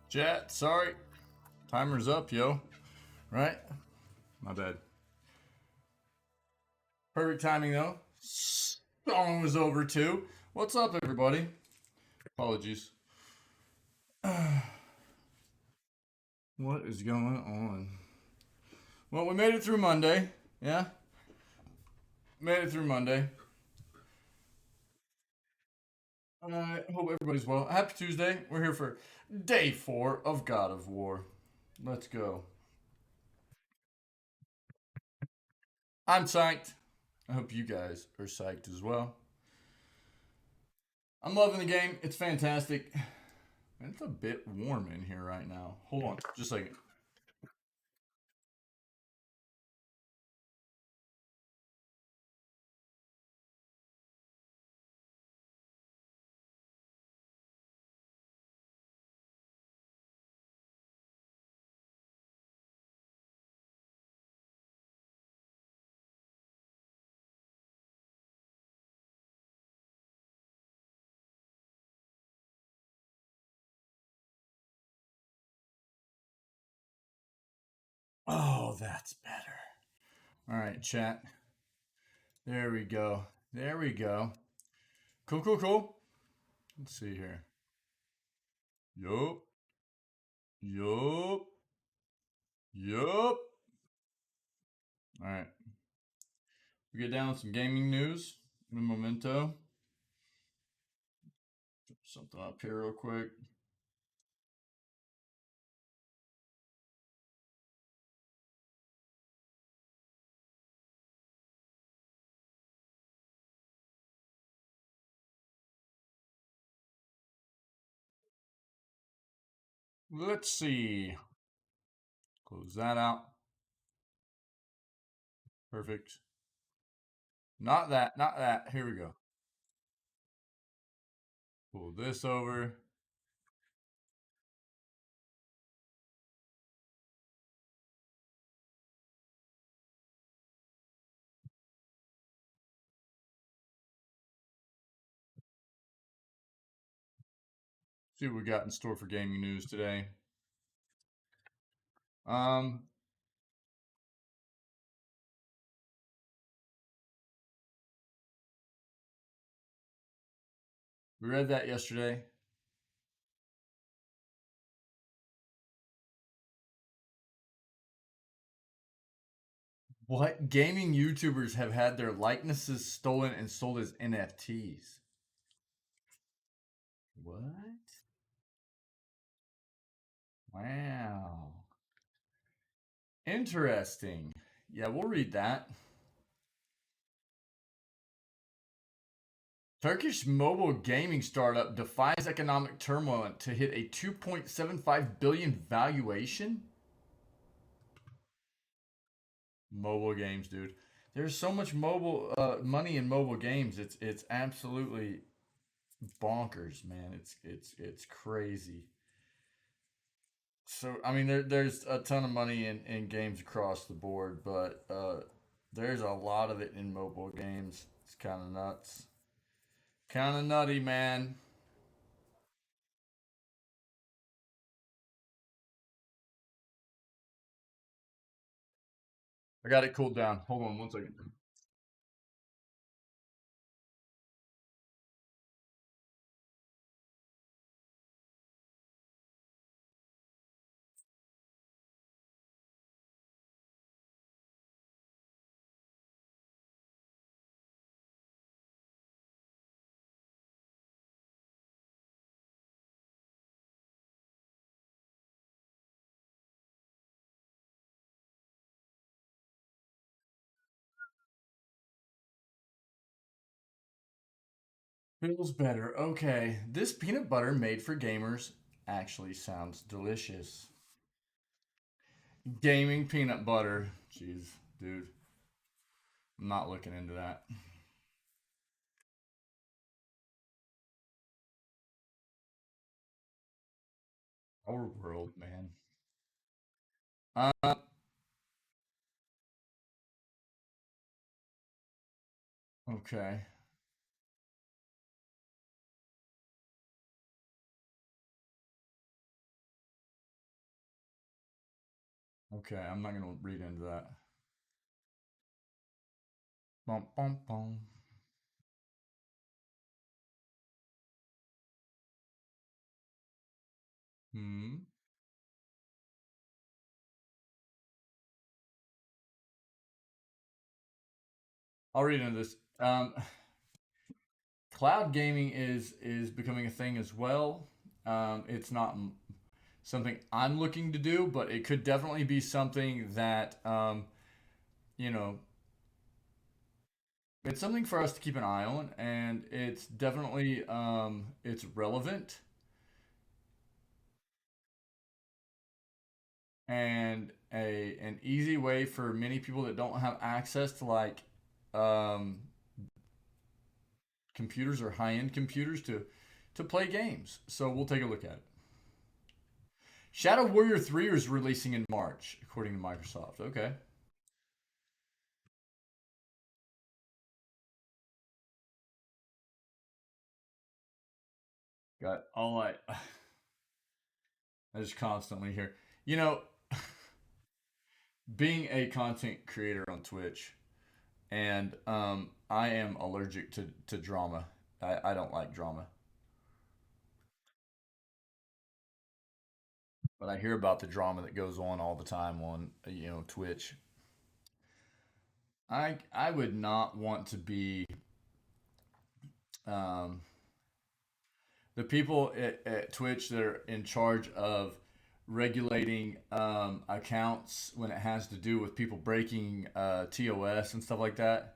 Chat, sorry. Timer's up, yo. Right? My bad. Perfect timing, though. Song was over, too. What's up, everybody? Apologies. What is going on? Well, we made it through Monday. Yeah? Made it through Monday. I hope everybody's well. Happy Tuesday. We're here for day 4 of God of War. Let's go. I'm psyched. I hope you guys are psyched as well. I'm loving the game. It's fantastic. It's a bit warm in here right now. Hold on, just a second. Oh, that's better. All right, chat. There we go. There we go. Cool, cool, cool. Let's see here. Yup. Yup. Yup. All right. We get down with some gaming news in a memento. Something up here real quick. Let's see. Close that out. Perfect. Not that, not that. Here we go. Pull this over. See what we got in store for gaming news today. Um, we read that yesterday. What gaming YouTubers have had their likenesses stolen and sold as NFTs? What? Wow. Interesting. Yeah, we'll read that. Turkish mobile gaming startup defies economic turmoil to hit a 2.75 billion valuation. Mobile games, dude. There's so much mobile money in mobile games. It's absolutely bonkers, man. It's crazy. So I mean, there's a ton of money in games across the board, but there's a lot of it in mobile games. It's kind of nuts, kind of nutty, man. I got it cooled down. Hold on one second. Feels better. Okay, this peanut butter made for gamers actually sounds delicious. Gaming peanut butter. Jeez, dude. I'm not looking into that. Our world, man. Uh, okay. Okay, I'm not gonna read into that. Bum, bum, bum. Hmm. I'll read into this. Cloud gaming is becoming a thing as well. It's not something I'm looking to do, but it could definitely be something that you know it's something for us to keep an eye on, and it's definitely it's relevant and a an easy way for many people that don't have access to like um, computers or high end computers to play games. So we'll take a look at it. Shadow Warrior 3 is releasing in March, according to Microsoft. Okay. Got all I just constantly hear. You know, being a content creator on Twitch, and I am allergic to drama. I don't like drama, but I hear about the drama that goes on all the time on Twitch. I would not want to be um, the people at Twitch that are in charge of regulating accounts when it has to do with people breaking TOS and stuff like that.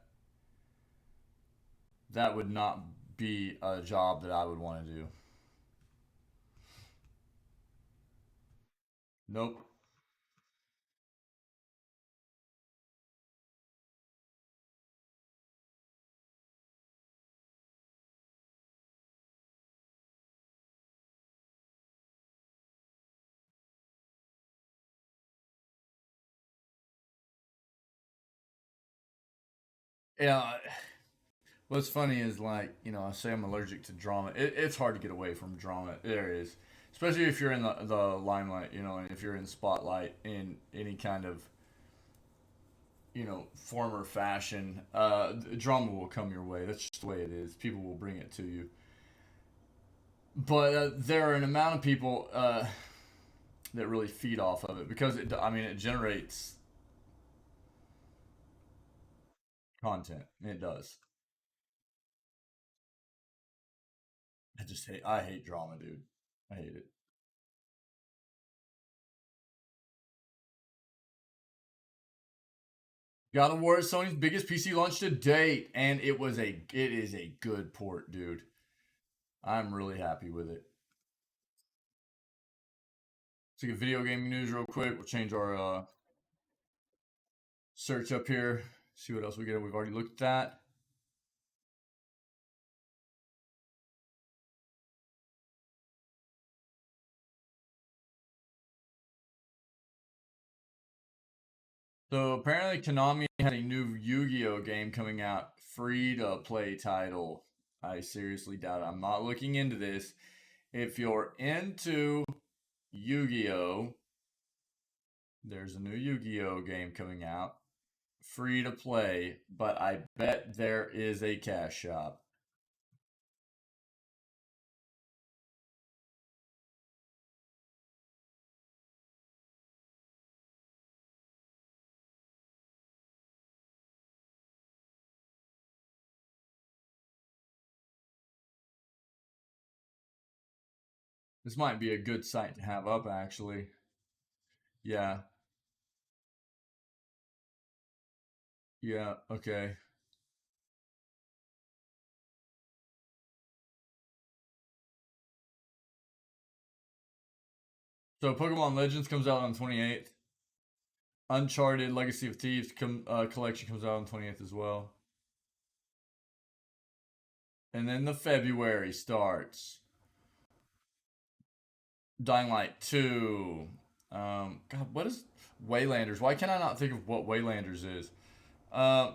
That would not be a job that I would want to do. Nope. Yeah. What's funny is like I say I'm allergic to drama. It's hard to get away from drama. There is, especially if you're in the limelight. And if you're in spotlight in any kind of form or fashion, drama will come your way. That's just the way it is. People will bring it to you. But there are an amount of people that really feed off of it because it generates content. It does. I hate drama, dude. I hate it. God of War is Sony's biggest PC launch to date, and it is a good port, dude. I'm really happy with it. Let's get video gaming news real quick. We'll change our search up here. See what else we get. We've already looked at that. So apparently Konami has a new Yu-Gi-Oh game coming out, free to play title. I seriously doubt it. I'm not looking into this. If you're into Yu-Gi-Oh, there's a new Yu-Gi-Oh game coming out, free to play, but I bet there is a cash shop. This might be a good site to have up, actually. Yeah, yeah, okay. So Pokemon Legends comes out on 28th. Uncharted Legacy of Thieves collection comes out on 28th as well. And then the February starts. Dying Light 2. God, what is Waylanders? Why can I not think of what Waylanders is? Uh,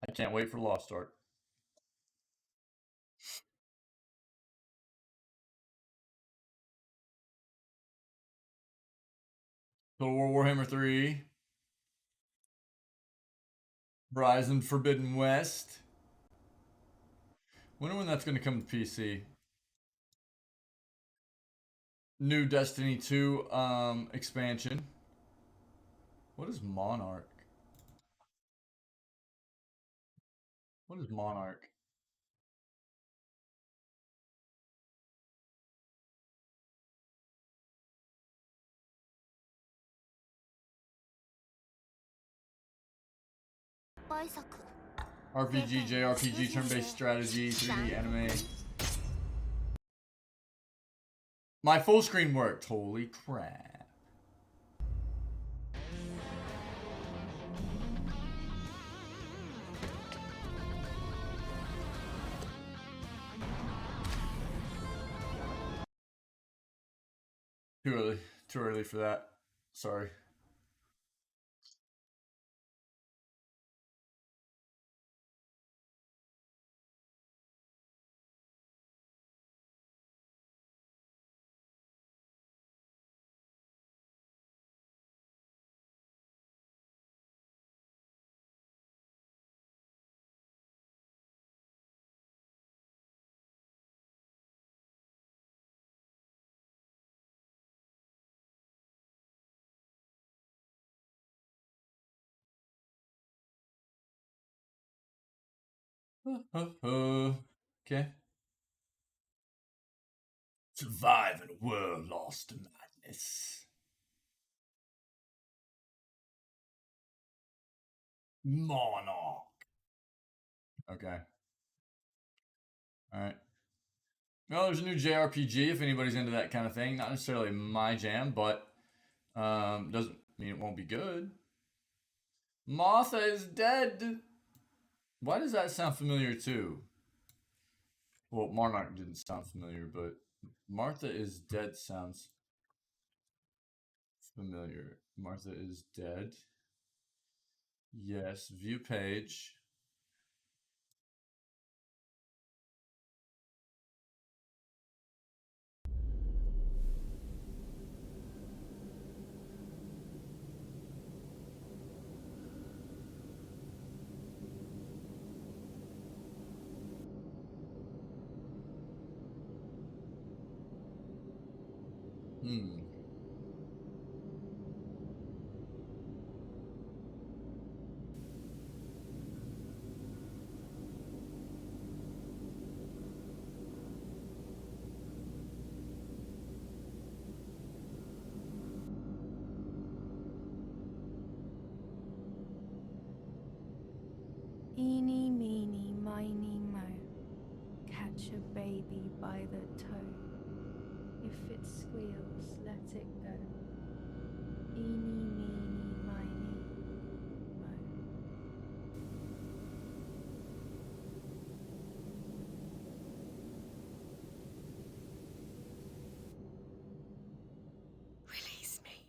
I can't wait for Lost Ark. Total War Warhammer 3. Horizon Forbidden West. Wonder when that's going to come to PC. New Destiny 2 expansion. What is Monarch? What is Monarch? RPG, JRPG, turn-based strategy, 3D anime. My full screen worked. Holy crap. Too early. Too early for that. Sorry. Okay. Survive in a world lost to madness. Monarch. Okay. Alright. Well, there's a new JRPG if anybody's into that kind of thing. Not necessarily my jam, but doesn't mean it won't be good. Martha is dead. Why does that sound familiar too? Well, Monarch didn't sound familiar, but Martha is dead sounds familiar. Martha is dead. Yes, view page. Hmm. Eeny, meeny, miny, mo. Catch a baby by the toe. If it squeals, let it go. Eeny, meeny, miny, mo. Release me.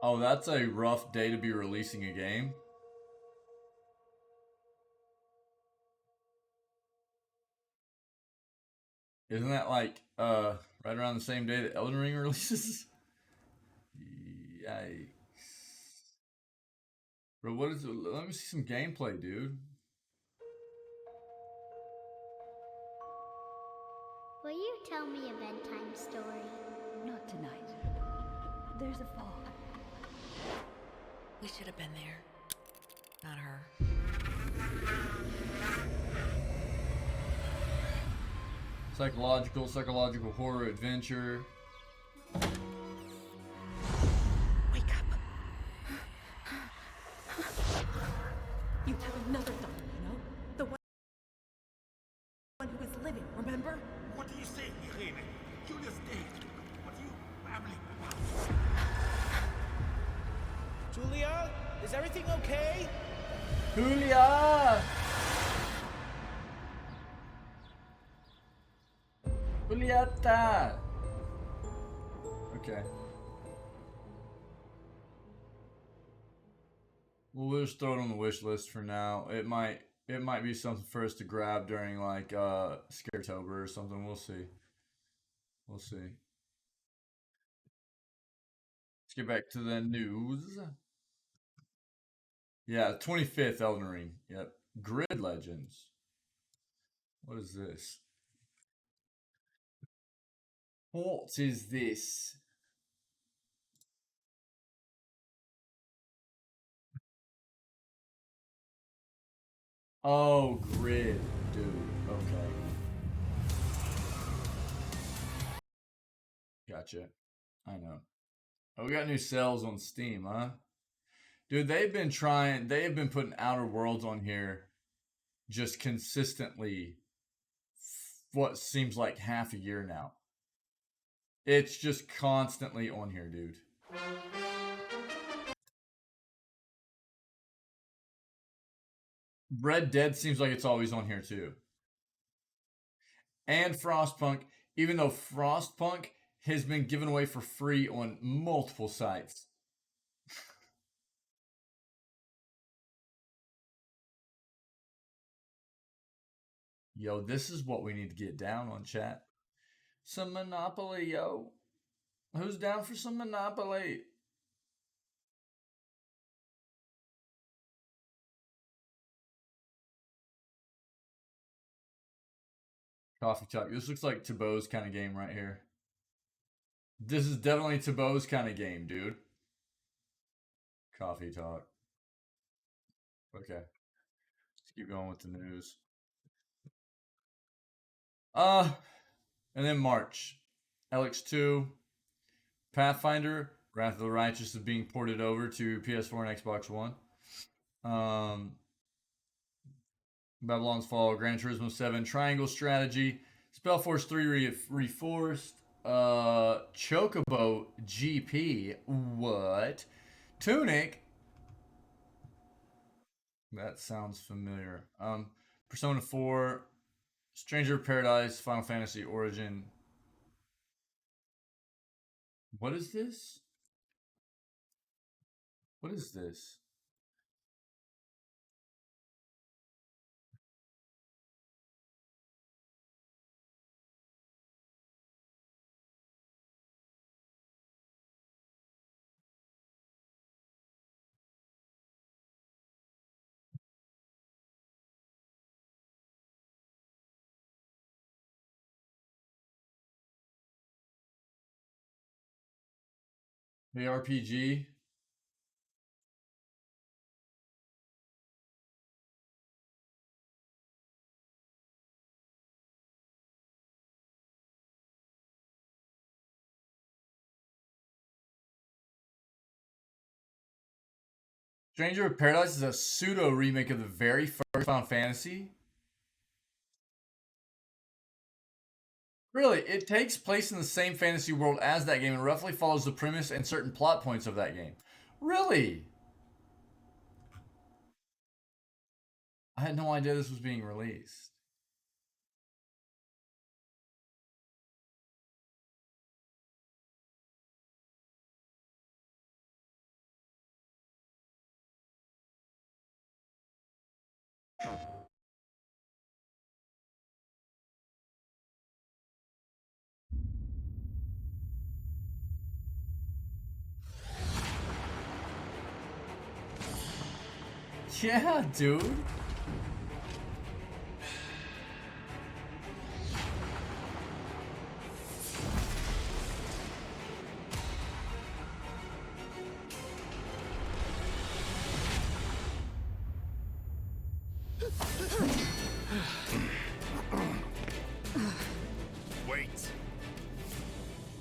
Oh, that's a rough day to be releasing a game. Isn't that like right around the same day that Elden Ring releases? Yikes. Bro, what is it? Let me see some gameplay, dude. Will you tell me a bedtime story? Not tonight. There's a fog. We should have been there. Not her. Psychological horror adventure. Wake up. You have another daughter, you know? The one who is living, remember? What do you say, Irene? Julia's dead. What are you babbling about? Julia, is everything okay? Julia! Julieta! Okay. Well, we'll just throw it on the wish list for now. It might be something for us to grab during like Scaretober or something. We'll see. We'll see. Let's get back to the news. Yeah, 25th Elden Ring. Yep. Grid Legends. What is this? What is this? Oh, Grid, dude. Okay. Gotcha. I know. Oh, we got new sales on Steam, huh? Dude, they've been putting Outer Worlds on here just consistently what seems like half a year now. It's just constantly on here, dude. Red Dead seems like it's always on here too. And Frostpunk, even though Frostpunk has been given away for free on multiple sites. Yo, this is what we need to get down on, chat. Some Monopoly, yo. Who's down for some Monopoly? Coffee Talk. This looks like Thibaut's kind of game right here. This is definitely Thibaut's kind of game, dude. Coffee Talk. Okay. Let's keep going with the news. And then March. LX2. Pathfinder. Wrath of the Righteous is being ported over to PS4 and Xbox One. Babylon's Fall, Gran Turismo 7, Triangle Strategy, Spellforce 3 Reforced, Chocobo GP, what? Tunic, that sounds familiar. Persona 4, Stranger of Paradise, Final Fantasy Origin. What is this? What is this? ARPG? Stranger of Paradise is a pseudo remake of the very first Final Fantasy. Really, it takes place in the same fantasy world as that game and roughly follows the premise and certain plot points of that game. Really? I had no idea this was being released. Yeah, dude. Wait.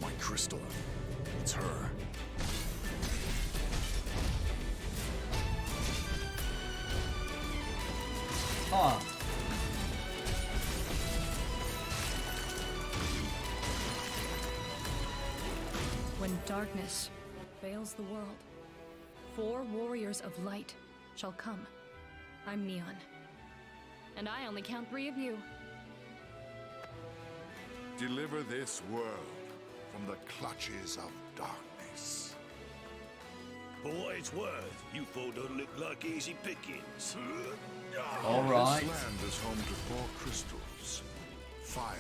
My crystal. It's her. Huh. When darkness veils the world, 4 warriors of light shall come. I'm Neon. And I only count 3 of you. Deliver this world from the clutches of darkness. For what it's worth, you four don't look like easy pickings. All right. This land is home to 4 crystals. Fire,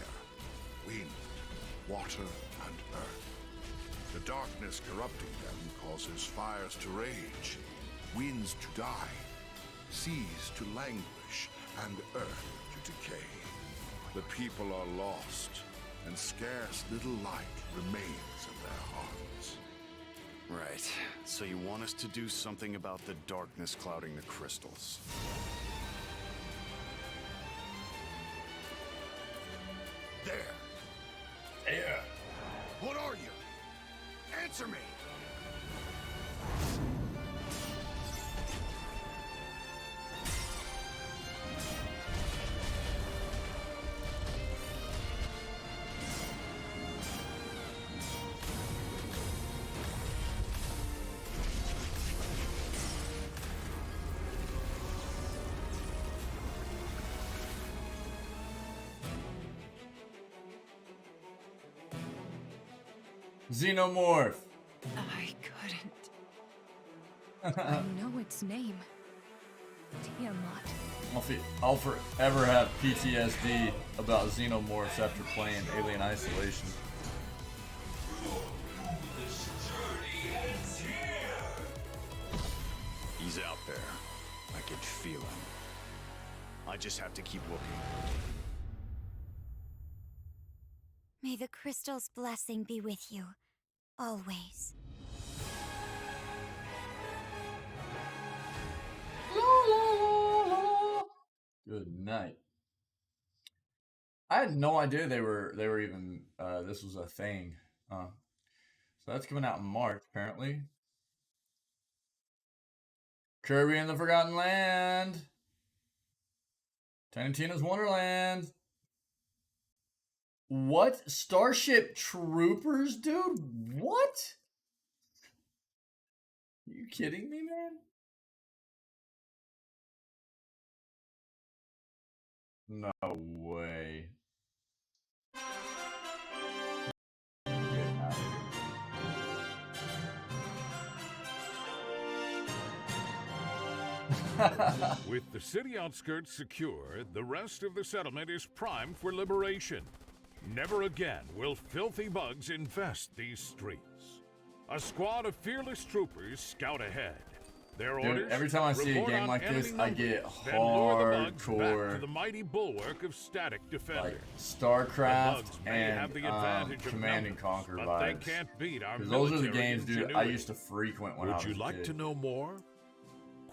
wind, water and earth. The darkness corrupting them causes fires to rage, winds to die, seas to languish, and earth to decay. The people are lost, and scarce little light remains in their hearts. Right. So you want us to do something about the darkness clouding the crystals. There. Yeah. What are you? Answer me! Xenomorph. I couldn't. I know its name. Tiamat. I'll forever have PTSD about xenomorphs after playing Alien Isolation. He's out there. I can feel him. I just have to keep looking. May the crystal's blessing be with you, always. Good night. I had no idea they were even this was a thing. So that's coming out in March apparently. Kirby and the Forgotten Land. Tiny Tina's Wonderland. What? Starship Troopers, dude? What? Are you kidding me, man? No way. Get out of here. With the city outskirts secure, the rest of the settlement is primed for liberation. Never again will filthy bugs infest these streets. A squad of fearless troopers scout ahead. Their Dude, orders, every time I see a report game on like this, enemy I get numbers, then lure the bugs back to hardcore the mighty bulwark of static defenders. like StarCraft The bugs may have and the advantage of Command and numbers, Conquer but vibes. they can't beat our Because those are the military games, dude, I ingenuity. used to frequent when I was Would you a like kid. to know more?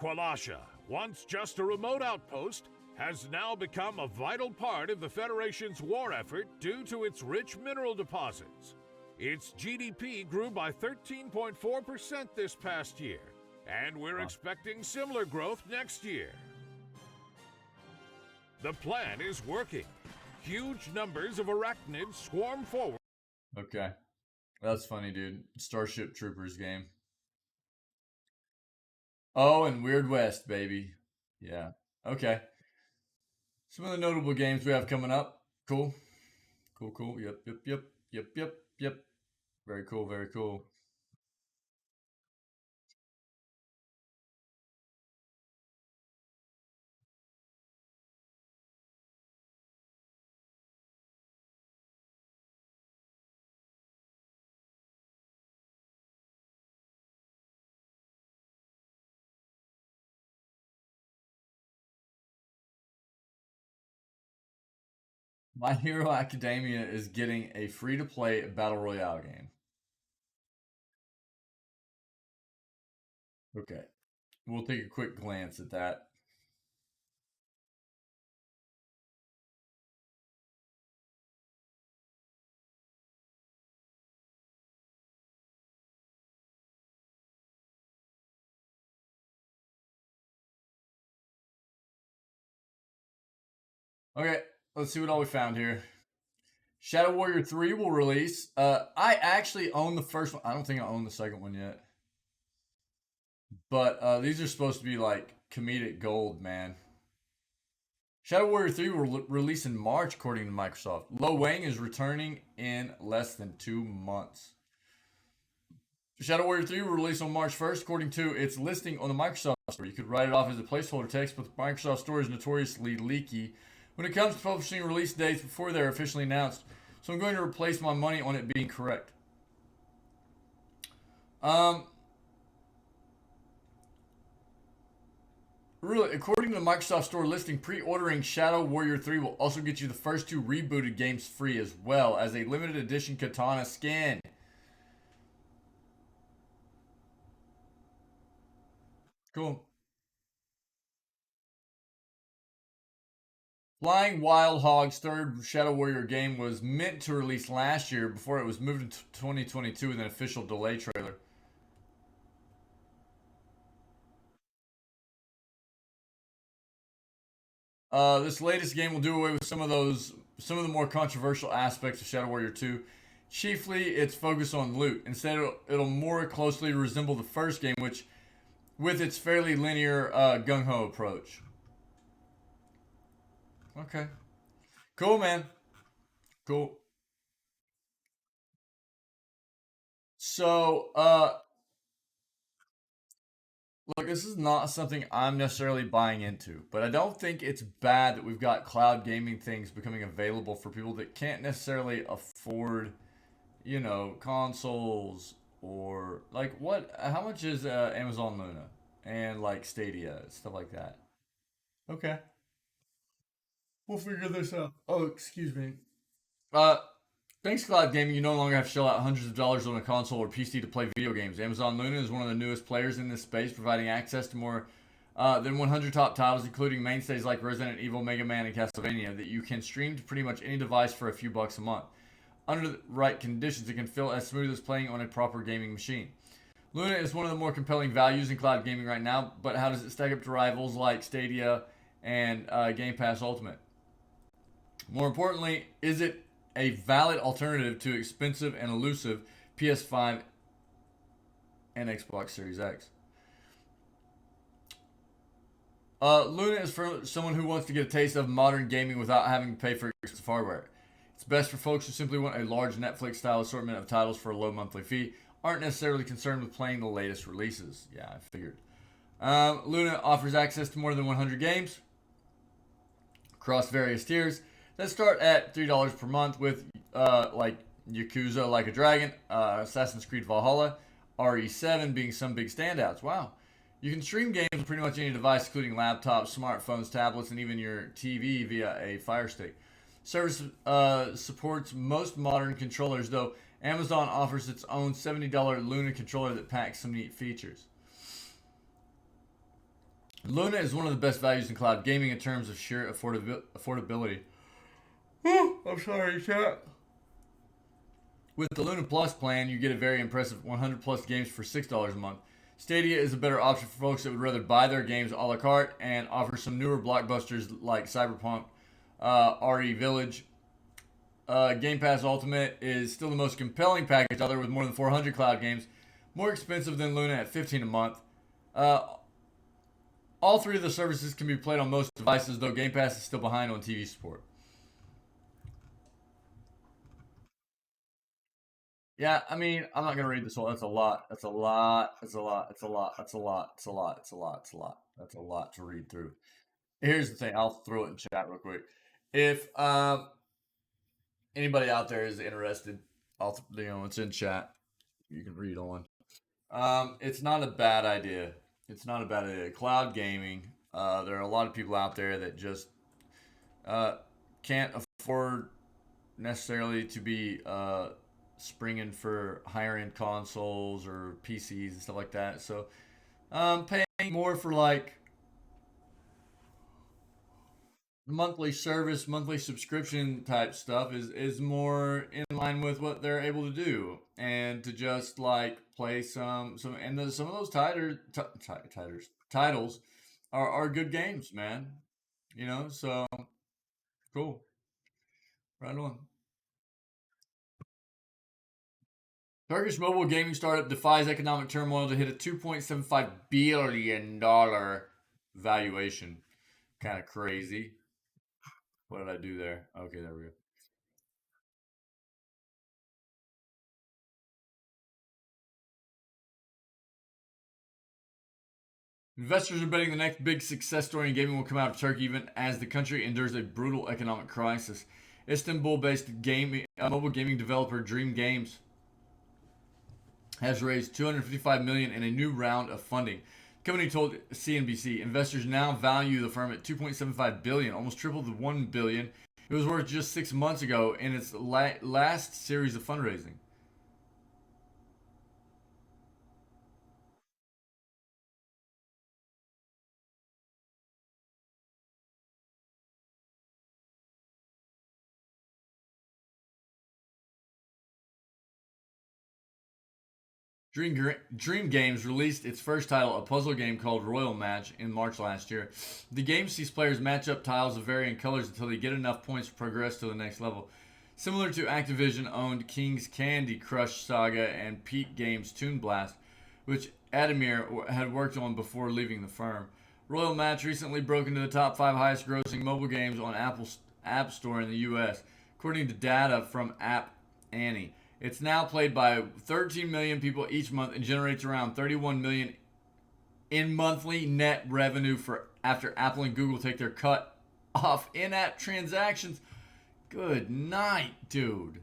Qualasha, once just a remote outpost, has now become a vital part of the Federation's war effort due to its rich mineral deposits. Its GDP grew by 13.4% this past year, and we're expecting similar growth next year. The plan is working. Huge numbers of arachnids swarm forward. Okay. That's funny, dude. Starship Troopers game. Oh, and Weird West, baby. Yeah. Okay. Some of the notable games we have coming up. Cool. Cool. Yep. Very cool, very cool. My Hero Academia is getting a free-to-play Battle Royale game. Okay. We'll take a quick glance at that. Okay, let's see what all we found here. Shadow Warrior 3 will release. I actually own the first one. I don't think I own the second one yet. But these are supposed to be like comedic gold, man. Shadow Warrior 3 will release in March, according to Microsoft. Lo Wang is returning in less than 2 months. Shadow Warrior 3 will release on March 1st, according to its listing on the Microsoft Store. You could write it off as a placeholder text, but the Microsoft Store is notoriously leaky when it comes to publishing release dates before they're officially announced. So I'm going to replace my money on it being correct. Really, according to the Microsoft Store listing, pre-ordering Shadow Warrior 3 will also get you the first 2 rebooted games free, as well as a limited edition katana skin. Cool. Flying Wild Hog's third Shadow Warrior game was meant to release last year before it was moved into 2022 with an official delay trailer. This latest game will do away with some of the more controversial aspects of Shadow Warrior 2. Chiefly, its focus on loot. Instead, it'll more closely resemble the first game, which, with its fairly linear gung-ho approach. Okay. Cool, man. Cool. So, look, this is not something I'm necessarily buying into, but I don't think it's bad that we've got cloud gaming things becoming available for people that can't necessarily afford, you know, consoles or like how much is Amazon Luna and like Stadia, stuff like that. Okay. We'll figure this out. Oh, excuse me. Uh, Thanks to cloud gaming, you no longer have to shell out hundreds of dollars on a console or PC to play video games. Amazon Luna is one of the newest players in this space, providing access to more than 100 top titles, including mainstays like Resident Evil, Mega Man, and Castlevania, that you can stream to pretty much any device for a few bucks a month. Under the right conditions, it can feel as smooth as playing on a proper gaming machine. Luna is one of the more compelling values in cloud gaming right now, but how does it stack up to rivals like Stadia and Game Pass Ultimate? More importantly, is it a valid alternative to expensive and elusive PS5 and Xbox Series X? Luna is for someone who wants to get a taste of modern gaming without having to pay for expensive hardware. It's best for folks who simply want a large Netflix-style assortment of titles for a low monthly fee, aren't necessarily concerned with playing the latest releases. Yeah, I figured. Luna offers access to more than 100 games across various tiers that start at $3 per month with like Yakuza Like a Dragon, Assassin's Creed Valhalla, RE7 being some big standouts. Wow. You can stream games on pretty much any device, including laptops, smartphones, tablets, and even your TV via a Fire Stick. Service supports most modern controllers, though Amazon offers its own $70 Luna controller that packs some neat features. Luna is one of the best values in cloud gaming in terms of sheer affordability. I'm sorry, chat. With the Luna Plus plan, you get a very impressive 100 plus games for $6 a month. Stadia is a better option for folks that would rather buy their games a la carte and offers some newer blockbusters like Cyberpunk, RE Village. Game Pass Ultimate is still the most compelling package out there with more than 400 cloud games, more expensive than Luna at $15 a month. All three of the services can be played on most devices, though Game Pass is still behind on TV support. Yeah, I mean, I'm not gonna read this whole. That's a lot. That's a lot. That's a lot. That's a lot. That's a lot. That's a lot. That's a lot. That's a lot. That's a lot to read through. Here's the thing. I'll throw it in chat real quick. If anybody out there is interested, it's in chat. You can read on. It's not a bad idea. It's not a bad idea. Cloud gaming. There are a lot of people out there that just can't afford necessarily to be springing for higher end consoles or PCs and stuff like that. So paying more for like monthly service, monthly subscription type stuff is more in line with what they're able to do, and to just like play some and some of those titles are good games, man. You know, so cool. Right on. Turkish mobile gaming startup defies economic turmoil to hit a $2.75 billion valuation. Kind of crazy. What did I do there? Okay, there we go. Investors are betting the next big success story in gaming will come out of Turkey, even as the country endures a brutal economic crisis. Istanbul-based mobile gaming developer Dream Games has raised $255 million in a new round of funding. The company told CNBC investors now value the firm at $2.75 billion, almost triple the $1 billion it was worth just 6 months ago in its last series of fundraising. Dream Games released its first title, a puzzle game called Royal Match, in March last year. The game sees players match up tiles of varying colors until they get enough points to progress to the next level. Similar to Activision-owned King's Candy Crush Saga and Peak Games Toon Blast, which Ademir had worked on before leaving the firm. Royal Match recently broke into the top 5 highest grossing mobile games on Apple's App Store in the US, according to data from App Annie. It's now played by 13 million people each month and generates around 31 million in monthly net revenue for after Apple and Google take their cut off in-app transactions. Good night, dude.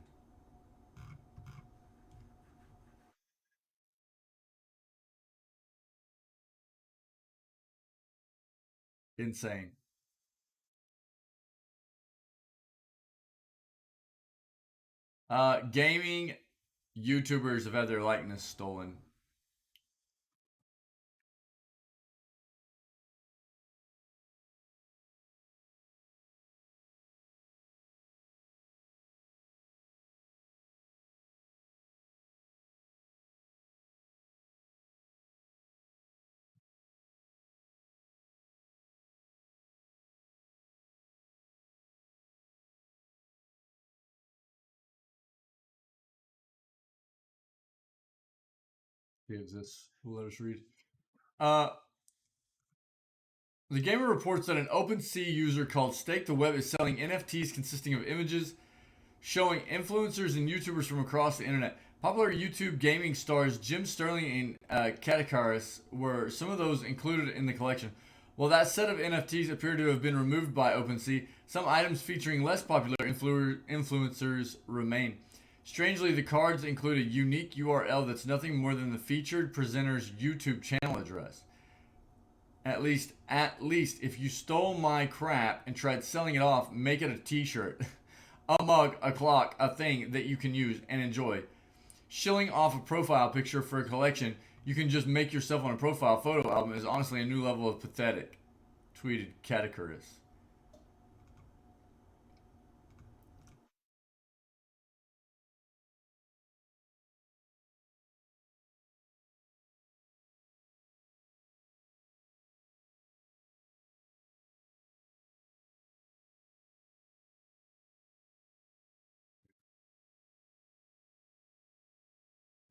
Insane. Gaming YouTubers have had their likeness stolen. Gives this. Let us read. The Gamer reports that an OpenSea user called Stake the Web is selling NFTs consisting of images showing influencers and YouTubers from across the internet. Popular YouTube gaming stars Jim Sterling and Katakaris were some of those included in the collection. While that set of NFTs appear to have been removed by OpenSea, some items featuring less popular influencers remain. Strangely, the cards include a unique URL that's nothing more than the featured presenter's YouTube channel address. At least, if you stole my crap and tried selling it off, make it a t-shirt, a mug, a clock, a thing that you can use and enjoy. Shilling off a profile picture for a collection you can just make yourself on a profile photo album is honestly a new level of pathetic, tweeted Katakaris.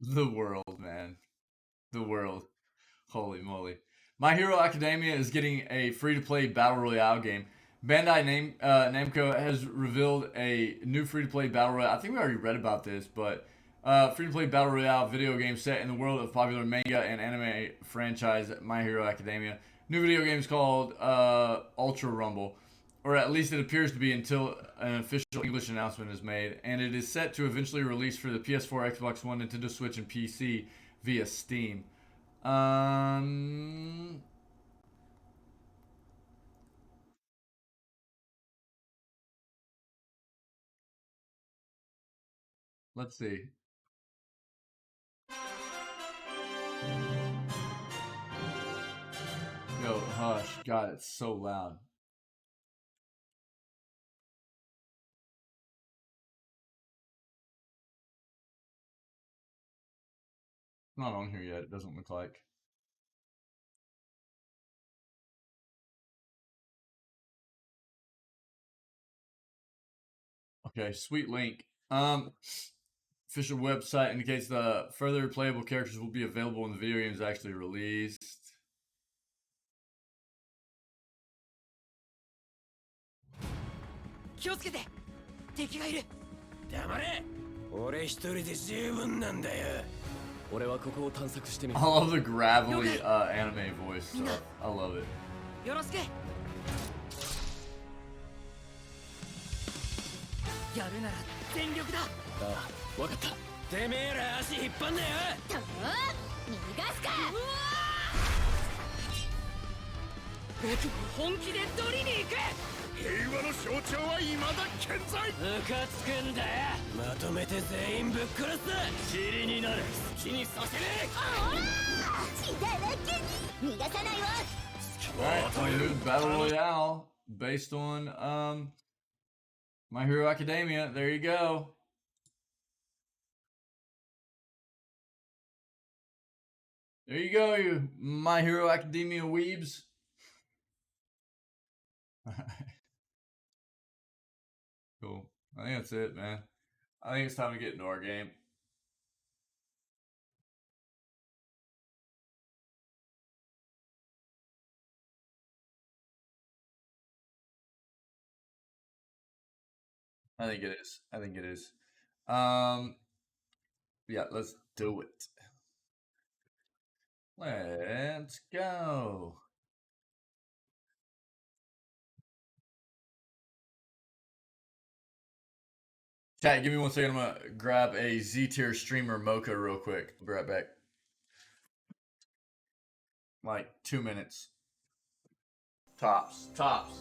The world, man. The world. Holy moly. My Hero Academia is getting a free-to-play Battle Royale game. Bandai Namco has revealed a new free-to-play Battle Royale. I think we already read about this, but free-to-play Battle Royale video game set in the world of popular manga and anime franchise My Hero Academia. New video game is called Ultra Rumble, or at least it appears to be until an official English announcement is made, and it is set to eventually release for the PS4, Xbox One, Nintendo Switch, and PC via Steam. Let's see. Yo, hush. God, it's so loud. Not on here yet, it doesn't look like. Okay, sweet link. Official website indicates the further playable characters will be available when the video game is actually released. I love the gravelly anime voice stuff. I love it. やるなら全力だ。ああ、わかった。てめえら足引っ張んねえよ。逃がすか。僕も本気で取りに行く。平和の象徴は未だ健在。ムカつくんだよ。まとめて全員ぶっ殺す。塵になる。好きにさせねえ。ほら血だらけに逃がさないわ。 Alright, so we moved Battle Royale based on My Hero Academia. There you go. There you go, you My Hero Academia weebs. Cool. I think that's it, man. I think it's time to get into our game. I think it is. I think it is. Yeah, let's do it. Let's go. Chat, give me 1 second. I'm gonna grab a Z-tier streamer mocha real quick. I'll be right back. Like 2 minutes. Tops. Tops.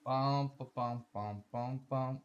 Bum, ba, bum, bum, bum, bum.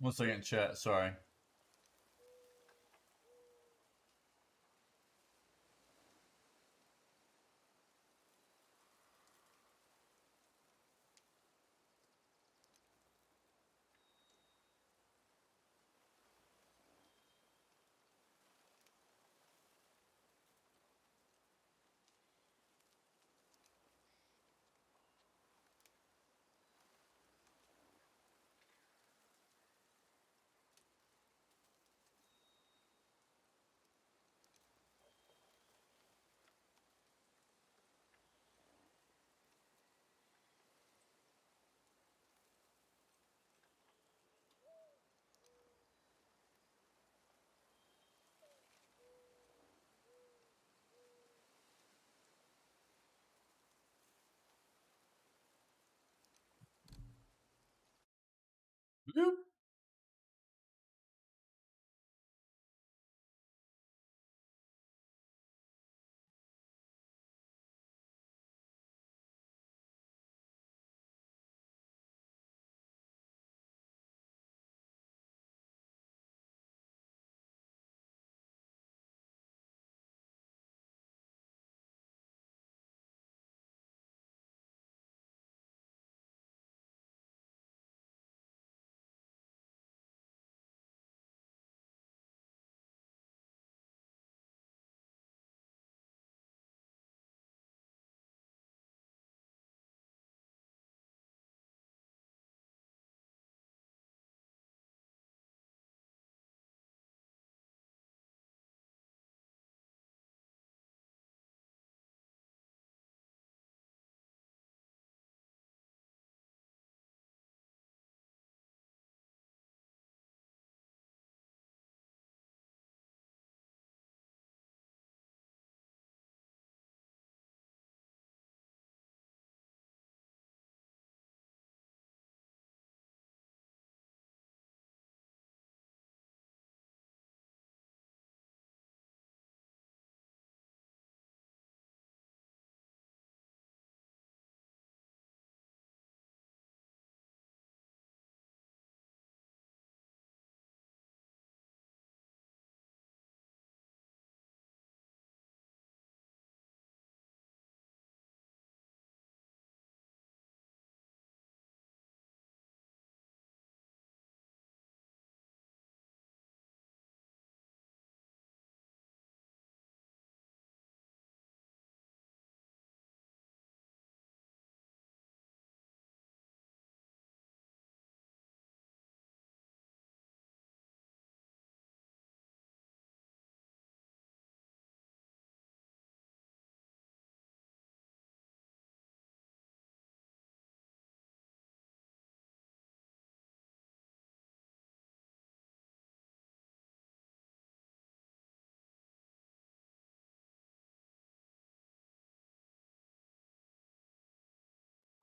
One second, chat. Sorry. Bloop.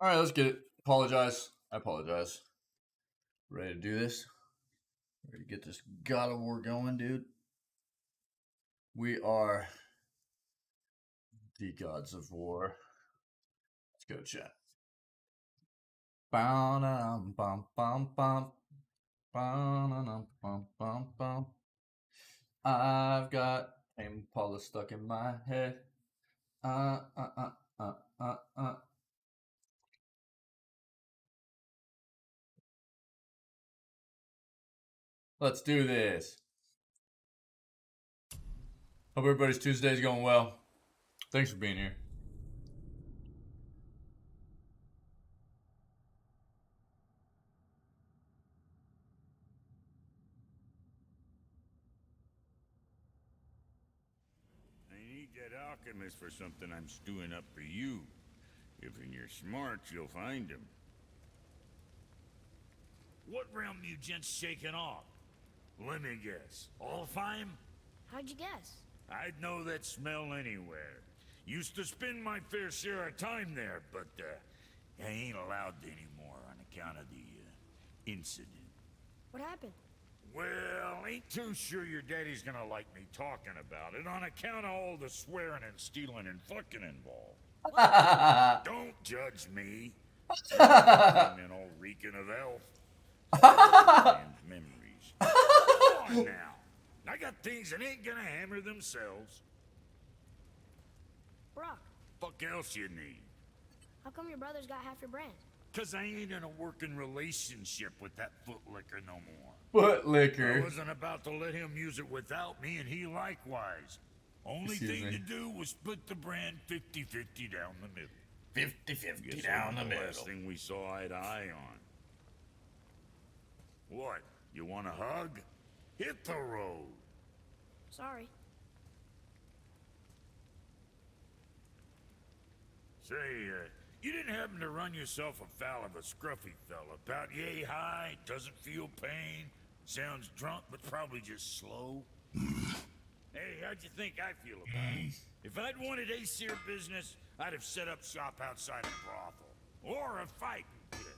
All right, let's get it. Apologize. I apologize. Ready to do this? Ready to get this God of War going, dude? We are the gods of war. Let's go, chat. Bum bum bum bum. Bum bum bum bum. I've got Tame Impala stuck in my head. Let's do this. Hope everybody's Tuesday's going well. Thanks for being here. I need that alchemist for something I'm stewing up for you. If you're smart, you'll find him. What realm you gents shaking off? Let me guess. Alfheim? How'd you guess? I'd know that smell anywhere. Used to spend my fair share of time there, but I ain't allowed anymore on account of the incident. What happened? Well, ain't too sure your daddy's gonna like me talking about it on account of all the swearing and stealing and fucking involved. Don't judge me. I'm all reeking of elf. And memories. Come on now. I got things that ain't gonna hammer themselves. Brock. Fuck else you need? How come your brother's got half your brand? Cause I ain't in a working relationship with that footlicker no more. Footlicker. I wasn't about to let him use it without me, and he likewise. Only thing to do was split the brand 50-50 down the middle. 50-50 down the middle. Last thing we saw eye to eye on. What? You want a hug? Hit the road. Sorry. Say, you didn't happen to run yourself afoul of a scruffy fella, about yay high, doesn't feel pain, sounds drunk but probably just slow? Hey, how'd you think I feel about it? If I'd wanted Aesir business, I'd have set up shop outside a brothel. Or a fighting pit.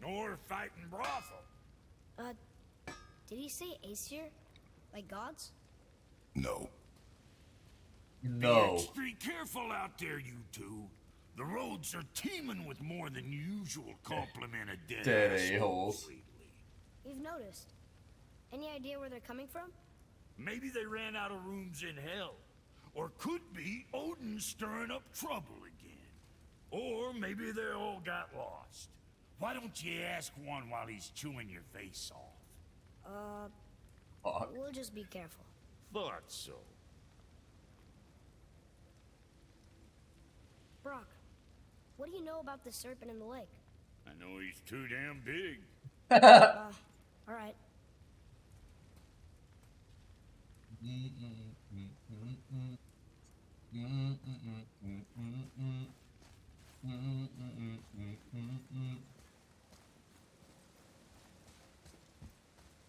Or a fighting brothel. Did he say Aesir? Like gods? No. No. Be extra careful out there, you two. The roads are teeming with more than usual complement of dead a-holes. We've noticed. Any idea where they're coming from? Maybe they ran out of rooms in hell. Or could be Odin stirring up trouble again. Or maybe they all got lost. Why don't you ask one while he's chewing your face off? We'll just be careful. Thought so. Brock, what do you know about the serpent in the lake? I know he's too damn big. Alright.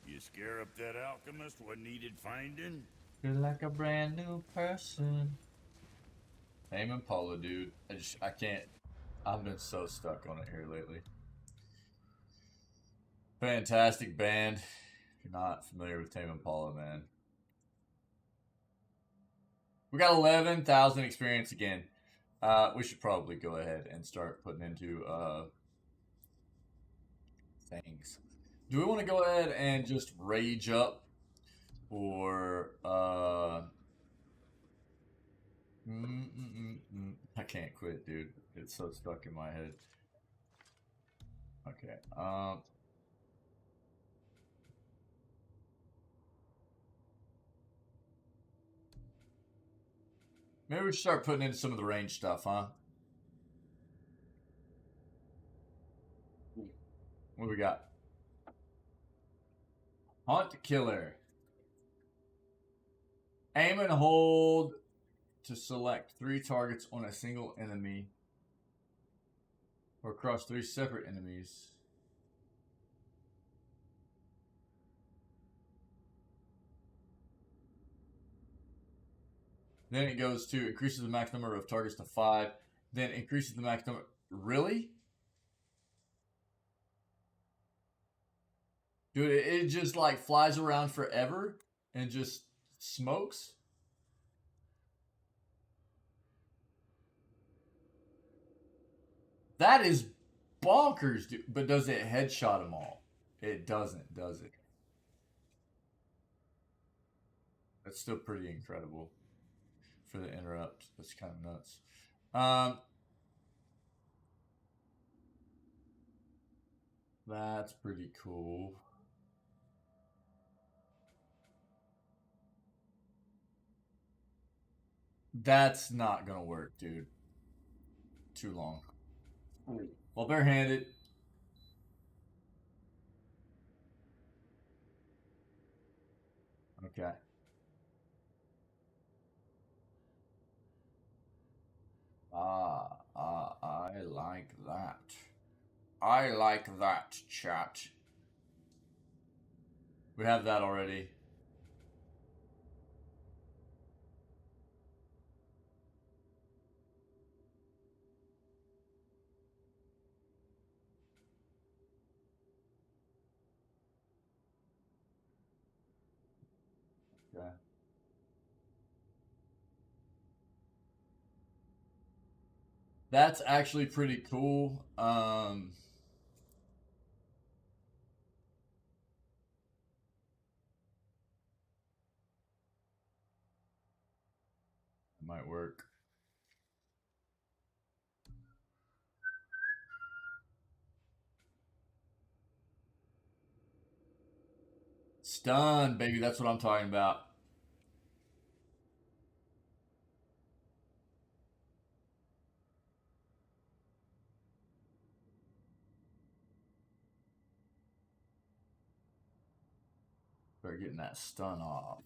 You scare up that alchemist what needed finding? You're like a brand new person. Tame Impala, dude. I can't. I've been so stuck on it here lately. Fantastic band. If you're not familiar with Tame Impala, man. We got 11,000 experience again. We should probably go ahead and start putting into things. Do we want to go ahead and just rage up? Or I can't quit, dude. It's so stuck in my head. Okay. Maybe we should start putting in some of the range stuff, huh? What do we got? Hunt Killer. Aim and hold to select 3 targets on a single enemy or across 3 separate enemies. Then it goes to increases the max number of targets to 5. Then increases the max number. Really? Dude, it just like flies around forever and just smokes. That is bonkers, dude. But does it headshot them all? It doesn't, does it? That's still pretty incredible for the interrupt. That's kind of nuts. That's pretty cool. That's not gonna work, dude. Too long. Well, barehanded. Okay. I like that. I like that, chat. We have that already. Okay. That's actually pretty cool. It might work. Stun, baby. That's what I'm talking about. Start getting that stun off.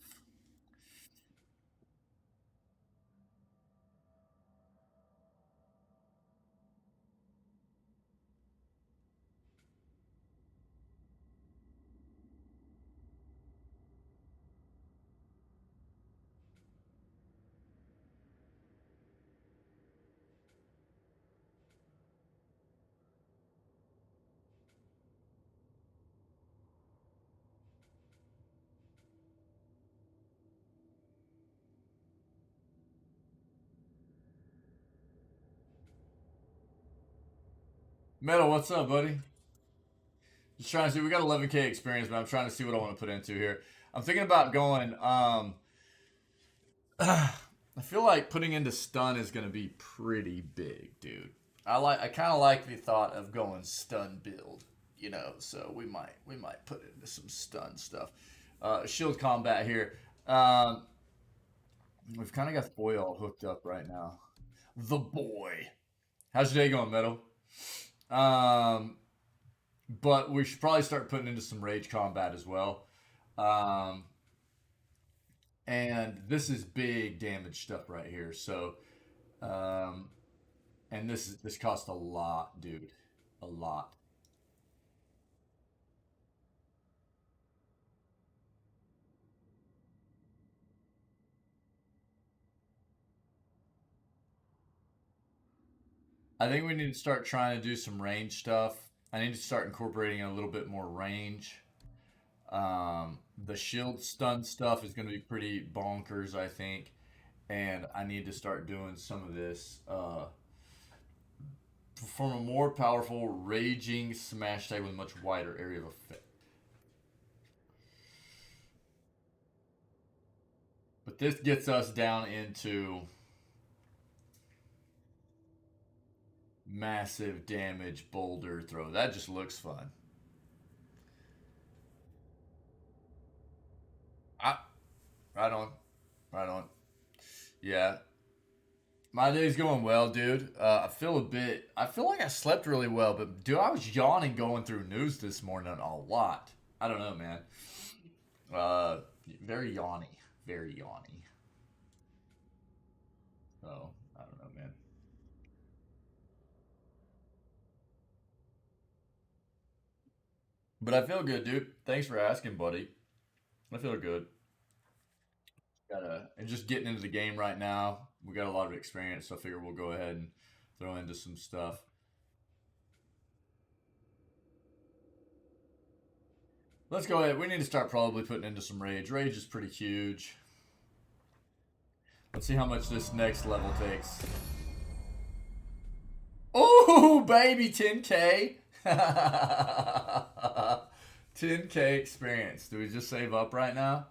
Metal, what's up, buddy? Just trying to see. We got 11K experience, but I'm trying to see what I want to put into here. I'm thinking about going. I feel like putting into stun is going to be pretty big, dude. I kind of like the thought of going stun build, you know. So we might put into some stun stuff. Shield combat here. We've kind of got the boy all hooked up right now. The boy. How's your day going, Metal? But we should probably start putting into some rage combat as well. And this is big damage stuff right here. So, and this costs a lot, dude, a lot. I think we need to start trying to do some range stuff. I need to start incorporating a little bit more range. The shield stun stuff is going to be pretty bonkers, I think. And I need to start doing some of this. Perform a more powerful raging smash tag with a much wider area of effect. But this gets us down into massive damage boulder throw. That just looks fun. Right on. Right on. Yeah. My day's going well, dude. I feel like I slept really well, but dude, I was yawning going through news this morning a lot. I don't know, man. Very yawny. Very yawny. So, I don't know, man. But I feel good, dude. Thanks for asking, buddy. I feel good. And just getting into the game right now. We got a lot of experience, so I figure we'll go ahead and throw into some stuff. Let's go ahead. We need to start probably putting into some rage. Rage is pretty huge. Let's see how much this next level takes. Oh, baby, 10K. 10K experience. Do we just save up right now?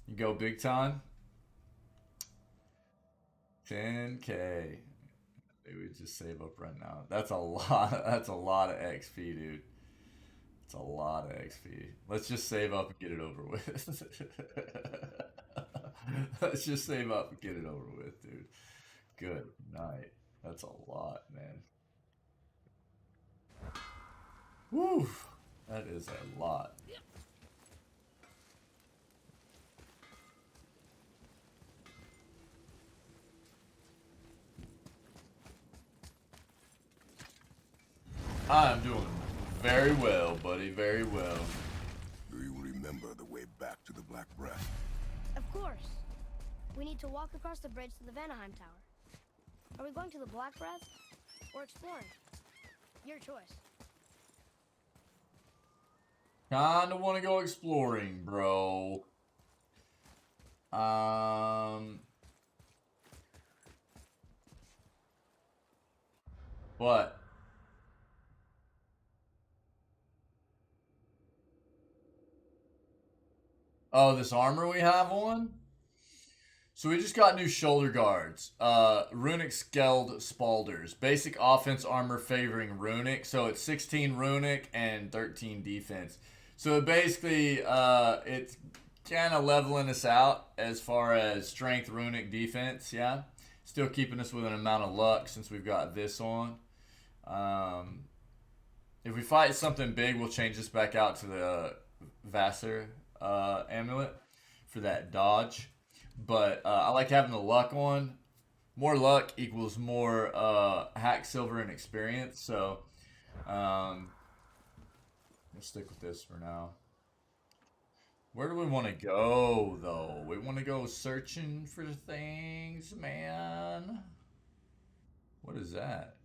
You go big time. 10K. Maybe we just save up right now. That's a lot. That's a lot of XP, dude. It's a lot of XP. Let's just save up and get it over with. Let's just save up and get it over with, dude. Good night. That's a lot, man. Woo! That is a lot. I'm doing very well, buddy. Very well. Do you remember the way back to the Black Breath? Of course. We need to walk across the bridge to the Vanaheim Tower. Are we going to the Black Breath or exploring? Your choice. Kinda want to go exploring, bro. What? Oh, this armor we have on? So we just got new shoulder guards. Runic Skeld Spalders. Basic offense armor favoring Runic. So it's 16 Runic and 13 defense. So basically, it's kind of leveling us out as far as strength Runic defense, yeah? Still keeping us with an amount of luck since we've got this on. If we fight something big, we'll change this back out to the Vassar amulet for that dodge. But I like having the luck on. More luck equals more hack silver and experience. So we'll stick with this for now. Where do we want to go, though? We want to go searching for things, man. What is that?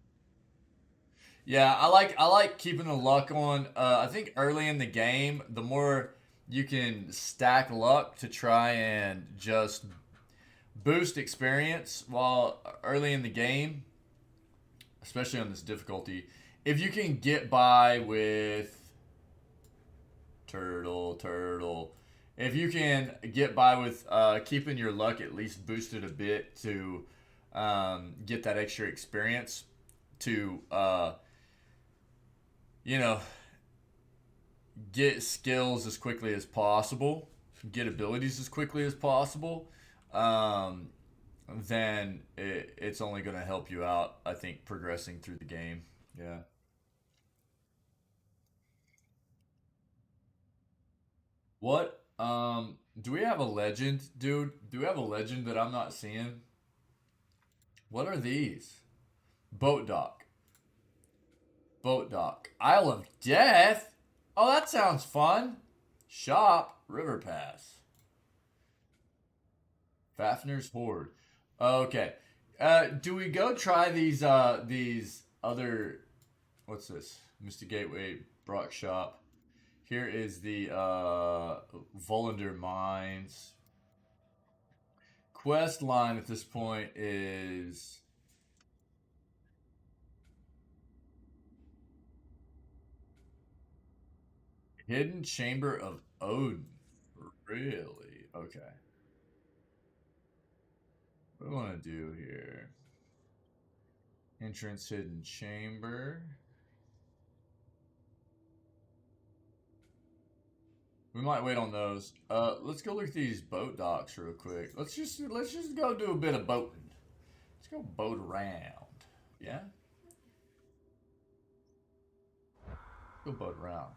Yeah, I like keeping the luck on. I think early in the game, the more you can stack luck to try and just boost experience while early in the game, especially on this difficulty, if you can get by with turtle, if you can get by with keeping your luck at least boosted a bit to get that extra experience to you know, get skills as quickly as possible, get abilities as quickly as possible, then it's only going to help you out, I think, progressing through the game. Yeah. What? Do we have a legend, dude? Do we have a legend that I'm not seeing? What are these? Boat dock. Boat dock. Isle of Death? Oh, that sounds fun. Shop. River Pass. Fafner's Hoard. Okay. Do we go try these other... What's this? Mr. Gateway, Brock Shop. Here is the Volander Mines. Quest line at this point is... Hidden Chamber of Odin. Really? Okay. What do I want to do here? Entrance Hidden Chamber. We might wait on those. Let's go look at these boat docks real quick. Let's just go do a bit of boating. Let's go boat around. Yeah? Go boat around.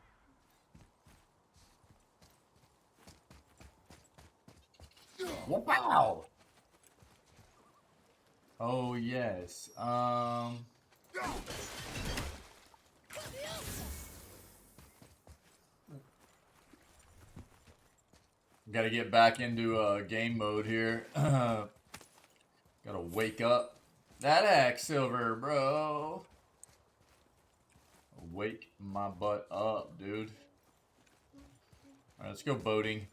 Wow! Oh yes. Got to get back into game mode here. Got to wake up. That axe silver, bro. Wake my butt up, dude. All right, let's go boating.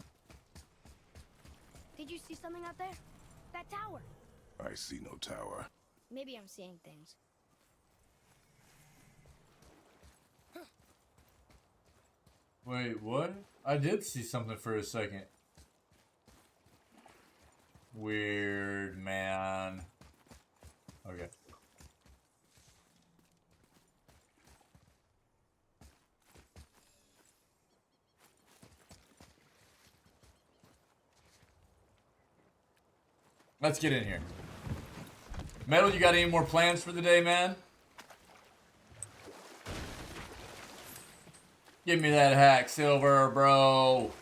Did you see something out there? That tower. I see no tower. Maybe I'm seeing things. Wait, what? I did see something for a second. Weird, man. Okay. Let's get in here. Metal, you got any more plans for the day, man? Give me that hack silver, bro.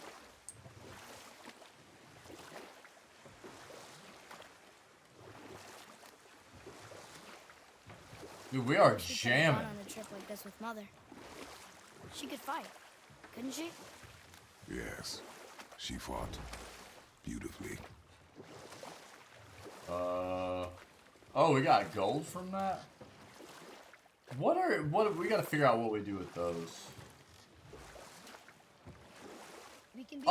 Dude, we are jamming. On a trip like this with Mother. She could fight, couldn't she? Yes, she fought beautifully. Oh, we got gold from that? What we gotta figure out what we do with those. We can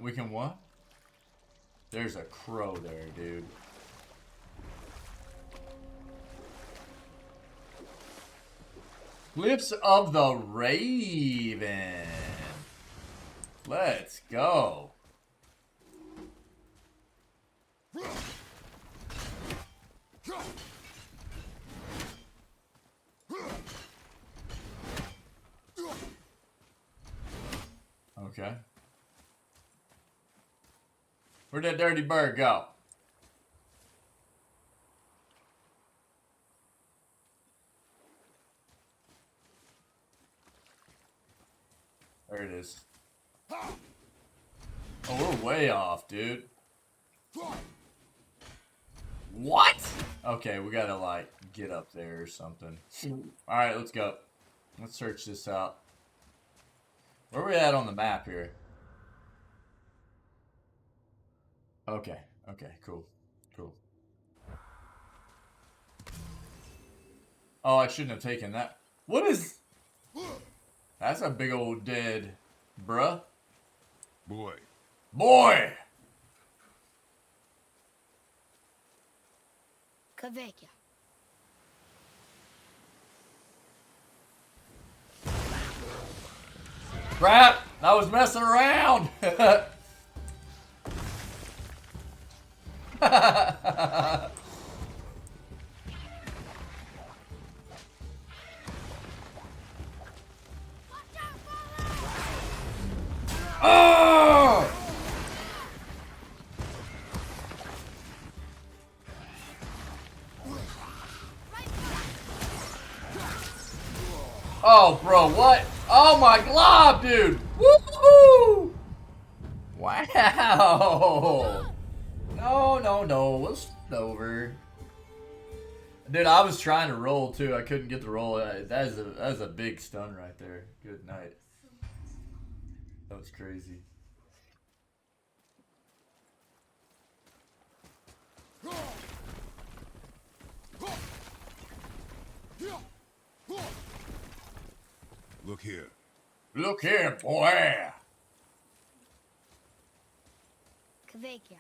We can what? There's a crow there, dude. Lips of the Raven. Let's go. Okay. Where'd that dirty bird go? There it is. Oh, we're way off, dude. What? Okay, we gotta, like, get up there or something. Alright, let's go. Let's search this out. Where are we at on the map here? Okay, okay, cool. Cool. Oh, I shouldn't have taken that. What is... That's a big old dead, bruh. Boy. Boy! Kavekya. Crap! I was messing around! Oh! Oh, bro, what? Oh my glob, dude! Woohoo! Wow! No, we'll start over. Dude, I was trying to roll too. I couldn't get the roll. That is a big stun right there. Good night. That was crazy. Look here. Look here, boy. Kvekia.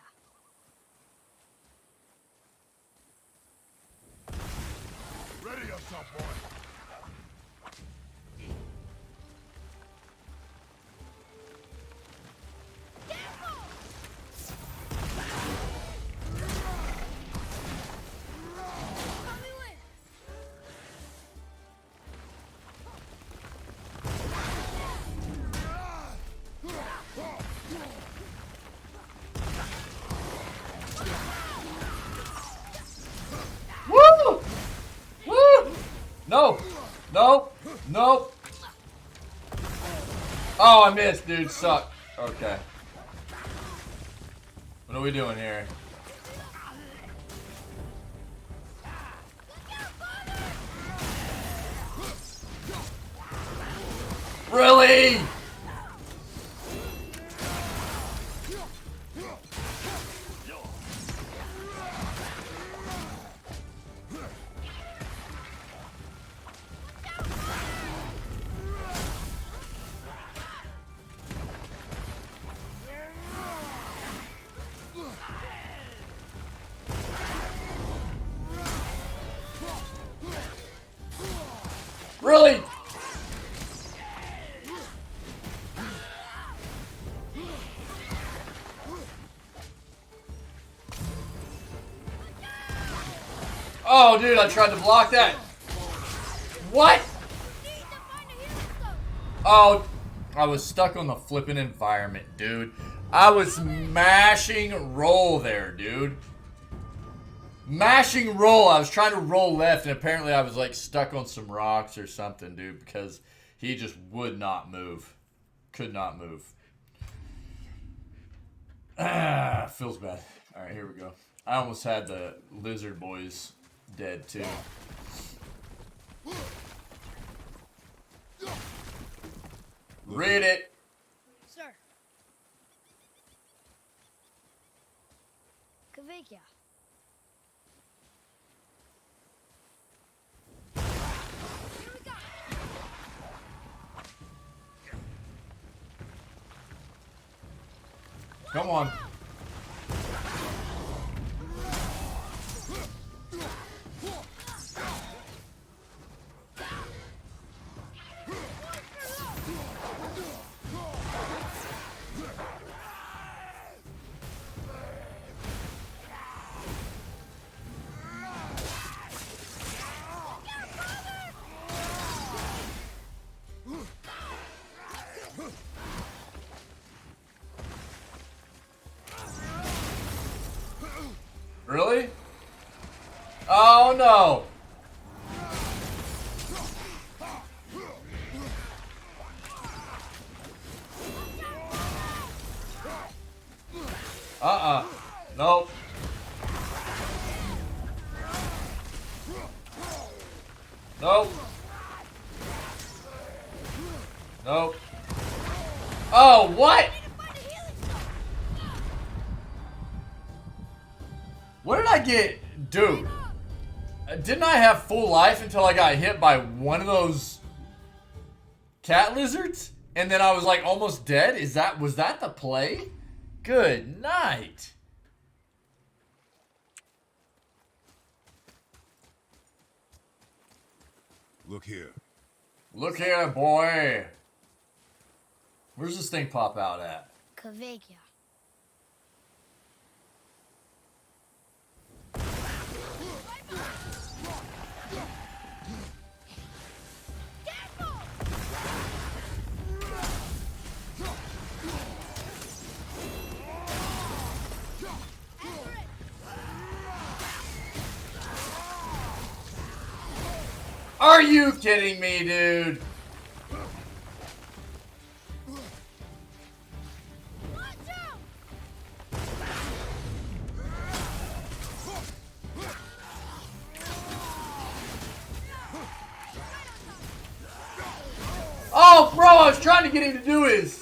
Ready yourself, boy. Woo! Woo! No! No! No! Oh, I missed, dude. Suck. Okay. What are we doing here? Really? Really? Oh, dude, I tried to block that. What? Oh, I was stuck on the flipping environment, dude. I was mashing roll there, dude. Mashing roll. I was trying to roll left, and apparently I was like stuck on some rocks or something, dude, because he just would not move. Could not move. Ah, feels bad. All right, here we go. I almost had the lizard boys dead too. Read it. Sir. Kvekia. Come on. Really? Oh no! Nope. Nope. Nope. Oh, what? What did I get? Dude. Didn't I have full life until I got hit by one of those cat lizards? And then I was like almost dead? Was that the play? Good night. Look here. Look here, boy. Where's this thing pop out at? Kvekia. Are you kidding me, dude? Oh, bro, I was trying to get him to do his.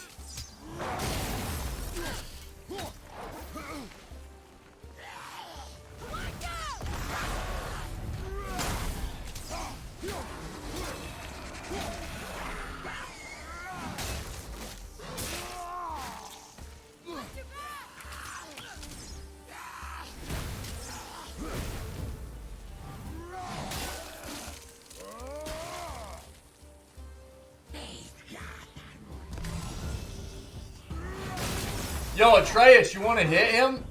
Yo, Atreus, you want to hit him?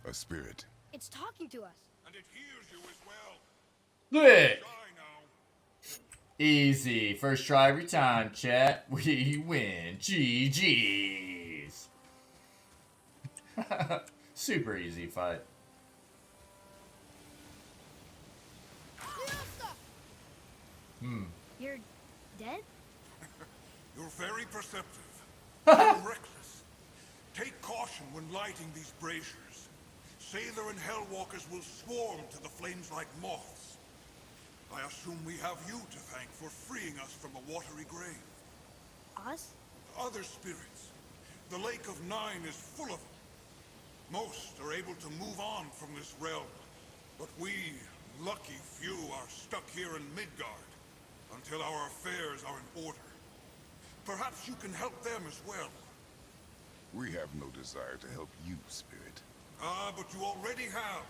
A spirit. It's talking to us. And it hears you as well. Sick. Easy. First try every time, chat. We win. GG's. Super easy fight. You're dead? You're very perceptive. And reckless. Take caution when lighting these braziers. Sailor and Hellwalkers will swarm to the flames like moths. I assume we have you to thank for freeing us from a watery grave. Us? Other spirits. The Lake of Nine is full of them. Most are able to move on from this realm, but we, lucky few, are stuck here in Midgard until our affairs are in order. Perhaps you can help them as well. We have no desire to help you, spirit. Ah, but you already have.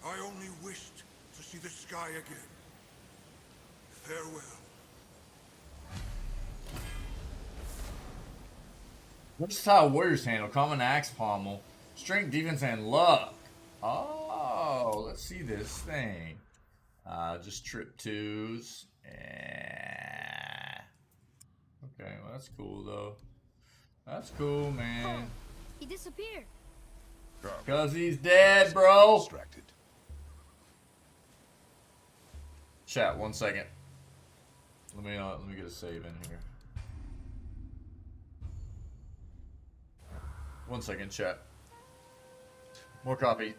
I only wished to see the sky again. Farewell. Versatile warriors handle, common axe pommel, strength, defense, and luck. Oh, let's see this thing. Just trip twos. Okay, well that's cool though. That's cool, man. He disappeared. Cause he's dead, bro. Distracted. Chat, 1 second. Let me get a save in here. 1 second, chat. More copy.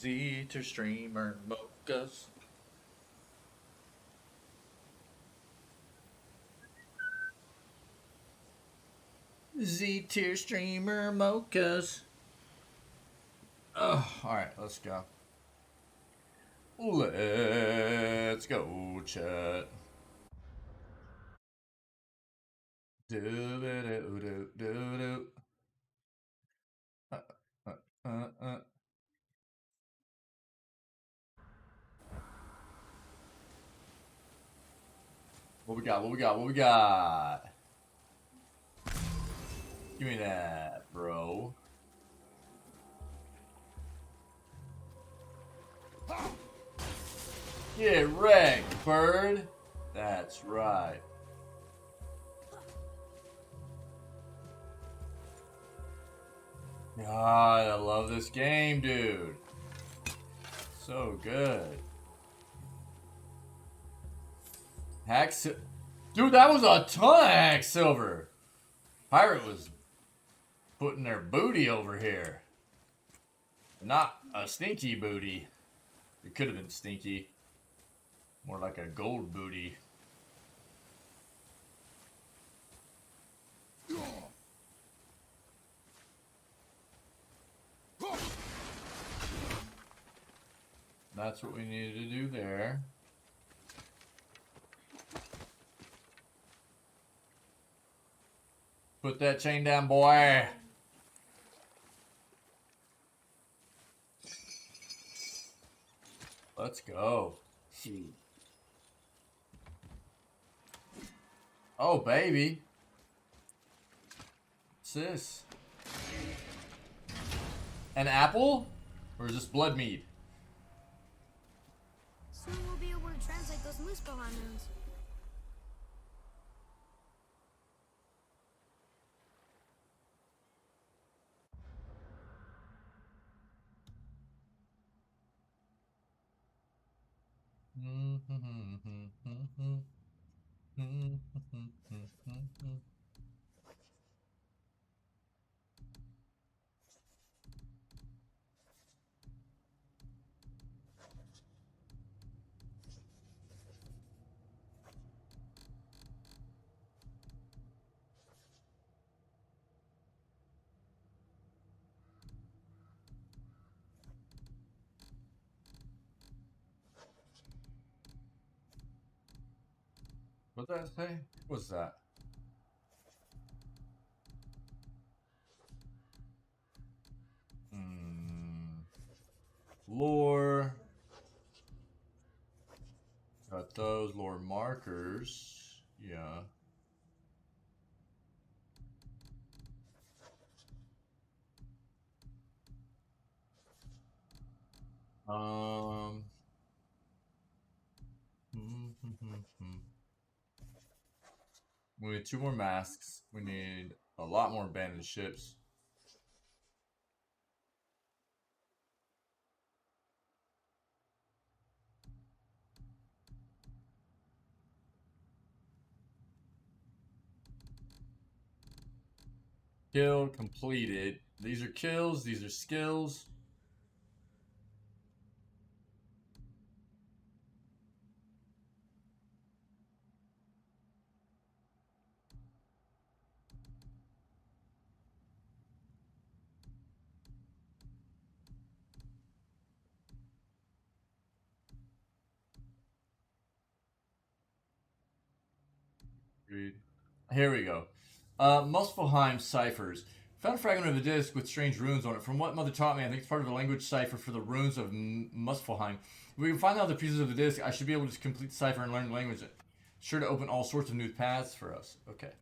Z-tier streamer mochas. Z-tier streamer mochas. Oh, alright, let's go. Let's go, chat. Do-do-do-do-do-do. What we got? What we got? What we got? Give me that, bro. Get wrecked, bird. That's right. God, I love this game, dude. So good. Dude, that was a ton of hack silver. Pirate was putting their booty over here. Not a stinky booty. It could have been stinky. More like a gold booty. That's what we needed to do there. Put that chain down, boy. Let's go. Oh, baby. What's this? An apple? Or is this blood mead? Soon we'll be able to translate those Muspelheim runes. What did that say? What was that? Lore. Got those lore markers. Yeah. We need 2 more masks. We need a lot more abandoned ships. Kill completed. These are kills. These are skills. Here we go. Muspelheim ciphers. Found a fragment of a disc with strange runes on it. From what Mother taught me, I think it's part of a language cipher for the runes of Muspelheim. If we can find the other pieces of the disc, I should be able to complete the cipher and learn the language. Sure to open all sorts of new paths for us. Okay.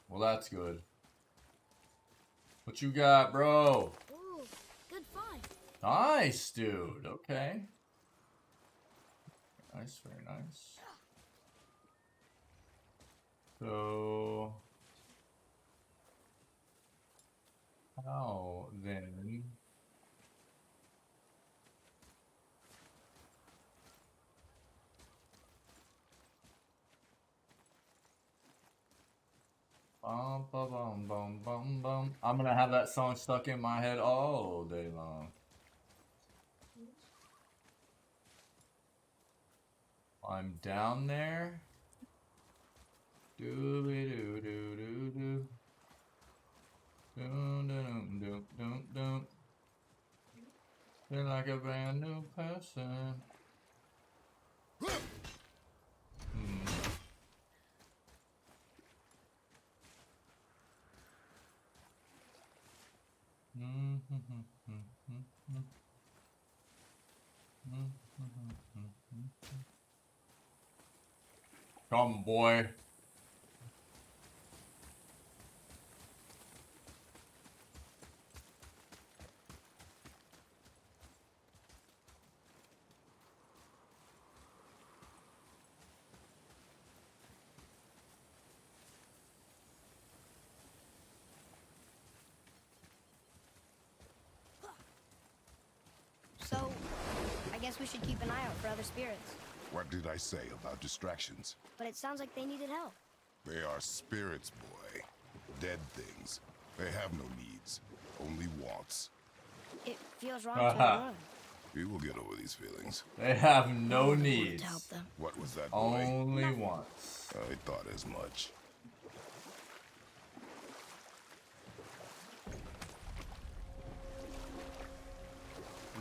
Well, that's good. What you got, bro? Ooh, good find. Nice, dude. Okay. Nice, very nice. So, how then? Bum, bum, bum, bum, bum, bum. I'm gonna have that song stuck in my head all day long. I'm down there. Dooby doo doo doo doo. Doom doom doom doom doom. Feel like a brand new person. Come, boy. So, I guess we should keep an eye out for other spirits. What did I say about distractions? But it sounds like they needed help. They are spirits, boy. Dead things. They have no needs, only wants. It feels wrong to run. We will get over these feelings. They have no needs. To help them. What was that, boy? Only once. I thought as much.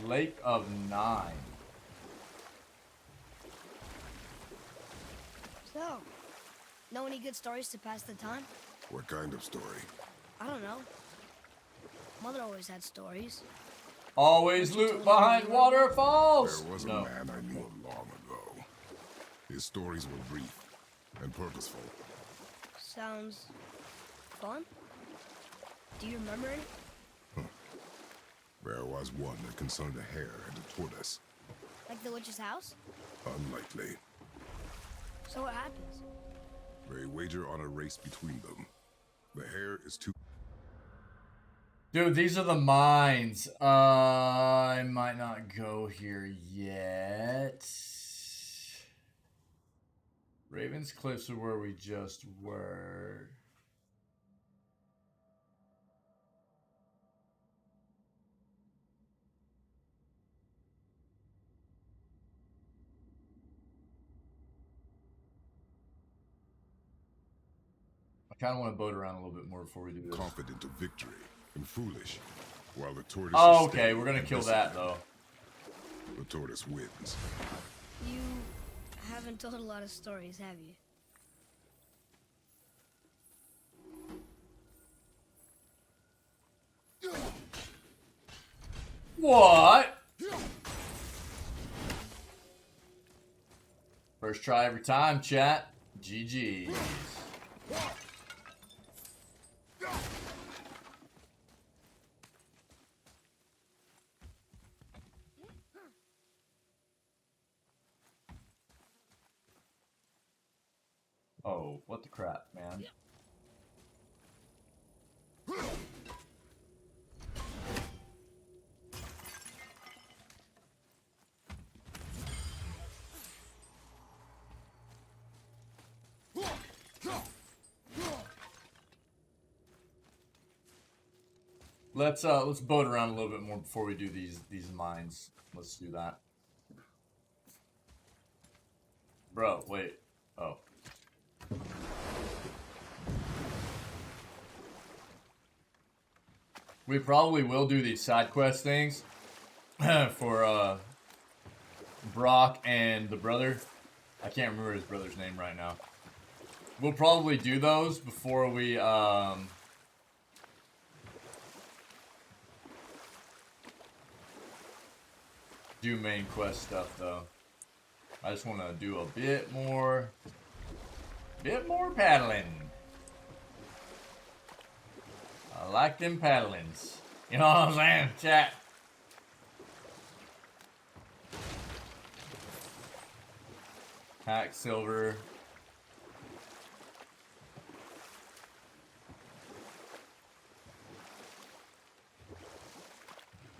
Lake of Nine. So, know any good stories to pass the time? What kind of story? I don't know. Mother always had stories. Always loot behind waterfalls. There was a man I knew long ago. His stories were brief and purposeful. Sounds fun. Do you remember any? There was one that concerned a hare and a tortoise. Like the witch's house? Unlikely. So what happens? They wager on a race between them. The hare is too... Dude, these are the mines. I might not go here yet. Raven's Cliffs are where we just were. I kind of want to boat around a little bit more before we do this. Confident of victory and foolish, while the tortoise Oh, is okay, we're gonna kill that though. The tortoise wins. You haven't told a lot of stories, have you? What? First try every time, chat. GG's. Oh, what the crap, man. Let's boat around a little bit more before we do these mines. Let's do that. Bro, wait. Oh. We probably will do these side quest things for Brock and the brother. I can't remember his brother's name right now. We'll probably do those before we do main quest stuff though. I just want to do a bit more paddling. I like them paddlings. You know what I'm saying, chat? Hack silver.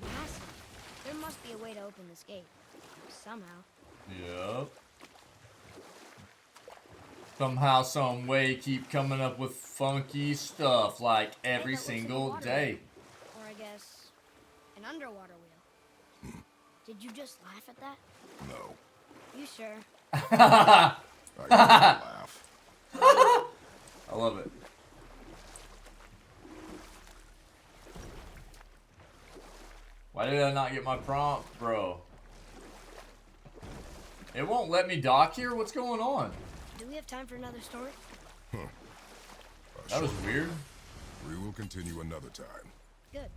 Massive. There must be a way to open this gate. Somehow. Yep. somehow, some way, keep coming up with funky stuff like every single day. Or I guess an underwater wheel. Did you just laugh at that? No. You sure? I didn't laugh. I love it. Why did I not get my prompt, bro? It won't let me dock here? What's going on? Do we have time for another story? Huh. That was weird. We will continue another time. Good.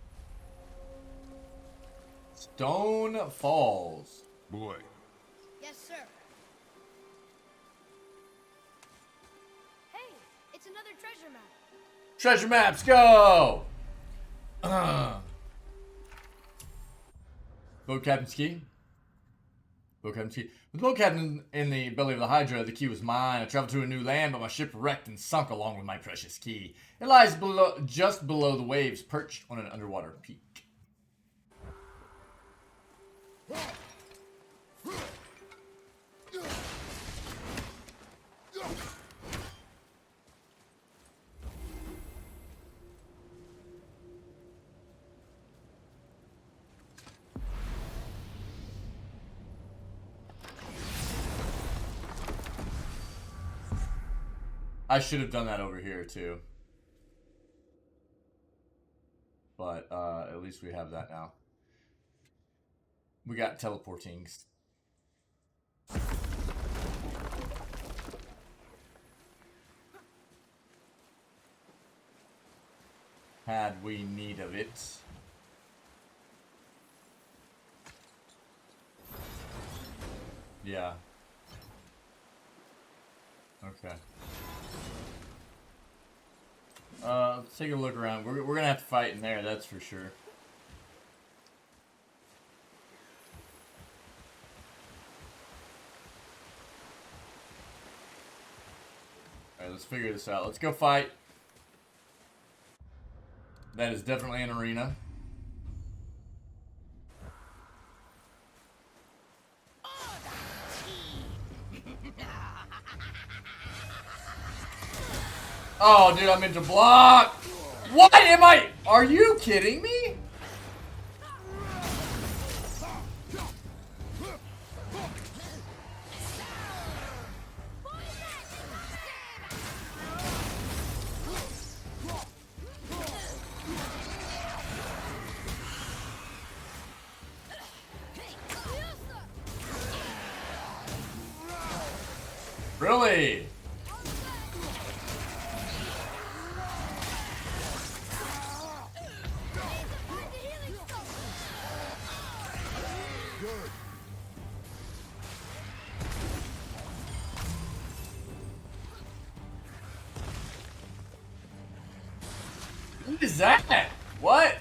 Stone Falls. Boy. Yes, sir. Hey, it's another treasure map. Treasure maps, go! Boat Captain's Key. Boat Captain's Key. With the boat captain in the belly of the Hydra, the key was mine. I traveled to a new land, but my ship wrecked and sunk along with my precious key. It lies below, just below the waves, perched on an underwater peak. I should have done that over here too. But at least we have that now. We got teleporting. Had we need of it. Yeah. Okay. Let's take a look around. We're gonna have to fight in there, that's for sure. Alright, let's figure this out. Let's go fight. That is definitely an arena. Oh, dude, I meant to block. What am I? Are you kidding me? Really? What is that? What?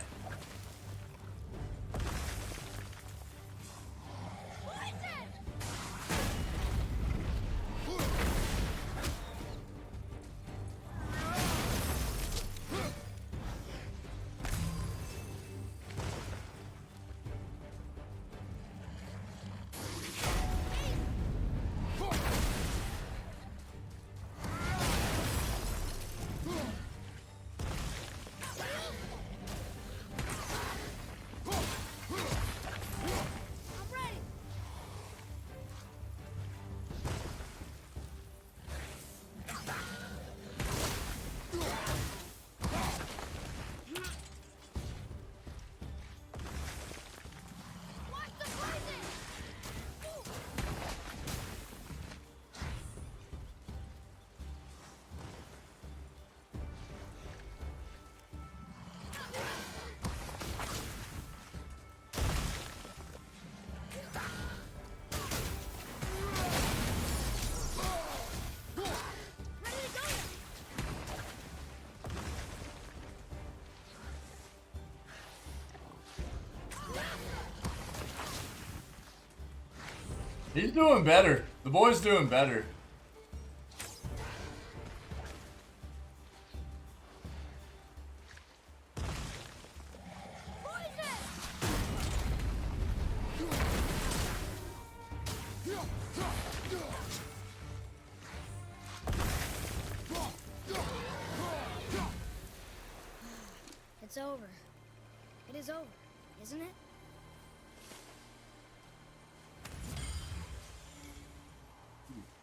He's doing better. The boy's doing better. It's over. It is over, isn't it?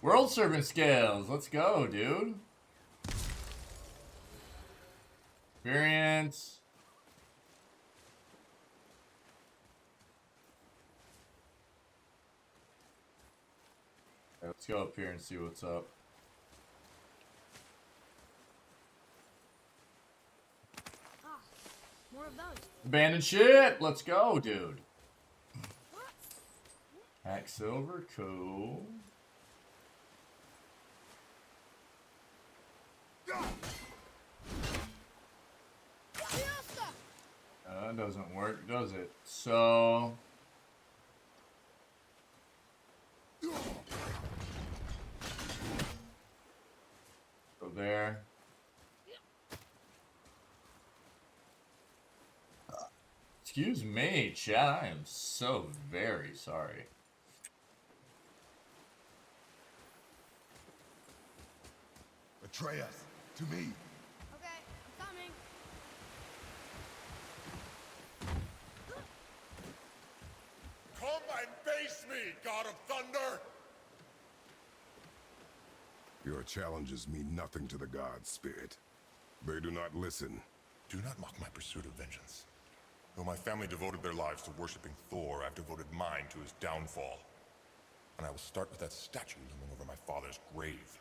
World servant scales. Let's go, dude. Experience. Okay, let's go up here and see what's up. Ah, more of those. Abandoned shit. Let's go, dude. Hack silver, cool. That doesn't work, does it? So go there. Excuse me, chat. I am so very sorry. Atreus, to me. Okay, I'm coming. Come and face me, God of Thunder! Your challenges mean nothing to the gods, Spirit. They do not listen. Do not mock my pursuit of vengeance. Though my family devoted their lives to worshipping Thor, I've devoted mine to his downfall. And I will start with that statue looming over my father's grave.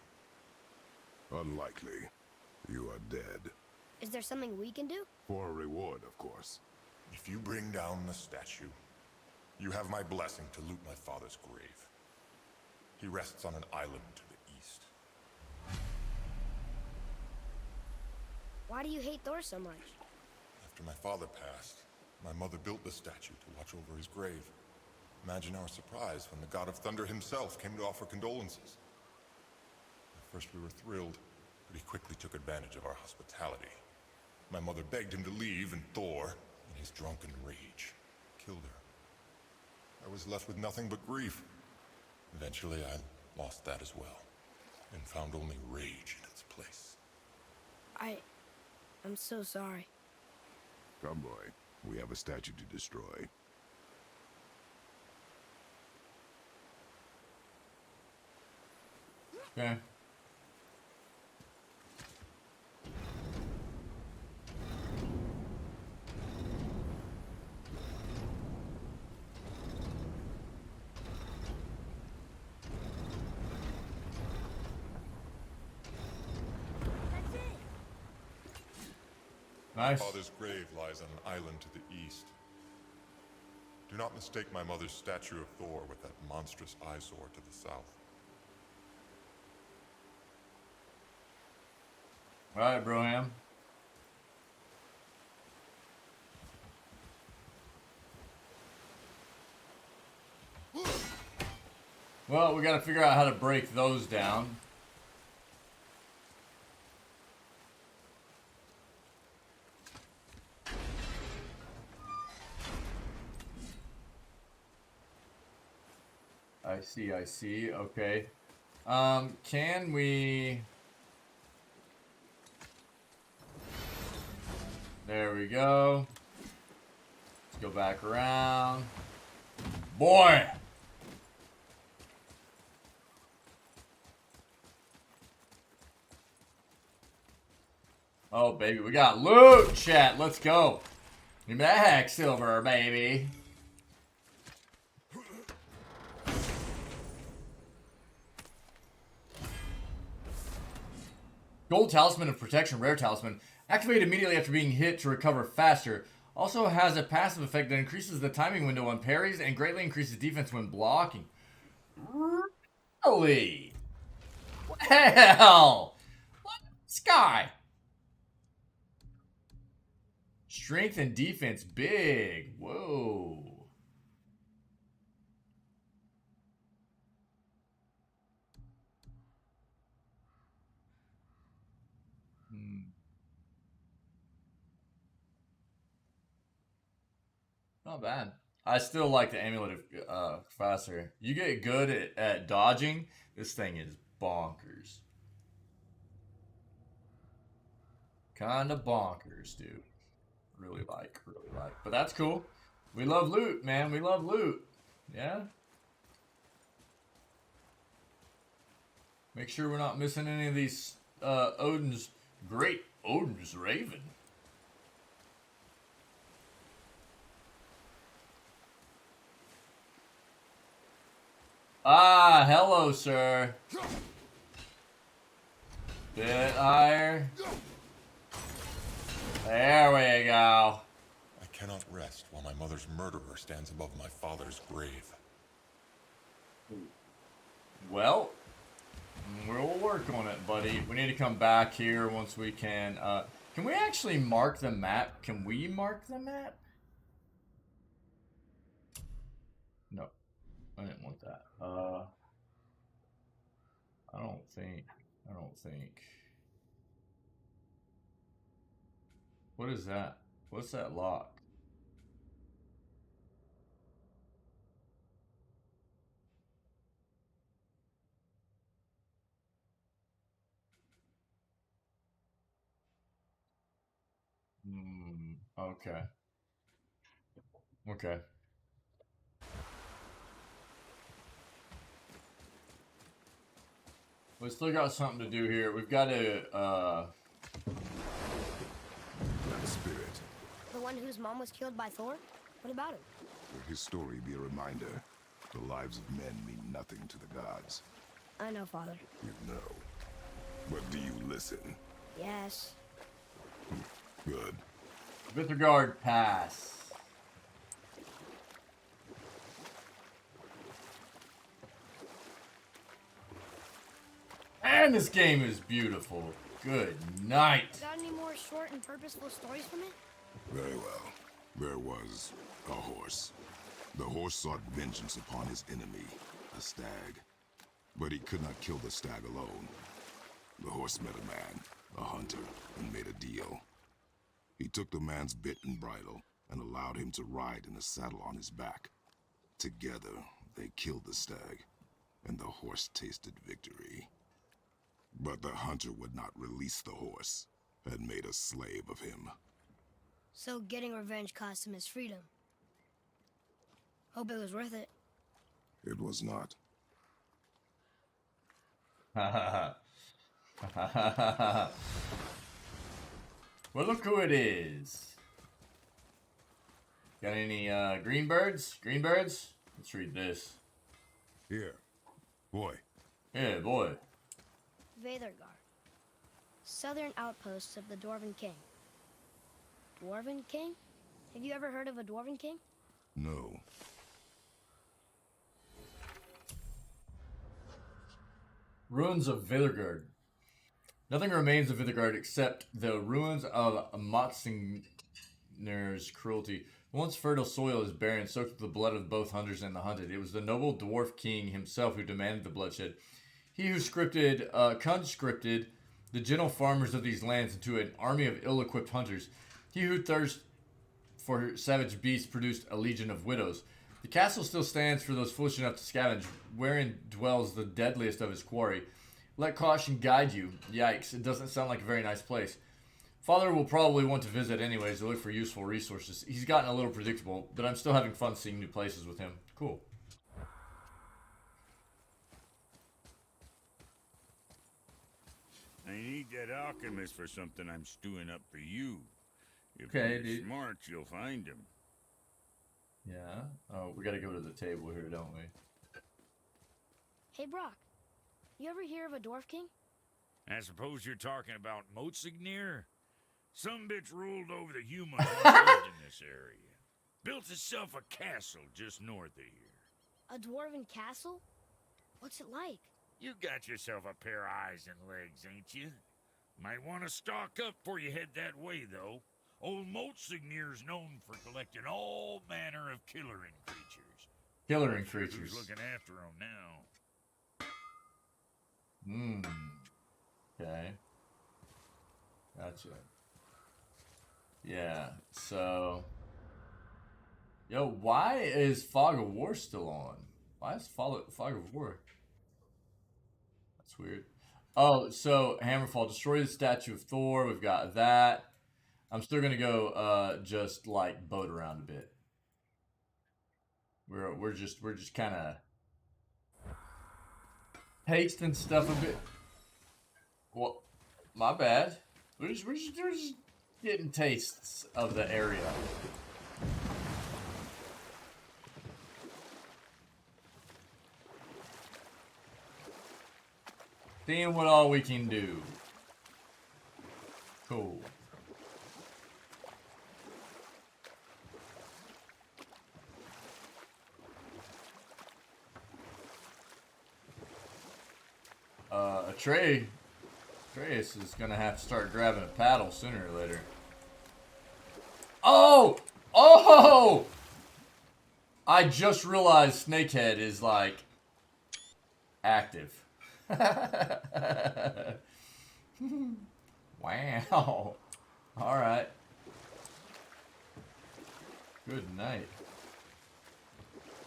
Unlikely. You are dead. Is there something we can do? For a reward, of course. If you bring down the statue, you have my blessing to loot my father's grave. He rests on an island to the east. Why do you hate Thor so much? After my father passed, my mother built the statue to watch over his grave. Imagine our surprise when the God of Thunder himself came to offer condolences. At first we were thrilled, but he quickly took advantage of our hospitality. My mother begged him to leave, and Thor, in his drunken rage, killed her. I was left with nothing but grief. Eventually I lost that as well, and found only rage in its place. I'm so sorry. Come, boy. We have a statue to destroy. Okay. Nice. My father's grave lies on an island to the east. Do not mistake my mother's statue of Thor with that monstrous eyesore to the south. Alright, Broham. Well, we gotta figure out how to break those down. I see. Okay. Can we... There we go. Let's go back around. Boy! Oh, baby, we got loot, chat. Let's go. Give me that hack silver, baby. Gold Talisman of Protection, Rare Talisman. Activate immediately after being hit to recover faster. Also has a passive effect that increases the timing window on parries and greatly increases defense when blocking. Really? Well, what? Sky. Strength and defense big. Whoa. Not bad. I still like the amulet of faster. You get good at dodging. This thing is bonkers. Kinda bonkers, dude. really like. But that's cool. We love loot, man. We love loot. Yeah? Make sure we're not missing any of these Great Odin's Raven. Ah, hello, sir. Bit higher. There we go. I cannot rest while my mother's murderer stands above my father's grave. Well, we'll work on it, buddy. We need to come back here once we can. Can we actually mark the map? Can we mark the map? No. I didn't want that. I don't think. What is that? What's that lock? Okay. Okay. We still got something to do here. We've got to, That spirit. The one whose mom was killed by Thor? What about him? Let his story be a reminder. The lives of men mean nothing to the gods. I know, Father. You know. But do you listen? Yes. Good. Midgard Pass. And this game is beautiful. Good night. Got any more short and purposeful stories from it? Very well. There was a horse. The horse sought vengeance upon his enemy, a stag. But he could not kill the stag alone. The horse met a man, a hunter, and made a deal. He took the man's bit and bridle and allowed him to ride in a saddle on his back. Together, they killed the stag, and the horse tasted victory. But the hunter would not release the horse, and made a slave of him. So getting revenge cost him his freedom. Hope it was worth it. It was not. Well, look who it is. Got any green birds? Green birds? Let's read this. Here. Boy. Yeah, boy. Veðurgar. Southern outposts of the Dwarven King. Dwarven King? Have you ever heard of a Dwarven King? No. Ruins of Veðurgar. Nothing remains of Veðurgar except the ruins of Motsinger's cruelty. Once fertile soil is barren, soaked with the blood of both hunters and the hunted. It was the noble dwarf king himself who demanded the bloodshed. He who conscripted the gentle farmers of these lands into an army of ill-equipped hunters. He who thirsted for savage beasts produced a legion of widows. The castle still stands for those foolish enough to scavenge, wherein dwells the deadliest of his quarry. Let caution guide you. Yikes, it doesn't sound like a very nice place. Father will probably want to visit anyways to look for useful resources. He's gotten a little predictable, but I'm still having fun seeing new places with him. Cool. I need that alchemist for something I'm stewing up for you. If Okay, you're dude. smart, you'll find him. Yeah. Oh, we gotta go to the table here, don't we? Hey, Brock. You ever hear of a Dwarf King? I suppose you're talking about Motsignir? Some bitch ruled over the humans who lived in this area. Built itself a castle just north of here. A Dwarven castle? What's it like? You got yourself a pair of eyes and legs, ain't you? Might want to stock up before you head that way, though. Old Motsignir's known for collecting all manner of killering creatures. Killering creatures. Who's looking after them now? Okay. Gotcha. Yeah, so... Yo, why is Fog of War still on? Why is Fog of War? That's weird. Oh, so Hammerfall, destroy the statue of Thor. We've got that. I'm still gonna go just like boat around a bit. We're just kind of tasting stuff a bit. Well, my bad. We're just getting tastes of the area. Seeing what all we can do. Cool. Atreus is gonna have to start grabbing a paddle sooner or later. Oh! Oh! I just realized Snakehead is like active. Wow. Alright. Good night.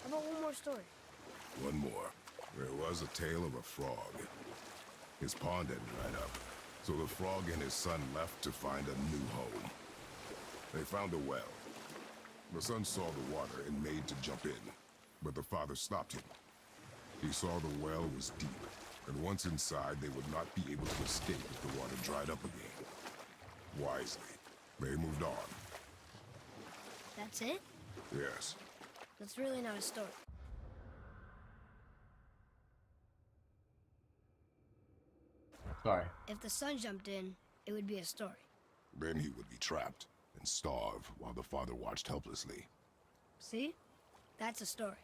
How about one more story? One more. There was a tale of a frog. His pond had dried up, so the frog and his son left to find a new home. They found a well. The son saw the water and made to jump in, but the father stopped him. He saw the well was deep, and once inside, they would not be able to escape if the water dried up again. Wisely, they moved on. That's it? Yes. That's really not a story. Sorry. If the son jumped in, it would be a story. Then he would be trapped and starve while the father watched helplessly. See? That's a story.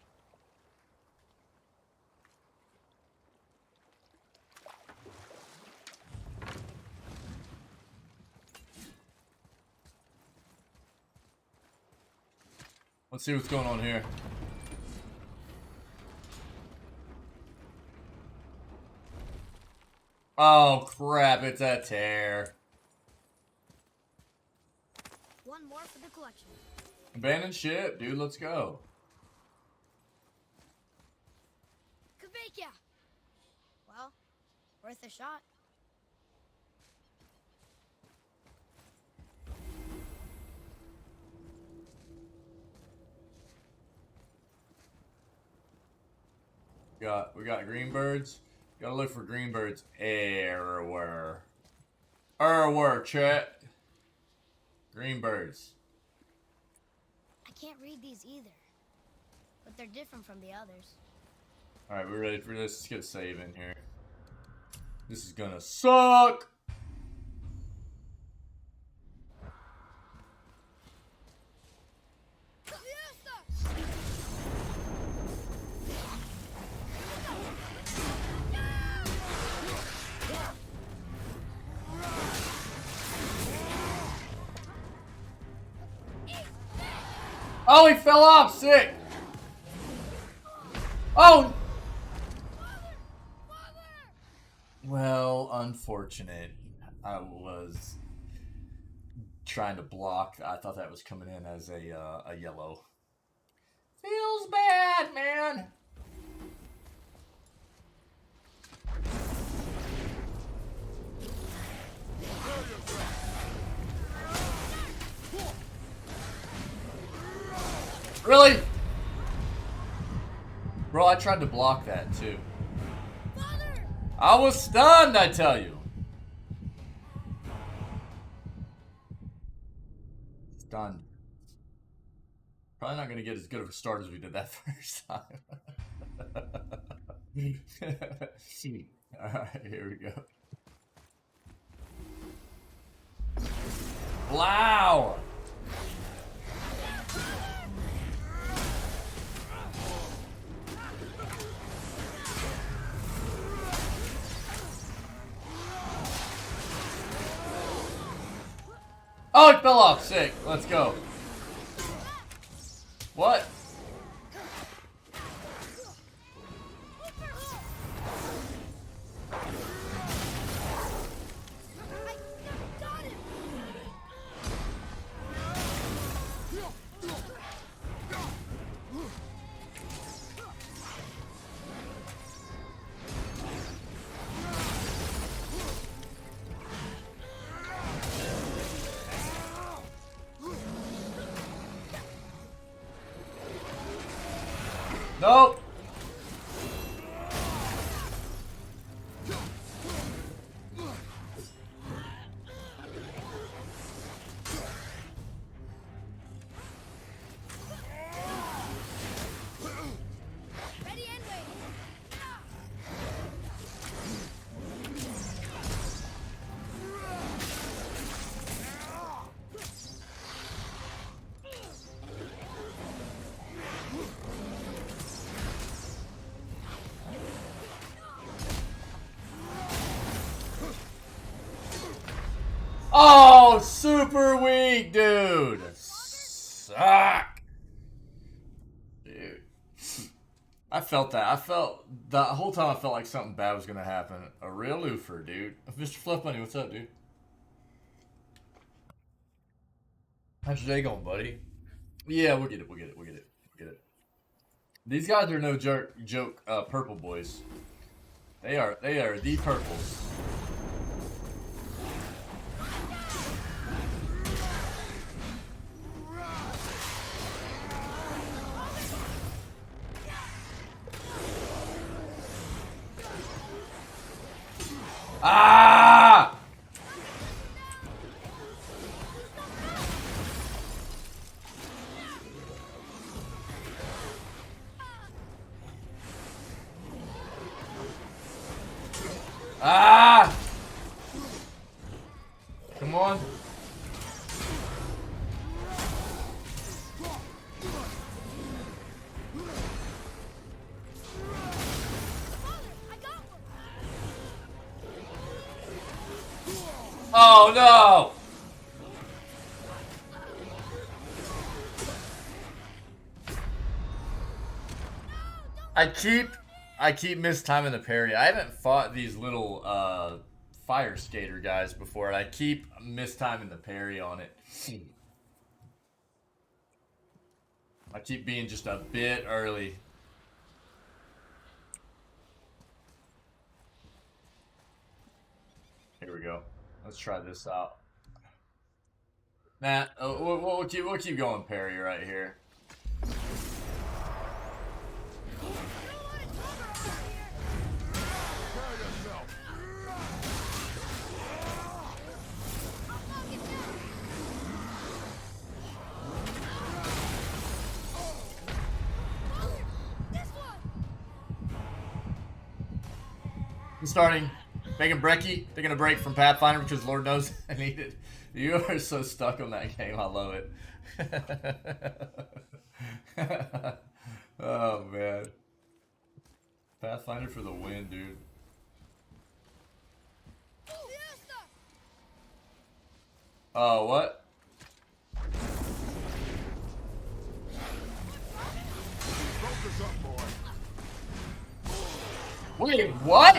Let's see what's going on here. Oh crap, it's a tear. One more for the collection. Abandoned ship, dude, let's go. Kabekia! Well, worth a shot. We got green birds. Gotta look for green birds everywhere. Everywhere, chat. Green birds. I can't read these either, but they're different from the others. Alright, we're ready for this. Let's get a save in here. This is gonna suck! Oh, he fell off! Sick! Oh! Well, unfortunate. I was trying to block. I thought that was coming in as a yellow. Feels bad, man! Really? Bro, I tried to block that too. I was stunned, I tell you. Stunned. Probably not going to get as good of a start as we did that first time. Alright, here we go. Wow! Oh, it fell off. Sick. Let's go. What? Nope. Ready and waiting. Oh, super weak, dude. Suck. Dude. I felt that. I felt the whole time I felt like something bad was gonna happen. A real oofer, dude. Mr. Fluff Bunny, what's up, dude? How's your day going, buddy? Yeah, we'll get it. We'll get it. We'll get it. We'll get it. These guys are no joke. Purple boys. They are the purples. Ah! Ah! Come on. Oh no! I keep mistiming the parry. I haven't fought these little fire skater guys before, and I keep mistiming the parry on it. I keep being just a bit early. Here we go. Let's try this out. Matt, we'll keep going parry right here. I'm starting. Making brekkie, taking a break from Pathfinder because Lord knows I need it. You are so stuck on that game. I love it. Oh, man. Pathfinder for the win, dude. Oh, what? Wait, what?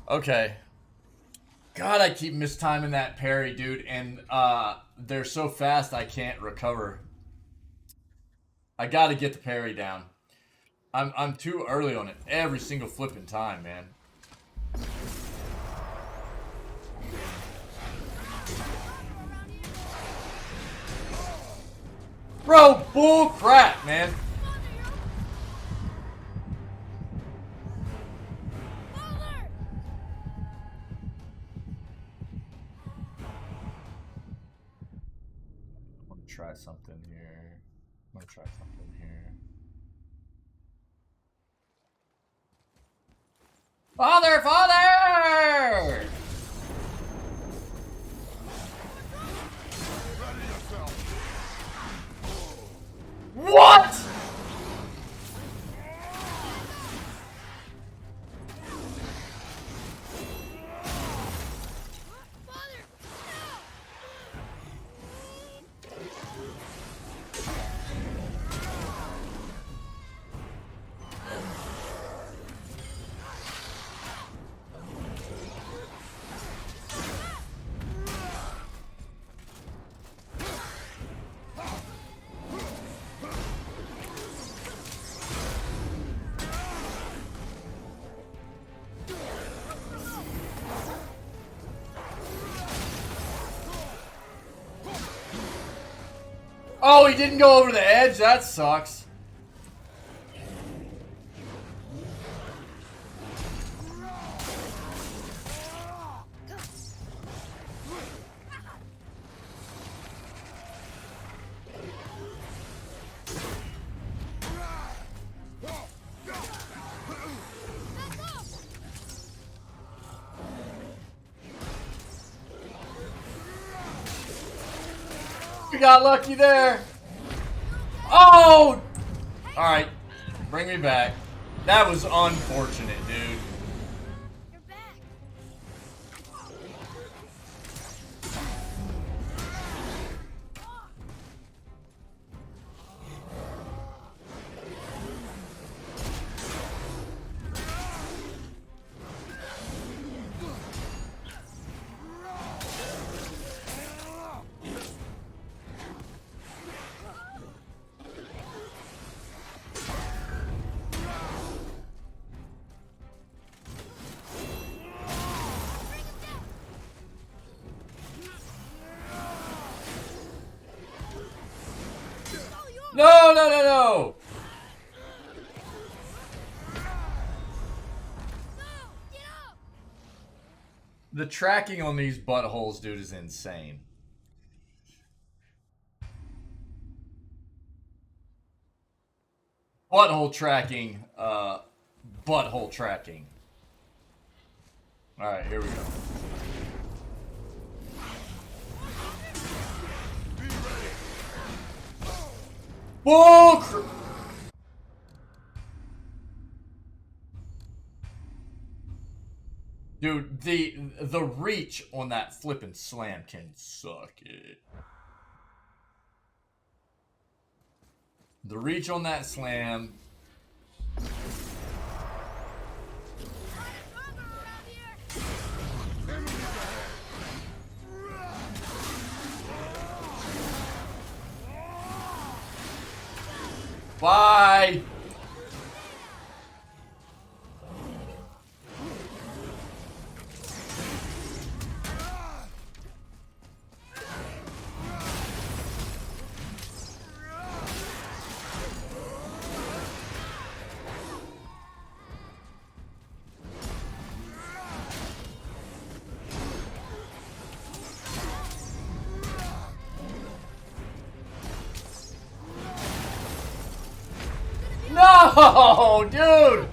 Okay. God, I keep mistiming that parry, dude, and they're so fast I can't recover. I gotta get the parry down. I'm too early on it every single flipping time, man. Bro, bull crap, man. Try something here. I'm gonna try something here. Father! What? Oh, he didn't go over the edge? That sucks. We got lucky there. Oh! Alright. Bring me back. That was unfortunate, dude. No, no, no, no! The tracking on these buttholes, dude, is insane. Butthole tracking, butthole tracking. Alright, here we go. Bull crap! Dude, the reach on that flippin' slam can suck it. The reach on that slam. Bye! No, dude!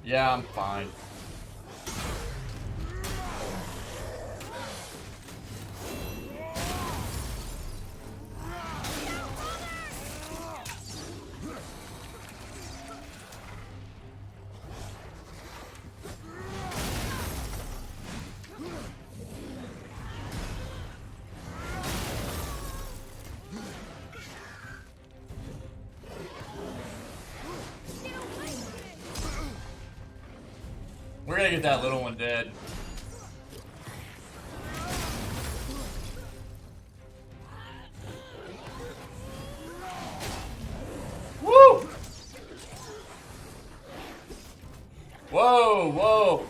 Yeah, I'm fine. We're gonna get that little one dead. Woo! Whoa, whoa.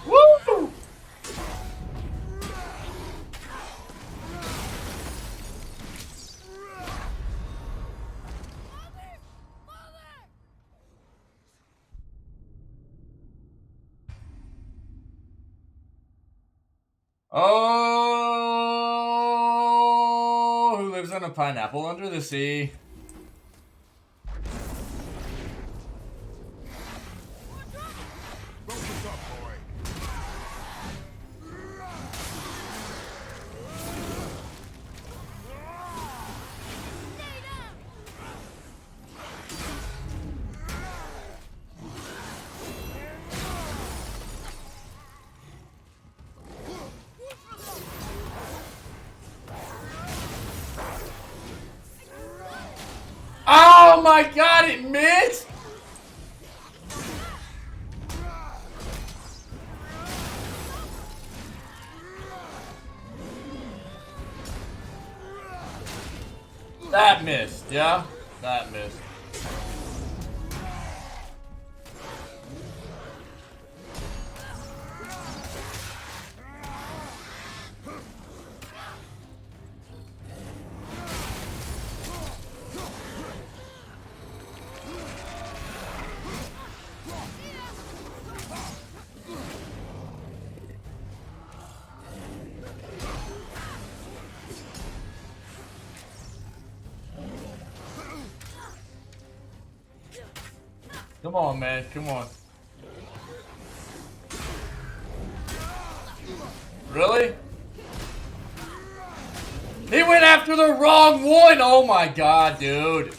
Woo! Oh, who lives on a pineapple under the sea? Oh my god, it missed! That missed, yeah? That missed. Come on, man. Come on. Really? He went after the wrong one! Oh my god, dude.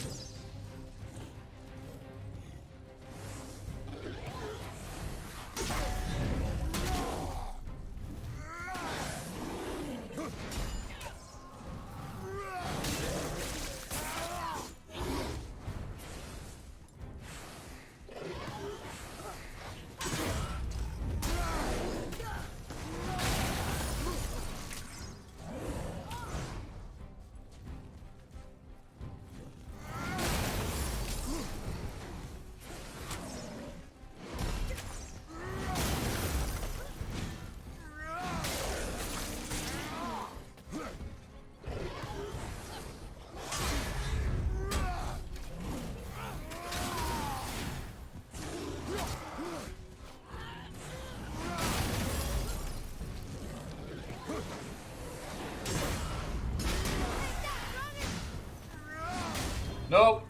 Nope.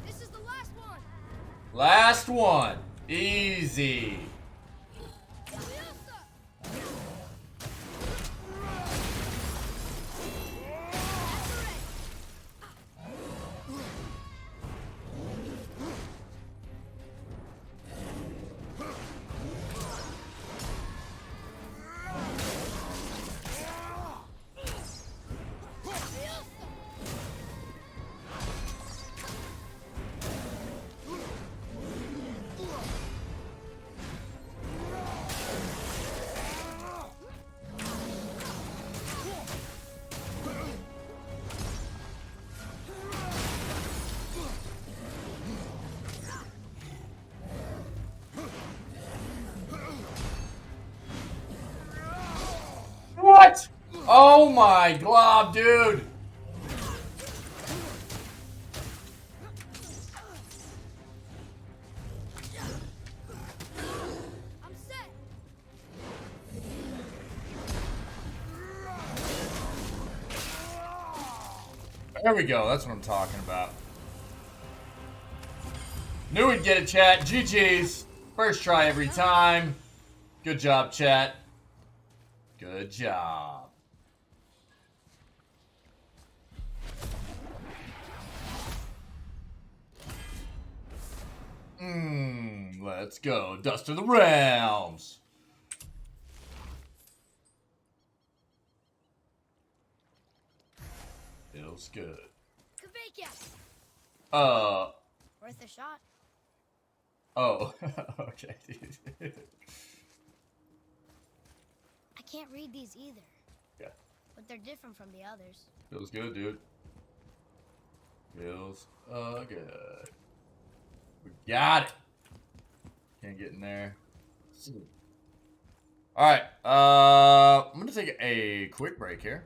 This is the last one. Last one. Easy. What? Oh my glob, dude. I'm set. There we go. That's what I'm talking about. Knew we'd get it, chat. GG's. First try every time. Good job, chat. Good job. Let's go. Dust to the realms. Feels good. Worth a shot. Oh. Okay. I can't read these either. Yeah. But they're different from the others. Feels good, dude. Feels good. We got it. Can't get in there. Alright, I'm gonna take a quick break here.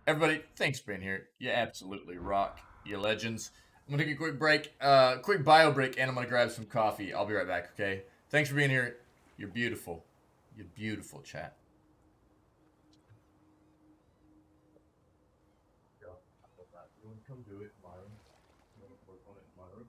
Everybody, thanks for being here. You absolutely rock. You legends. I'm gonna take a quick break, quick bio break, and I'm gonna grab some coffee. I'll be right back, okay? Thanks for being here. You're beautiful. You're beautiful, chat. You want to come do it in my room? You want to work on it in my room?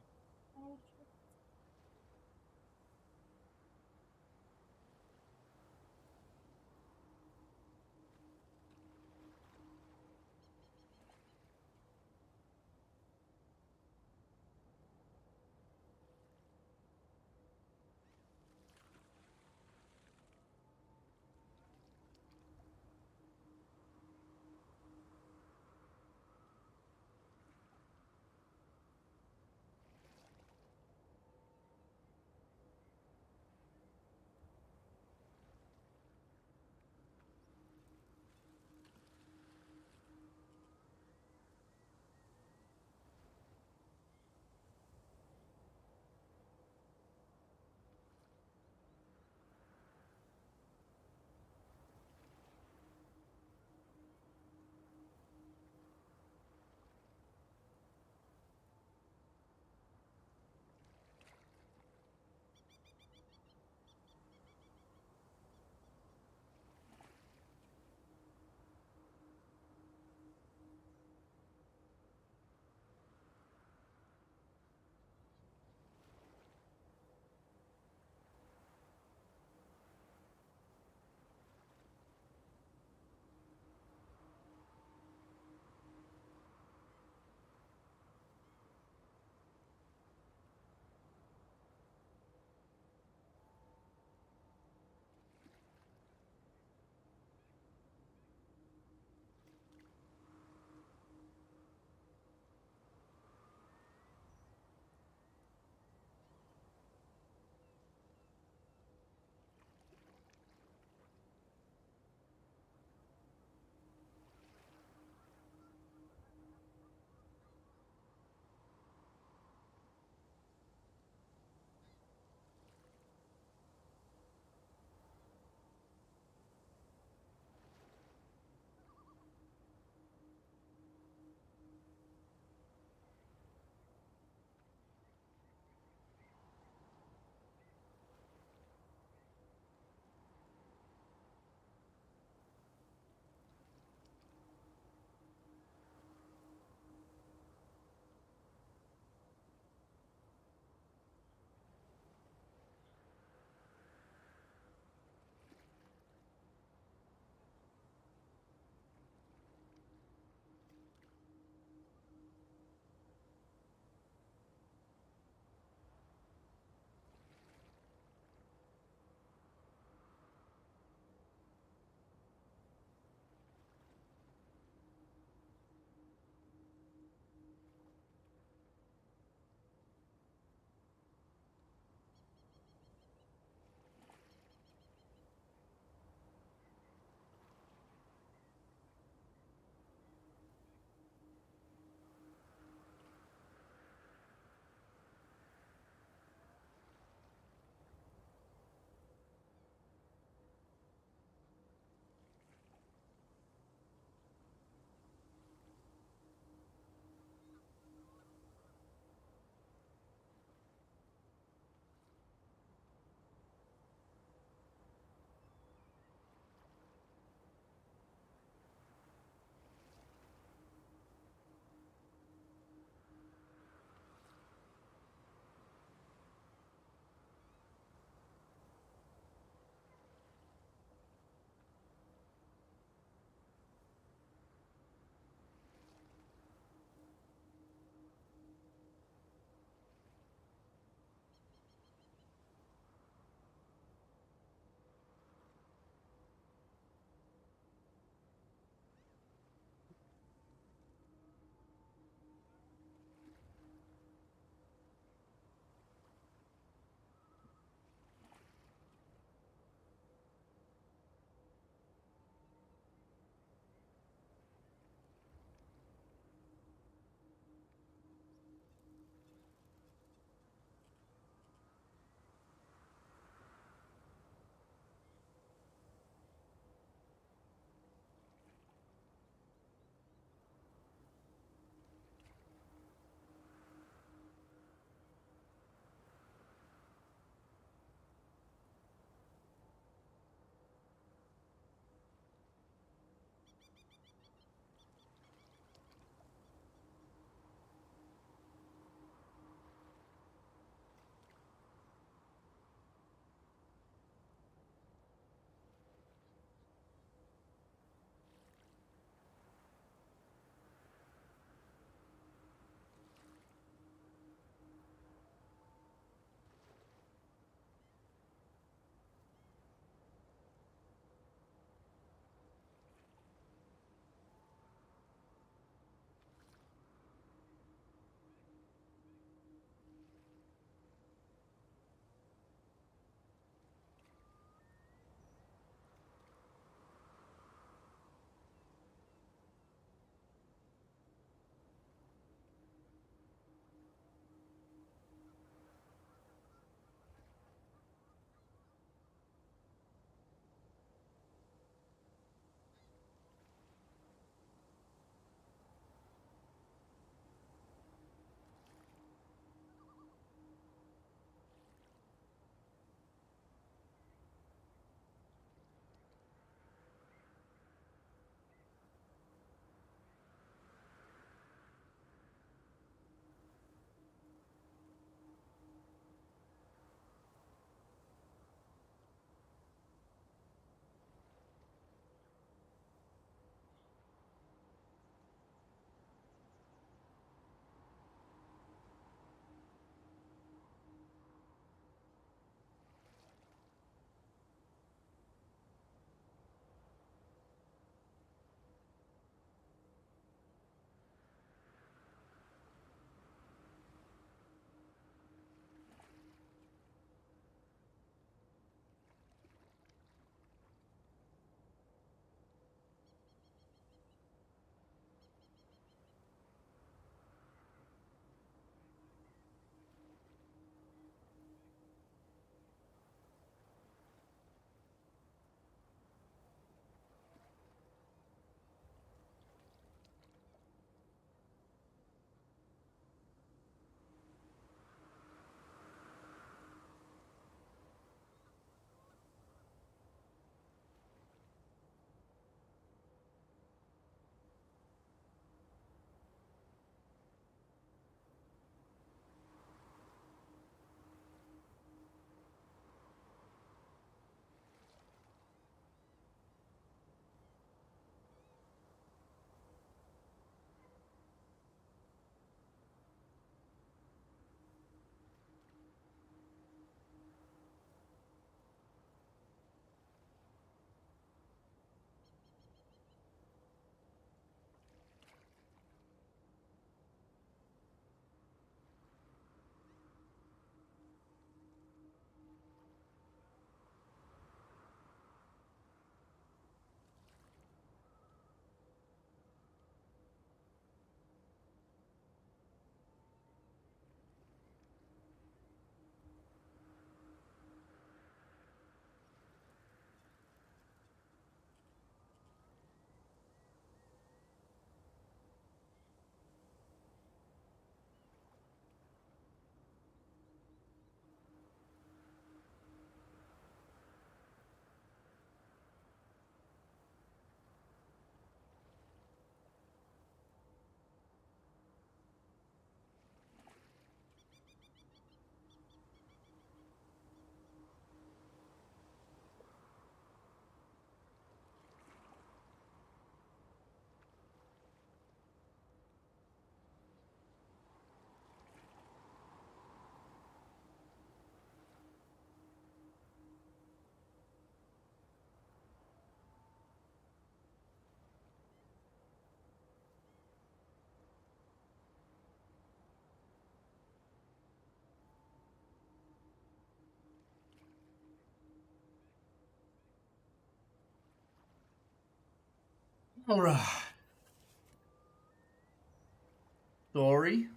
Alright. Story.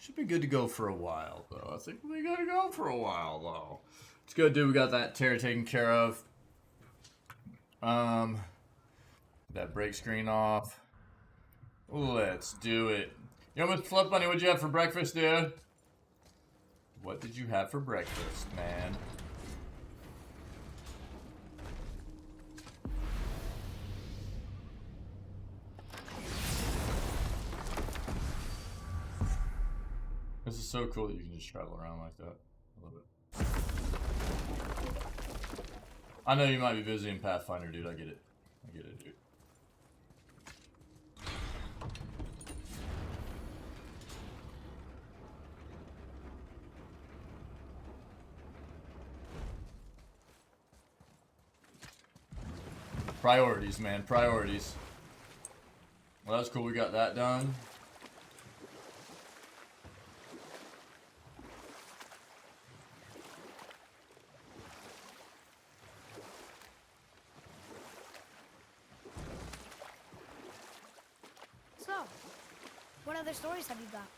Should be good to go for a while, though. I think we gotta go for a while, though. It's good, dude. We got that tear taken care of. That break screen off. Let's do it. You know, Mr. Flip Bunny, what'd you have for breakfast, dude? What did you have for breakfast, man? This is so cool that you can just travel around like that. I love it. I know you might be busy in Pathfinder, dude. I get it. I get it, dude. Priorities, man. Priorities. Well, that's cool. We got that done. So, what other stories have you got?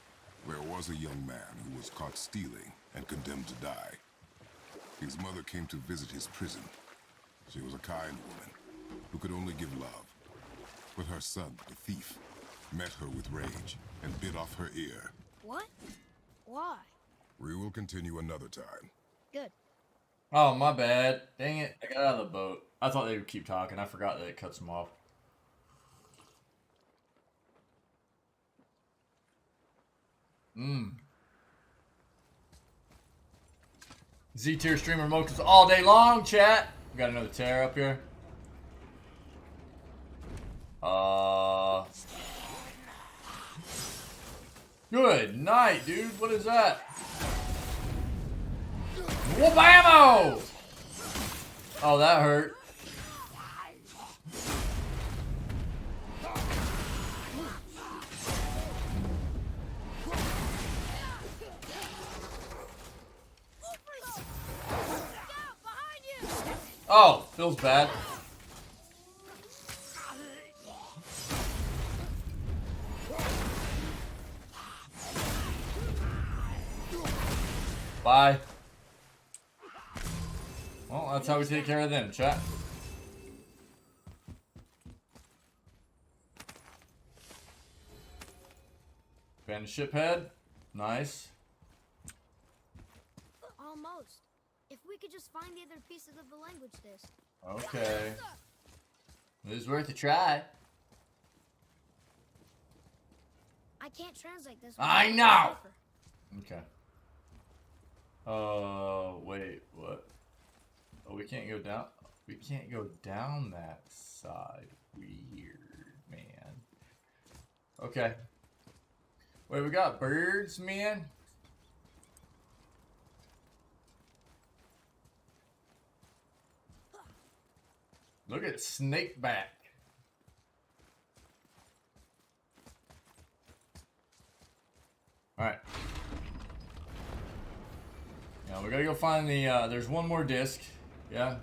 There was a young man who was caught stealing and condemned to die. His mother came to visit his prison. She was a kind woman who could only give love. But her son, the thief, met her with rage and bit off her ear. What? Why? We will continue another time. Good. Oh, my bad. Dang it. I got out of the boat. I thought they would keep talking. I forgot that it cuts them off. Z-tier streamer mochas all day long, chat. We got another tear up here. Good night, dude. What is that? Whoop-ammo! Oh, that hurt. Oh, feels bad. Bye. Well, that's how we take care of them, chat. Abandoned ship head. Nice. Almost. If we could just find the other pieces of the language disc. Okay. It was worth a try. I can't translate this. I know! Okay. Wait, what? Oh, we can't go down. We can't go down that side. Weird, man. Okay. Wait, we got birds, man? Look at Snakeback. Alright. Now we gotta go find the, there's one more disc. Yeah.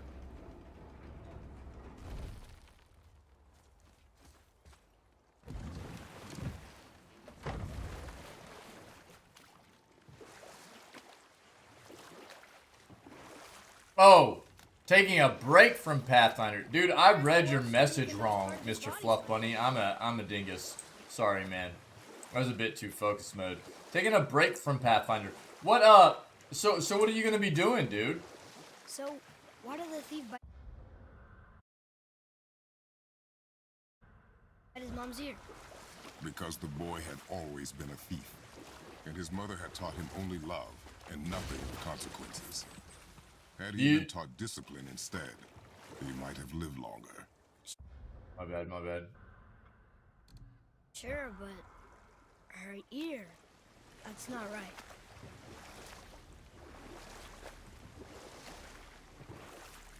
Oh, taking a break from Pathfinder. Dude, I read your message wrong, Mr. Fluff Bunny. I'm a dingus. Sorry, man. I was a bit too focus mode. Taking a break from Pathfinder. What, so what are you gonna be doing, dude? So, why did the thief bite his mom's ear? Because the boy had always been a thief, and his mother had taught him only love and nothing of consequences. Had he been taught discipline instead, he might have lived longer. My bad, my bad. Sure, but her ear, that's not right.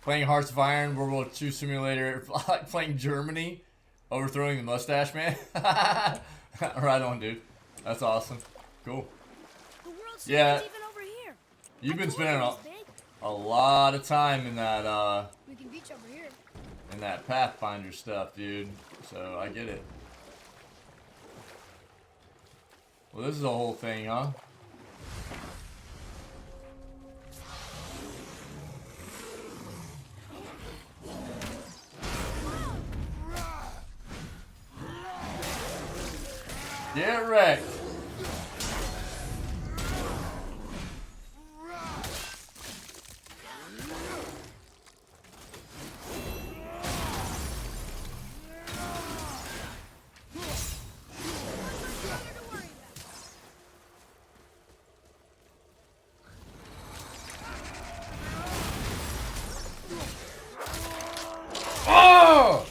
Playing Hearts of Iron, World War II Simulator, like playing Germany, overthrowing the mustache man. Right on, dude. That's awesome. Cool. The world's yeah. Even over here. You've been spending a lot of time in that we can beach over here. in and that Pathfinder stuff, dude. So I get it. Well, this is a whole thing, huh? Get wrecked. Oh!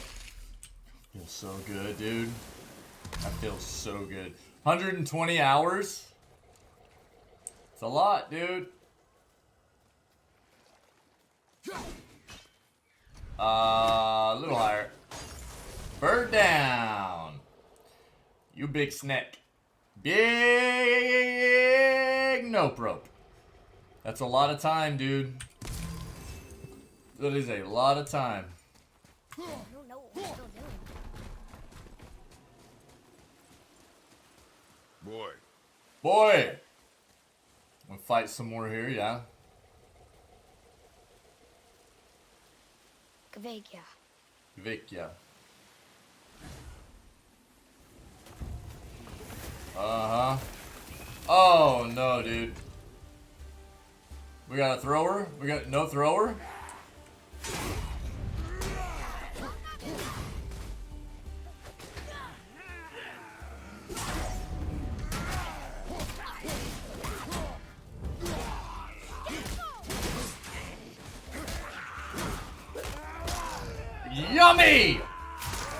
Feels so good, dude. That feels so good. 120 hours? It's a lot, dude. A little higher. Bird down. You big snake. Big nope rope. That's a lot of time, dude. That is a lot of time. Boy! We'll fight some more here, yeah? Kvekia. Uh-huh. Oh, no, dude. We got a thrower? We got no thrower? Yummy!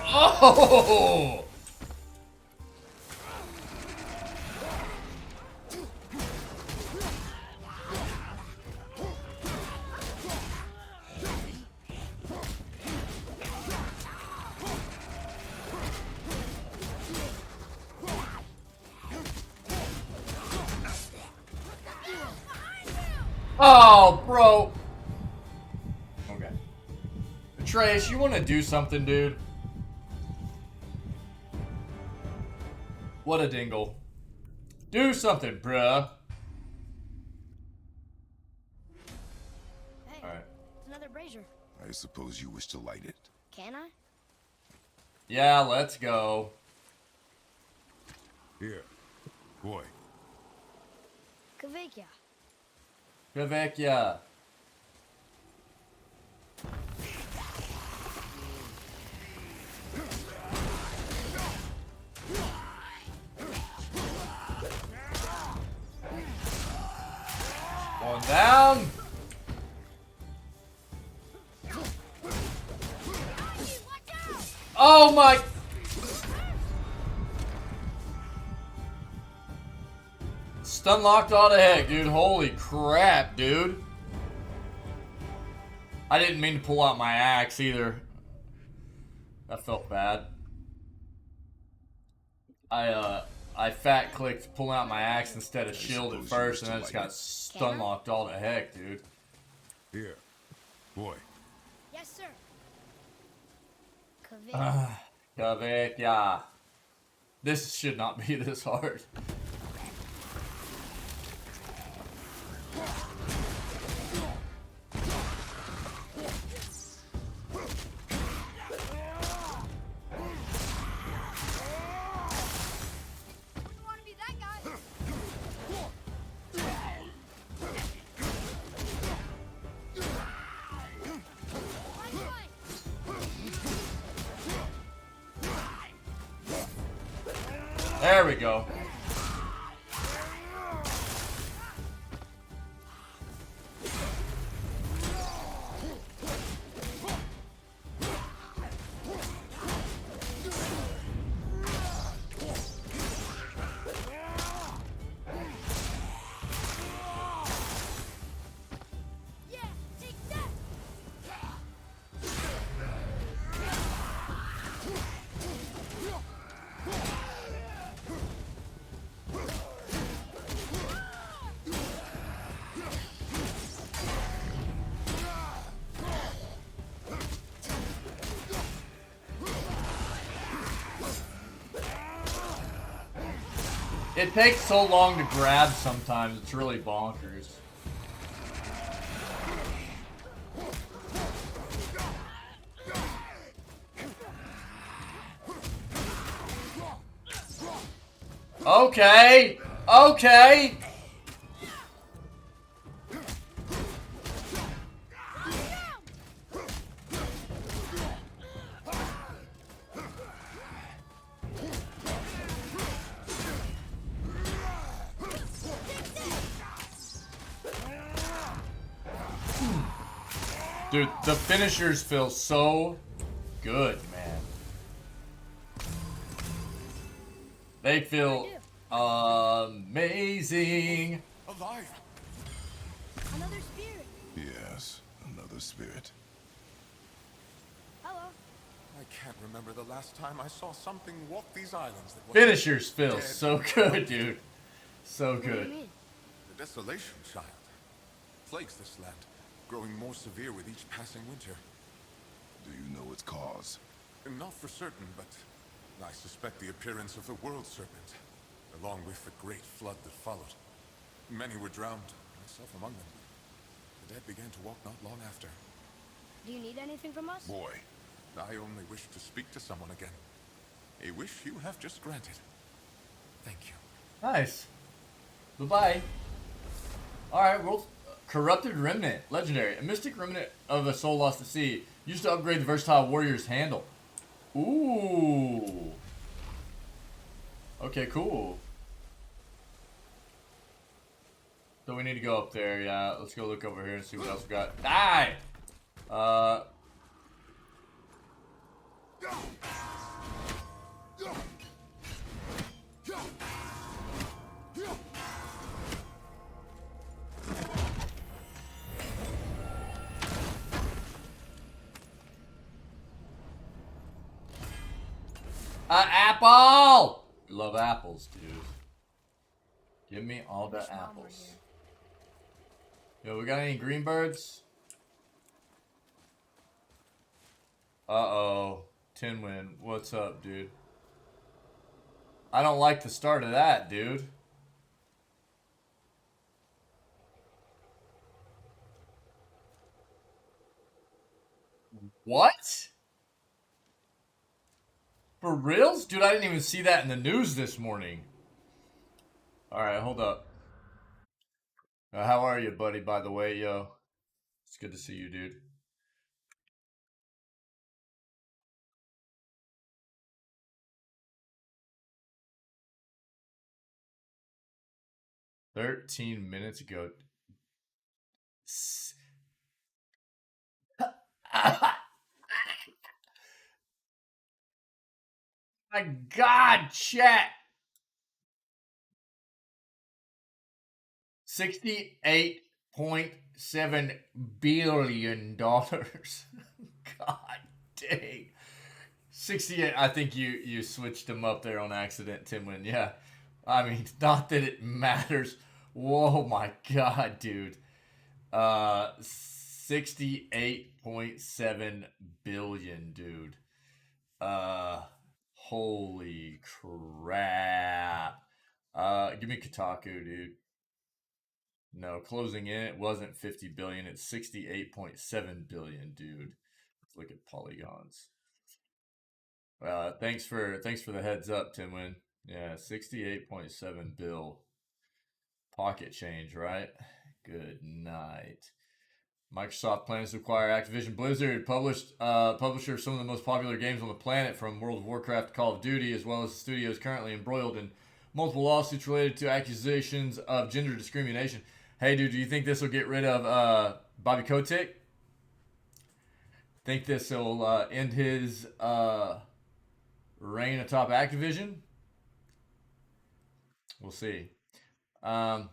Oh! Oh, bro. Okay. Atreus, you want to do something, dude? What a dingle. Do something, bruh. Hey, all right. It's another brazier. I suppose you wish to light it. Can I? Yeah, let's go. Here, boy. Kvekia. Kvekia. One down. Oh my. Stun locked all the heck, dude. Holy crap, dude. I didn't mean to pull out my axe either. That felt bad. I fat clicked pulling out my axe instead of shield at first, and I just got stun locked all the heck, dude. Here, boy. Yes, sir. Kvekia. Kvekia. This should not be this hard. There we go. It takes so long to grab sometimes, it's really bonkers. Okay! Okay! Dude, the finishers feel so good, man. They feel amazing. Alive. Another spirit. Yes, another spirit. Hello. I can't remember the last time I saw something walk these islands that was Finishers feel dead. so good, dude. So good. The desolation, child. Plagues this land, growing more severe with each passing winter. Do you know its cause? Not for certain, but I suspect the appearance of the World Serpent, along with the great flood that followed. Many were drowned, myself among them. The dead began to walk not long after. Do you need anything from us? Boy, I only wish to speak to someone again. A wish you have just granted. Thank you. Nice. Goodbye. Alright, world Corrupted Remnant. Legendary. A mystic remnant of a soul lost at sea. Used to upgrade the versatile warrior's handle. Ooh. Okay, cool. So we need to go up there, yeah. Let's go look over here and see what else we got. Die! Apple! Love apples, dude. Give me all the apples. Yo, we got any green birds? Uh-oh. Tinwin, what's up, dude? I don't like the start of that, dude. What? For reals? Dude, I didn't even see that in the news this morning. Alright, hold up. How are you, buddy, by the way, yo? It's good to see you, dude. "13 minutes ago." My God, chat. $68.7 billion. God dang. 68. I think you switched them up there on accident, Timwin. Yeah. I mean, not that it matters. Whoa, my God, dude. 68.7 billion, dude. Holy crap. Give me Kotaku, dude. No, closing in, it wasn't 50 billion. It's 68.7 billion, dude. Let's look at polygons. Thanks for the heads up, Timwin. Yeah, 68.7 bill. Pocket change, right? Good night. Microsoft plans to acquire Activision Blizzard, publisher of some of the most popular games on the planet, from World of Warcraft to Call of Duty, as well as the studio is currently embroiled in multiple lawsuits related to accusations of gender discrimination. Hey, dude, do you think this will get rid of Bobby Kotick? Think this will end his reign atop Activision? We'll see. A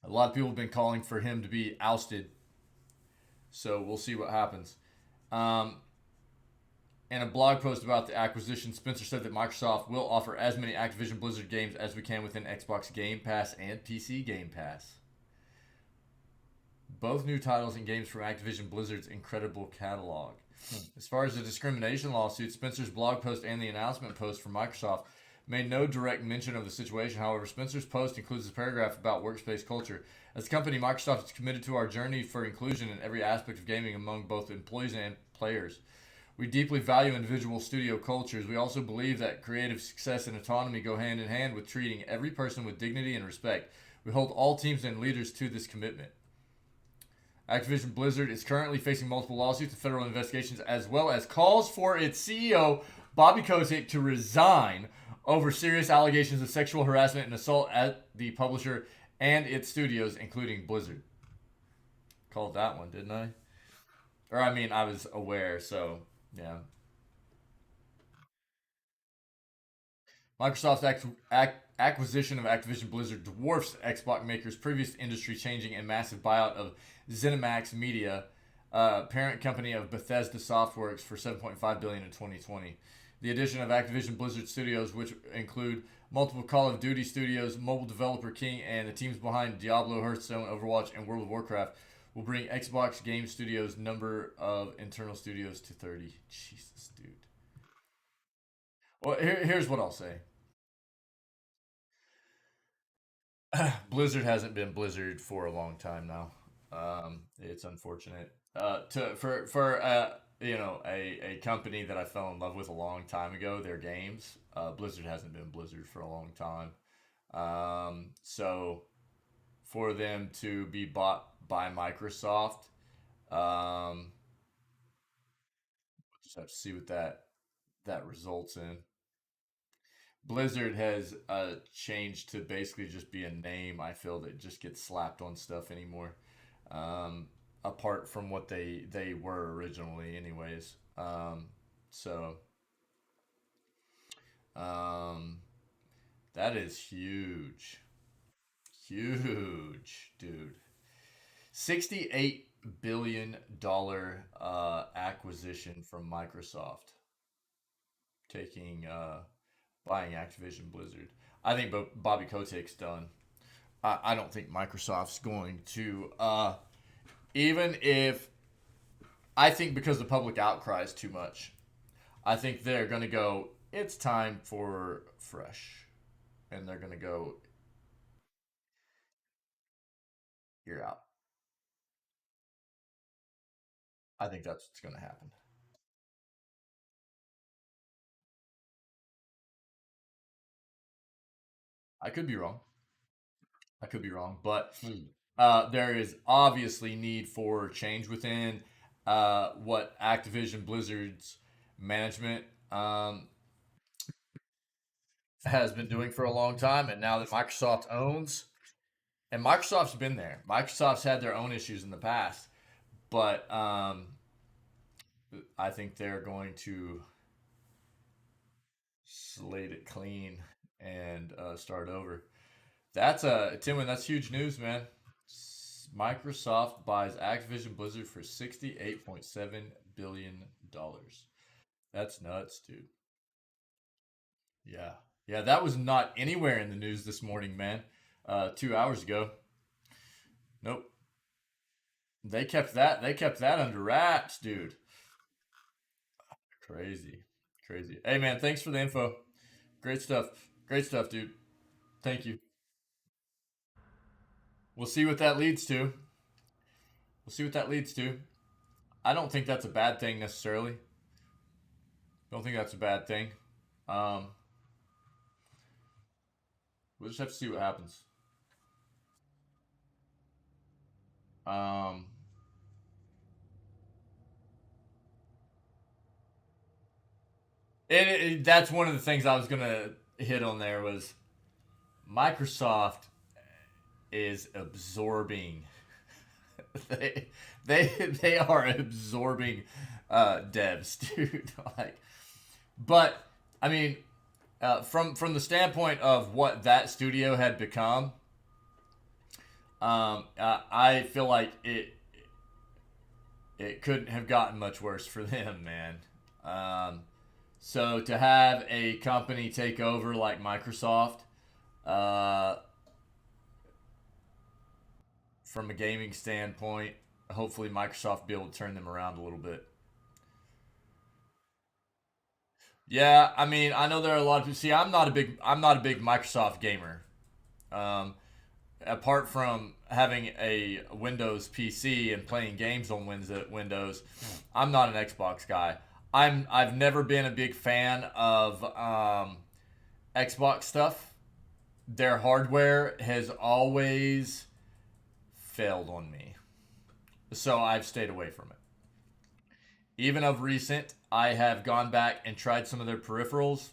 lot of people have been calling for him to be ousted. So we'll see what happens. In a blog post about the acquisition, Spencer said that Microsoft will offer as many Activision Blizzard games as we can within Xbox Game Pass and PC Game Pass. Both new titles and games from Activision Blizzard's incredible catalog. As far as the discrimination lawsuit, Spencer's blog post and the announcement post from Microsoft made no direct mention of the situation. However, Spencer's post includes a paragraph about workspace culture. As a company, Microsoft is committed to our journey for inclusion in every aspect of gaming among both employees and players. We deeply value individual studio cultures. We also believe that creative success and autonomy go hand in hand with treating every person with dignity and respect. We hold all teams and leaders to this commitment. Activision Blizzard is currently facing multiple lawsuits and federal investigations, as well as calls for its CEO, Bobby Kotick, to resign over serious allegations of sexual harassment and assault at the publisher and its studios, including Blizzard. Called that one, didn't I? Or, I mean, I was aware, so, yeah. Microsoft's acquisition of Activision Blizzard dwarfs Xbox makers' previous industry-changing and massive buyout of ZeniMax Media, parent company of Bethesda Softworks, for $7.5 billion in 2020. The addition of Activision Blizzard Studios, which include multiple Call of Duty studios, mobile developer King, and the teams behind Diablo, Hearthstone, Overwatch, and World of Warcraft, will bring Xbox Game Studios' number of internal studios to 30. Jesus, dude. Well, here's what I'll say. Blizzard hasn't been Blizzard for a long time now. It's unfortunate. For a company that I fell in love with a long time ago, their games, Blizzard hasn't been Blizzard for a long time. So for them to be bought by Microsoft, we'll just have to see what that results in. Blizzard has changed to basically just be a name, I feel, that just gets slapped on stuff anymore. Apart from what they were originally anyways. That is huge. Huge, dude. $68 billion acquisition from Microsoft. Buying Activision Blizzard. I think Bobby Kotick's done. I don't think Microsoft's going to, even if, I think because the public outcry is too much, I think they're going to go, it's time for fresh. And they're going to go, you're out. I think that's what's going to happen. I could be wrong. But there is obviously need for change within what Activision Blizzard's management has been doing for a long time, and now that Microsoft owns, and Microsoft's been there. Microsoft's had their own issues in the past, but I think they're going to slate it clean and start over. That's Timwin. That's huge news, man. Microsoft buys Activision Blizzard for $68.7 billion. That's nuts, dude. Yeah, that was not anywhere in the news this morning, man. 2 hours ago. Nope. They kept that under wraps, dude. Crazy. Hey, man, thanks for the info. Great stuff, dude. Thank you. We'll see what that leads to. I don't think that's a bad thing necessarily. We'll just have to see what happens. That's one of the things I was gonna hit on there was Microsoft is absorbing. they are absorbing devs, dude. But I mean, from the standpoint of what that studio had become, I feel like it couldn't have gotten much worse for them, man. So to have a company take over like Microsoft, from a gaming standpoint, hopefully Microsoft will be able to turn them around a little bit. Yeah, I mean, I know there are a lot of people. See, I'm not a big Microsoft gamer. Um, Apart from having a Windows PC and playing games on Windows, I'm not an Xbox guy. I've never been a big fan of Xbox stuff. Their hardware has always failed on me, so I've stayed away from it. Even of recent, I have gone back and tried some of their peripherals.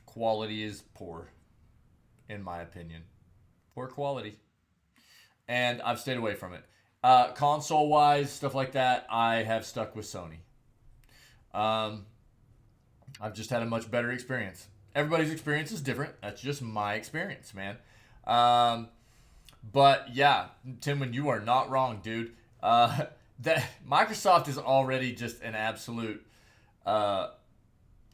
Quality is poor, in my opinion. Poor quality. And I've stayed away from it. Console wise, stuff like that, I have stuck with Sony. Um, I've just had a much better experience. Everybody's experience is different. That's just my experience, man. Um, but yeah, Timwin, you are not wrong, dude. That Microsoft is already just an absolute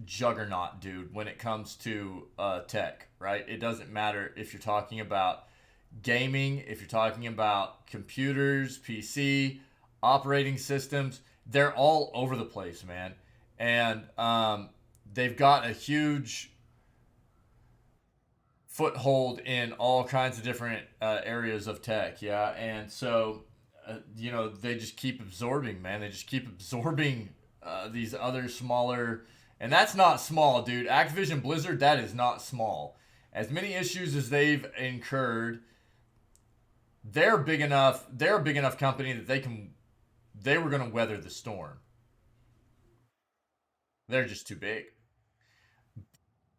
juggernaut, dude, when it comes to tech, right? It doesn't matter if you're talking about gaming, if you're talking about computers, PC, operating systems, they're all over the place, man. And they've got a huge foothold in all kinds of different areas of tech, yeah. And so, they just keep absorbing, man. They just keep absorbing these other smaller, and that's not small, dude. Activision Blizzard, that is not small. As many issues as they've incurred, they're big enough. They're a big enough company that they were going to weather the storm. They're just too big.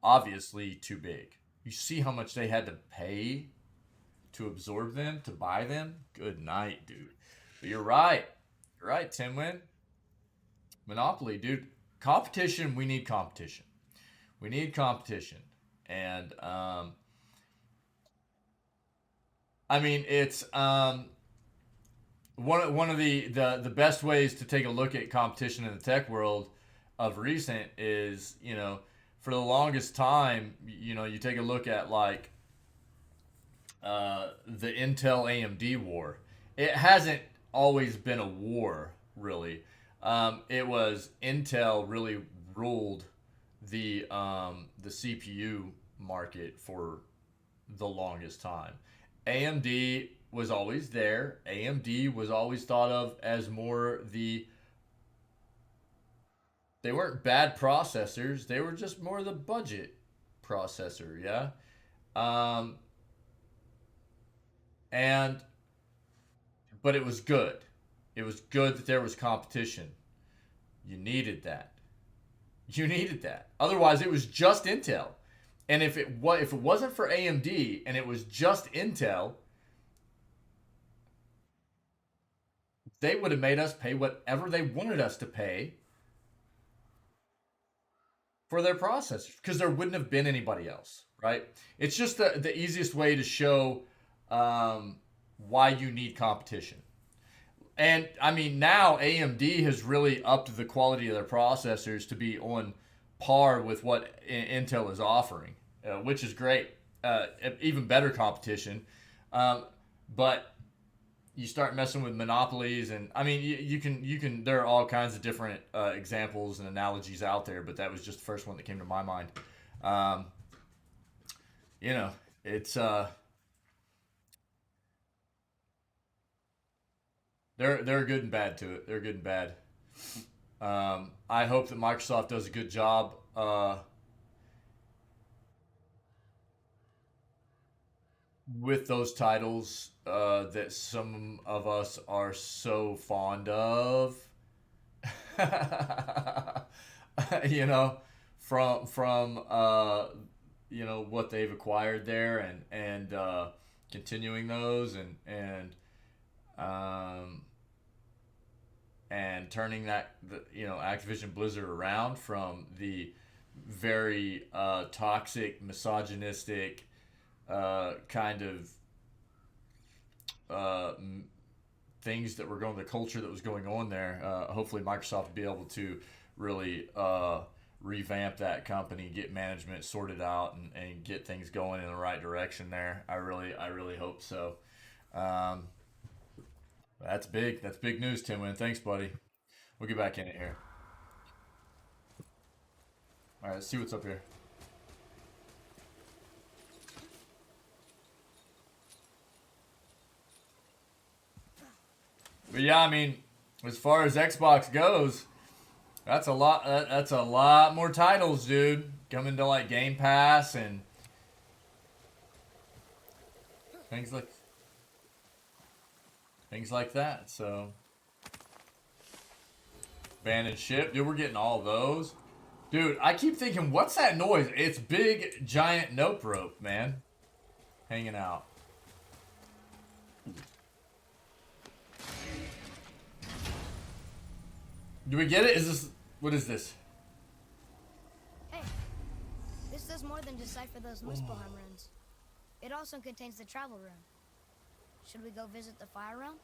Obviously, too big. You see how much they had to pay to absorb them, to buy them? Good night, dude. But you're right. You're right, Timwin. Monopoly, dude. Competition, we need competition. We need competition. And, I mean, it's one of the best ways to take a look at competition in the tech world of recent is, for the longest time, you take a look at like the Intel AMD war. It hasn't always been a war, really. It was Intel really ruled the CPU market for the longest time. AMD was always there. AMD was always thought of as more they weren't bad processors. They were just more the budget processor, yeah. Um, and but it was good. It was good that there was competition. You needed that. You needed that. Otherwise, it was just Intel. And if it wasn't for AMD and it was just Intel, they would have made us pay whatever they wanted us to pay for their processors because there wouldn't have been anybody else, right? It's just the easiest way to show why you need competition. And I mean, now AMD has really upped the quality of their processors to be on par with what Intel is offering, which is great. Even better competition. But you start messing with monopolies, and I mean, you can. There are all kinds of different examples and analogies out there, but that was just the first one that came to my mind. It's they're good and bad to it. They're good and bad. I hope that Microsoft does a good job with those titles that some of us are so fond of. you know, from what they've acquired there and continuing those um, and turning Activision Blizzard around from the very toxic, misogynistic kind of things that were going, the culture that was going on there. Hopefully, Microsoft will be able to really revamp that company, get management sorted out, and get things going in the right direction there. I really hope so. That's big. That's big news, Tim Wynn. Thanks, buddy. We'll get back in it here. Alright, let's see what's up here. But yeah, I mean, as far as Xbox goes, that's a lot. That's a lot more titles, dude, coming to like Game Pass and things like that. So, Abandoned Ship, dude, we're getting all those. Dude, I keep thinking, what's that noise? It's big, giant nope rope, man, hanging out. Do we get it? Is this... What is this? Hey, this does more than decipher those Muspelheim runes. It also contains the travel rune. Should we go visit the fire realm?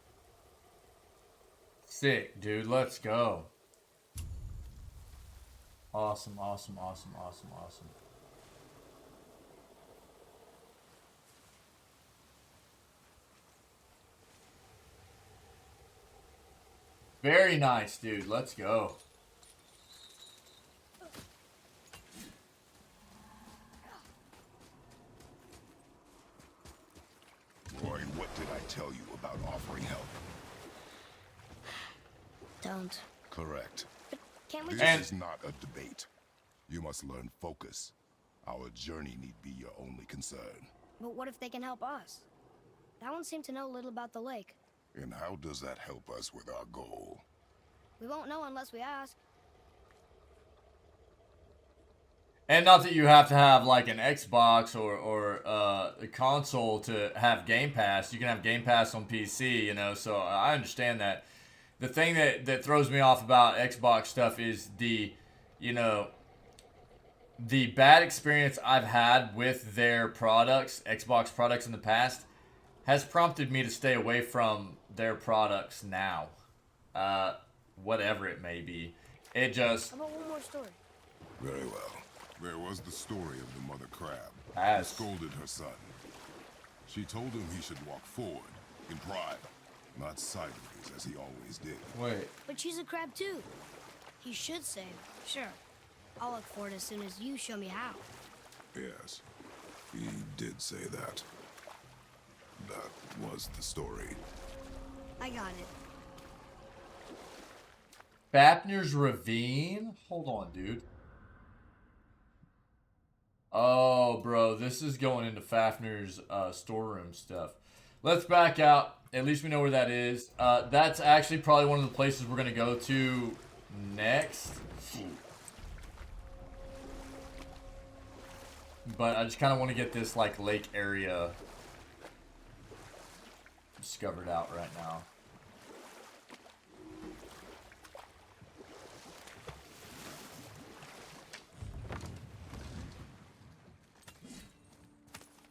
Sick, dude. Let's go. Awesome, awesome, awesome, awesome, awesome. Very nice, dude. Let's go. Boy, what did I tell you about offering help? Don't. Correct. But can't we This is not a debate. You must learn focus. Our journey need be your only concern. But what if they can help us? That one seemed to know little about the lake. And how does that help us with our goal? We won't know unless we ask. And not that you have to have like an Xbox or a console to have Game Pass. You can have Game Pass on PC, you know, so I understand that. The thing that throws me off about Xbox stuff is the, you know, the bad experience I've had with their products, Xbox products in the past, has prompted me to stay away from their products now. Whatever it may be. It just... How about one more story? Very well. There was the story of the mother crab who scolded her son. She told him he should walk forward, in pride, not sideways as he always did. Wait. But she's a crab too. He should say, sure. I'll look for it as soon as you show me how. Yes, he did say that. That was the story. I got it. Fafnir's Ravine? Hold on, dude. Oh, bro, this is going into Fafnir's storeroom stuff. Let's back out. At least we know where that is. That's actually probably one of the places we're going to go to next. But I just kind of want to get this like lake area discovered out right now.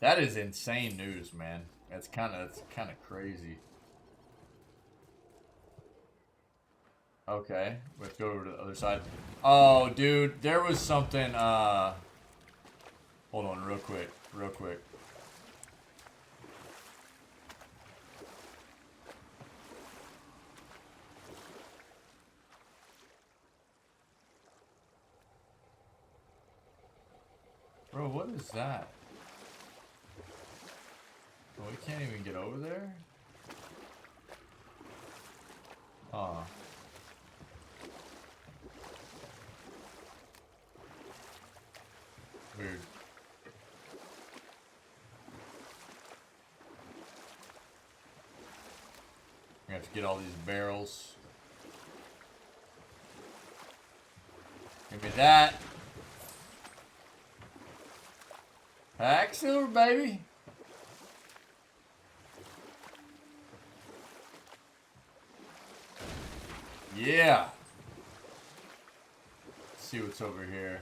That is insane news, man. It's kind of crazy. Okay, let's go over to the other side. Oh, dude, there was something. Hold on, real quick. Bro, what is that? Oh, we can't even get over there? Huh. Weird. We have to get all these barrels. Give me that. Hack silver, baby. Yeah. Let's see what's over here.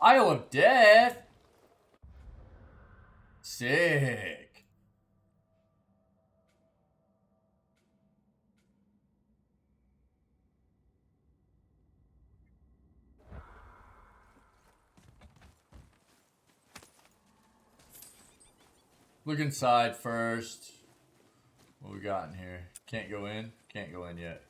Isle of Death. Sick. Look inside first. What we got in here? Can't go in? Can't go in yet.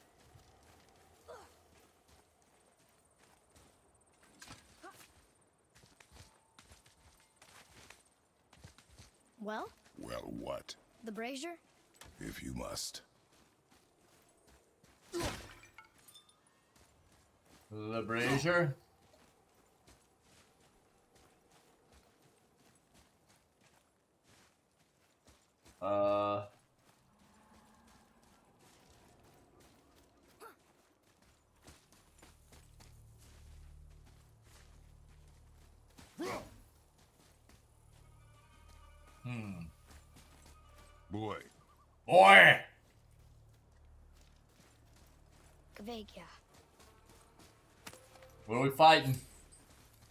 Well? Well, what? The brazier? If you must. The brazier? Boy. Boy! Kvekia. What are we fighting?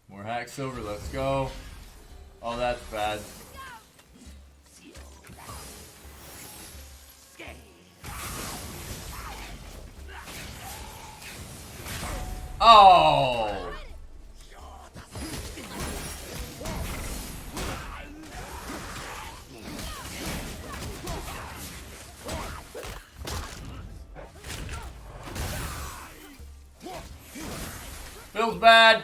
More hack silver, let's go. Oh, that's bad. Oh! Feels bad.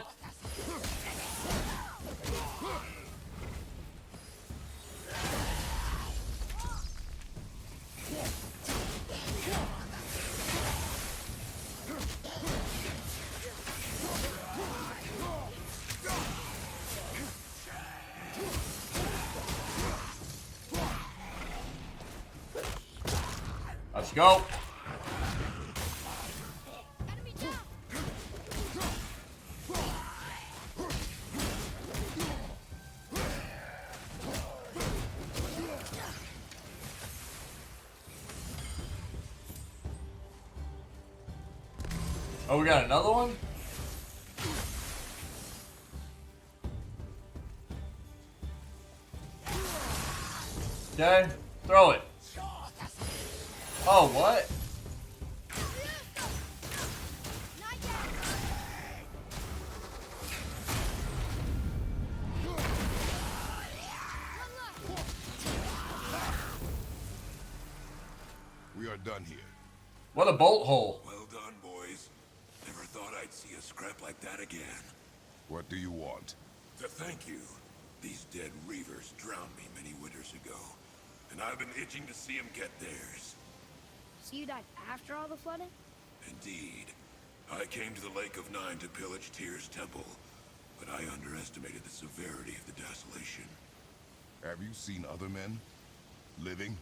Let's go. Oh, we got another one? Okay, throw it. Oh, what? We are done here. What a bolt hole. Well done, boys. Never thought I'd see a scrap like that again. What do you want? To thank you. These dead reavers drowned me many winters ago, and I've been itching to see them get theirs. So you died after all the flooding? Indeed. I came to the Lake of Nine to pillage Tyr's temple, but I underestimated the severity of the desolation. Have you seen other men? Living?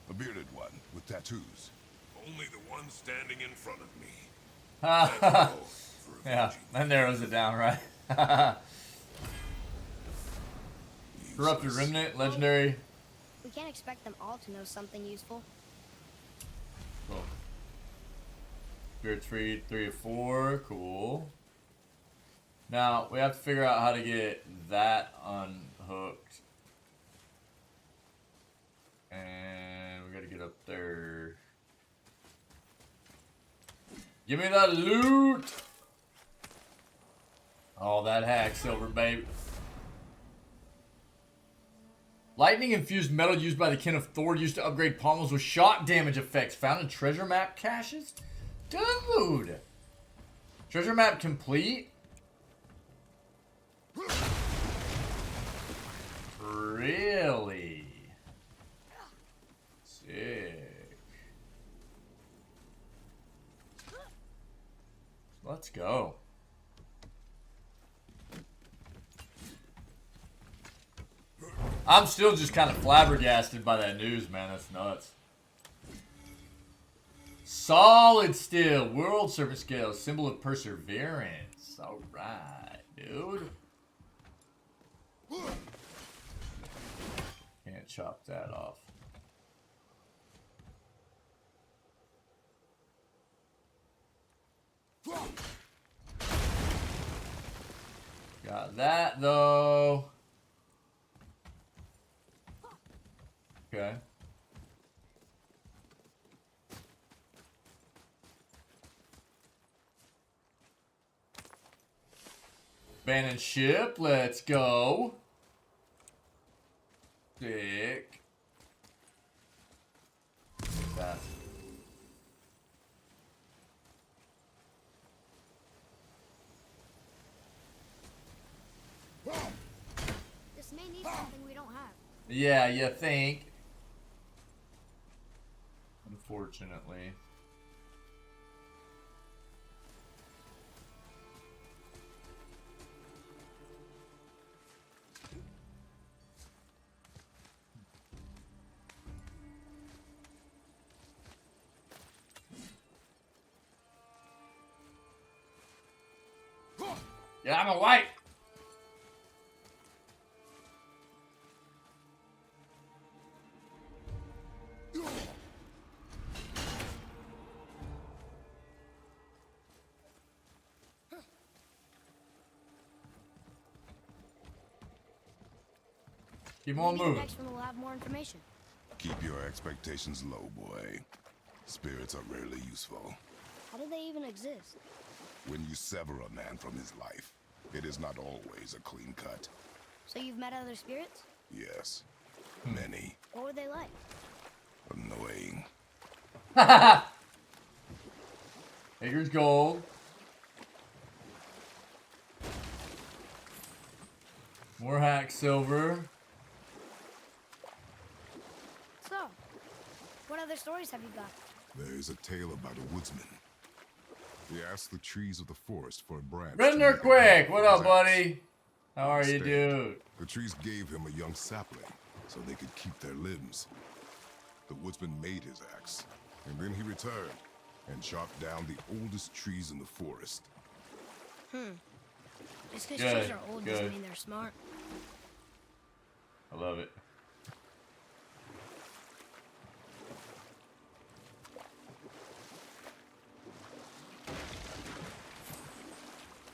A bearded one with tattoos. Only the one standing in front of me. Yeah, that narrows it down, right? Corrupted Remnant, legendary. We can't expect them all to know something useful. Cool. Spirit's free, 3 of 4, cool. Now, we have to figure out how to get that unhooked. And we gotta get up there. Give me that loot! Oh, that hack silver, baby. Lightning-infused metal used by the kin of Thor used to upgrade pommels with shock damage effects found in treasure map caches? Dude! Treasure map complete? Really? Sick. Let's go. I'm still just kind of flabbergasted by that news, man. That's nuts. Solid steel. World Serpent Scale. Symbol of perseverance. Alright, dude. Can't chop that off. Got that though. Okay. Abandoned ship, let's go. Sick. That. This may need something we don't have. Yeah, you think. Unfortunately. Yeah, I'm a white. Keep on Maybe moving. the next one will have more information. Keep your expectations low, boy. Spirits are rarely useful. How do they even exist? When you sever a man from his life, it is not always a clean cut. So you've met other spirits? Yes. Many. What were they like? Annoying. Here's gold. More hack silver. So, what other stories have you got? There is a tale about a woodsman. He asked the trees of the forest for a branch. Redner Quick, what up, buddy? How are you, Instead, dude? The trees gave him a young sapling so they could keep their limbs. The woodsman made his axe, and then he returned and chopped down the oldest trees in the forest. Just because trees are old doesn't mean they're smart. I love it.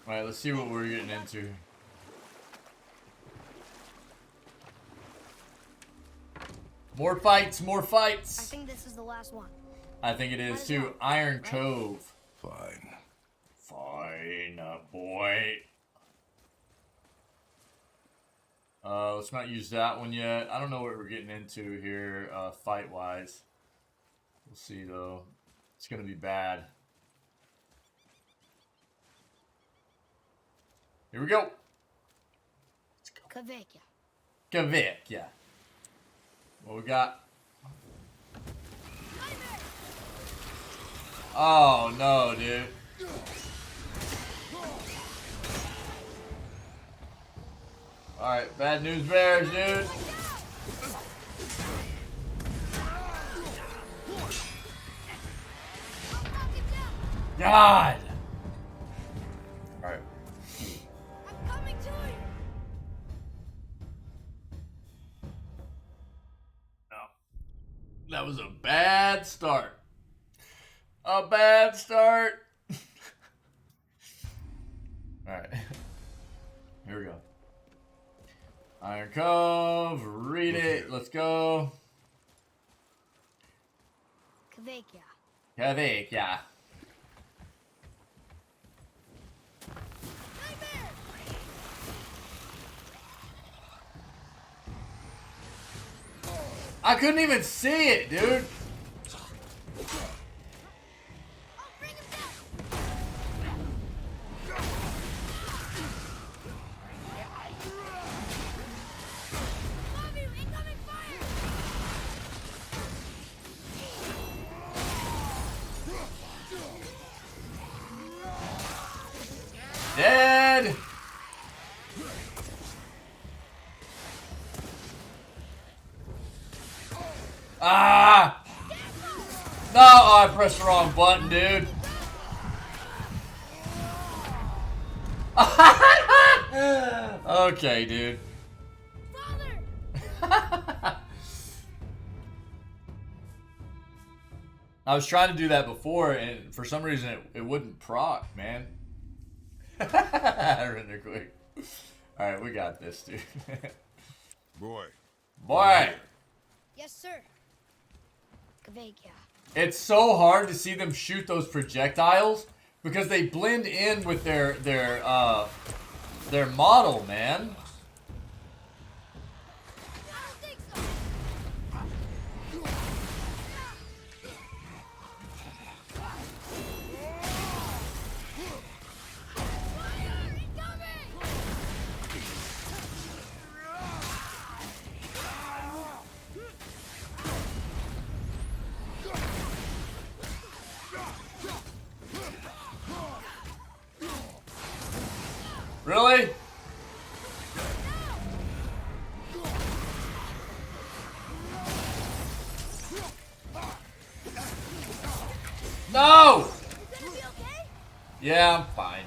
Alright, let's see what we're getting into. More fights, more fights! I think this is the last one. I think it is too. Iron Cove. Fine. Fine, boy. Let's not use that one yet. I don't know what we're getting into here, fight-wise. We'll see, though. It's gonna be bad. Here we go. Kavekya. Kavekya. What we got? Oh no, dude. Alright, bad news bears, dude. God! Alright. I'm coming to you. No. That was a bad start. A bad start. Alright. Here we go. Iron Cove, read it. Let's go. Kavekya. Kavekya. I couldn't even see it, dude. Dead. Ah! No, oh, I pressed the wrong button, dude. Okay, dude. I was trying to do that before, and for some reason it wouldn't proc, man. Render quick. Alright, we got this, dude. Boy. Boy! Yes, sir. Kvekia. It's so hard to see them shoot those projectiles because they blend in with their model, man. Really? No! Yeah, I'm fine.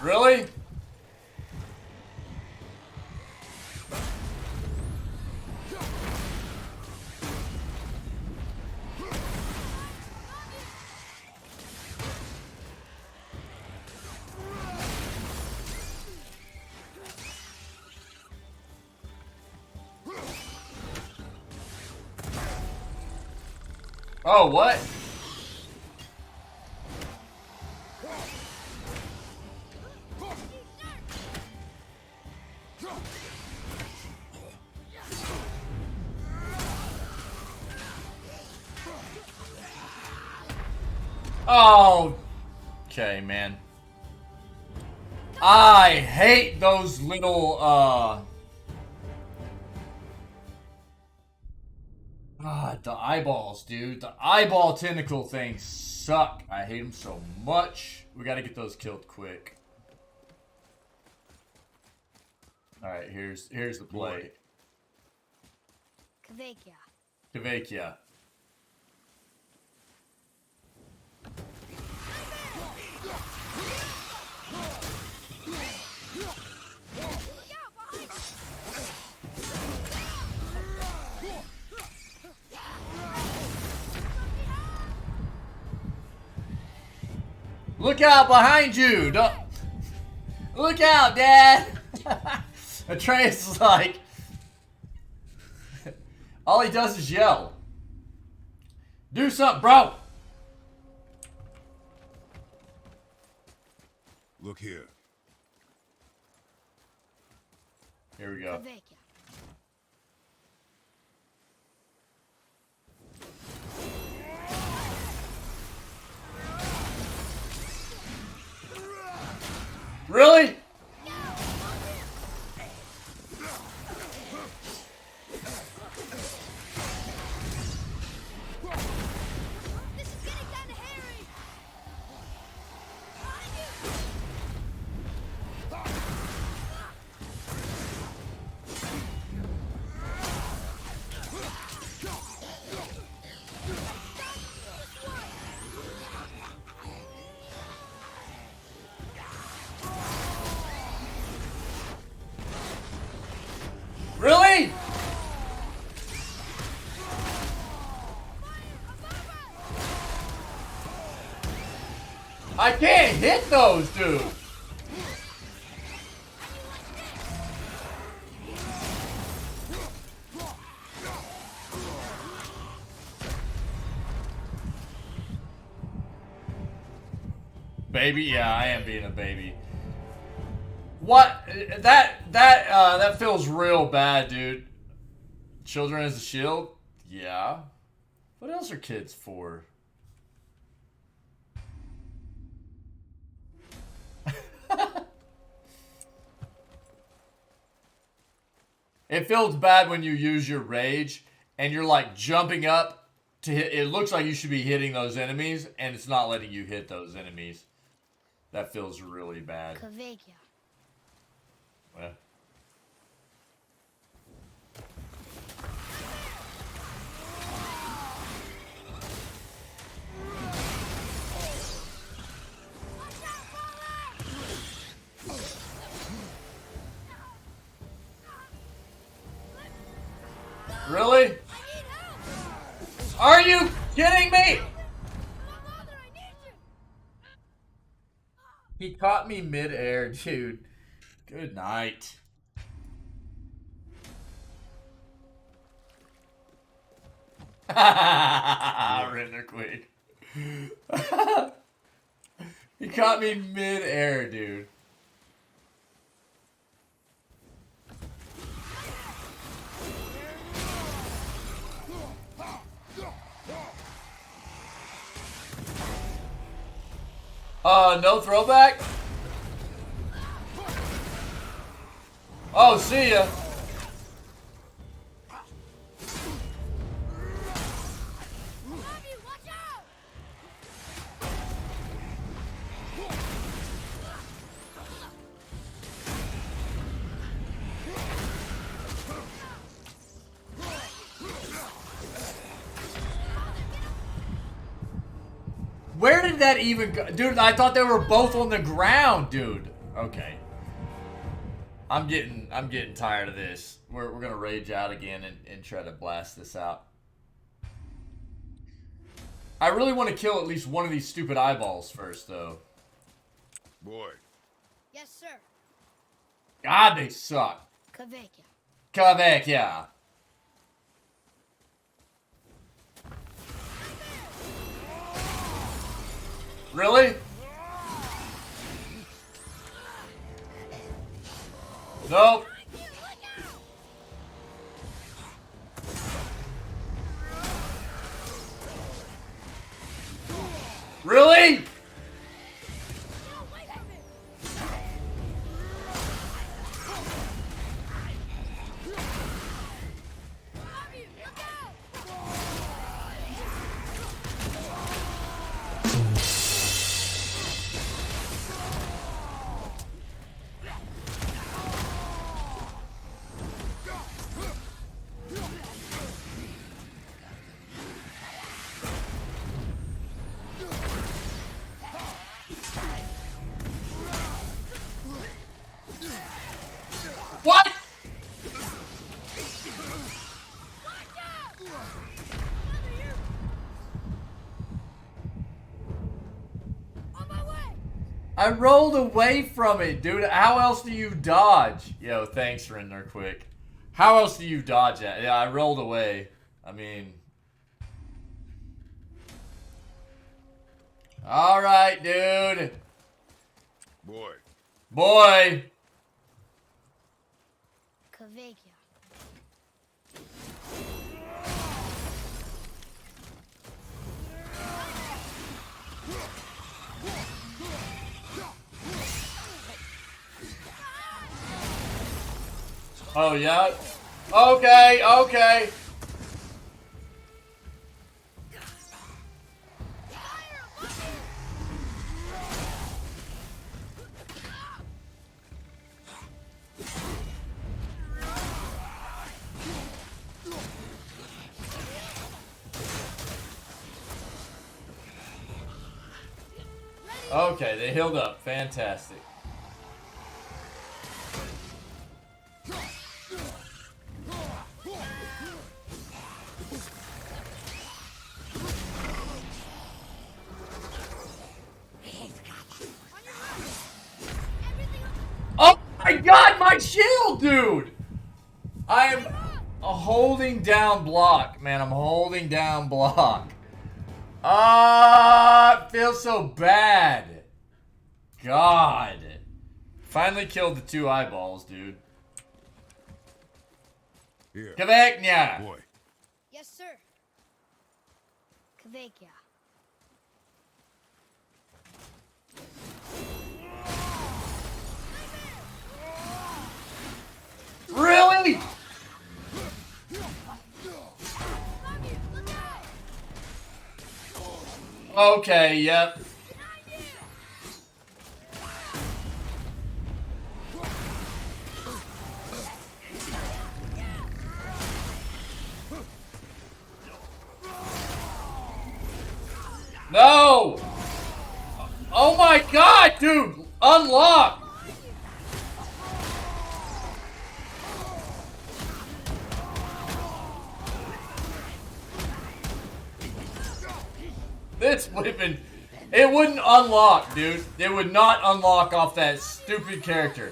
Really? Oh, what? Oh, okay, man. I hate those little, the eyeballs, dude. The eyeball tentacle things suck. I hate them so much. We gotta get those killed quick. Alright, here's the play. Kvekia. Kvekia. Look out behind you! Don't... Look out, Dad! Atreus is like... All he does is yell. Do something, bro! Look here. Here we go. Really? Really? I can't hit those, dude. Baby? Yeah, I am being a baby. What? That feels real bad, dude. Children as a shield? Yeah. What else are kids for? It feels bad when you use your rage and you're like jumping up to hit. It looks like you should be hitting those enemies and it's not letting you hit those enemies. That feels really bad. Kvekia. Well. Really? Are you kidding me? He caught me mid-air, dude. Good night. Render quick. He caught me mid-air, dude. No throwback? Oh, see ya. Where did that even go? Dude, I thought they were both on the ground, dude. Okay. I'm getting tired of this. We're gonna rage out again and try to blast this out. I really want to kill at least one of these stupid eyeballs first, though. Boy. Yes, sir. God, they suck. Kavekya. Kavekya. Really? Nope. Really? What? I rolled away from it, dude. How else do you dodge? Yo, thanks, Render Quick. How else do you dodge that? Yeah, I rolled away. I mean... Alright, dude. Boy. Boy. Kavekya. Oh, yeah? Okay, okay. Okay, they healed up. Fantastic. Oh my god, my shield, dude! I am holding down block, man. I'm holding down block. It feels so bad. God. Finally killed the two eyeballs, dude. Here. Kavekya. Boy. Yes, sir. Kavekya. Really? Okay, yep. No! Oh my god, dude! Unlock! This weapon It wouldn't unlock, dude. It would not unlock off that stupid character.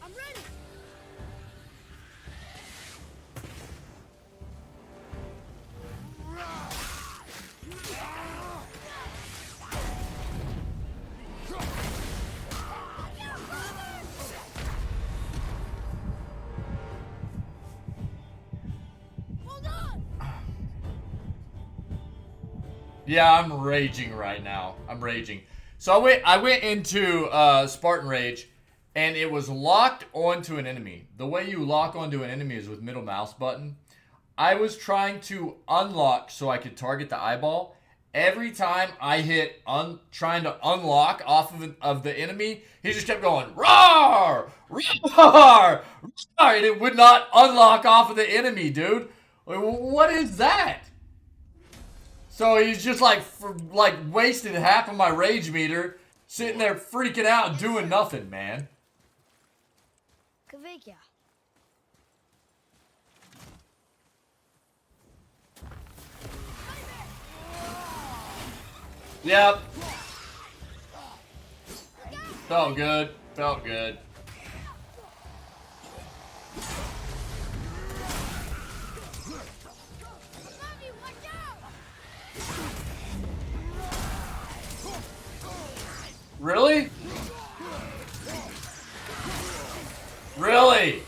I'm ready. Yeah, I'm raging right now. I'm raging. So I went into Spartan Rage, and it was locked onto an enemy. The way you lock onto an enemy is with middle mouse button. I was trying to unlock so I could target the eyeball. Every time I hit trying to unlock off of the enemy, he just kept going, roar, roar, roar, and it would not unlock off of the enemy, dude. Like, what is that? So he's just like wasted half of my rage meter, sitting there freaking out and doing nothing, man. Kavika. Yep. Felt good. Felt good. Really? Really?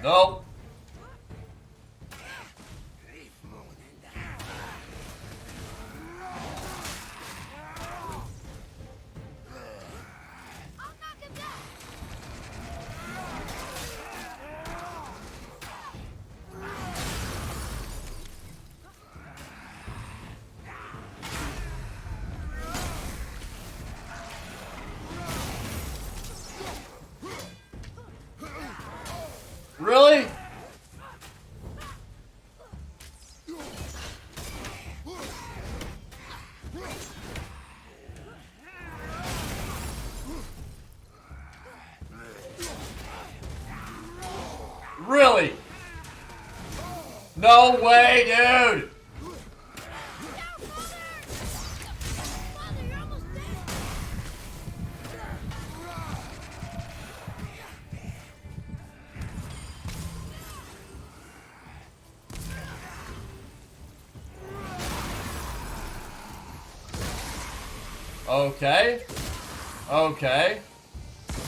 Nope. Really? Really? No way, dude! Okay. Okay.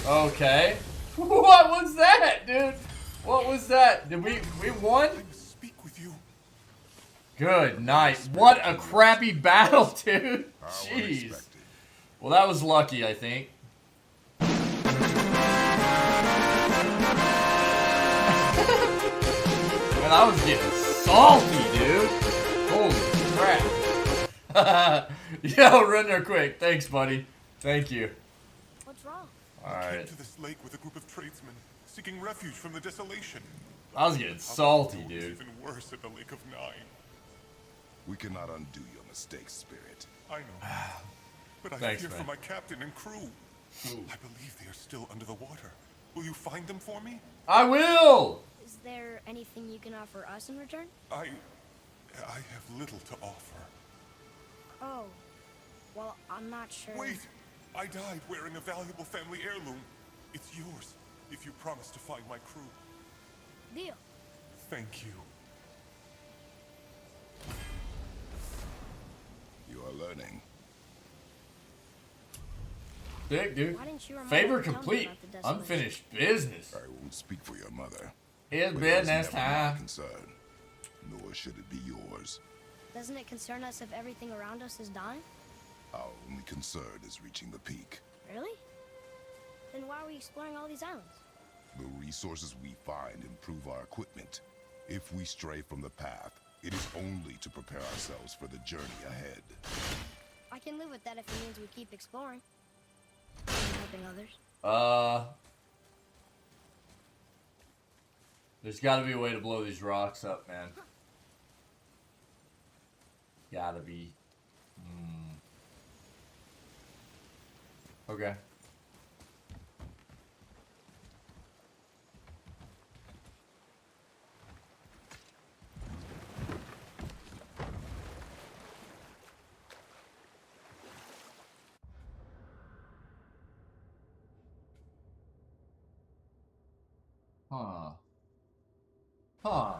Okay. What was that, dude? What was that? Did we won? Speak with you. Good night. What a crappy battle, dude. Jeez. Well, that was lucky, I think. Man, I was getting salty, dude. Holy crap. Yo, run there quick. Thanks, buddy. Thank you. What's wrong? I came to this lake with a group of tradesmen, seeking refuge from the desolation. I was getting salty, dude. Even worse at the Lake of Nine. We cannot undo your mistakes, Spirit. I know. But I Thanks, fear man. for my captain and crew. I believe they are still under the water. Will you find them for me? I will! Is there anything you can offer us in return? I have little to offer. Oh. Well, I'm not sure. Wait! I died wearing a valuable family heirloom. It's yours, if you promise to find my crew. Deal. Thank you. You are learning. Dick, dude. Why didn't you remind Favor me to tell me complete. about the desolation? Unfinished business. I won't speak for your mother. It's but business never my time. concern, nor should it be yours. Doesn't it concern us if everything around us is dying? Our only concern is reaching the peak. Really? Then why are we exploring all these islands? The resources we find improve our equipment. If we stray from the path, it is only to prepare ourselves for the journey ahead. I can live with that if it means we keep exploring. And helping others. There's gotta be a way to blow these rocks up, man. Gotta be. Okay. Huh. Huh.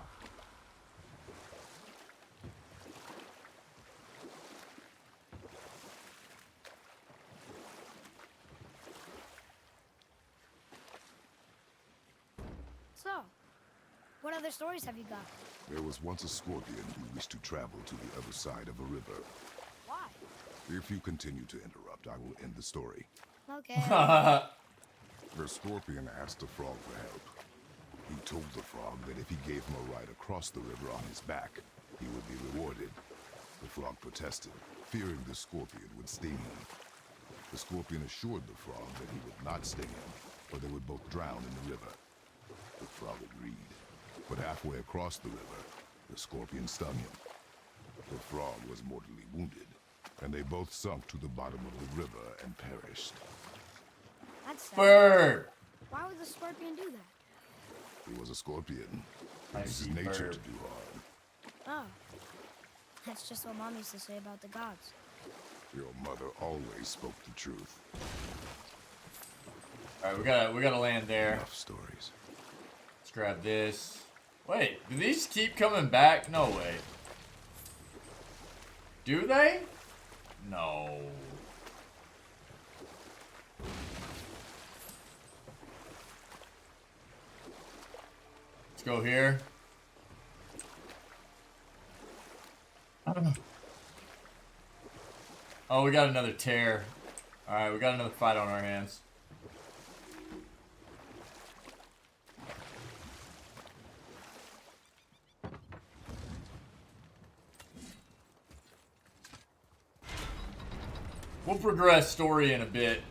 So, what other stories have you got? There was once a scorpion who wished to travel to the other side of a river. Why? If you continue to interrupt, I will end the story. Okay. The scorpion asked the frog for help. He told the frog that if he gave him a ride across the river on his back, he would be rewarded. The frog protested, fearing the scorpion would sting him. The scorpion assured the frog that he would not sting him, or they would both drown in the river. The frog agreed, but halfway across the river, the scorpion stung him. The frog was mortally wounded, and they both sunk to the bottom of the river and perished. That's sad. Bird. Why would the scorpion do that? He was a scorpion. I It is his see nature bird. to do harm. Oh. That's just what Mom used to say about the gods. Your mother always spoke the truth. Alright, we gotta land there. Enough stories. Let's grab this. Wait, do these keep coming back? No way. Do they? No. Let's go here. Oh, we got another tear. Alright, we got another fight on our hands. We'll progress story in a bit.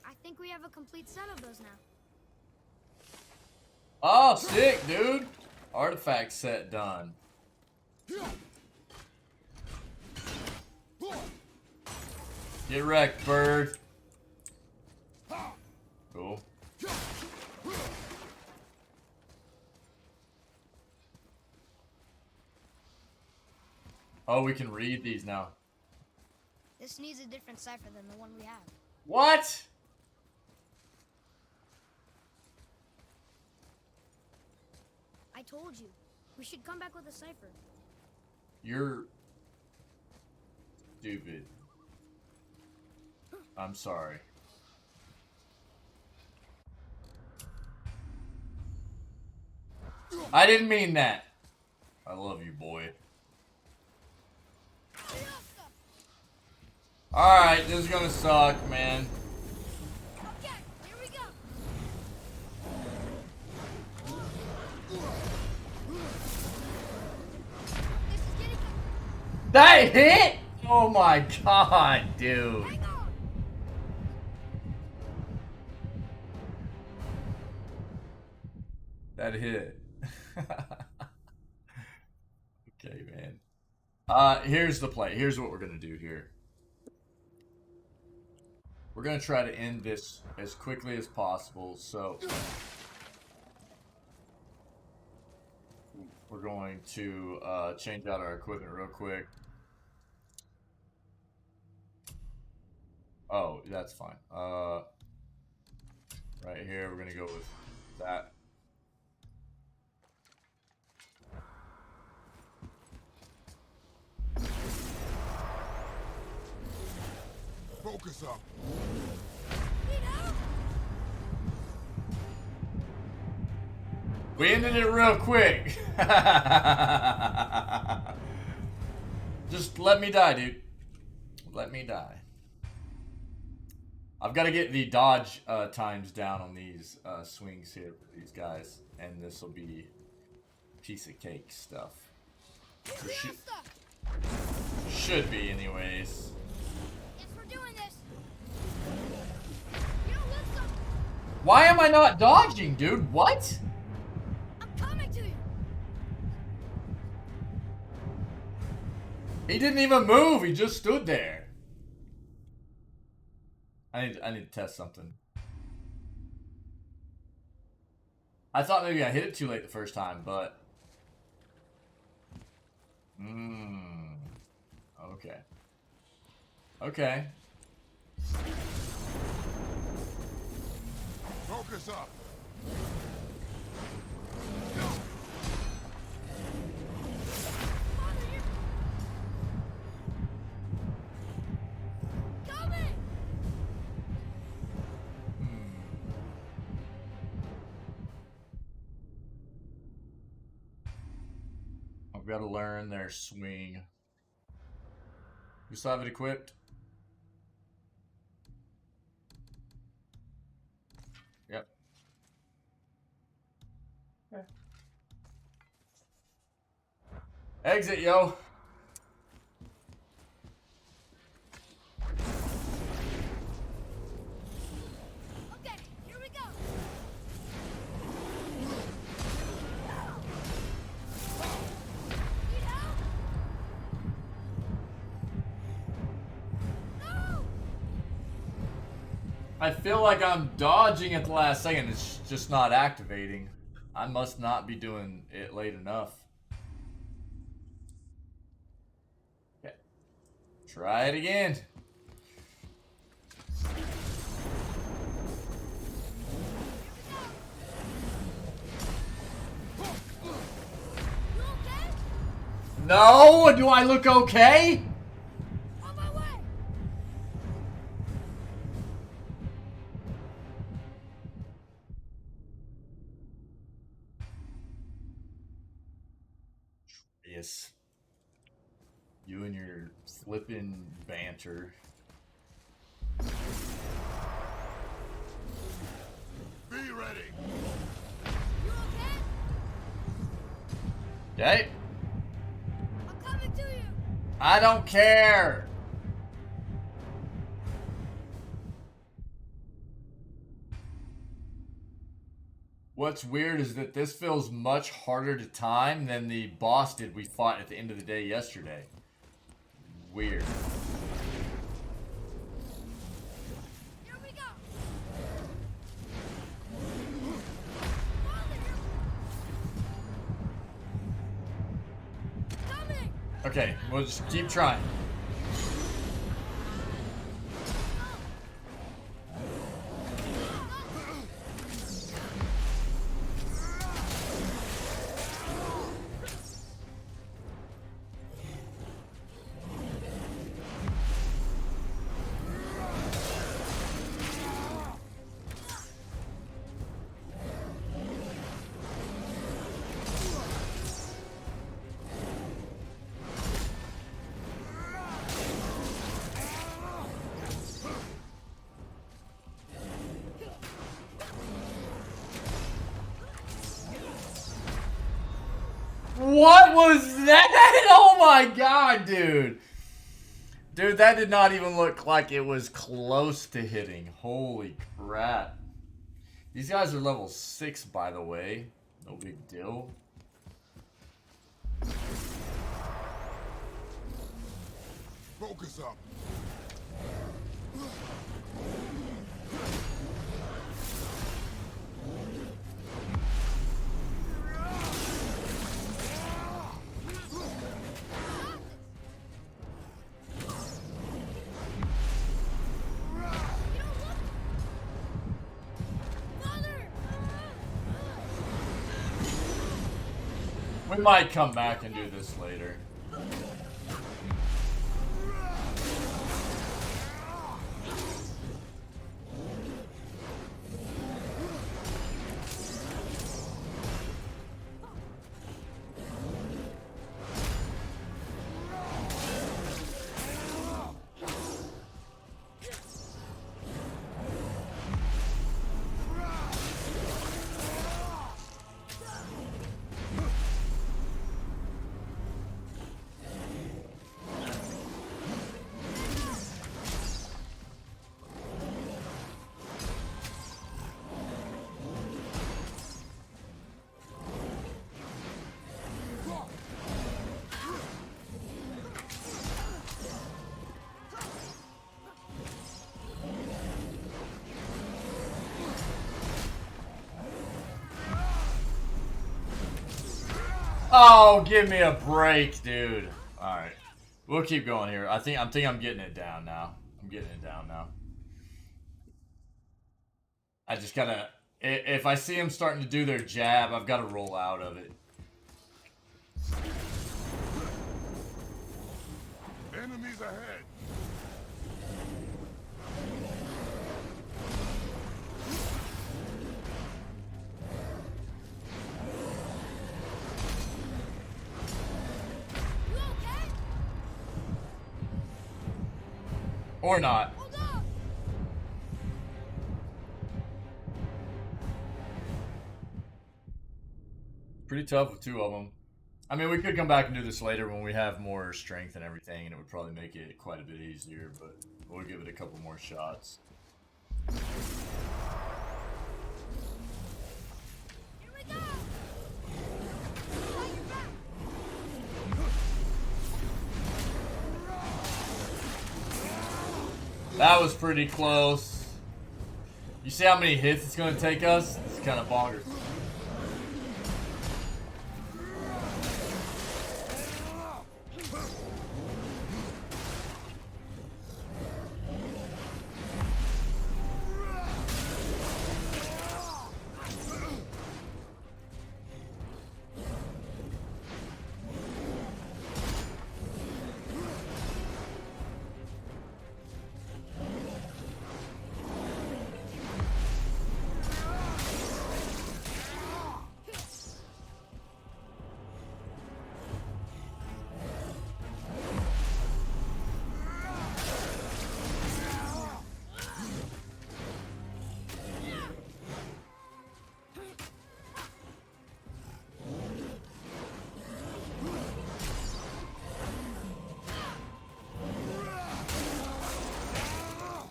I think we have a complete set of those now. Oh, sick, dude. Artifact set done. Get wrecked, bird. Cool. Oh, we can read these now. This needs a different cipher than the one we have. What? I told you. We should come back with a cipher. You're stupid. I'm sorry. I didn't mean that. I love you, boy. Alright, this is gonna suck, man. Okay, here we go. This is getting... That hit? Oh my god, dude. Hang on. That hit. Okay, man. Here's the play. Here's what we're gonna do here. We're gonna try to end this as quickly as possible, so we're going to change out our equipment real quick. Oh, that's fine. Right here, we're gonna go with that. Focus up. We ended it real quick. Just let me die, dude. Let me die. I've got to get the dodge times down on these swings here for these guys, and this will be piece of cake stuff. Should be, anyways. Yes, we're doing this. Why am I not dodging, dude? What? I'm coming to you. He didn't even move. He just stood there. I need to test something. I thought maybe I hit it too late the first time, but okay. Okay. Focus up. I've got to learn their swing. You still have it equipped? Yep. Okay. Exit, yo. Okay, here we go. I feel like I'm dodging at the last second. It's just not activating. I must not be doing it late enough. Okay. Try it again. No! Do I look okay? Yes. You and your flippin' banter. Be ready. You okay? Okay. I'm coming to you. I don't care. What's weird is that this feels much harder to time than the boss did we fought at the end of the day yesterday. Weird. Here we go. Coming. Okay, we'll just keep trying. What was that? Oh my god, dude. Dude, that did not even look like it was close to hitting. Holy crap. These guys are level 6, by the way. No big deal. Focus up. We might come back and do this later. Oh, give me a break, dude. All right, we'll keep going here. I think I'm getting it down now. I'm getting it down now. I just gotta. If I see them starting to do their jab, I've got to roll out of it. Enemies ahead. Or not. Pretty tough with two of them. I mean, we could come back and do this later when we have more strength and everything, and it would probably make it quite a bit easier, but we'll give it a couple more shots. Here we go. That was pretty close. You see how many hits it's going to take us? It's kind of bonkers.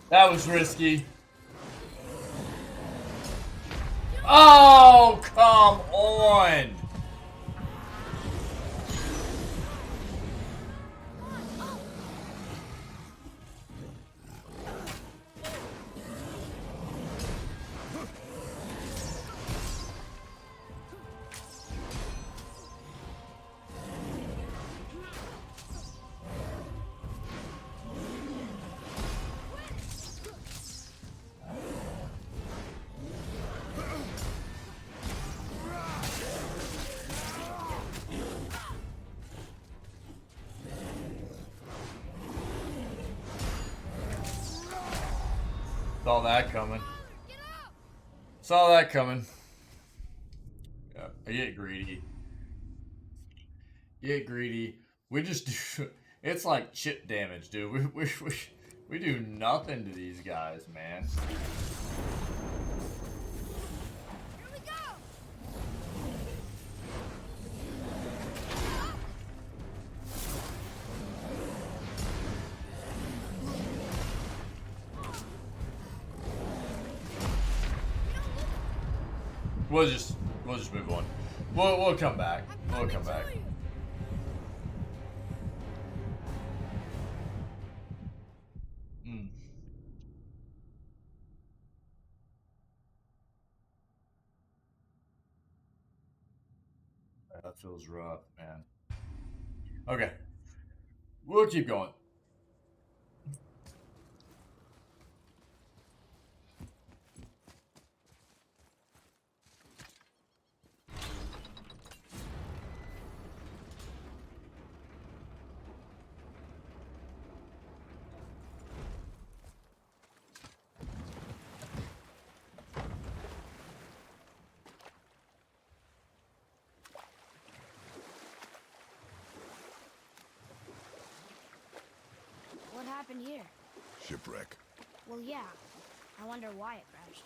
That was risky. Oh, come on. Saw that coming. Saw that coming. Yeah, I get greedy. Get greedy. We just do. It's like chip damage, dude. We do nothing to these guys, man. Here we go. We'll just move on. We'll come back. We'll come back. That feels rough, man. Okay. We'll keep going. What happened here? Shipwreck. Well, yeah. I wonder why it crashed.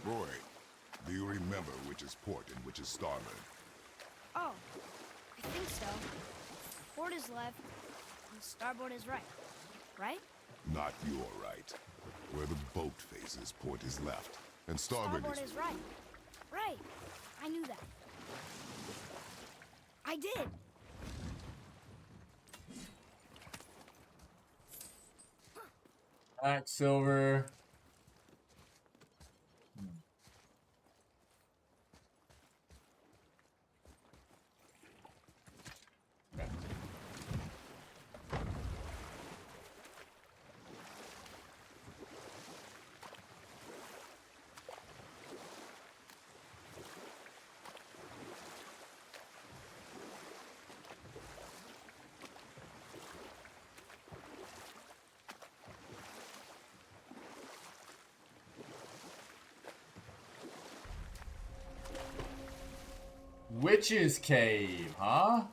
Roy, do you remember which is port and which is starboard? Oh, I think so. Port is left, and starboard is right. Right? Not your right. Where the boat faces, port is left, and starboard is right. Right. I knew that. I did. Black, silver. Witch's Cave, huh?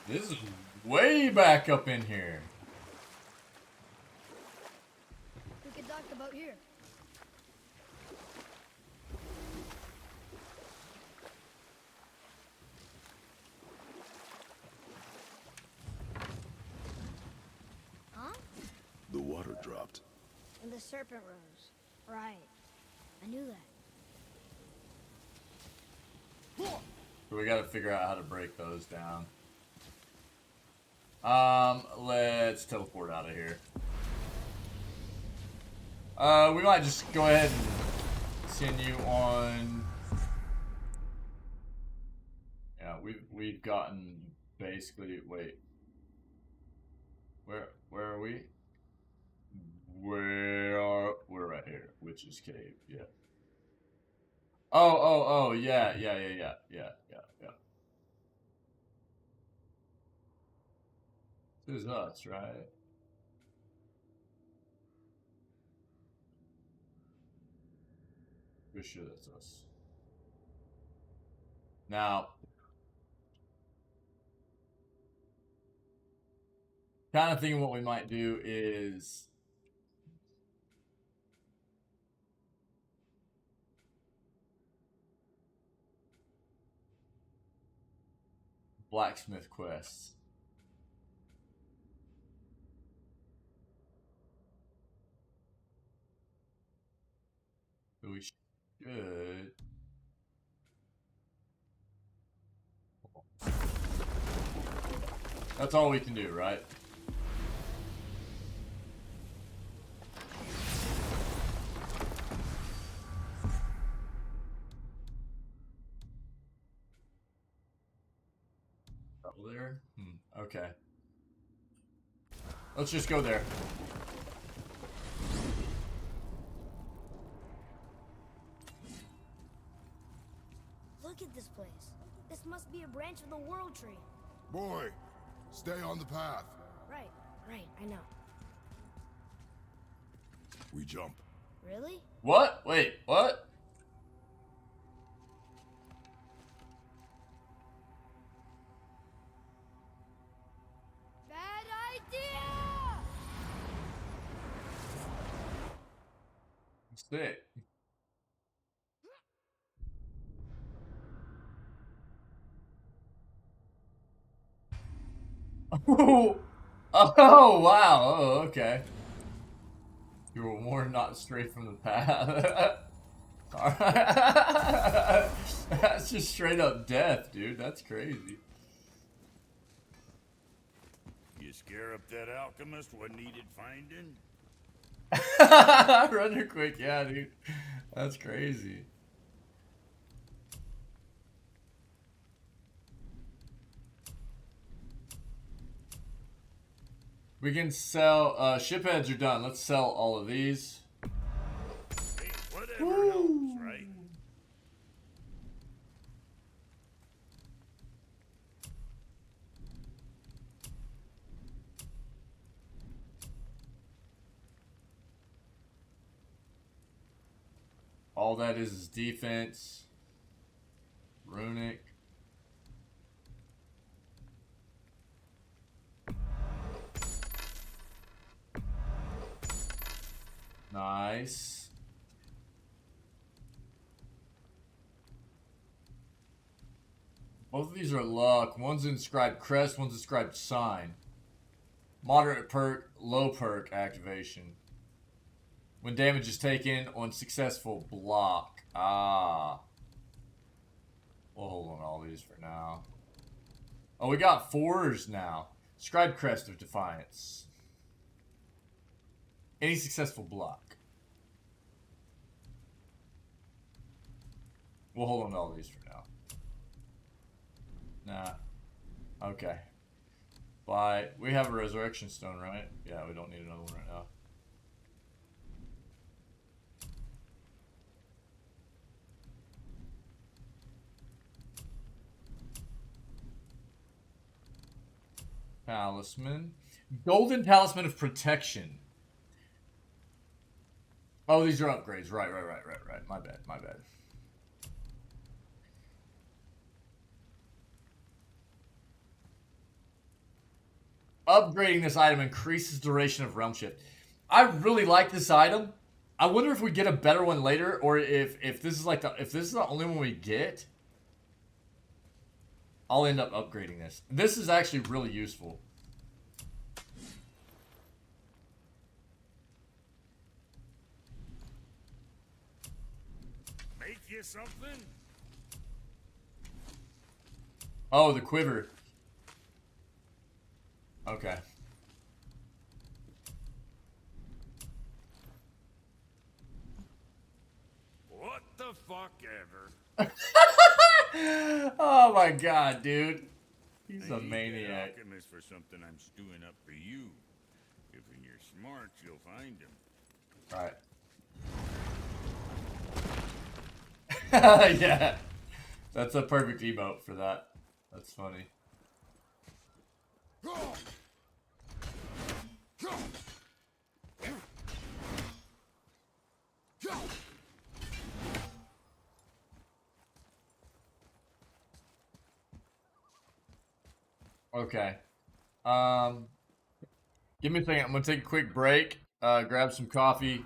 This is way back up in here. We could dock the boat here. Huh? The water dropped. And the serpent rose. Right. I knew that. So we gotta figure out how to break those down. Let's teleport out of here. We might just go ahead and continue on. Yeah, we've gotten basically. Wait, where are we? We're right here, Witch's Cave. Yeah. Oh, yeah. This is us, right? Pretty sure that's us. Now, kind of thinking what we might do is blacksmith quests. So we should. That's all we can do, right? Over there? Okay. Let's just go there. Look at this place. This must be a branch of the World Tree. Boy, stay on the path. Right, I know. We jump. Really? What? Wait, what? Bad idea! Sick. Oh, wow. Oh, okay. You were warned not to stray from the path. Alright. That's just straight up death, dude. That's crazy. You scare up that alchemist what needed finding? Runner quick, yeah, dude. That's crazy. We can sell, ship heads are done. Let's sell all of these. Hey, whatever helps, right? All that is defense. Runic. Nice. Both of these are luck. One's inscribed crest, one's inscribed sign. Moderate perk, low perk activation. When damage is taken on successful block. Ah. We'll hold on all these for now. Oh, we got 4s now. Scribe Crest of Defiance. Any successful block. We'll hold on to all these for now. Nah. Okay. But we have a resurrection stone, right? Yeah, we don't need another one right now. Talisman. Golden Talisman of Protection. Oh, these are upgrades. Right. My bad. Upgrading this item increases duration of realm shift. I really like this item. I wonder if we get a better one later, or if this is like if this is the only one we get, I'll end up upgrading this. This is actually really useful. Make you something? Oh, the quiver. Okay. What the fuck ever? Oh my god, dude. He's a I need maniac. that alchemist for something I'm stewing up for you. If you're smart, you'll find him. Alright. Yeah. That's a perfect emote for that. That's funny. Okay. Give me a second. I'm gonna take a quick break. Grab some coffee.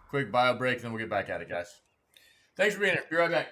Quick bio break, and then we'll get back at it, guys. Thanks for being here. Be right back.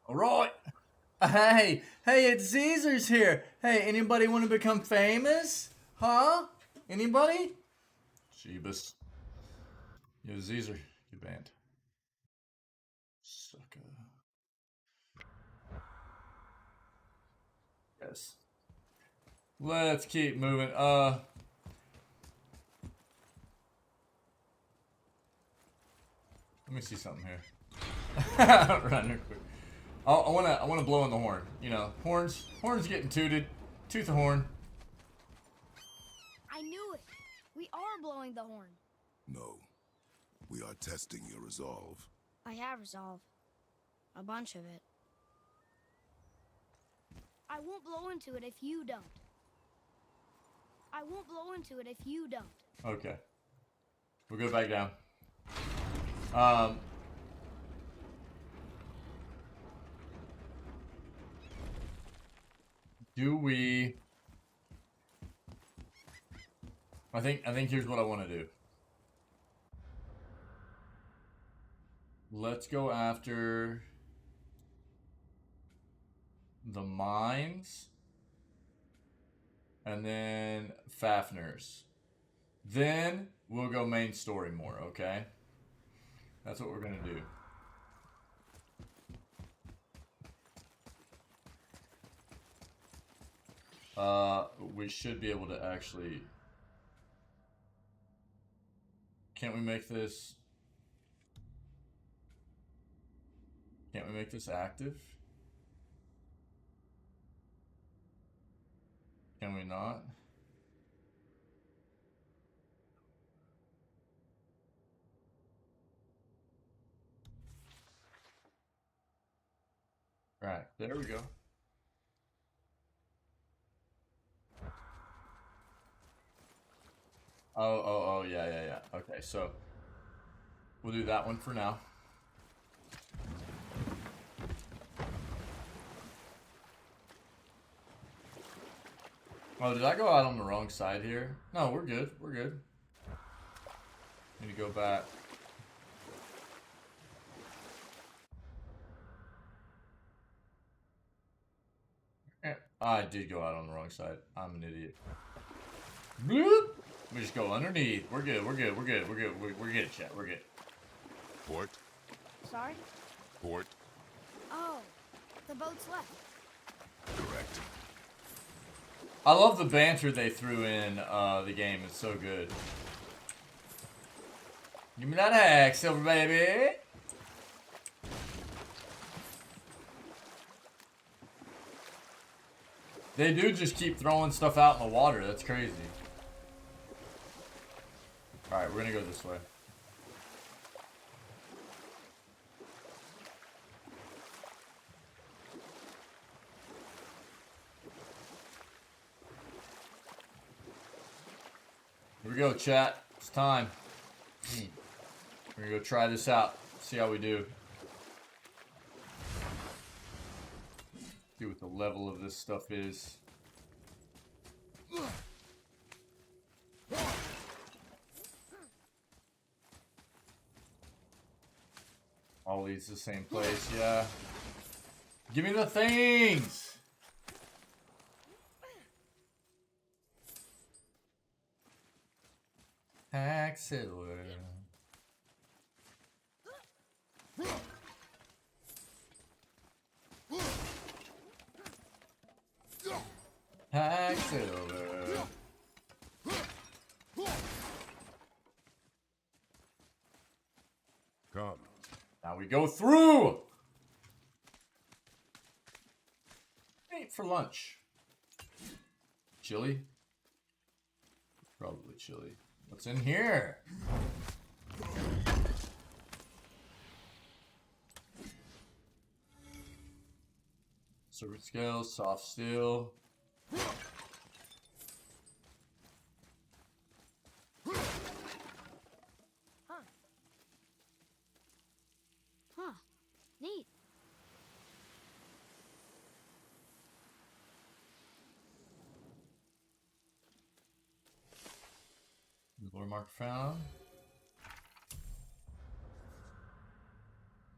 All right. Hey, it's Caesar's here. Hey, anybody want to become famous? Huh? Anybody? Jeebus. Yo, Caesar, you banned. Sucker. Yes. Let's keep moving. Let me see something here. Run real quick. I wanna blow on the horn. You know, horns getting tooted. Toot the horn. I knew it. We are blowing the horn. No. We are testing your resolve. I have resolve. A bunch of it. I won't blow into it if you don't. I won't blow into it if you don't. Okay. We'll go back down. Do we... I think here's what I want to do. Let's go after the mines and then Fafnir's. Then we'll go main story more, okay? That's what we're gonna do. We should be able to actually... Can't we make this... Can't we make this active? Can we not? Right, there we go. Oh, yeah. Okay, so we'll do that one for now. Oh, did I go out on the wrong side here? No, we're good. We're good. Need to go back. I did go out on the wrong side. I'm an idiot. Bloop! We just go underneath. We're good. We're good. We're good. We're good. We're good, chat. We're good. Port? Sorry? Port? Oh, the boat's left. Correct. I love the banter they threw in the game. It's so good. Give me that axe, silver baby. They do just keep throwing stuff out in the water. That's crazy. Alright, we're gonna go this way. Here we go, chat. It's time. We're gonna go try this out. See how we do. See what the level of this stuff is. All leads to the same place, yeah. Give me the things! Pack silver. Pack silver. Come. Now we go through! Eat for lunch. Chili? Probably chili. What's in here? Servant scales, soft steel. Huh. Neat. Lore mark found.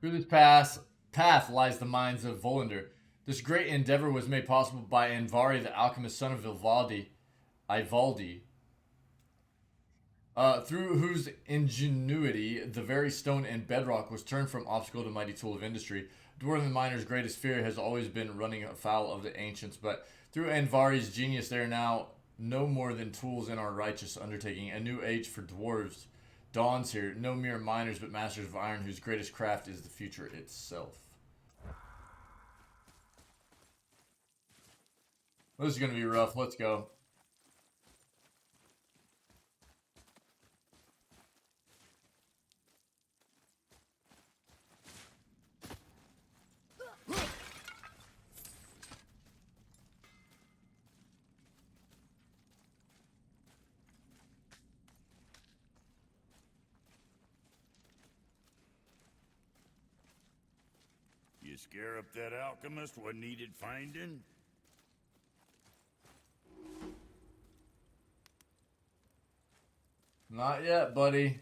Through this pass path lies the mines of Volander. This great endeavor was made possible by Andvari, the alchemist son of Ivaldi, through whose ingenuity the very stone and bedrock was turned from obstacle to mighty tool of industry. Dwarven miner's greatest fear has always been running afoul of the ancients, but through Andvari's genius they are now no more than tools in our righteous undertaking. A new age for dwarves dawns here, no mere miners but masters of iron whose greatest craft is the future itself. This is going to be rough. Let's go. You scare up that alchemist what needed finding? Not yet, buddy.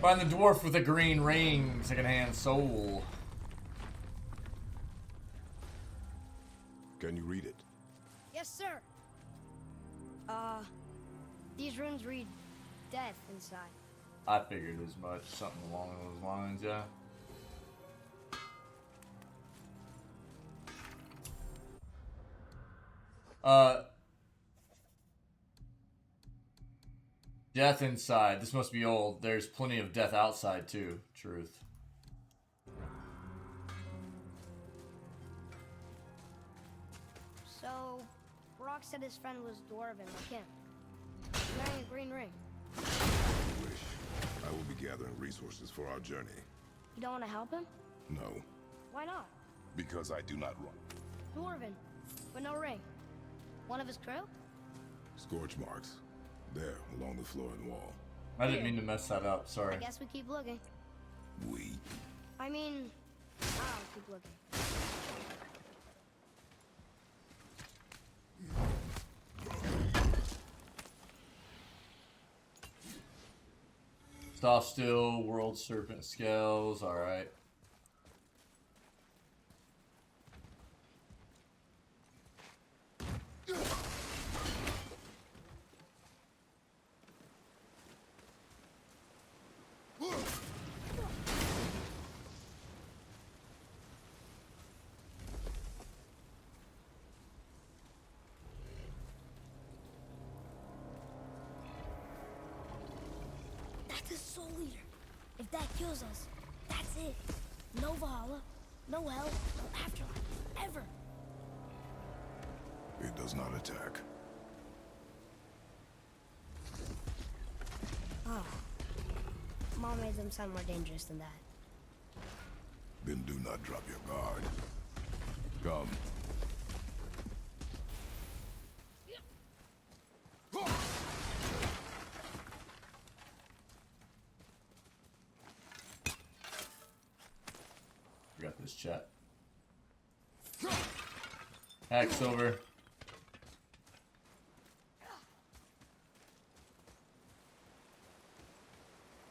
Find the dwarf with a green ring, secondhand soul. Can you read it? Yes, sir. These runes read death inside. I figured as much. Something along those lines, yeah. Death inside. This must be old. There's plenty of death outside, too. Truth. So, Brock said his friend was dwarven like him. Wearing a green ring. I wish. I will be gathering resources for our journey. You don't want to help him? No, Why not? because I do not run. Dwarven, but no ring. One of his crew? Scorch marks. There, along the floor and wall. I didn't mean to mess that up. Sorry. I guess we keep looking. We? I mean, I'll keep looking. Stop still, world serpent scales, alright. That's the soul eater. If that kills us, that's it. No Valhalla, no hell, no afterlife, ever. It does not attack. Oh. Mom made them sound more dangerous than that. Then do not drop your guard. Come. We got this, chat. Hack over.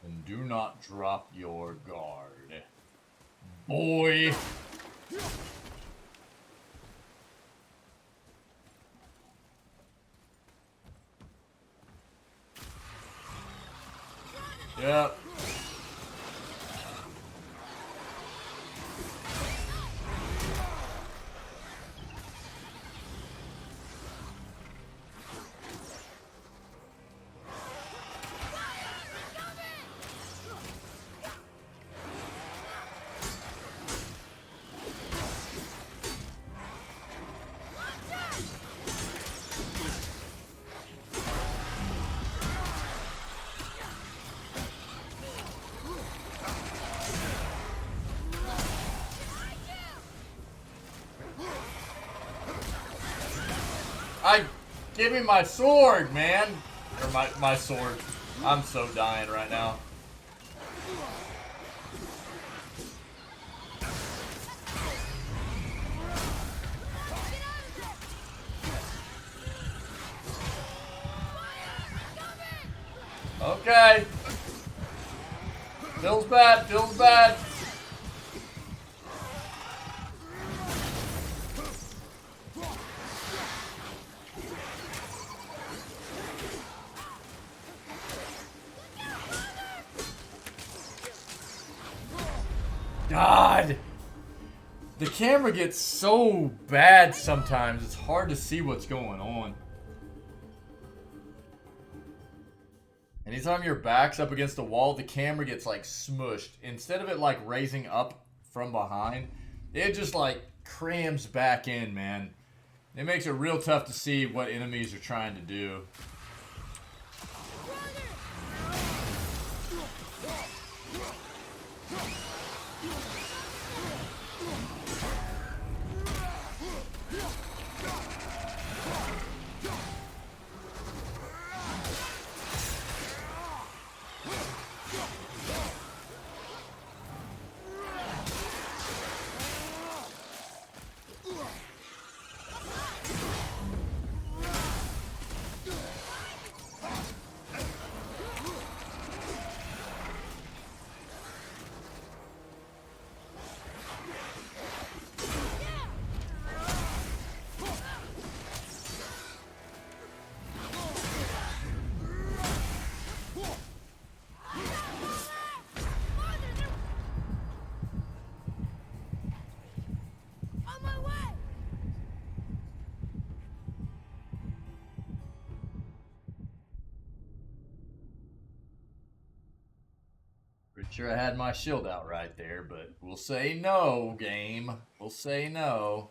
And do not drop your guard. Boy! Yep. Give me my sword, man! Or my sword. I'm so dying right now. Okay. Feels bad, feels bad. God! The camera gets so bad sometimes, it's hard to see what's going on. Anytime your back's up against the wall, the camera gets like smushed. Instead of it like raising up from behind, it just like crams back in, man. It makes it real tough to see what enemies are trying to do. Pretty sure I had my shield out right there, but we'll say no, game. We'll say no.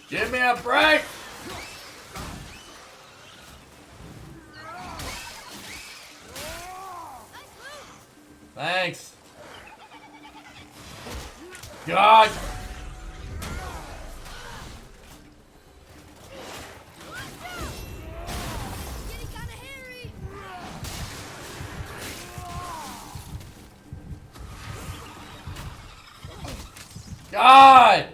Give me a break! Thanks. God! God!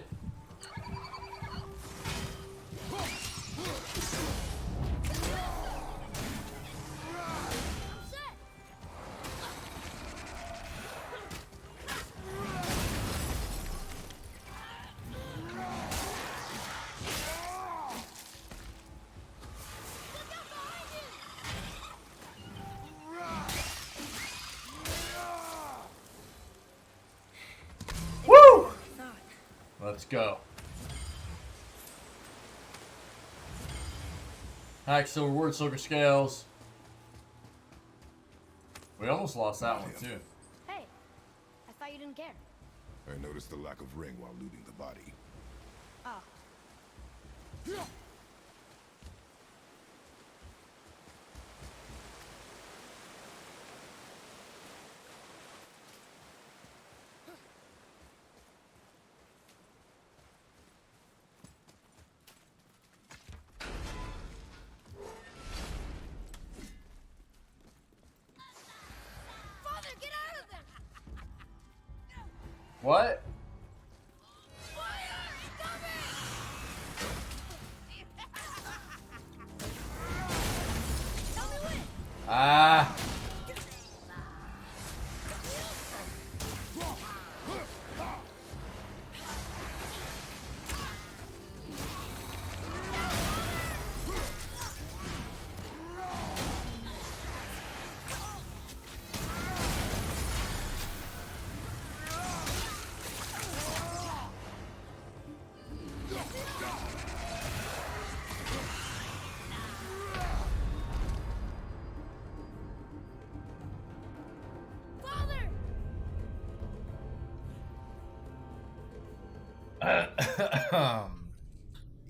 Woo! Let's go. Hack, silver word, silver scales. We almost lost that one too. Hey, I thought you didn't care. I noticed the lack of ring while looting the body. Oh. Father, get out of there! What? Ah.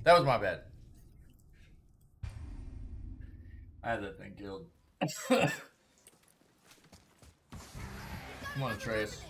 That was my bad. I had that thing killed. Come on, Atreus.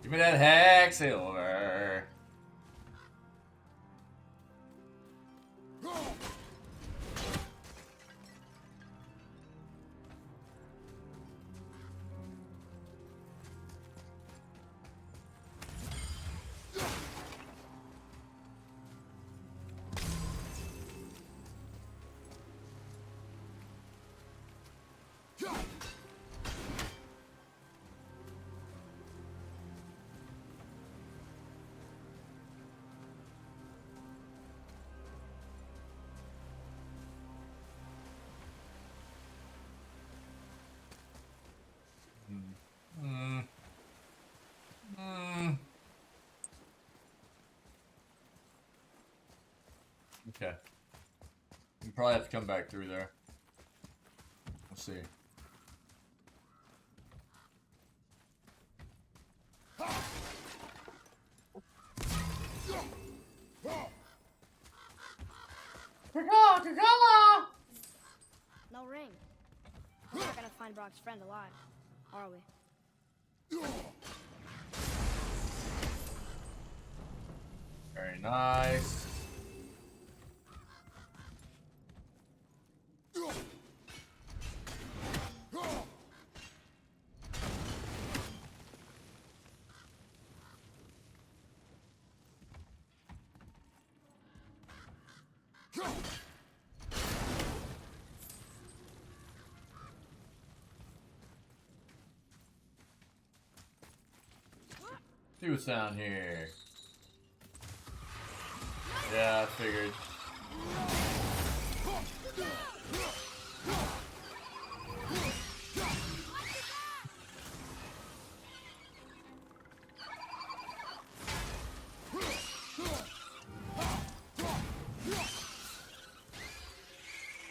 Give me that hack silver. Okay. You probably have to come back through there. We'll see. No ring. We're not gonna find Brock's friend alive, are we? Very nice. See what's down here. Yeah, I figured.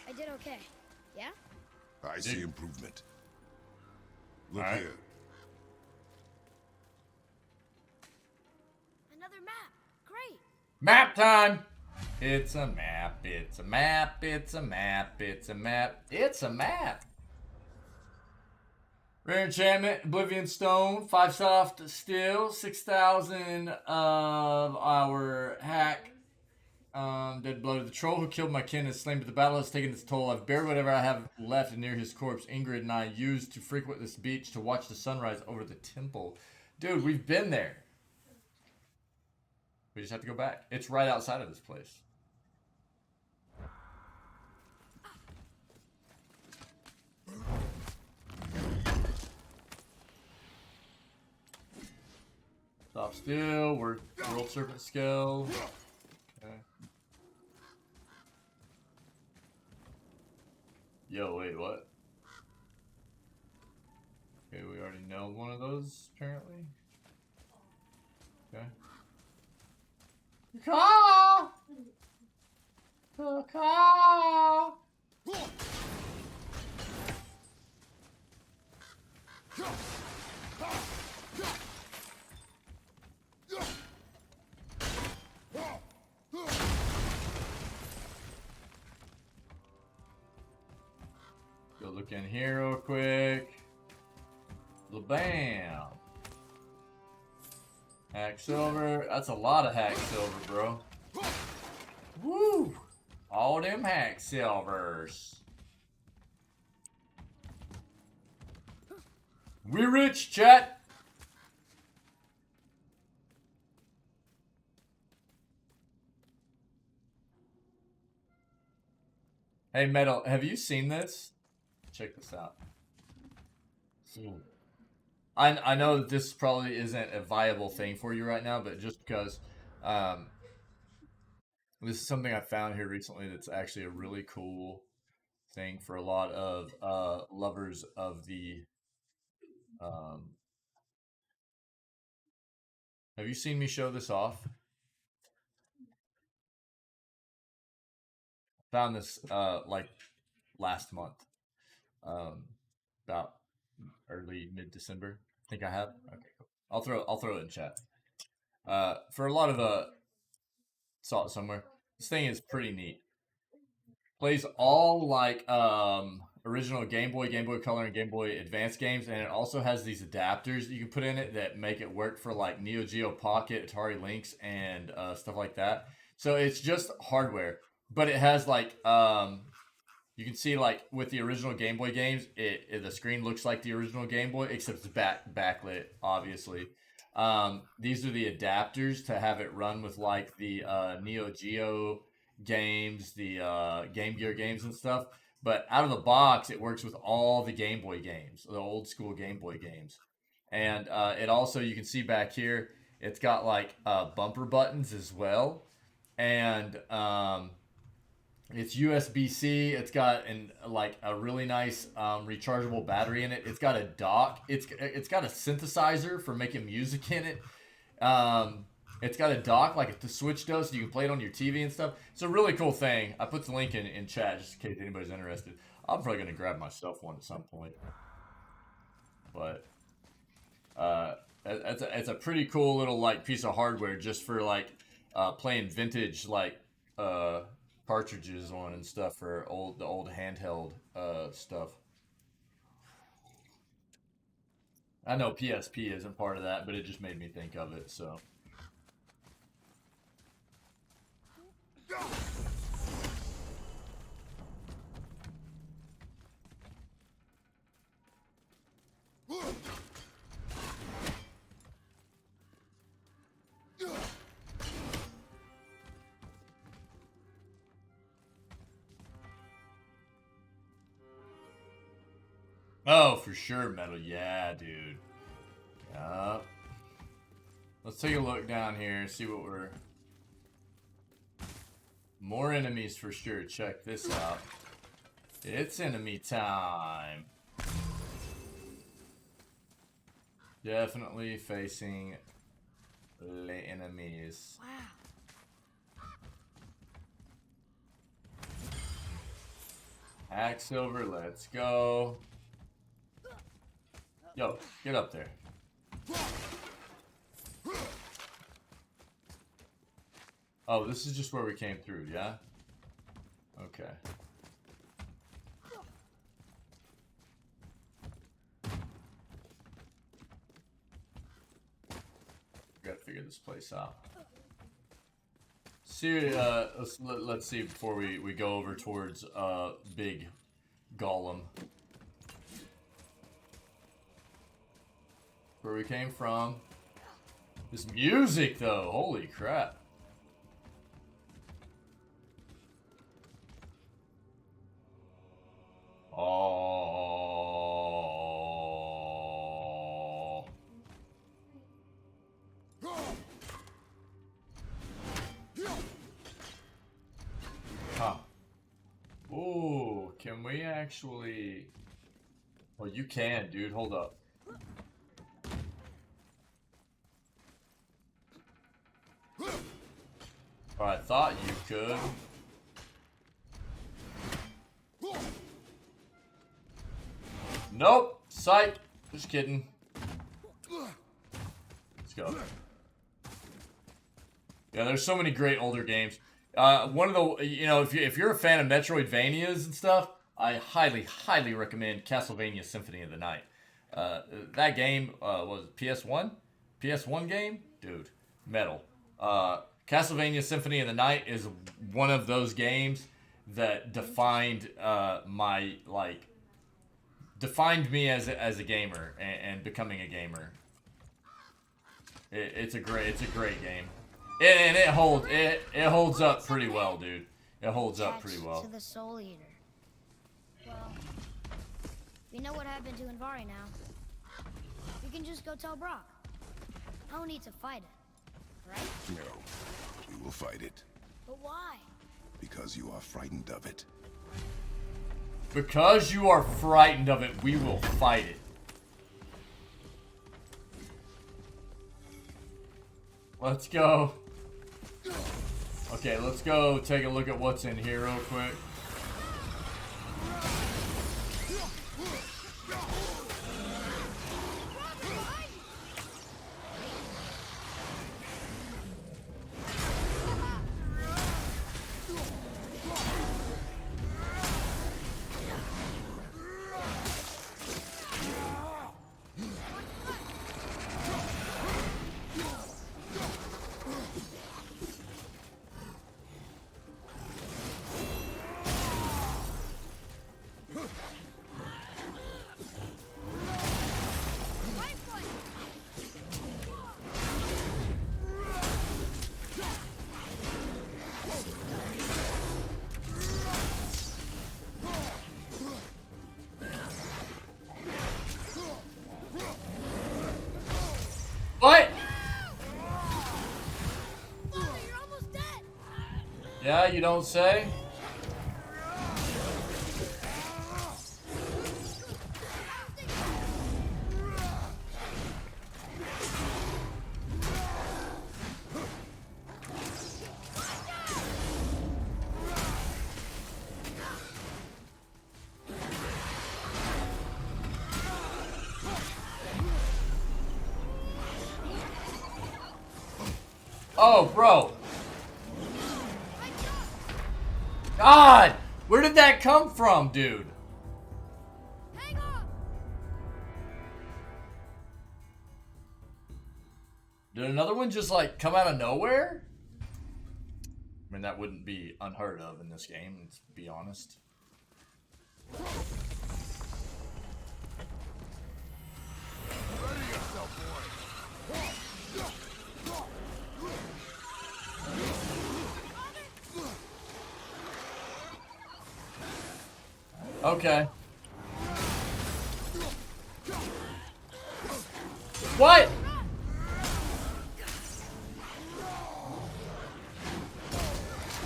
I did okay. Yeah? I see improvement. Look All right. here. Another map. Great. Map time! It's a map, it's a map, it's a map, it's a map, it's a map! Rare enchantment, Oblivion Stone, 5 soft steel, 6,000 of our hack. Dead blood of the troll who killed my kin is slain, but the battle has taken its toll. I've buried whatever I have left near his corpse. Ingrid and I used to frequent this beach to watch the sunrise over the temple. Dude, we've been there. We just have to go back. It's right outside of this place. Stop still. We're World Serpent Scale. Okay. Yo, wait, what? Okay, we already nailed one of those, apparently. Okay. Caw! Caw! Go look in here real quick. Bam! Hack silver. That's a lot of hack silver, bro. Woo! All them hack silvers. We rich, chat. Hey, Metal, have you seen this? Check this out. I know that this probably isn't a viable thing for you right now, but just because this is something I found here recently that's actually a really cool thing for a lot of lovers of the have you seen me show this off? Found this like last month, about early mid-December. I think I have. Okay, cool. I'll throw it in chat. For a lot of saw it somewhere. This thing is pretty neat. Plays all like original Game Boy, Game Boy Color, and Game Boy Advance games, and it also has these adapters that you can put in it that make it work for like Neo Geo Pocket, Atari Lynx, and stuff like that. So it's just hardware, but it has like you can see like with the original Game Boy games, the screen looks like the original Game Boy, except it's backlit, obviously. These are the adapters to have it run with like the Neo Geo games, the Game Gear games and stuff. But out of the box, it works with all the Game Boy games, the old school Game Boy games. And it also, you can see back here, it's got like bumper buttons as well. And it's USB-C. It's got like a really nice rechargeable battery in it. It's got a dock. It's got a synthesizer for making music in it. It's got a dock like the Switch does, so you can play it on your TV and stuff. It's a really cool thing. I put the link in chat just in case anybody's interested. I'm probably gonna grab myself one at some point. But it's a pretty cool little like piece of hardware just for like playing vintage like cartridges on and stuff for the old handheld stuff. I know PSP isn't part of that, but it just made me think of it, so. Oh, for sure, metal. Yeah, dude. Yeah. Let's take a look down here and see what we're... More enemies for sure. Check this out. It's enemy time. Definitely facing the enemies. Wow. Axe over, let's go. Yo, get up there. Oh, this is just where we came through, yeah? Okay. Gotta figure this place out. See, let's see before we go over towards big Golem. Where we came from. This music though, holy crap. Oh. Huh. Ooh, can we actually... Well, you can, dude. Hold up. Or I thought you could. Nope. Psych. Just kidding. Let's go. Yeah, there's so many great older games. One of the, you know, if you're a fan of Metroidvanias and stuff, I highly recommend Castlevania Symphony of the Night. That game was PS1? PS1 game? Dude, metal. Castlevania Symphony of the Night is one of those games that defined defined me as a gamer and becoming a gamer. It's a great game, and it holds up pretty well, dude. It holds up pretty well. To the Soul Eater. Well, we know what happened to Invari now. We can just go tell Brock. No need to fight it. Right? No, we will fight it. But why? Because you are frightened of it. Because you are frightened of it, we will fight it. Let's go. Okay, let's go take a look at what's in here real quick. Yeah, you don't say? Oh, bro. God! Where did that come from, dude? Did another one just, like, come out of nowhere? I mean, that wouldn't be unheard of in this game, let's be honest. Ready yourself, boy. Okay. What?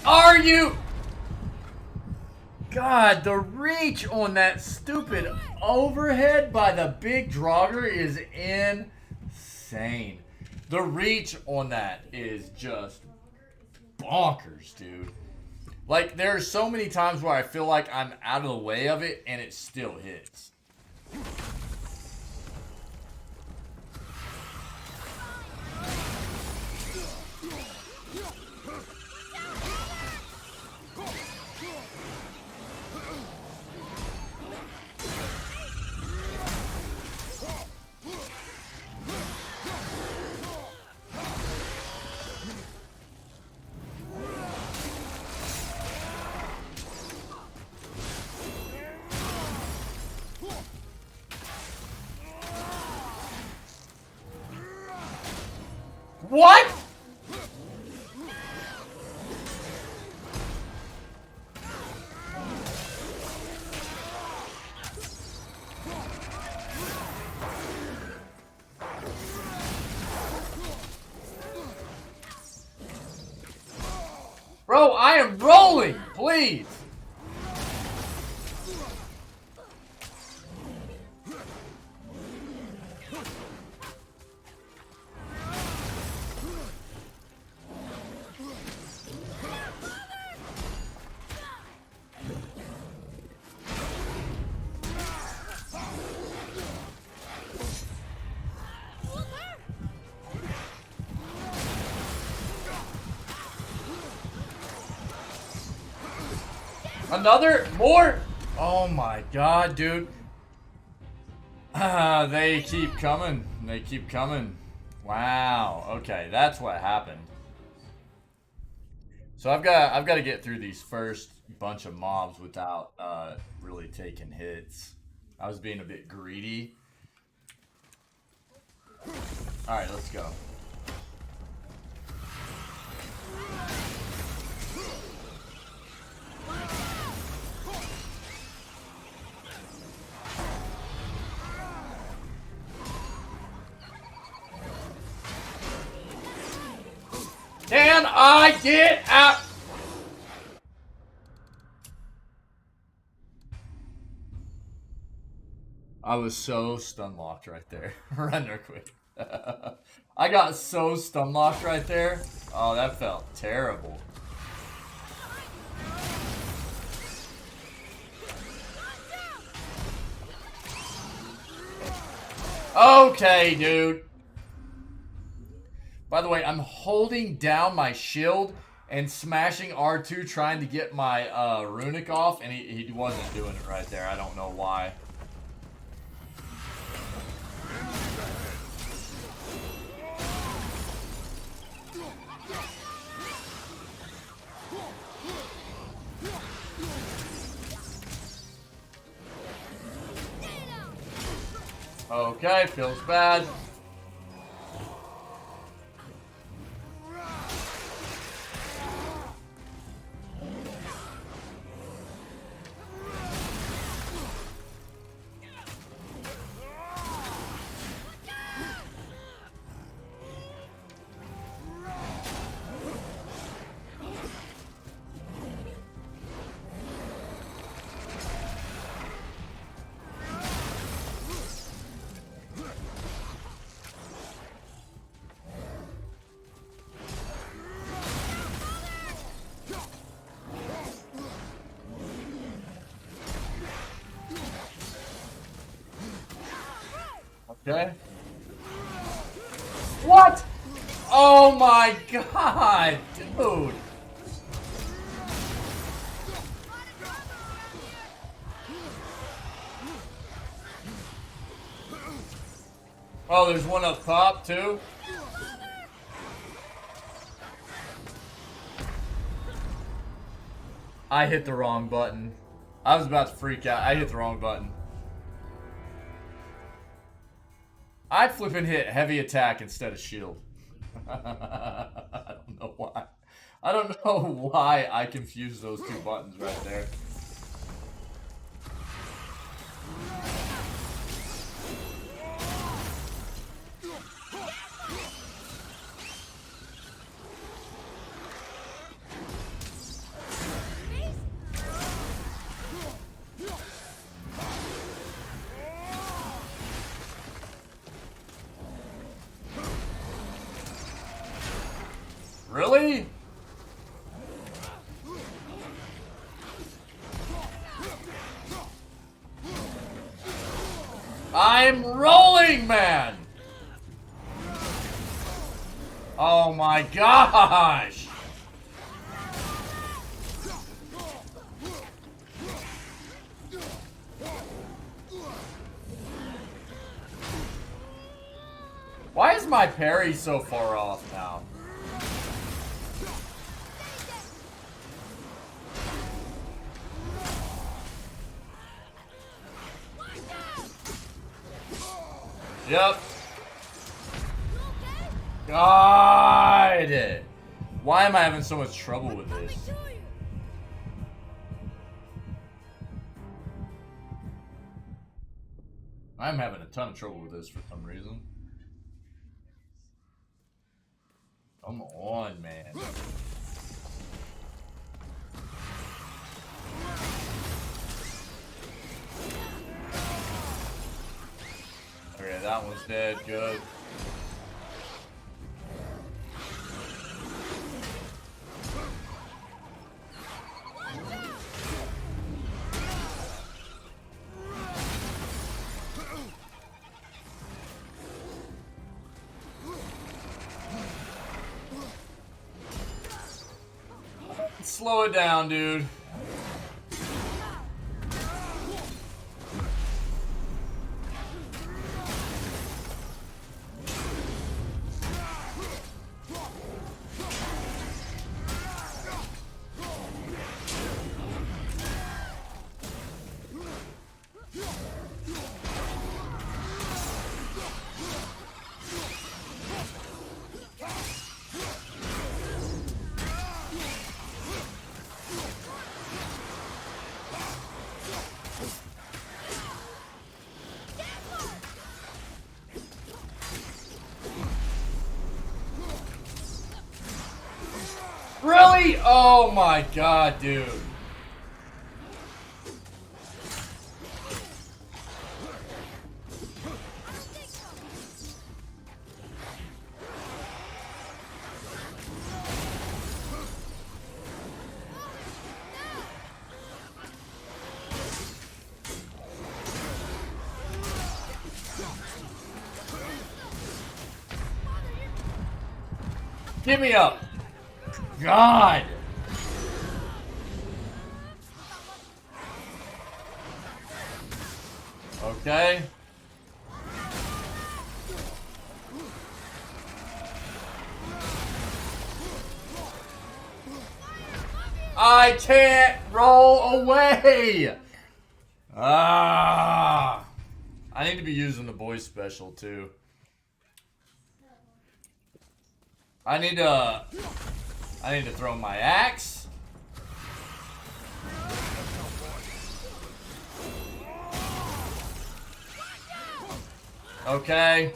Are you? God, the reach on that stupid overhead by the big Draugr is insane. The reach on that is just bonkers, dude. Like, there's so many times where I feel like I'm out of the way of it and it still hits. What? Bro, I am rolling, please. Another? More? Oh my god, dude. They keep coming. They keep coming. Wow. Okay, that's what happened. So I've got to get through these first bunch of mobs without really taking hits. I was being a bit greedy. Alright, let's go. Can I get out? I was so stun locked right there. Run there quick. I got so stun locked right there. Oh, that felt terrible. Okay, dude. By the way, I'm holding down my shield and smashing R2 trying to get my runic off, and he wasn't doing it right there. I don't know why. Okay, feels bad. Okay. What? Oh my god, dude. Oh, there's one up top too? I hit the wrong button. I was about to freak out. I hit the wrong button. I'd flip and hit heavy attack instead of shield. I don't know why. I don't know why I confused those two buttons right there. Really? I'm rolling, man! Oh my gosh! Why is my parry so far off now? Yep. God! Why am I having so much trouble with this? I'm having a ton of trouble with this for some reason. Come on, man. Okay, that one's dead. Good. Slow it down, dude. Really? Oh my god, dude. Give me up. God. Okay. I can't roll away. Ah. I need to be using the boy special too. I need to throw my axe. Okay.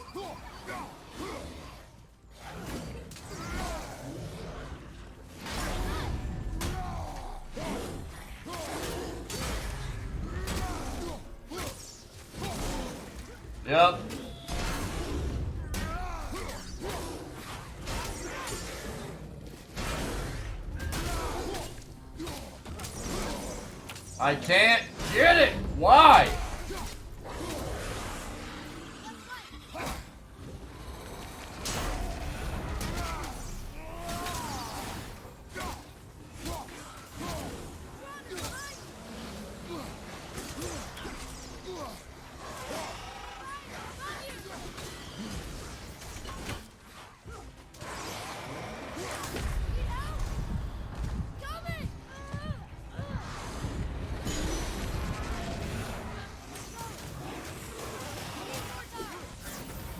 Yep. I can't get it. Why?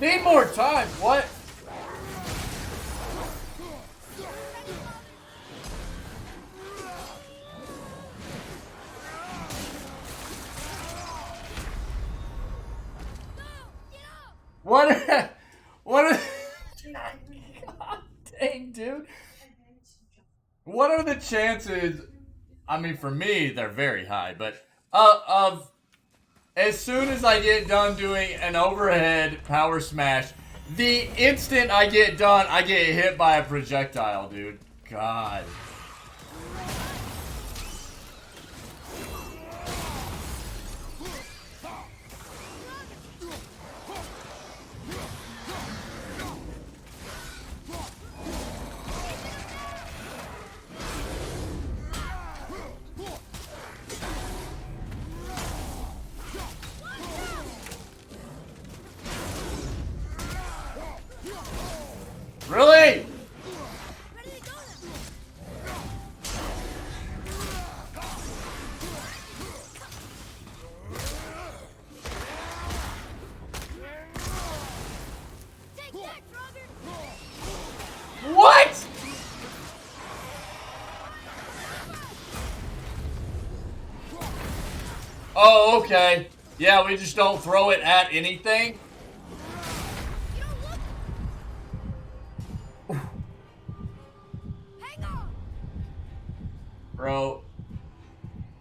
Need more time. What? What? What? God dang, dude. What are the chances? I mean, for me, they're very high, but of as soon as I get done doing an overhead power smash, the instant I get done, I get hit by a projectile, dude. God. Really? What? Oh, okay. Yeah, we just don't throw it at anything. Bro,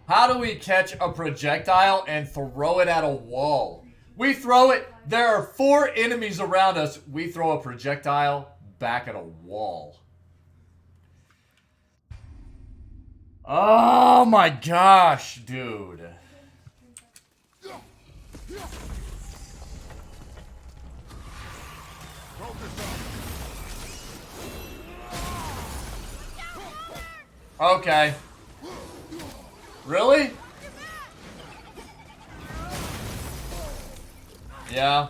how do we catch a projectile and throw it at a wall? We throw it, there are 4 enemies around us, we throw a projectile back at a wall. Oh my gosh, dude. Okay. Really? Yeah.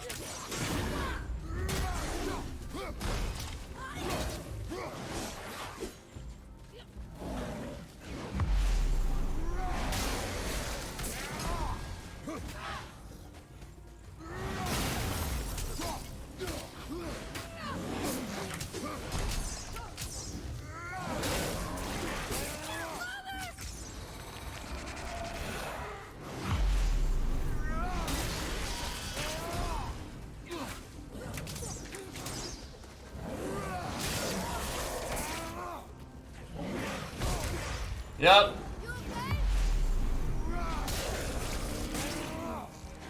Yep.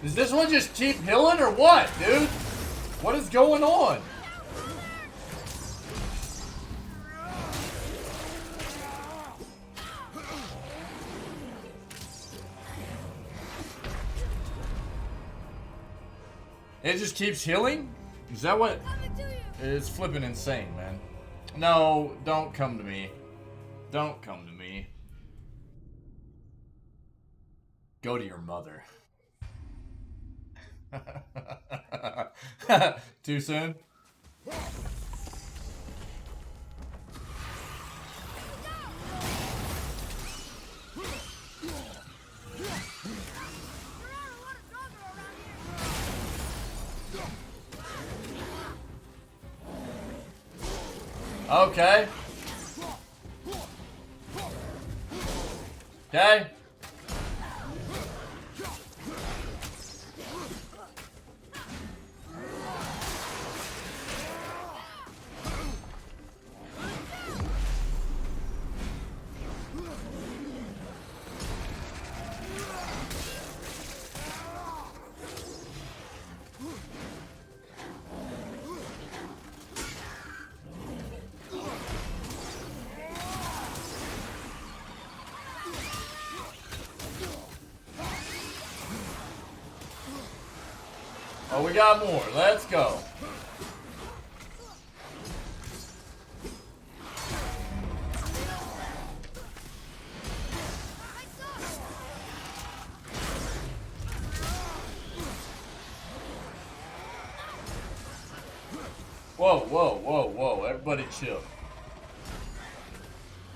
Does this one just keep healing or what, dude? What is going on? It just keeps healing? Is that what? It's flipping insane, man. No, don't come to me. Don't come to me. Go to your mother. Too soon? Okay. Okay. Oh, we got more. Let's go. Whoa, whoa, whoa, whoa. Everybody chill.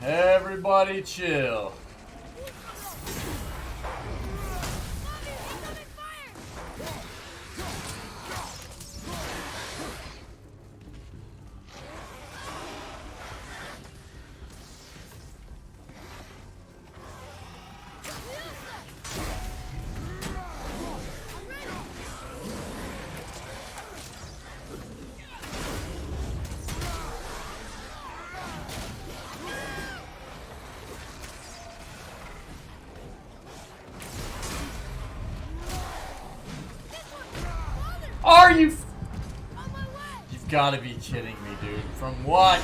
Everybody chill. gotta be kidding me, dude. From what?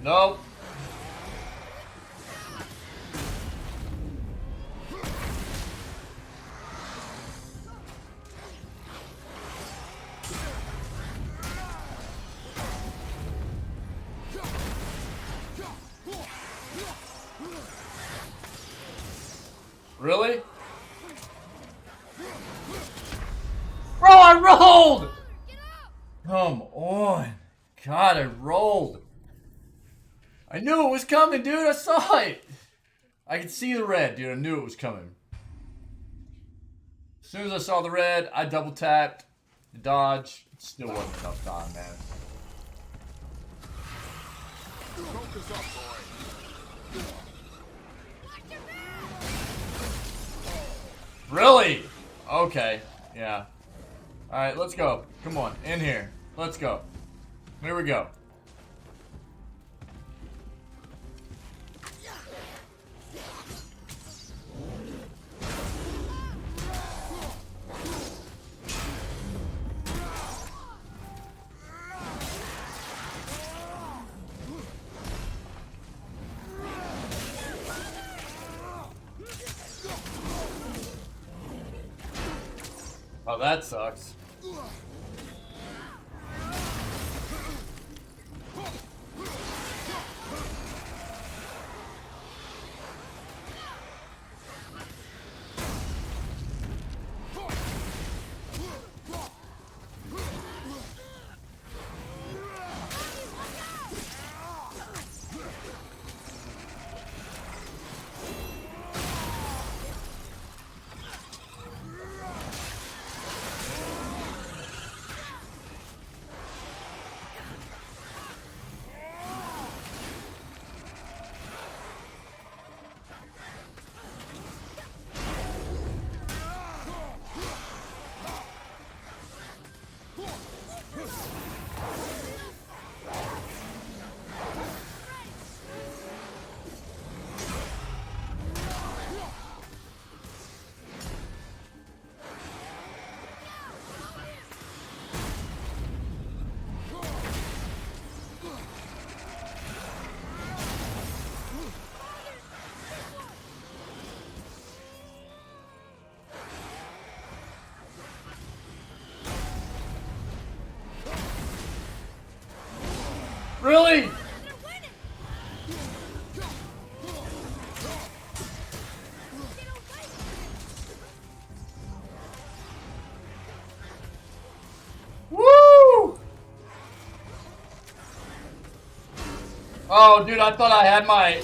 Nope. Really? Bro, I rolled! Come on. God, I rolled. I knew it was coming, dude. I saw it. I could see the red, dude. I knew it was coming. As soon as I saw the red, I double tapped, dodge. It still wasn't enough time, man. Focus up, boy. Really? Okay. Yeah. Alright, let's go. Come on. In here. Let's go. Here we go. Oh, that sucks. Really? Woo! Oh, dude, I thought I had my...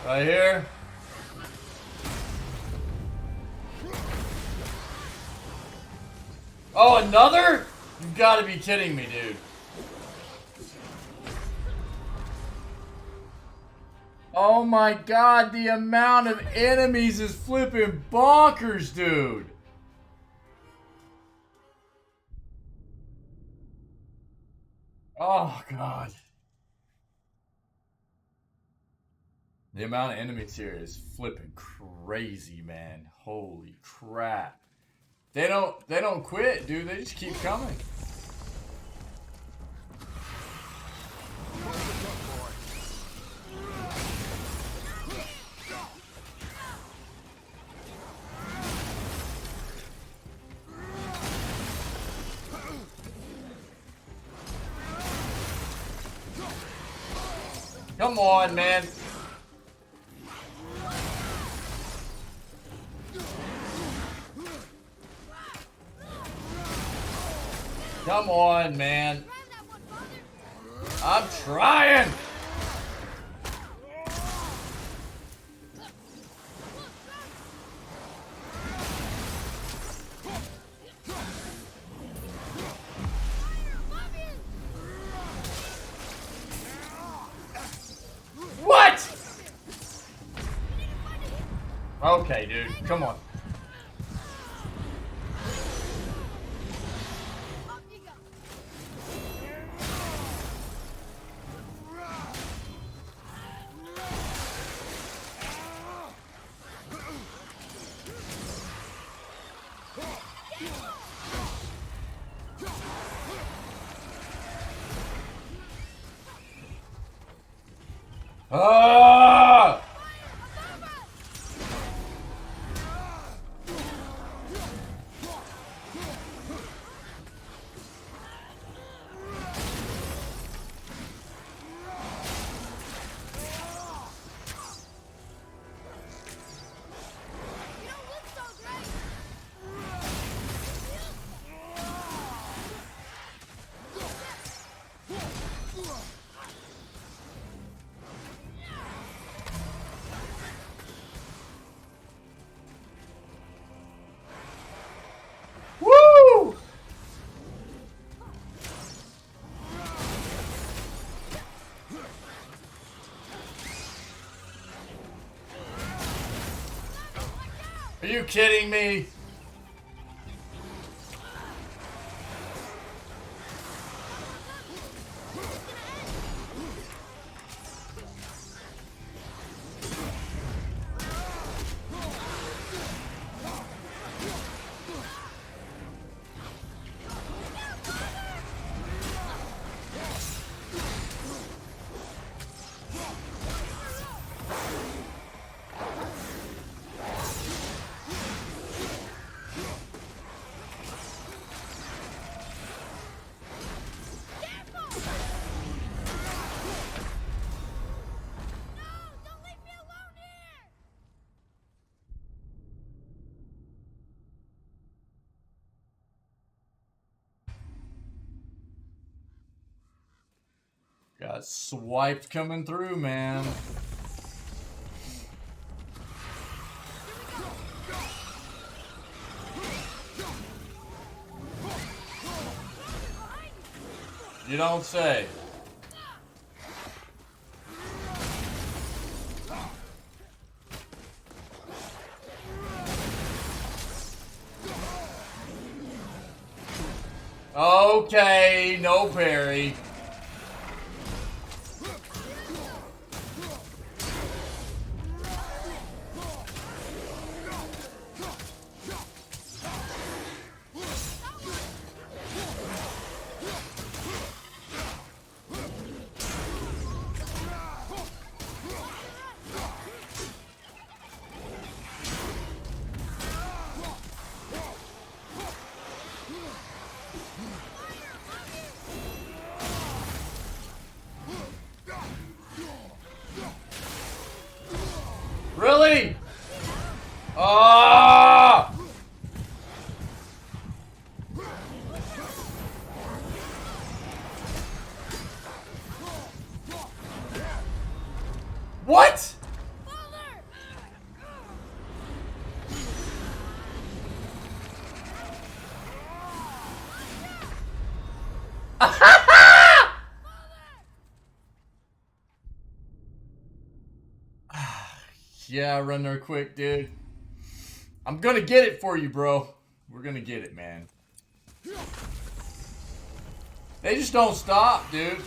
Right here. Oh, another? You gotta be kidding me, dude. Oh my god, the amount of enemies is flipping bonkers, dude. Oh god. The amount of enemies here is flipping crazy, man. Holy crap. They don't quit, dude. They just keep coming. Come on, man. Come on, man. I'm trying. What? Okay, dude. Come on. Ah! Woo! Are you kidding me? Got swiped coming through, man. You don't say. Okay, no parry. Really? Ah! What? Yeah, run there quick, dude. I'm gonna get it for you, bro. We're gonna get it, man. They just don't stop, dude.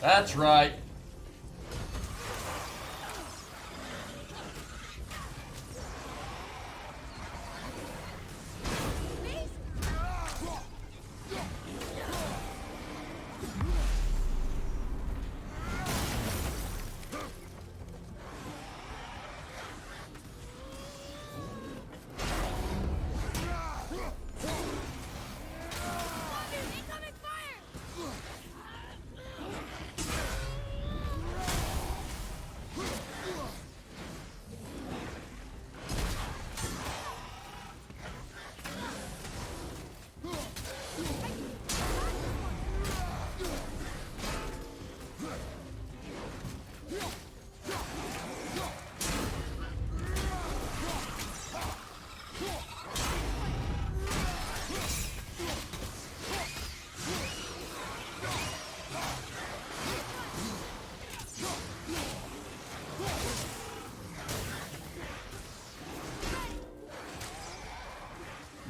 That's right.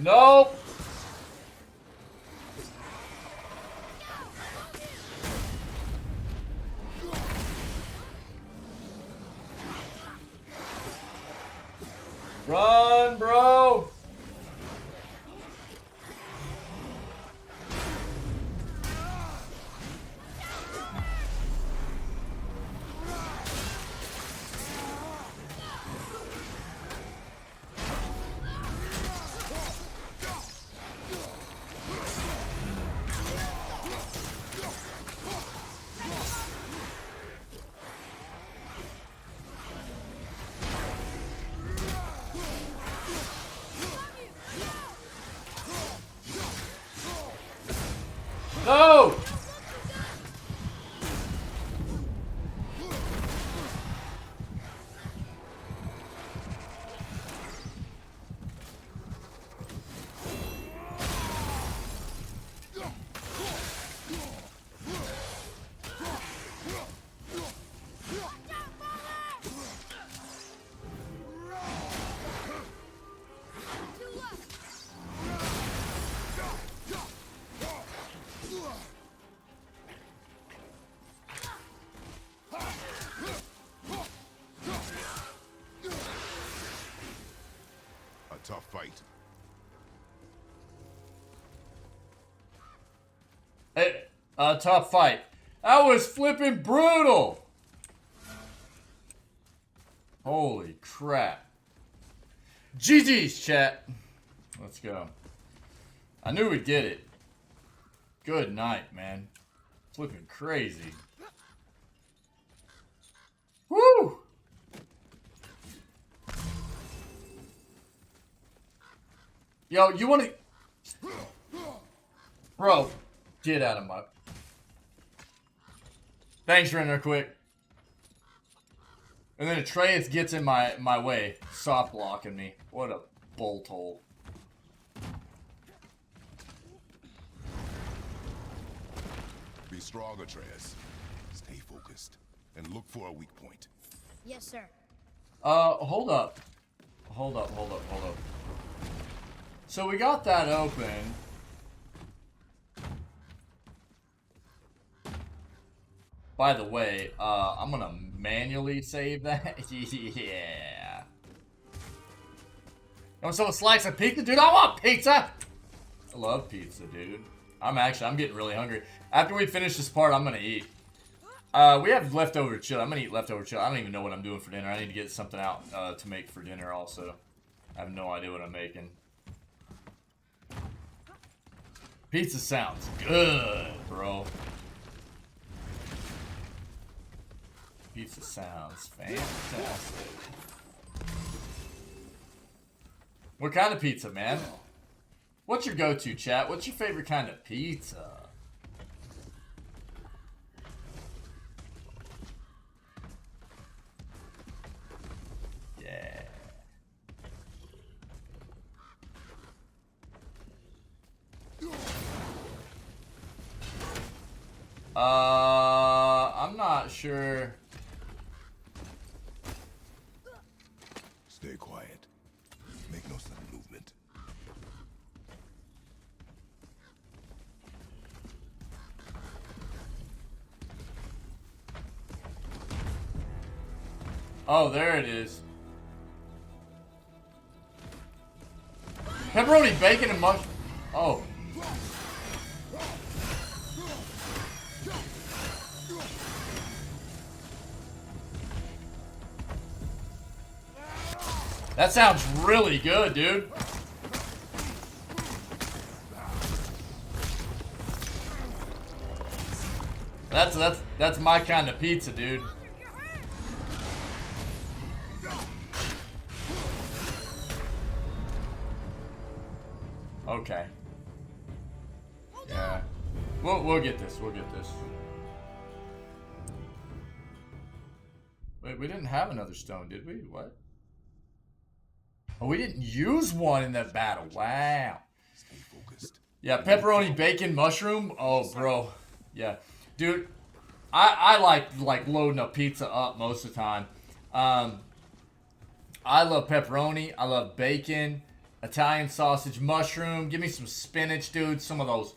Nope. Run, bro. No! Tough fight. Hey, tough fight. That was flipping brutal. Holy crap. GG's, chat. Let's go. I knew we'd get it. Good night, man. Flipping crazy. Woo! Yo, you want to... Bro, get out of my... Thanks, Renner, quick. And then Atreus gets in my way, soft blocking me. What a bolt hole. Be strong, Atreus. Stay focused and look for a weak point. Yes, sir. Hold up. Hold up. So we got that open. By the way, I'm gonna manually save that. Yeah. You want someone slice a pizza? Dude, I want pizza! I love pizza, dude. I'm getting really hungry. After we finish this part, I'm gonna eat. We have leftover chill. I'm gonna eat leftover chill. I don't even know what I'm doing for dinner. I need to get something out to make for dinner also. I have no idea what I'm making. Pizza sounds good, bro. Pizza sounds fantastic. What kind of pizza, man? What's your go-to, chat? What's your favorite kind of pizza? Yeah. I'm not sure. Stay quiet. Make no sudden movement. Oh, there it is. Pepperoni, bacon, and mushroom. Oh. That sounds really good, dude. That's my kind of pizza, dude. Okay. Yeah. We'll get this. We'll get this. Wait, we didn't have another stone, did we? What? Oh, we didn't use one in that battle. Wow. Stay focused. Yeah, pepperoni, bacon, mushroom. Oh, bro. Yeah. Dude, I like loading a pizza up most of the time. I love pepperoni. I love bacon. Italian sausage mushroom. Give me some spinach, dude. Some of those,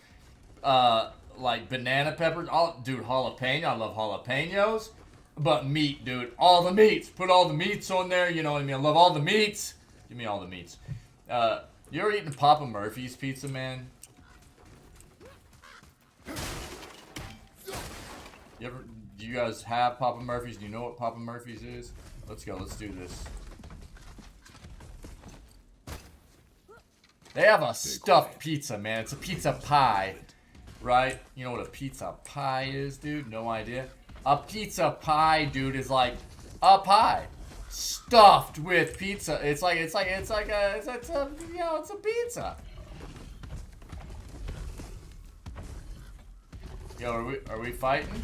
like banana peppers. Dude, jalapeno. I love jalapenos. But meat, dude. All the meats. Put all the meats on there. You know what I mean? I love all the meats. Give me all the meats. You ever eaten Papa Murphy's pizza, man? Do you guys have Papa Murphy's? Do you know what Papa Murphy's is? Let's go. Let's do this. They have a stuffed pizza, man. It's a pizza pie, right? You know what a pizza pie is, dude? No idea. A pizza pie, dude, is like a pie stuffed with pizza. It's a pizza. Yo, are we fighting?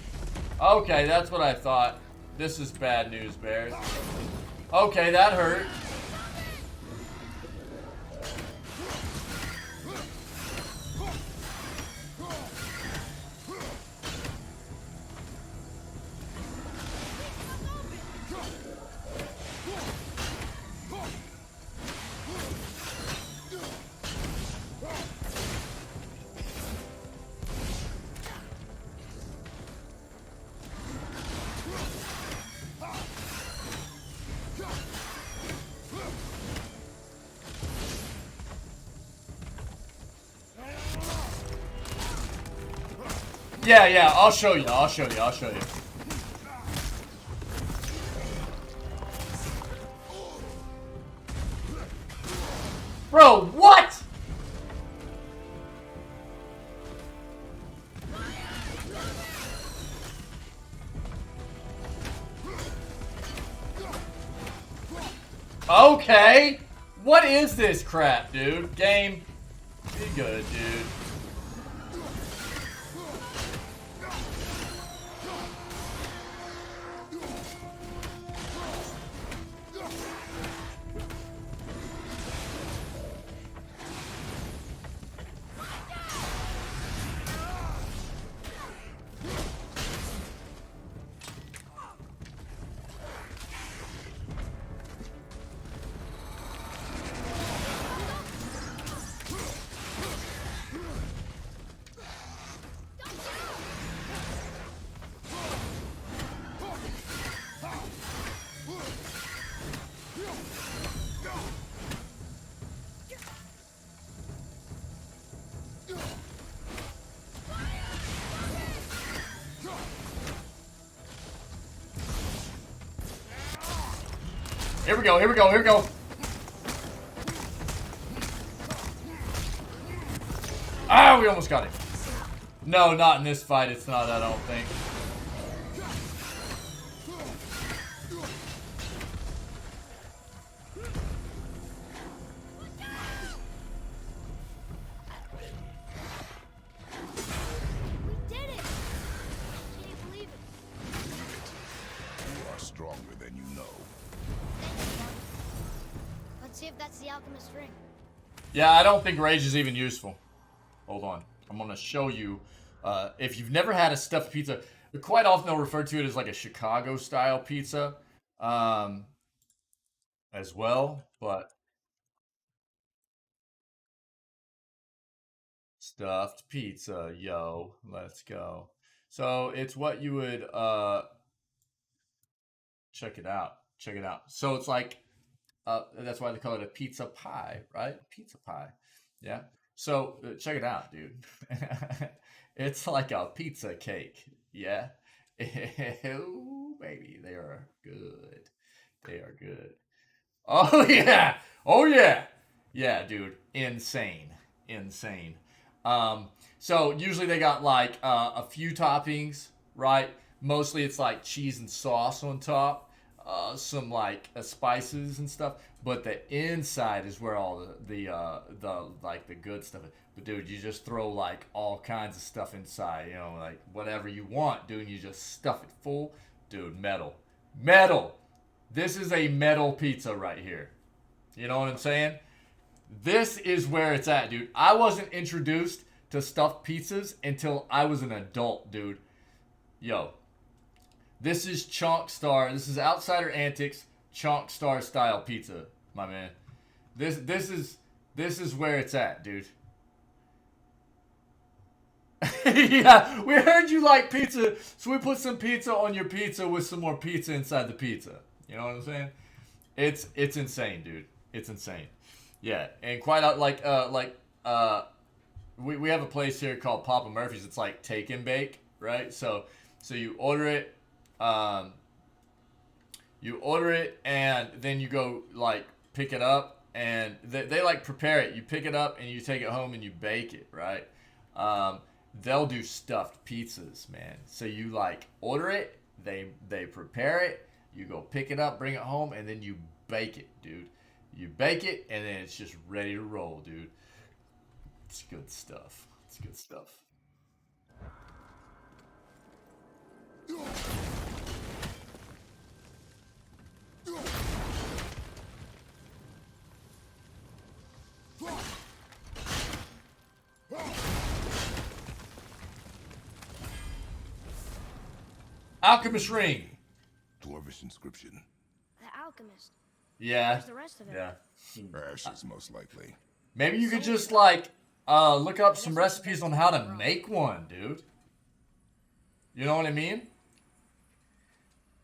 Okay, that's what I thought. This is bad news, bears. Okay, that hurt. Yeah, I'll show you. Bro, what? Okay. What is this crap, dude? Game, be good, dude. Here we go. Ah, we almost got it. No, not in this fight. It's not, I don't think. We did it! Can you believe it? You are stronger than you know. Let's see if that's the alchemist ring. Yeah, I don't think rage is even useful. Hold on. I'm going to show you. If you've never had a stuffed pizza, quite often they'll refer to it as like a Chicago-style pizza as well. But stuffed pizza, yo. Let's go. So it's what you would... check it out. So it's like... that's why they call it a pizza pie, right? Pizza pie. Yeah. So check it out, dude. It's like a pizza cake. Yeah. Oh, baby. They are good. Oh, yeah. Yeah, dude. Insane. So usually they got like a few toppings, right? Mostly it's like cheese and sauce on top. Some like spices and stuff, but the inside is where all the like the good stuff is. But dude, you just throw like all kinds of stuff inside, you know, like whatever you want, dude. You just stuff it full, dude. Metal. This is a metal pizza right here. You know what I'm saying? This is where it's at, dude. I wasn't introduced to stuffed pizzas until I was an adult, dude. Yo. This is Chonk Star. This is Outsider Antics Chonk Star style pizza, my man. This This is where it's at, dude. Yeah, we heard you like pizza, so we put some pizza on your pizza with some more pizza inside the pizza. You know what I'm saying? It's insane, dude. It's insane. Yeah, and quite we have a place here called Papa Murphy's. It's like take and bake, right? So you order it, and then you go like pick it up, and they like prepare it. You pick it up and you take it home and you bake it, right? They'll do stuffed pizzas, man. So you like order it, they prepare it, you go pick it up, bring it home, and then you bake it, dude. You bake it, and then it's just ready to roll, dude. It's good stuff. It's good stuff. Alchemist ring. Dwarvish inscription. The alchemist. Yeah. Where's the rest of it? Yeah. Ashes, most likely. Maybe you could just like look up some recipes on how to make one, dude. You know what I mean?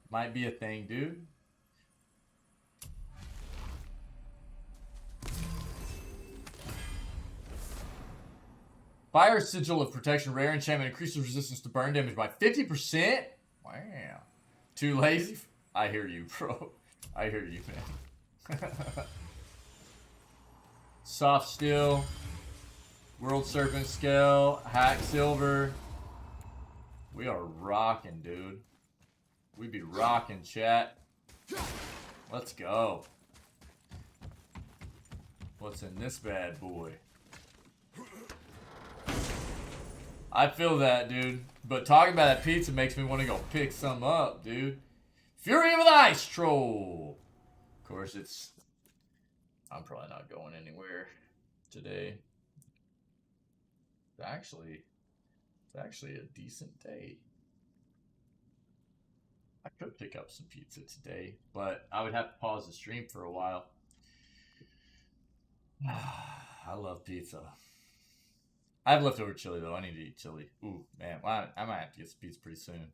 Might be a thing, dude. Fire Sigil of Protection. Rare enchantment increases resistance to burn damage by 50%? Wow. Too lazy? I hear you, bro. I hear you, man. Soft Steel. World Serpent Scale. Hack Silver. We are rocking, dude. We be rocking, chat. Let's go. What's in this bad boy? I feel that, dude. But talking about that pizza makes me want to go pick some up, dude. Fury of the Ice Troll. Of course, I'm probably not going anywhere today. It's actually a decent day. I could pick up some pizza today, but I would have to pause the stream for a while. I love pizza. I have leftover chili, though. I need to eat chili. Ooh, man. Well, I might have to get some pizza pretty soon.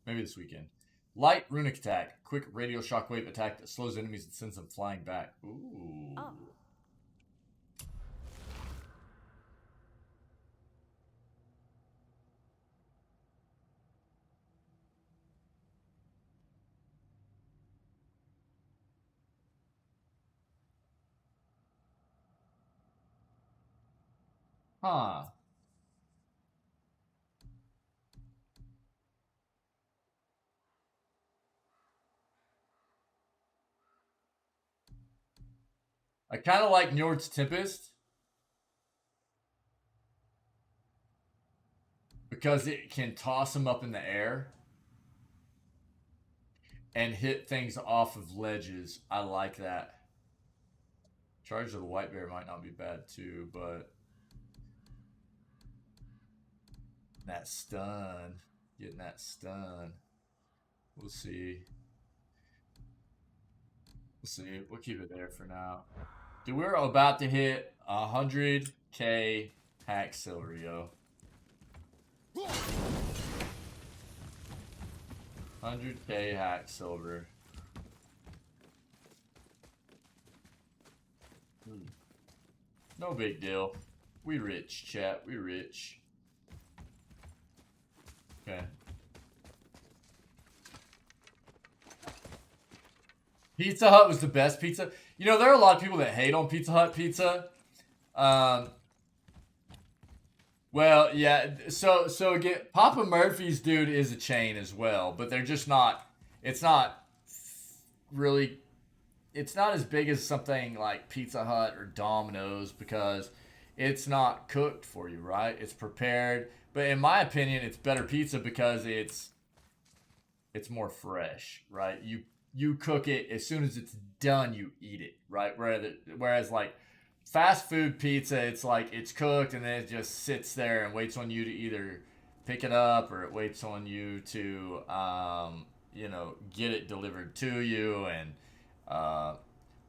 Maybe this weekend. Light runic attack. Quick radial shockwave attack that slows enemies and sends them flying back. Ooh. Oh. Huh. I kind of like Njord's Tempest because it can toss them up in the air and hit things off of ledges. I like that. Charge of the White Bear might not be bad too, but that stun, getting that stun, we'll see. We'll see. We'll keep it there for now. Dude, we're about to hit 100k hack silver, yo. 100k hack silver. No big deal. We rich, chat. We rich. Okay. Pizza Hut was the best pizza. You know, there are a lot of people that hate on Pizza Hut pizza. Well, yeah. So again, Papa Murphy's, dude, is a chain as well, but they're just not. It's not really. It's not as big as something like Pizza Hut or Domino's because it's not cooked for you, right? It's prepared. But in my opinion, it's better pizza because it's more fresh, right? You cook it as soon as it's done, you eat it, right? Whereas like fast food pizza, it's like it's cooked and then it just sits there and waits on you to either pick it up or it waits on you to get it delivered to you. And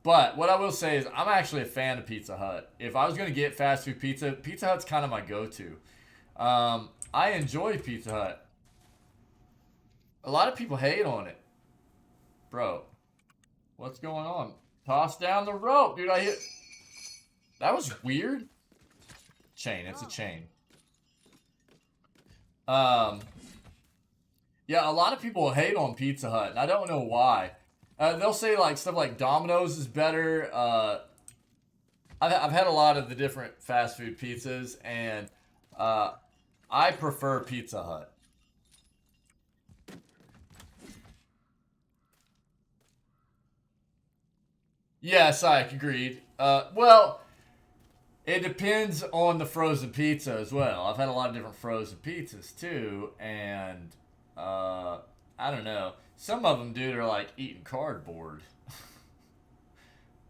But what I will say is I'm actually a fan of Pizza Hut. If I was going to get fast food pizza, Pizza Hut's kind of my go-to. I enjoy Pizza Hut. A lot of people hate on it. Bro, what's going on? Toss down the rope, dude. I hit. That was weird. Chain. It's a chain. Yeah, a lot of people hate on Pizza Hut, and I don't know why. They'll say like stuff like Domino's is better. I've had a lot of the different fast food pizzas, and I prefer Pizza Hut. Yes, I agreed. Well, it depends on the frozen pizza as well. I've had a lot of different frozen pizzas too, and I don't know. Some of them, dude, are like eating cardboard.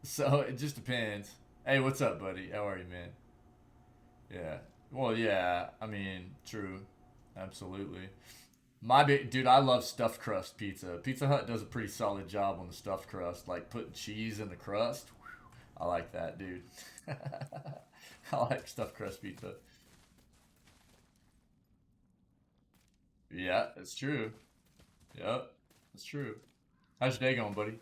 So it just depends. Hey, what's up, buddy? How are you, man? Yeah. Well, yeah. I mean, true. Absolutely. Dude, I love stuffed crust pizza. Pizza Hut does a pretty solid job on the stuffed crust, like putting cheese in the crust. Whew, I like that, dude. I like stuffed crust pizza. Yeah, it's true. Yep, it's true. How's your day going, buddy?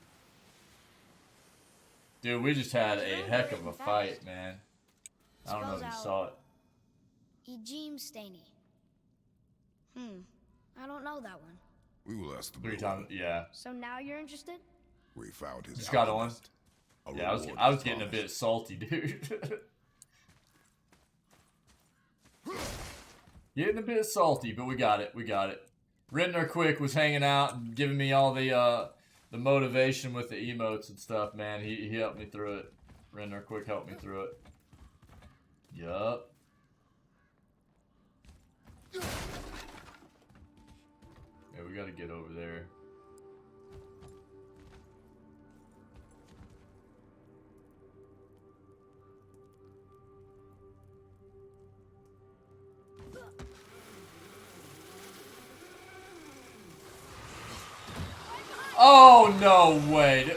Dude, we just had a heck of a fight, man. I don't know if you saw it. Ejim Staney. I don't know that one. We will ask the 3 times, yeah. So now you're interested? We found his Just got on. alchemist. Yeah, I was getting a bit salty, dude. Getting a bit salty, but we got it. We got it. Rittner Quick was hanging out and giving me all the motivation with the emotes and stuff, man. He helped me through it. Rittner Quick helped me through it. Yup. Yeah, we gotta get over there. Oh, no way.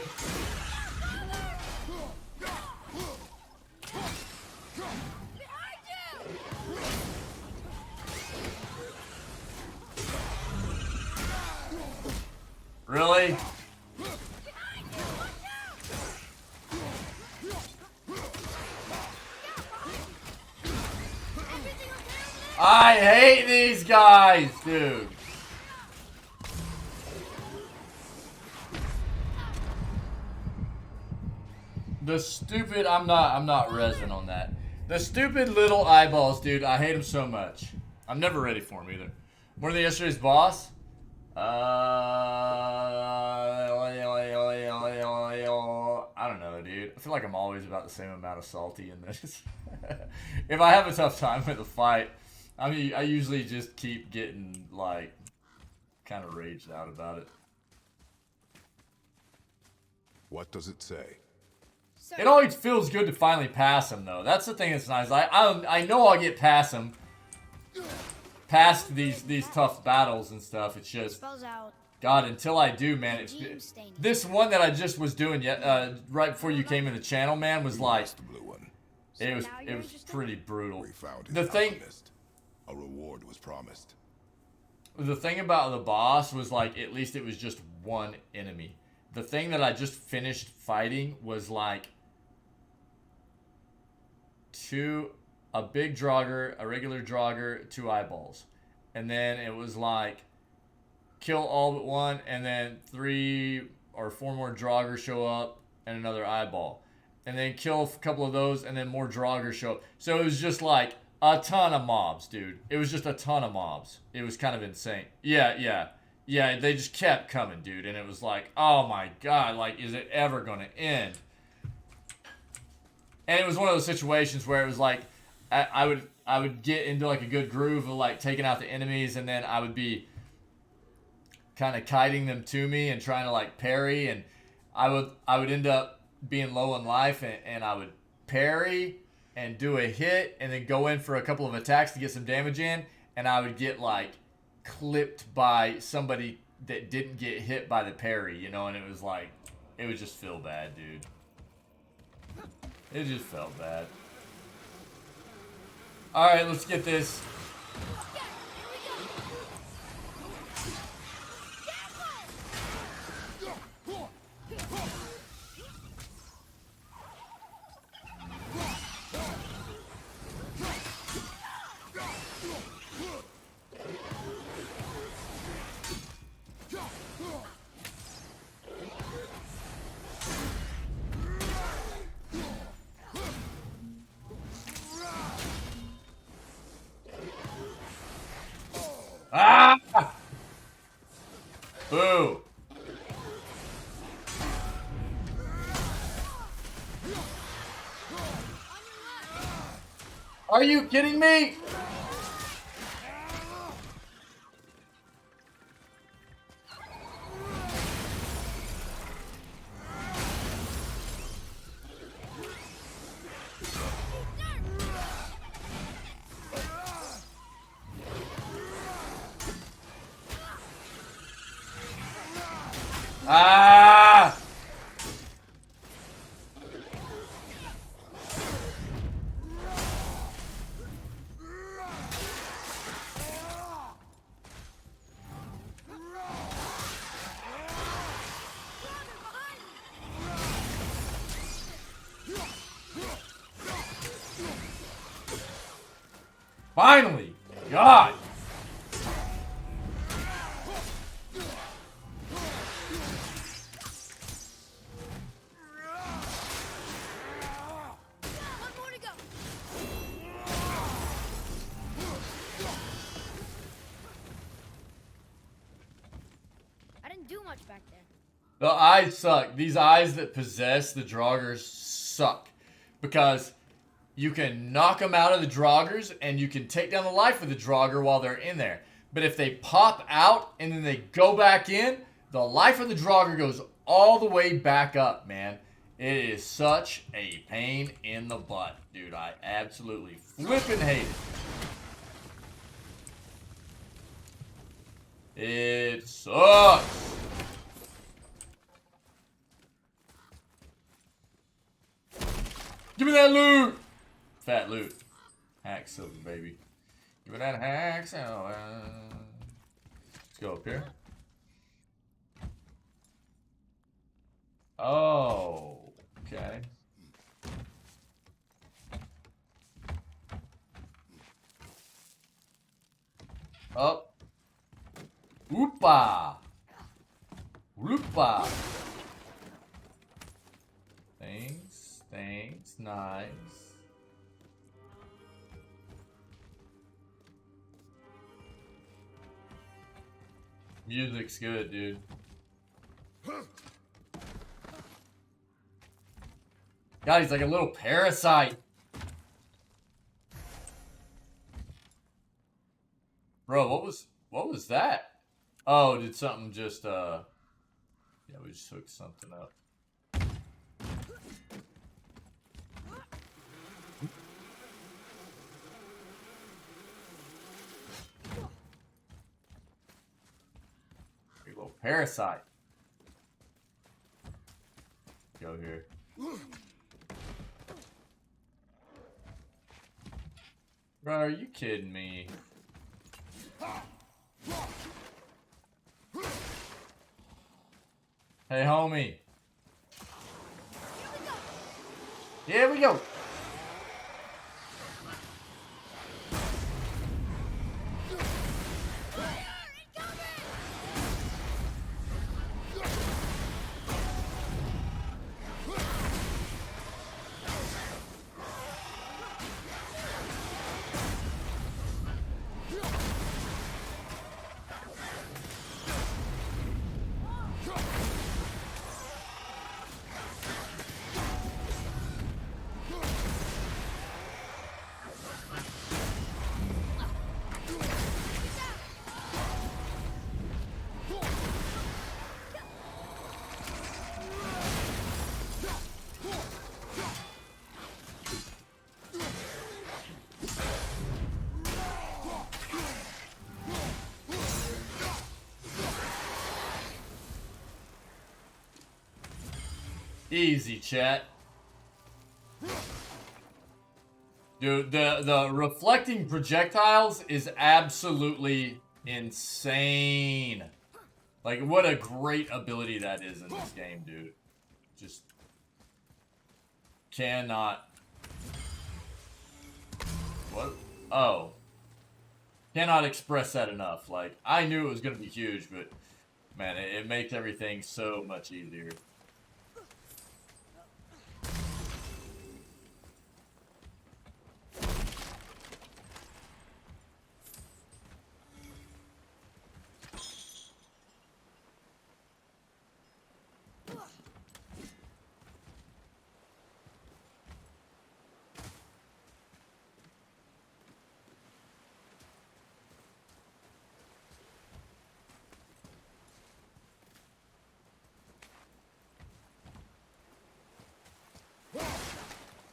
Really? I hate these guys, dude. The stupid, I'm not resin on that. The stupid little eyeballs, dude. I hate them so much. I'm never ready for them either. More than yesterday's boss? I don't know, dude. I feel like I'm always about the same amount of salty in this. If I have a tough time with a fight, I mean, I usually just keep getting, like, kind of raged out about it. What does it say? It always feels good to finally pass him, though. That's the thing that's nice. I know I'll get past him. Past these tough battles and stuff. It's just, God, until I do, man. This one that I just was doing right before you came in the channel, man, was like, it was pretty brutal. The thing, a reward was promised. The thing about the boss was like, at least it was just one enemy. The thing that I just finished fighting was like a big Draugr, a regular Draugr, 2 eyeballs. And then it was like kill all but one, and then 3 or 4 more Draugr show up and another eyeball. And then kill a couple of those, and then more Draugr show up. So it was just like a ton of mobs, dude. It was just a ton of mobs. It was kind of insane. Yeah, they just kept coming, dude. And it was like, oh my God, like, is it ever going to end? And it was one of those situations where it was like, I would get into like a good groove of like taking out the enemies, and then I would be kind of kiting them to me and trying to like parry, and I would end up being low in life, and I would parry and do a hit and then go in for a couple of attacks to get some damage in, and I would get like clipped by somebody that didn't get hit by the parry, you know, and it was like, it would just feel bad, dude. It just felt bad. Alright, let's get this. Ah! Boo! Are you kidding me? Ah! Finally! God! Back there. The eyes suck. These eyes that possess the Draugrs suck. Because you can knock them out of the Draugrs and you can take down the life of the Draugr while they're in there. But if they pop out and then they go back in, the life of the Draugr goes all the way back up, man. It is such a pain in the butt, dude. I absolutely flippin' hate it. It sucks. Give me that loot! Fat loot. Hack silver, baby. Give me that hack silver. Let's go up here. Oh, okay. Up. Oopa! Oopa! Thanks, nice. Music's good, dude. God, he's like a little parasite. Bro, what was that? Oh, did something just yeah, we just hooked something up. Little parasite. Go here. Bro, are you kidding me? Hey, homie. Here we go. Easy, chat. Dude, the reflecting projectiles is absolutely insane. Like, what a great ability that is in this game, dude. Just cannot. What? Oh. Cannot express that enough. Like, I knew it was going to be huge, but man, it makes everything so much easier.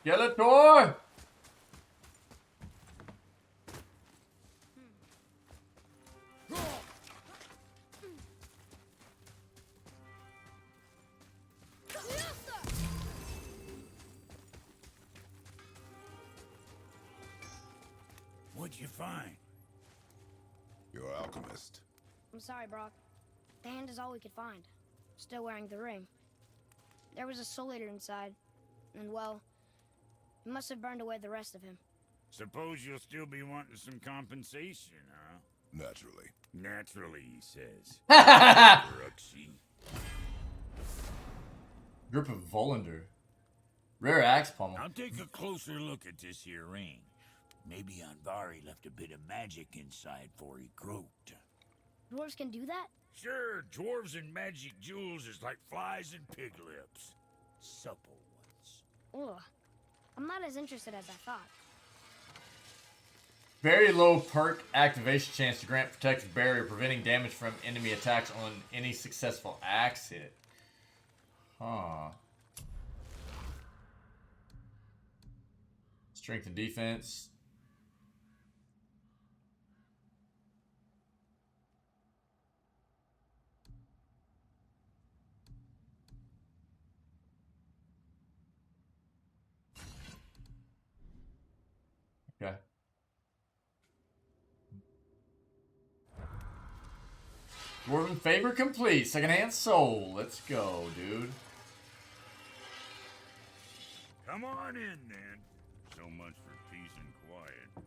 Skeletor! What'd you find? You're an alchemist. I'm sorry, Brock. The hand is all we could find. Still wearing the ring. There was a soul eater inside, and well, it must have burned away the rest of him. Suppose you'll still be wanting some compensation, huh? Naturally. Naturally, he says. Brooksy. Group of Volander. Rare axe pommel. I'll take a closer look at this here ring. Maybe Anvari left a bit of magic inside before he croaked. Dwarves can do that? Sure, dwarves and magic jewels is like flies and pig lips. Supple ones. Ugh. I'm not as interested as I thought. Very low perk activation chance to grant protective barrier, preventing damage from enemy attacks on any successful axe hit. Huh. Strength and defense. Okay. Dwarven favor complete. Secondhand soul. Let's go, dude. Come on in, then. So much for peace and quiet.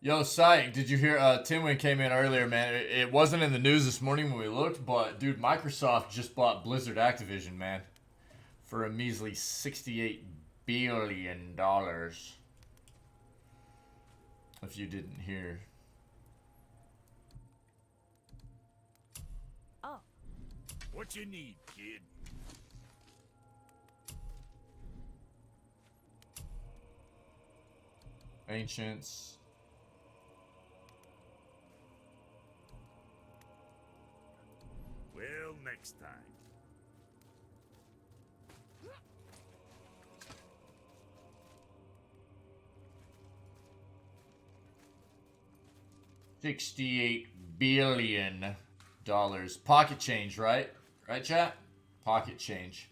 Yo, Psych, did you hear Timwin came in earlier, man? It wasn't in the news this morning when we looked, but dude, Microsoft just bought Blizzard Activision, man, for a measly $68 billion. If you didn't hear. Oh. What you need, kid? Ancients. Well, next time. $68 billion. Pocket change, right? Right, chat? Pocket change.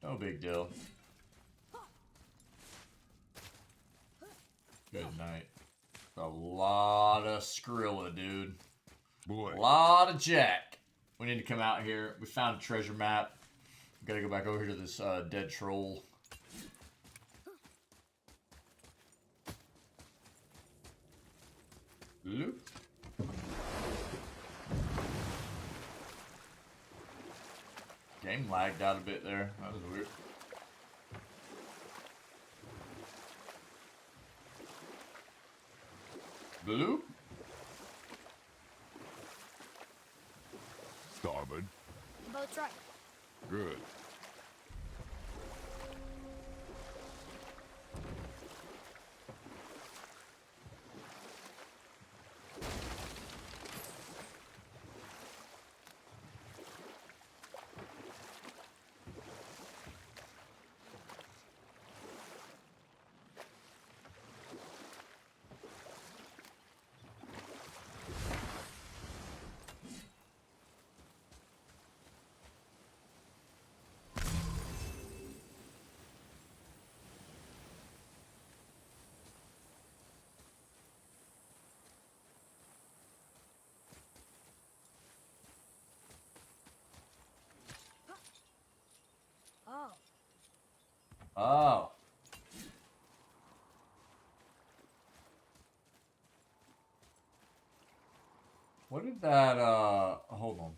No big deal. Good night. A lot of Skrilla, dude. Boy. A lot of Jack. We need to come out here. We found a treasure map. We gotta go back over here to this dead troll. Loop. Game lagged out a bit there. That was weird. Blue? Starboard. Boat's right. Good. What did that, hold on.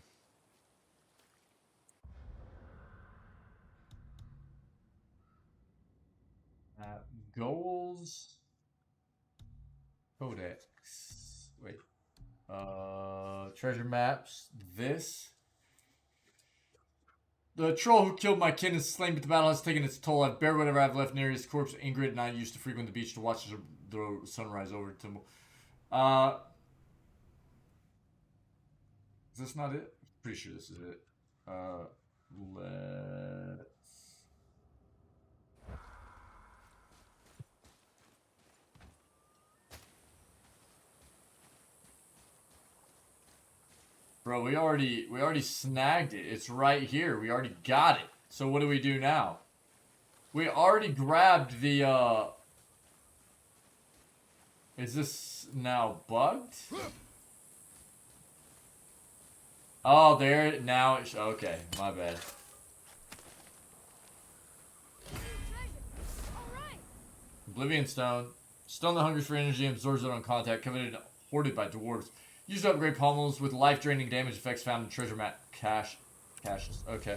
Goals. Codex. Wait. Treasure maps. This. The troll who killed my kin is slain, but the battle has taken its toll. I've buried whatever I have left near his corpse. Ingrid and I used to frequent the beach to watch the sunrise over the temple. Is this not it? Pretty sure this is it. Let's... Bro, we already snagged it. It's right here. We already got it. So what do we do now? We already grabbed the, Is this now bugged? Oh, there, now it's, okay, my bad. Oblivion Stone. Stone that hungers for energy and absorbs it on contact, coveted and hoarded by dwarves. Used to upgrade pommels with life-draining damage effects found in treasure map caches. Okay.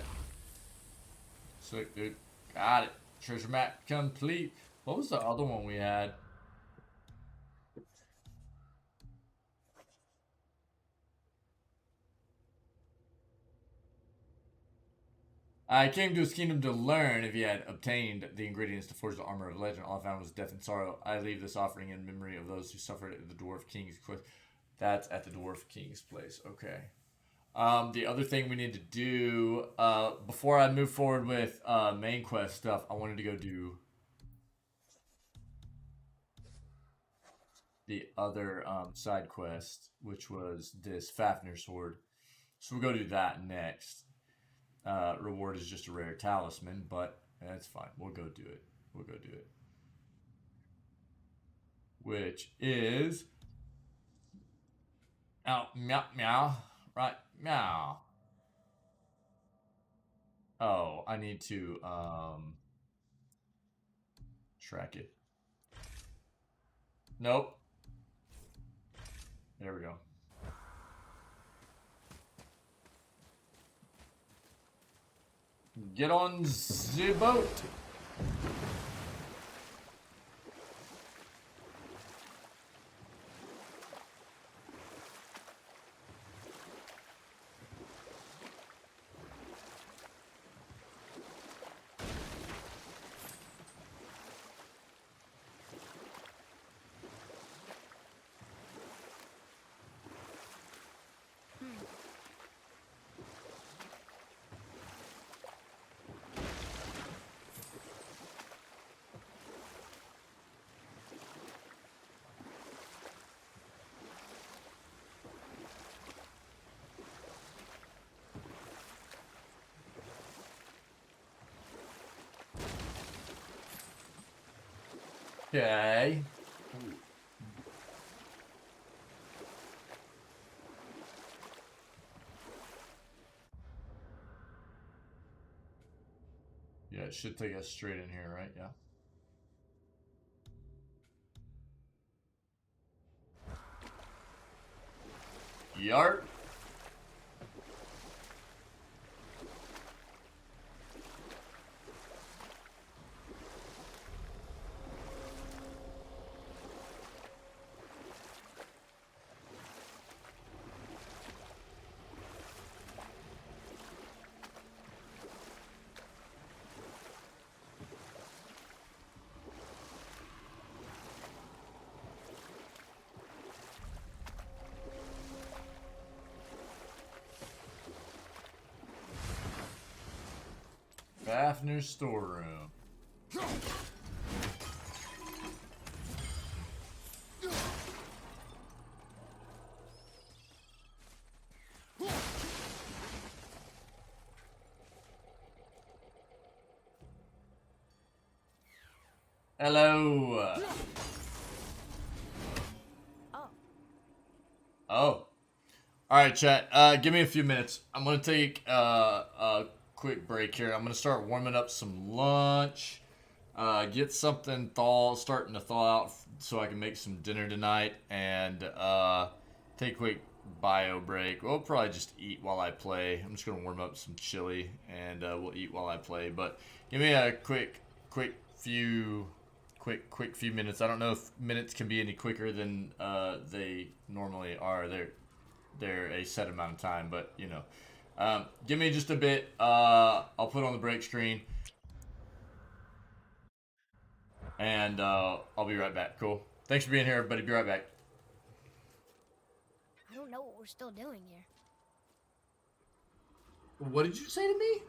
Sick, dude. Got it. Treasure map complete. What was the other one we had? I came to his kingdom to learn if he had obtained the ingredients to forge the armor of legend. All I found was death and sorrow. I leave this offering in memory of those who suffered at the Dwarf King's quest. That's at the Dwarf King's place. Okay. The other thing we need to do, before I move forward with main quest stuff, I wanted to go do the other side quest, which was this Fafnir sword. So we'll go do that next. Reward is just a rare talisman, but that's fine. We'll go do it. We'll go do it. Which is... Oh, meow, meow. Right, meow. Oh, I need to, track it. Nope. There we go. Get on the boat. Okay. Yeah, it should take us straight in here, right? Yeah. Yart. Fafnir's storeroom. Hello. Oh. Alright, chat. Give me a few minutes. I'm gonna take a quick break here. I'm gonna start warming up some lunch. Get something starting to thaw out so I can make some dinner tonight, and take a quick bio break. We'll probably just eat while I play. I'm just gonna warm up some chili, and we'll eat while I play. But give me a quick few minutes. I don't know if minutes can be any quicker than they normally are. They're a set amount of time, but you know. Give me just a bit. I'll put on the break screen, and I'll be right back. Cool. Thanks for being here, everybody. Be right back. I don't know what we're still doing here. What did you say to me?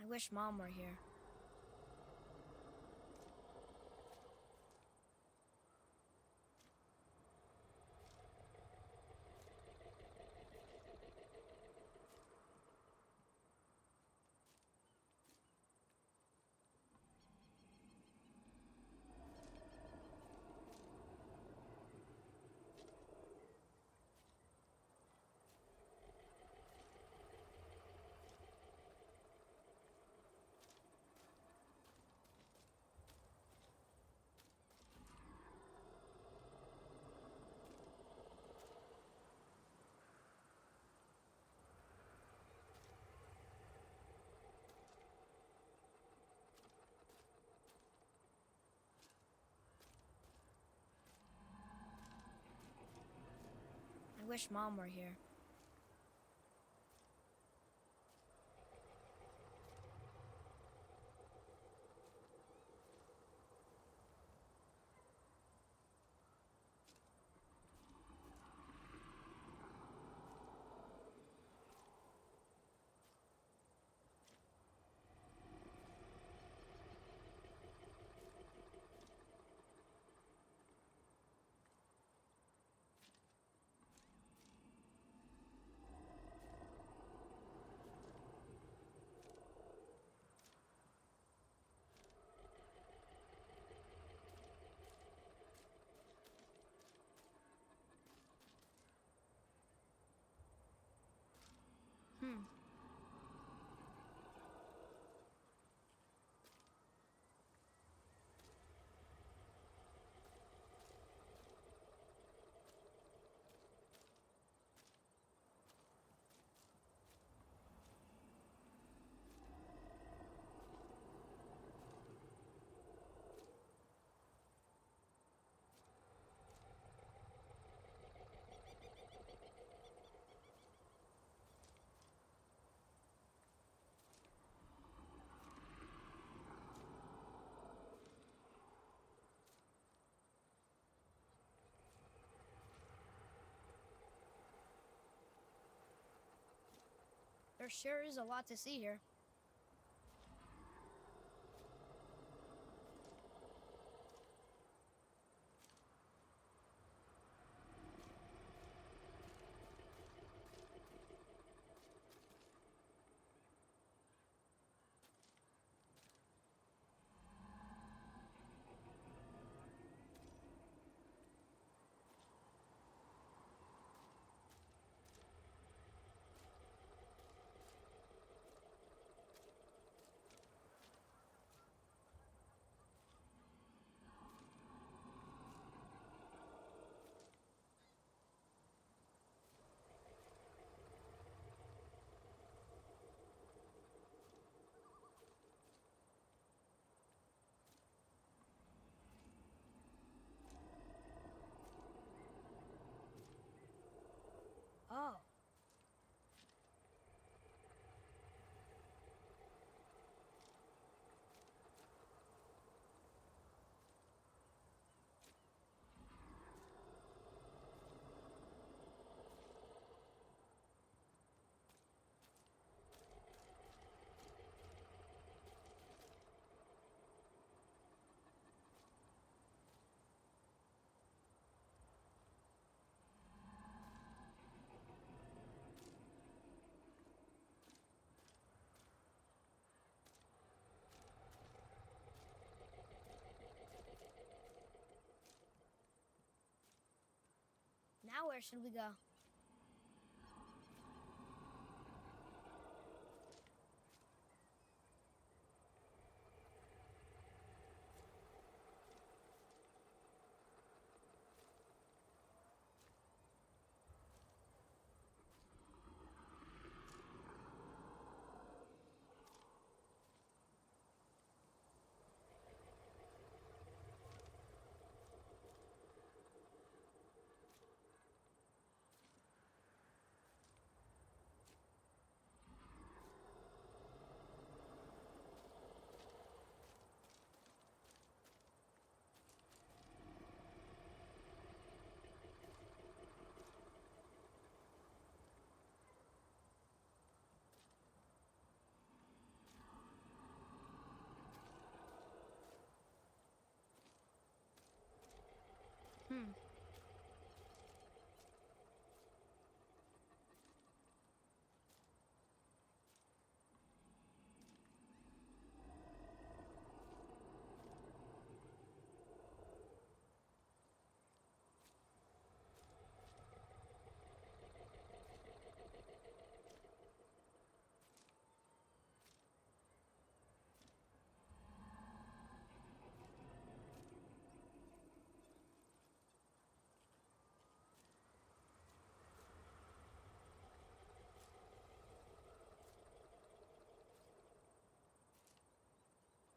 I wish Mom were here. I wish Mom were here. There sure is a lot to see here. Now where should we go?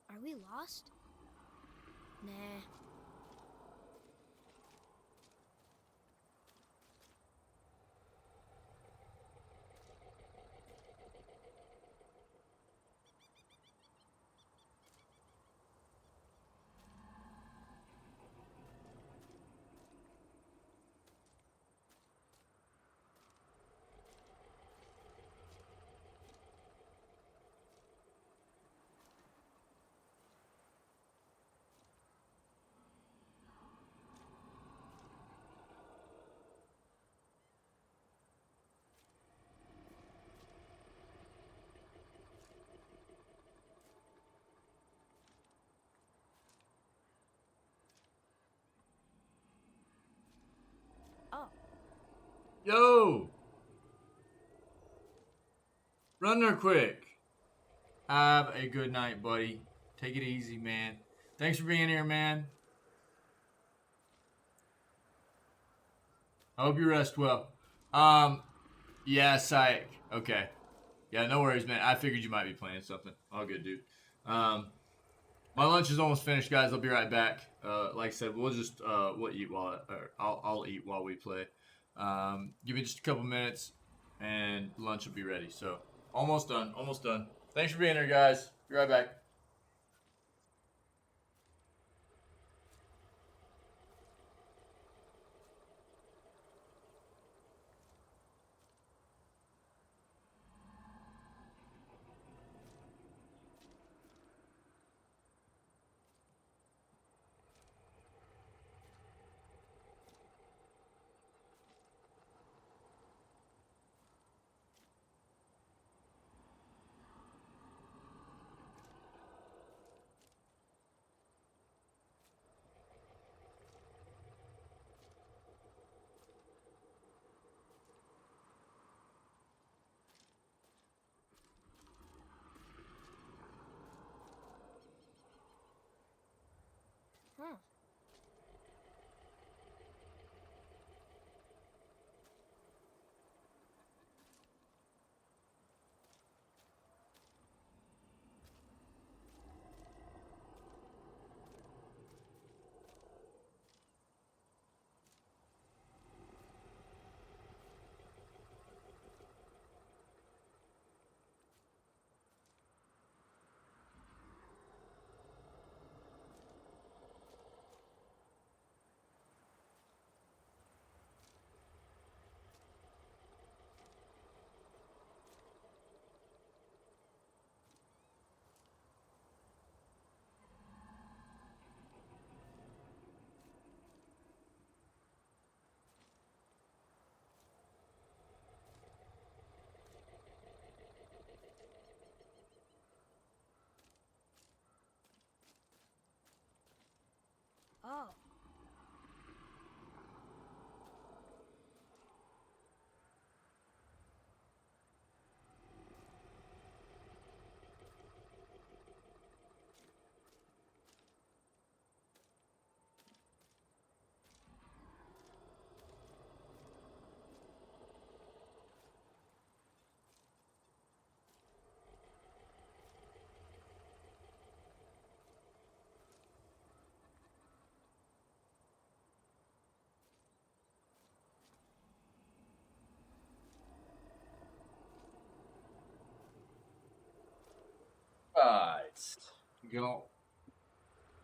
Are we lost? Nah. Oh. Yo! Run there quick. Have a good night, buddy. Take it easy, man. Thanks for being here, man. I hope you rest well. Yeah, psych. Okay. Yeah, no worries, man. I figured you might be playing something. All good, dude. My lunch is almost finished, guys. I'll be right back. Like I said, we'll just we'll eat while I'll eat while we play. Give me just a couple minutes, and lunch will be ready. So almost done. Almost done. Thanks for being here, guys. Be right back. Huh. Oh. go.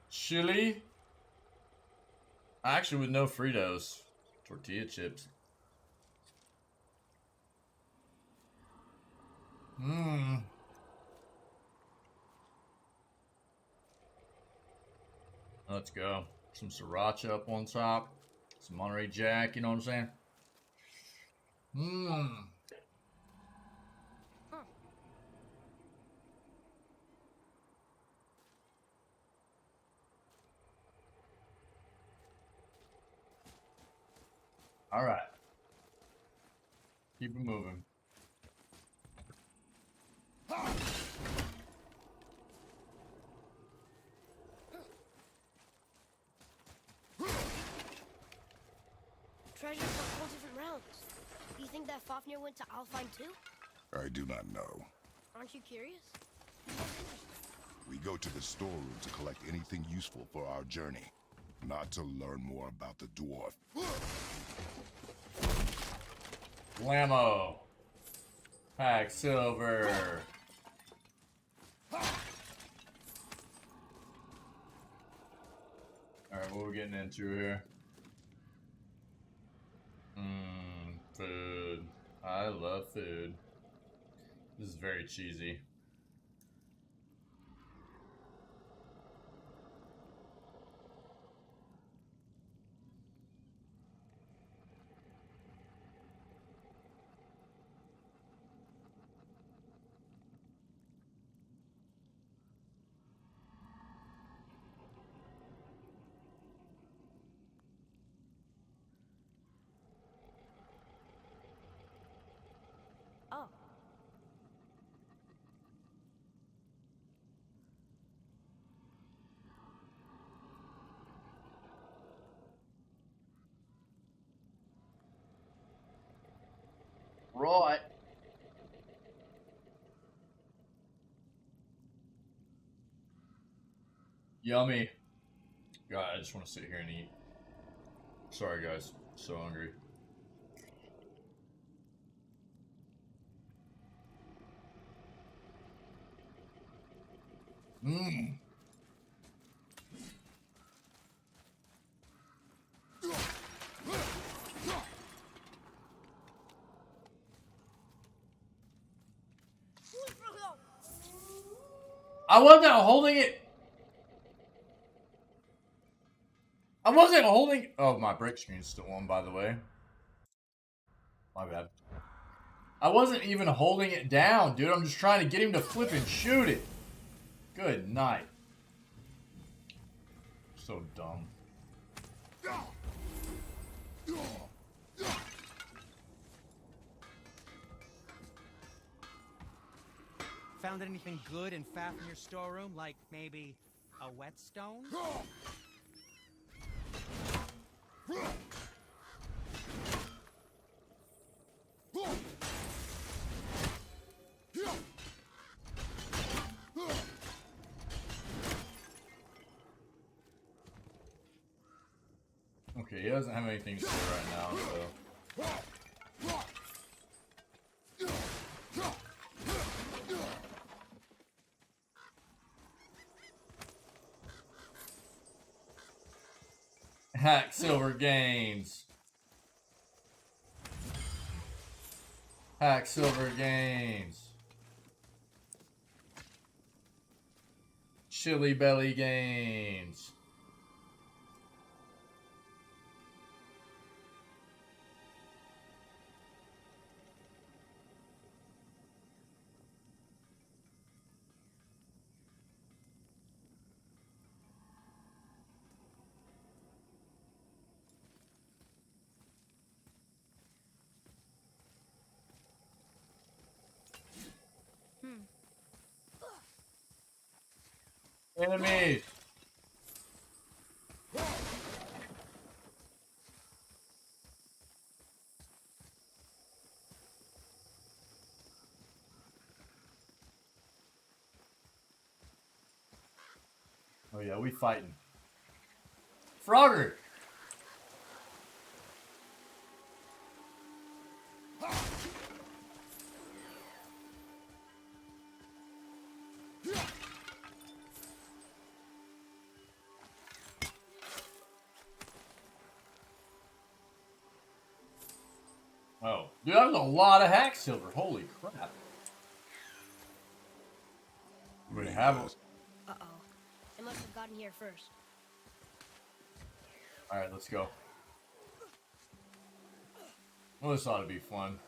Chili. Actually, with no Fritos. Tortilla chips. Mmm. Let's go. Some sriracha up on top. Some Monterey Jack, you know what I'm saying? Mmm. All right. Keep it moving. Treasure from all different realms. Do you think that Fafnir went to Alfheim too? I do not know. Aren't you curious? We go to the storeroom to collect anything useful for our journey, not to learn more about the dwarf. Blammo. Pack silver. Alright, what are we getting into here? Food. I love food. This is very cheesy. Oh. Right. Yummy. God, I just want to sit here and eat. Sorry, guys. So hungry. Mmm. I wasn't holding it. I wasn't holding. Oh, my break screen's still on, by the way. My bad. I wasn't even holding it down, dude. I'm just trying to get him to flip and shoot it. Good night. So dumb. Found anything good and fat in your storeroom? Like maybe a whetstone? Okay, he doesn't have anything to say right now, so. Hack Silver Games. Hack Silver Games. Chili Belly Games. Enemies. Oh yeah, we fighting. Frogger. Oh, dude, that was a lot of hack silver. Holy crap! We have. Uh-oh. It must have gotten here first. All right, let's go. Well, this ought to be fun.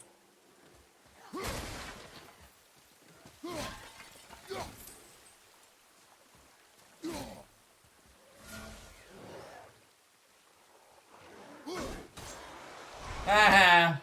Haha.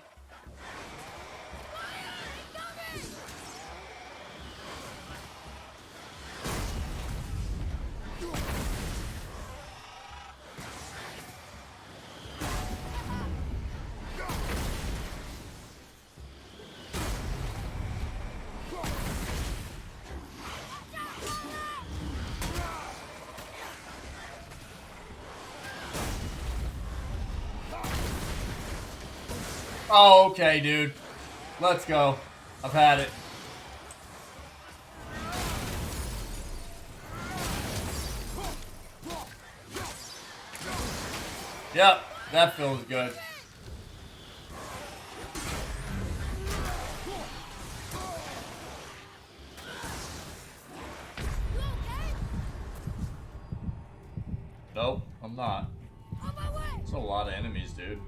Oh, okay, dude. Let's go. I've had it. Yep, that feels good. Nope, I'm not. It's a lot of enemies, dude.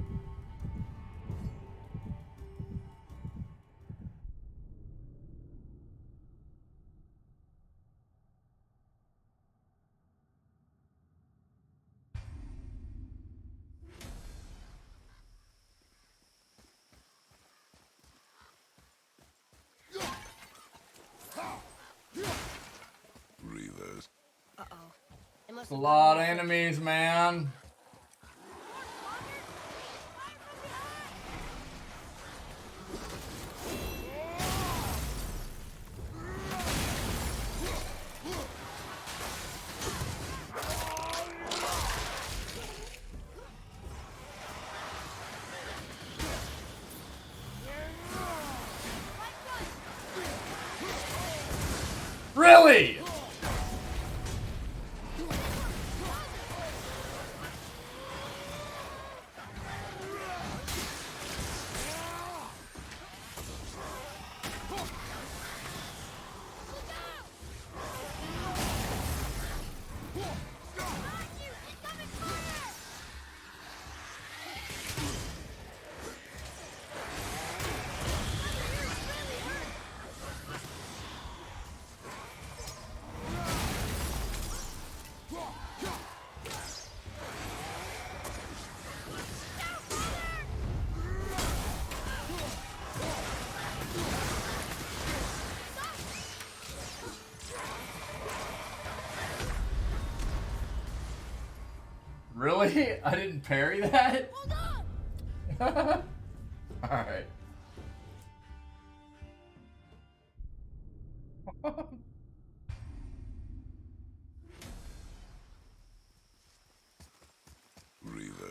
Reavers. Uh-oh. It must It's a have lot of gotten here enemies, man. Really? Really? I didn't parry that? Alright.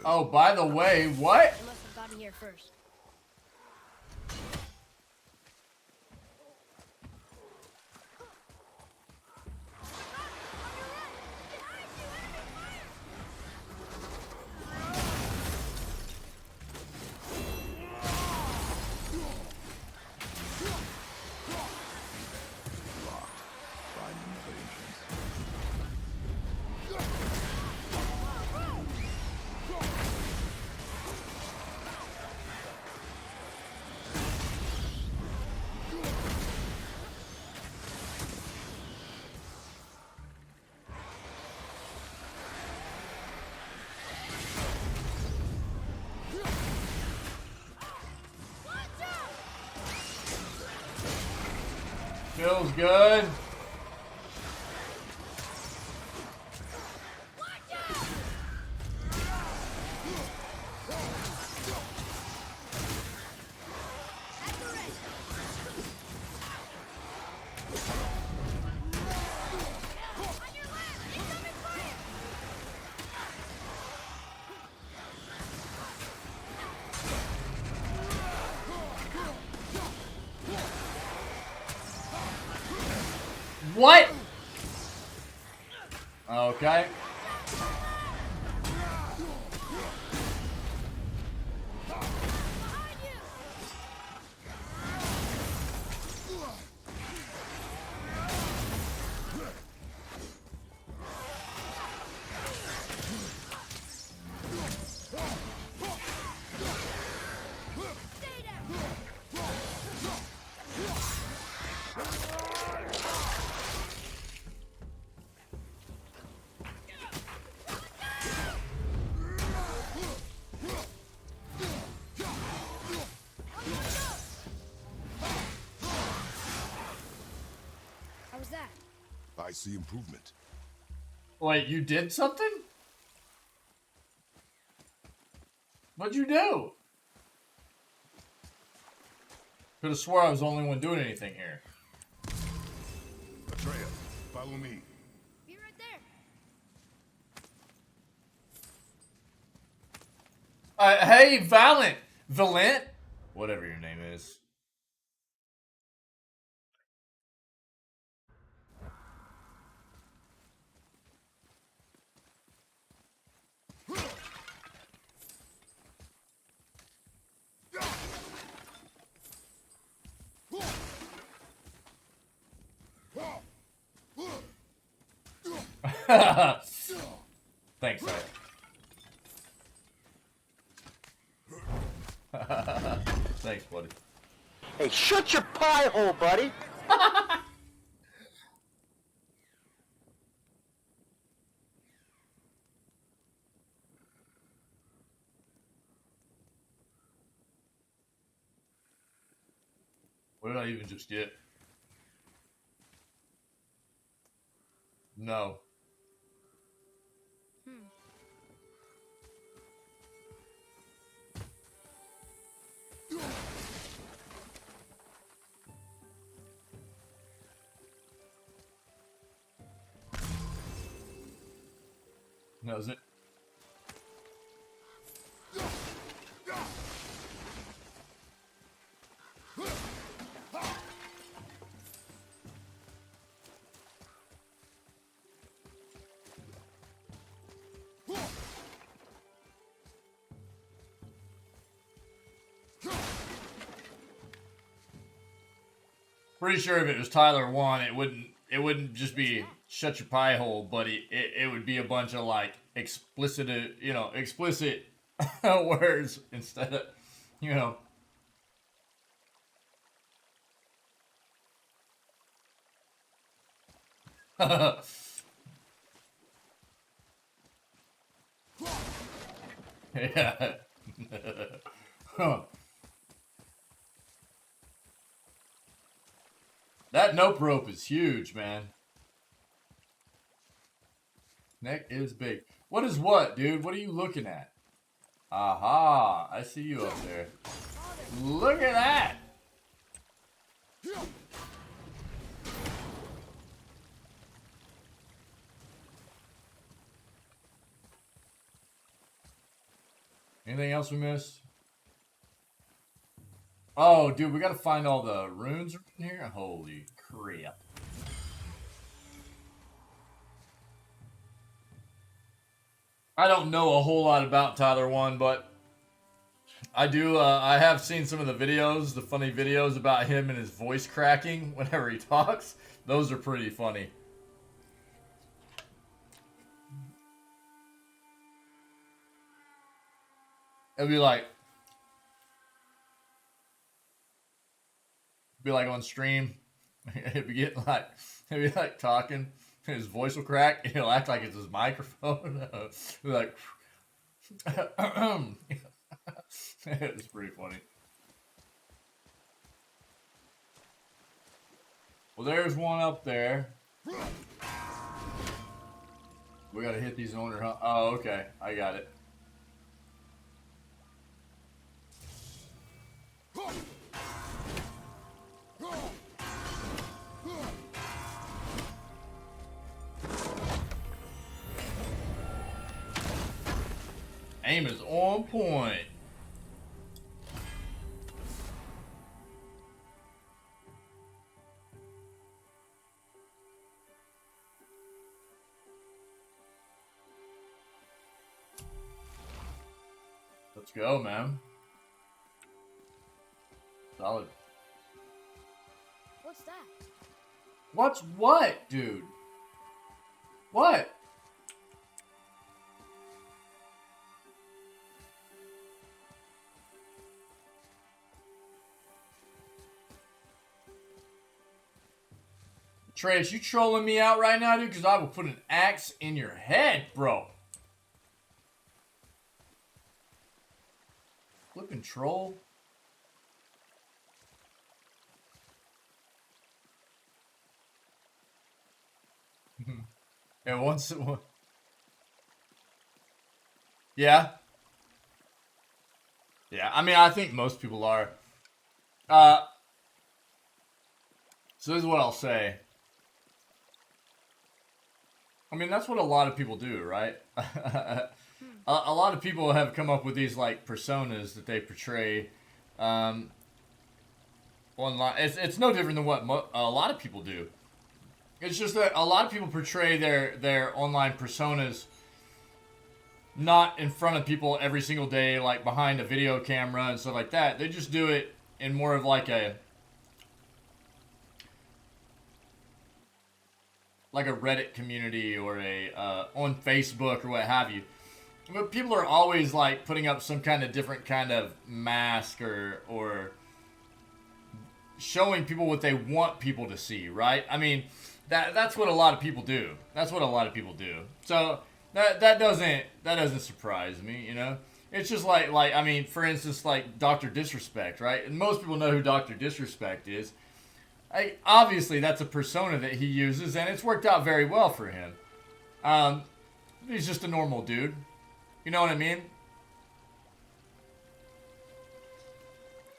Oh, by the way, what? It must have gotten here first. Feels good. What? Okay. see improvement. Wait, you did something? What'd you do? Could have swore I was the only one doing anything here. Atreus, follow me. Be right there. Hey, Valent, whatever your name is. Thanks, Faye. Thanks, buddy. Hey, shut your pie hole, buddy! What did I even just get? No. That was it. Pretty sure if it was Tyler 1, it wouldn't just be shut your pie hole, buddy. It would be a bunch of like explicit words instead of, you know. Yeah. Huh. That nope rope is huge, man. Neck is big. What is what, dude? What are you looking at? Aha, I see you up there. Look at that! Anything else we missed? Oh, dude, we gotta find all the runes in here? Holy crap. I don't know a whole lot about Tyler 1, but I do, I have seen some of the videos, the funny videos about him and his voice cracking whenever he talks. Those are pretty funny. It'd be like on stream, he'd be like talking, his voice will crack, and he'll act like it's his microphone. Like, it's pretty funny. Well, there's one up there. We gotta hit these in order, huh? Oh, okay, I got it. Aim is on point. Let's go, man. Solid. What's that? What's what, dude? What? Atreus, you trolling me out right now, dude? Because I will put an axe in your head, bro. Flipping troll. Yeah, once. Yeah. Yeah, I mean, I think most people are. So this is what I'll say. I mean, that's what a lot of people do, right? A lot of people have come up with these, like, personas that they portray online. It's no different than what a lot of people do. It's just that a lot of people portray their online personas not in front of people every single day, like behind a video camera and stuff like that. They just do it in more of like a Reddit community or a on Facebook or what have you. But people are always like putting up some kind of different kind of mask or showing people what they want people to see, right? I mean, that's what a lot of people do. That's what a lot of people do. So that doesn't surprise me, you know. It's just like I mean, for instance, like Dr. Disrespect, right? And most people know who Dr. Disrespect is. Obviously, that's a persona that he uses, and it's worked out very well for him. He's just a normal dude. You know what I mean?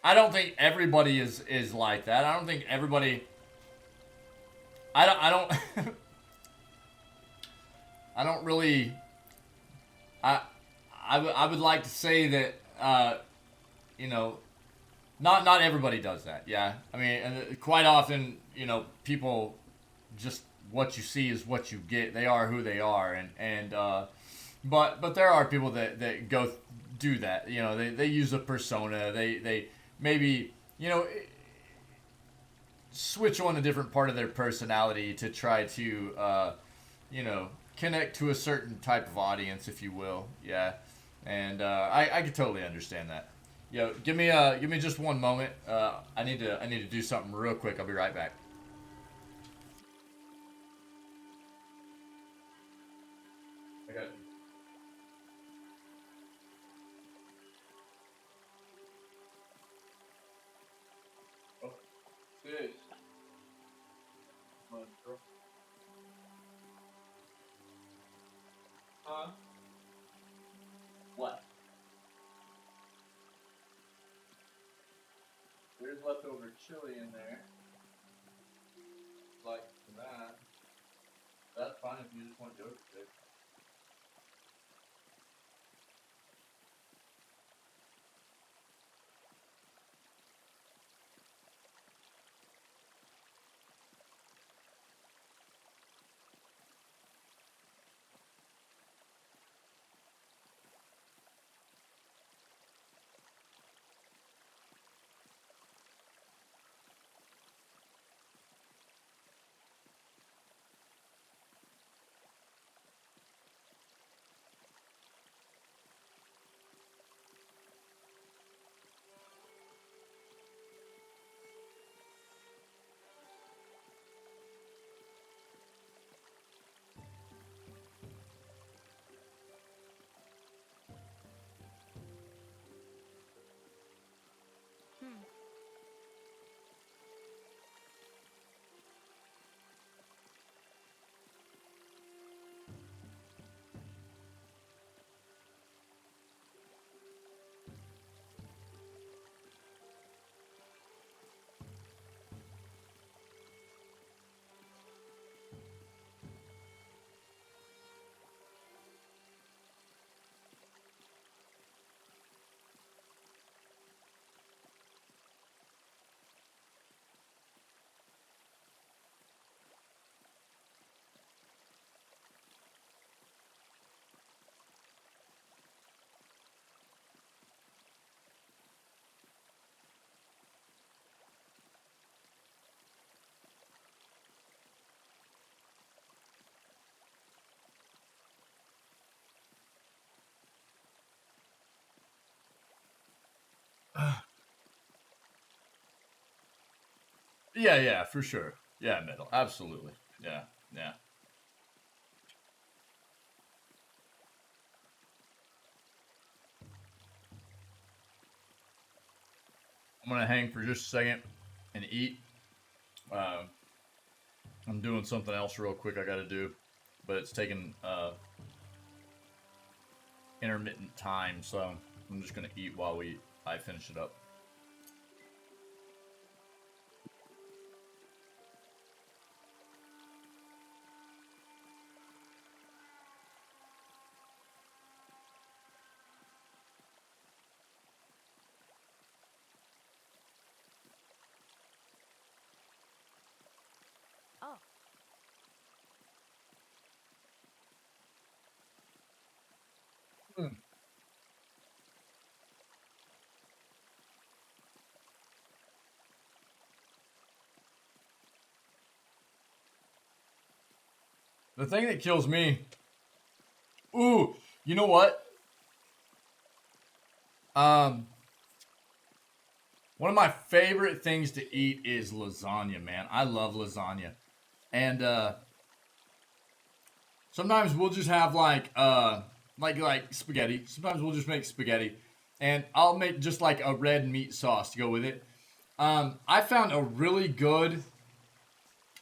I don't think everybody is like that. I don't think everybody... I don't... I don't really... I would like to say that, you know... Not everybody does that, yeah. I mean, and quite often, you know, people just... What you see is what you get. They are who they are, but there are people that go do that. You know, they use a persona. They maybe, you know, switch on a different part of their personality to try to, you know, connect to a certain type of audience, if you will. Yeah, and I can totally understand that. Yo, give me just one moment. I need to do something real quick. I'll be right back. I got it. Oh, sis. Come on, girl. Huh? What? There's leftover chili in there. Like that. That's fine if you just want yogurt sticks. Yeah, for sure. Yeah, middle. Absolutely. Yeah. I'm gonna hang for just a second and eat. I'm doing something else real quick I gotta do, but it's taking intermittent time, so I'm just gonna eat while I finish it up. Oh. The thing that kills me... Ooh, you know what? One of my favorite things to eat is lasagna, man. I love lasagna. And, sometimes we'll just have, like spaghetti. Sometimes we'll just make spaghetti. And I'll make just, like, a red meat sauce to go with it. I found a really good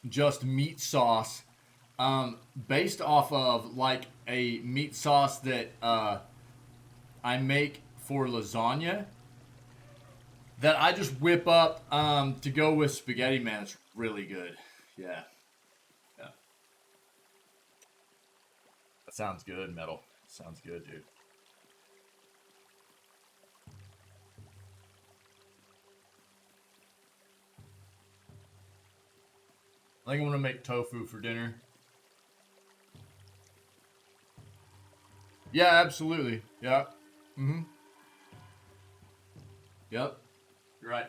just meat sauce based off of, like, a meat sauce that I make for lasagna that I just whip up to go with spaghetti, man. It's really good. Yeah. Yeah. That sounds good, Metal. Sounds good, dude. I think I'm gonna make tofu for dinner. Yeah, absolutely. Yeah. Mm-hmm. Yep. You're right.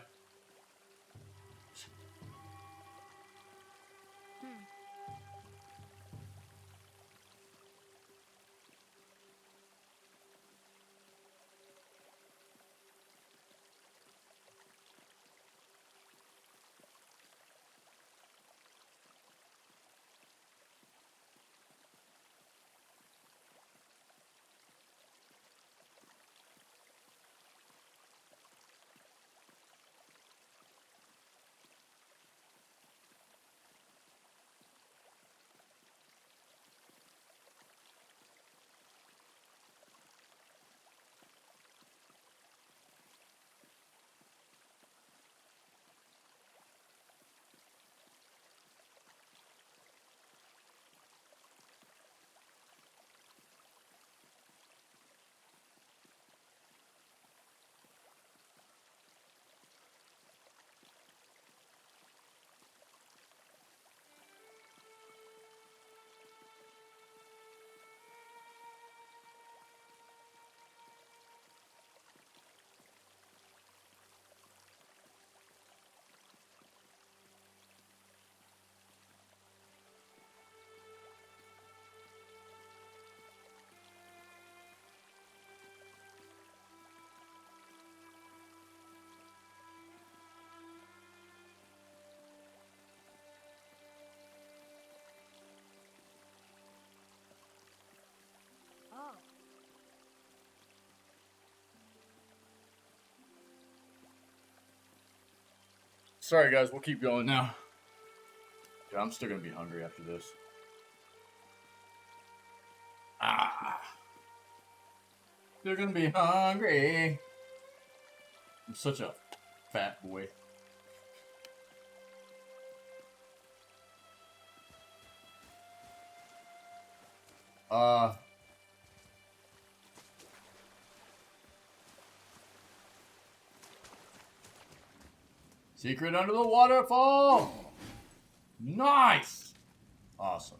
Oh. Sorry, guys. We'll keep going now. Yeah, I'm still gonna be hungry after this. They're gonna be hungry. I'm such a fat boy. Secret under the waterfall! Nice! Awesome.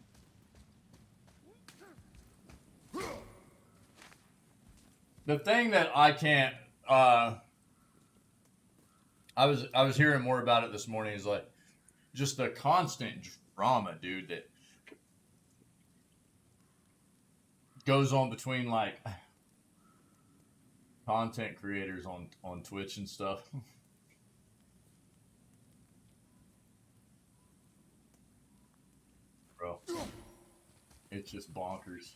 The thing that I can't, I was hearing more about it this morning is like, just the constant drama, dude, that goes on between like content creators on Twitch and stuff. Bro, it's just bonkers.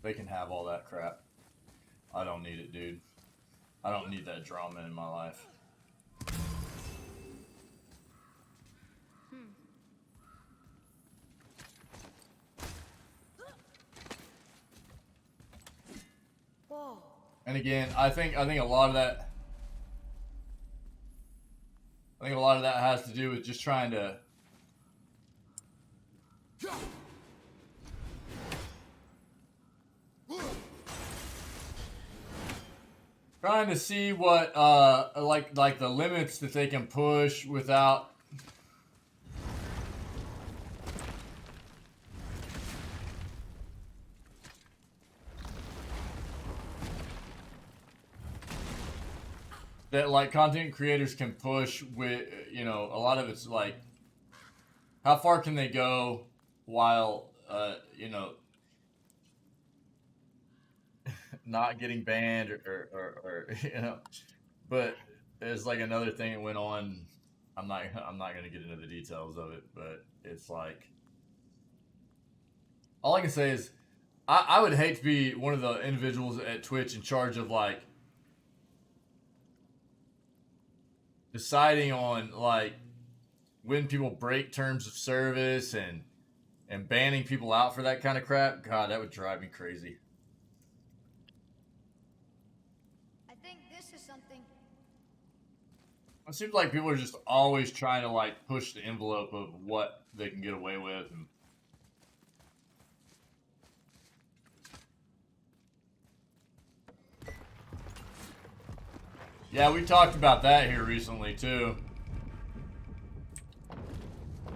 They can have all that crap. I don't need it, dude. I don't need that drama in my life. Whoa. And again, I think a lot of that has to do with just trying to see what like the limits that they can push without that like content creators can push with, you know, a lot of it's like how far can they go while you know, not getting banned or you know. But there's like another thing that went on. I'm not gonna get into the details of it, but it's like all I can say is I would hate to be one of the individuals at Twitch in charge of like deciding on like when people break terms of service and banning people out for that kind of crap. God, that would drive me crazy. I think this is something. It seems like people are just always trying to like push the envelope of what they can get away with. And yeah, we talked about that here recently too.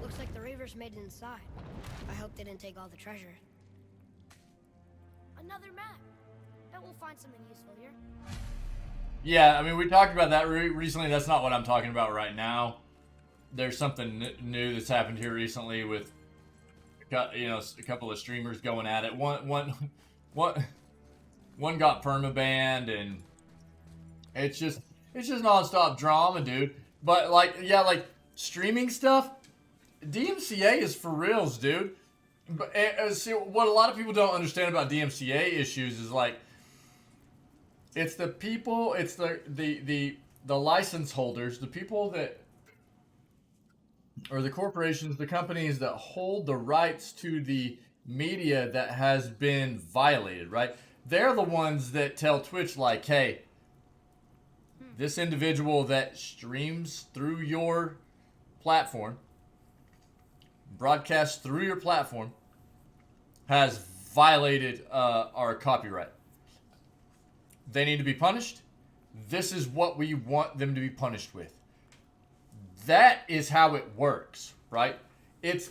Looks like the Reavers made it inside. I hope they didn't take all the treasure. Another map. Bet we'll find something useful here. Yeah, I mean, we talked about that recently. That's not what I'm talking about right now. There's something new that's happened here recently with, you know, a couple of streamers going at it. One got permabanned, and it's just nonstop drama, dude. But like, yeah, like streaming stuff, DMCA is for reals, dude. But see, what a lot of people don't understand about DMCA issues is like, it's the people, it's the license holders, the people that, or the corporations, the companies that hold the rights to the media that has been violated, right? They're the ones that tell Twitch like, hey, this individual that streams through your platform, broadcasts through your platform, has violated our copyright. They need to be punished. This is what we want them to be punished with. That is how it works, right? It's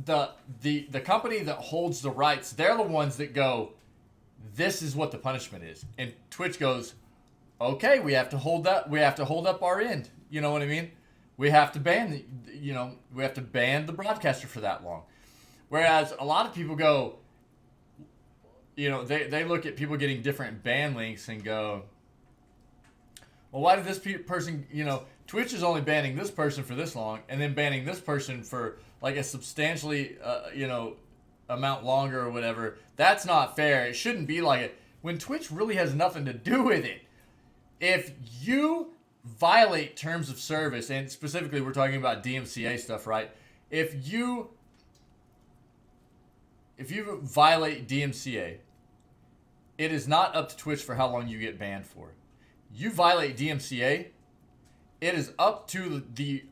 the company that holds the rights. They're the ones that go, this is what the punishment is. And Twitch goes, okay, we have to hold that. We have to hold up our end. You know what I mean? We have to ban, we have to ban the broadcaster for that long. Whereas a lot of people go, they look at people getting different ban links and go, well, why did this person, Twitch is only banning this person for this long and then banning this person for like a substantially, amount longer or whatever. That's not fair. It shouldn't be like it. When Twitch really has nothing to do with it. If you violate terms of service, and specifically we're talking about DMCA stuff, right? If you violate DMCA, it is not up to Twitch for how long you get banned for. You violate DMCA, it is up to the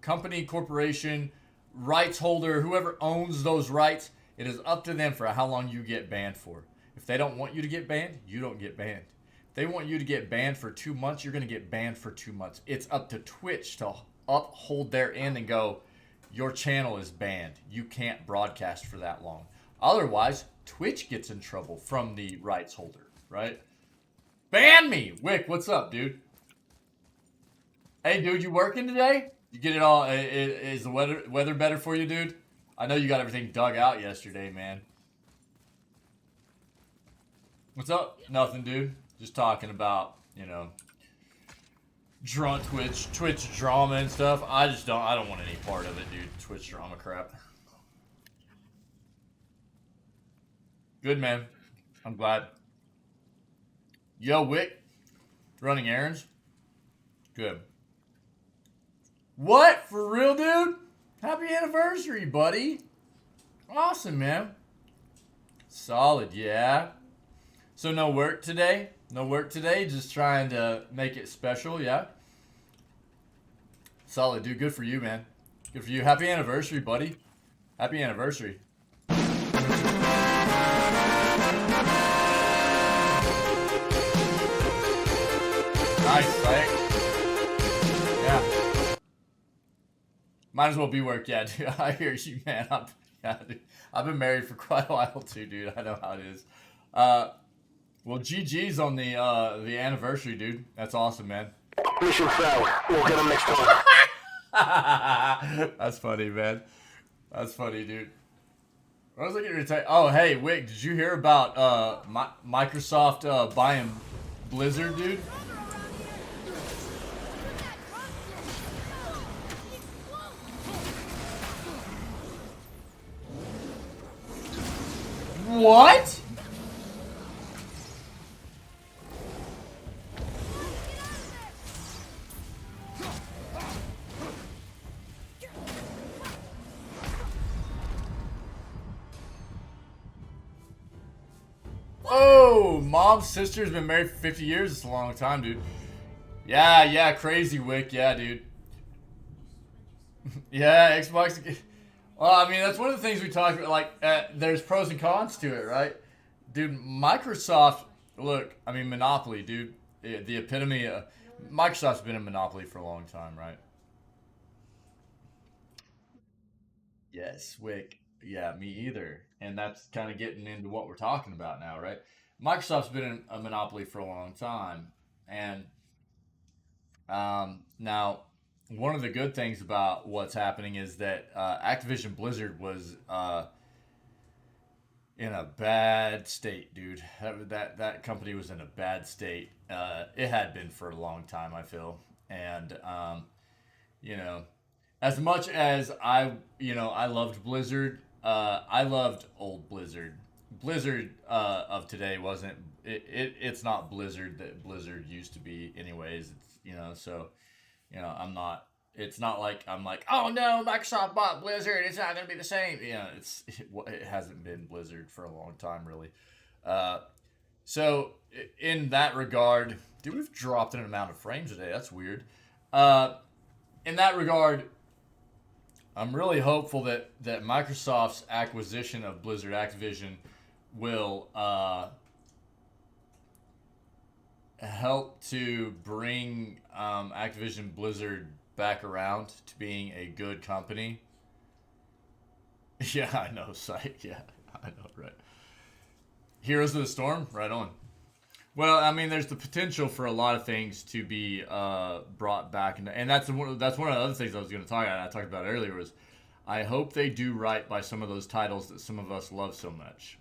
company, corporation, rights holder, whoever owns those rights. It is up to them for how long you get banned for. If they don't want you to get banned, you don't get banned. If they want you to get banned for 2 months, you're going to get banned for 2 months. It's up to Twitch to uphold their end and go, your channel is banned. You can't broadcast for that long. Otherwise, Twitch gets in trouble from the rights holder, right? Ban me! Wick, what's up, dude? Hey, dude, you working today? You get it all? Is the weather better for you, dude? I know you got everything dug out yesterday, man. What's up? Nothing, dude. Just talking about, drunk Twitch drama and stuff. I don't want any part of it, dude. Twitch drama crap. Good, man. I'm glad. Yo, Wick. Running errands? Good. What? For real, dude? Happy anniversary, buddy. Awesome, man. Solid, yeah. So no work today? No work today? Just trying to make it special, yeah? Solid, dude. Good for you, man. Good for you. Happy anniversary, buddy. Happy anniversary. Nice, right? Yeah. Might as well be work, yeah, dude. I hear you, man. Yeah, dude. I've been married for quite a while too, dude. I know how it is. Well, GG's on the anniversary, dude. That's awesome, man. Mission failed. We'll get him next time. That's funny, man. That's funny, dude. What was I going to tell you? Oh, hey, Wick, did you hear about Microsoft buying Blizzard, dude? What? Oh, mom's sister's been married for 50 years. It's a long time, dude. Yeah, crazy, Wick. Yeah, dude. Yeah, Xbox. Well, I mean, that's one of the things we talked about. Like, there's pros and cons to it, right? Dude, Microsoft, look, I mean, monopoly, dude. The epitome of... Microsoft's been a monopoly for a long time, right? Yes, Wick. Yeah, me either. And that's kind of getting into what we're talking about now, right? Microsoft's been a monopoly for a long time. And now, one of the good things about what's happening is that Activision Blizzard was in a bad state, dude. That company was in a bad state. It had been for a long time, I feel. And, you know, as much as I loved Blizzard, I loved old Blizzard. Blizzard of today wasn't, it's not Blizzard that Blizzard used to be anyways. It's, so, I'm not, it's not like I'm like, oh no, Microsoft bought Blizzard, it's not going to be the same. It hasn't been Blizzard for a long time, really. So, in that regard, dude, we've dropped an amount of frames today. That's weird. In that regard, I'm really hopeful that Microsoft's acquisition of Blizzard Activision will help to bring Activision Blizzard back around to being a good company. Yeah, I know, Psych. Yeah, I know, right. Heroes of the Storm, right on. Well, I mean, there's the potential for a lot of things to be brought back, and that's one of the other things I was going to talk about. I talked about earlier was I hope they do right by some of those titles that some of us love so much,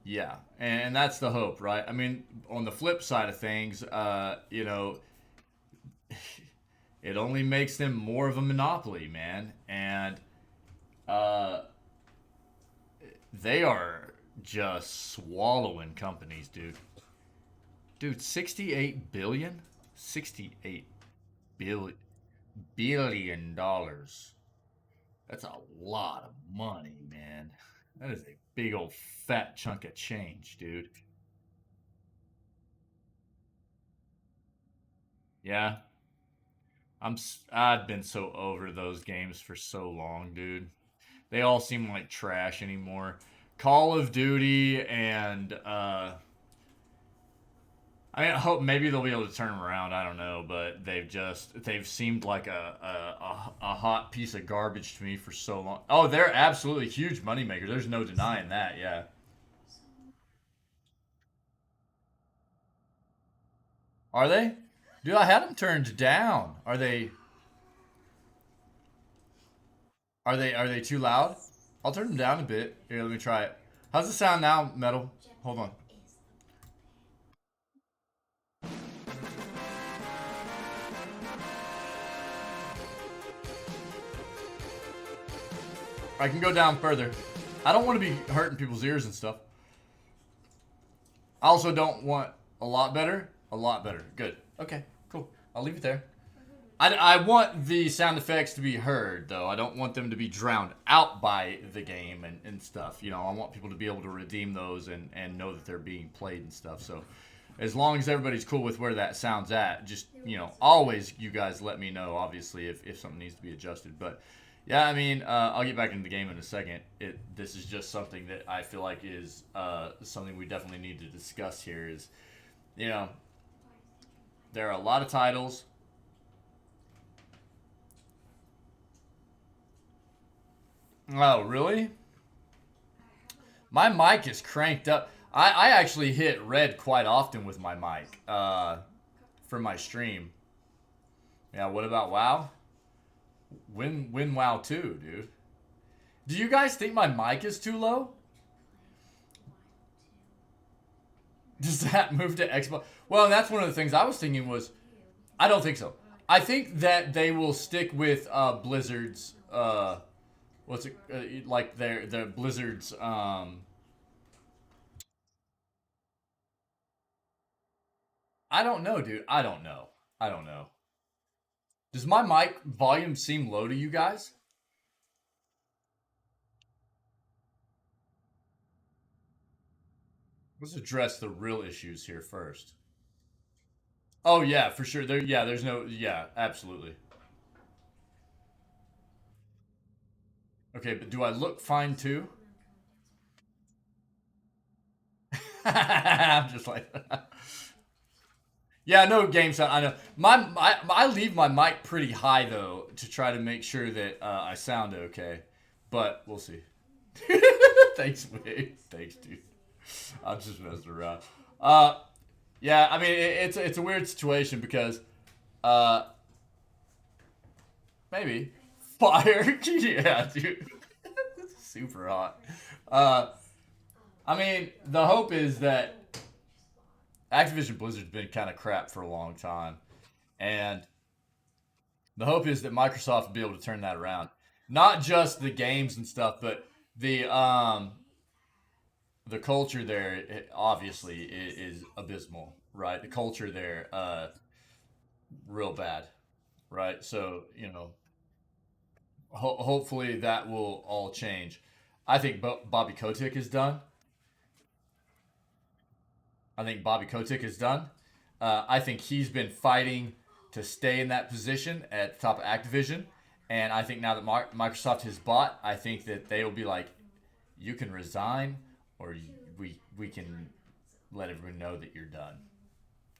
yeah, and that's the hope, right? I mean, on the flip side of things, it only makes them more of a monopoly, man, and they are just swallowing companies, dude. Dude, 68 billion? 68 billion dollars. That's a lot of money, man. That is a big old fat chunk of change, dude. Yeah. I've been so over those games for so long, dude. They all seem like trash anymore. Call of Duty and I hope maybe they'll be able to turn them around. I don't know, but they've seemed like a hot piece of garbage to me for so long. Oh, they're absolutely huge moneymakers. There's no denying that. Yeah. Are they? Dude, I had them turned down. Are they too loud? I'll turn them down a bit. Here, let me try it. How's it sound now, Metal? Hold on. I can go down further. I don't want to be hurting people's ears and stuff. I also don't want a lot better. A lot better. Good. Okay, cool. I'll leave it there. I want the sound effects to be heard, though. I don't want them to be drowned out by the game and stuff. You know, I want people to be able to redeem those and know that they're being played and stuff. So as long as everybody's cool with where that sound's at, just, you know, always you guys let me know, obviously, if something needs to be adjusted. But, yeah, I mean, I'll get back into the game in a second. This is just something that I feel like is something we definitely need to discuss here is, you know, there are a lot of titles. Oh, really? My mic is cranked up. I actually hit red quite often with my mic for my stream. Yeah, what about WoW? Win WoW 2, dude. Do you guys think my mic is too low? Does that move to Xbox? Well, that's one of the things I was thinking was, I don't think so. I think that they will stick with Blizzard's, what's it, like their Blizzard's, I don't know, dude. I don't know. I don't know. Does my mic volume seem low to you guys? Let's address the real issues here first. Oh yeah, for sure. There's no, yeah, absolutely. Okay, but do I look fine too? I'm just like, yeah, no game sound. I know. I leave my mic pretty high though to try to make sure that I sound okay, but we'll see. Thanks, Wade. Thanks, dude. I'm just messing around. Yeah, I mean it's a weird situation because maybe fire. Yeah, dude. Super hot. I mean, the hope is that Activision Blizzard's been kind of crap for a long time, and the hope is that Microsoft will be able to turn that around. Not just the games and stuff, but the culture there obviously is abysmal, right? The culture there, real bad, right? So you know, hopefully that will all change. I think Bobby Kotick is done. I think Bobby Kotick is done. I think he's been fighting to stay in that position at the top of Activision. And I think now that Microsoft has bought, I think that they will be like, you can resign or we can let everyone know that you're done.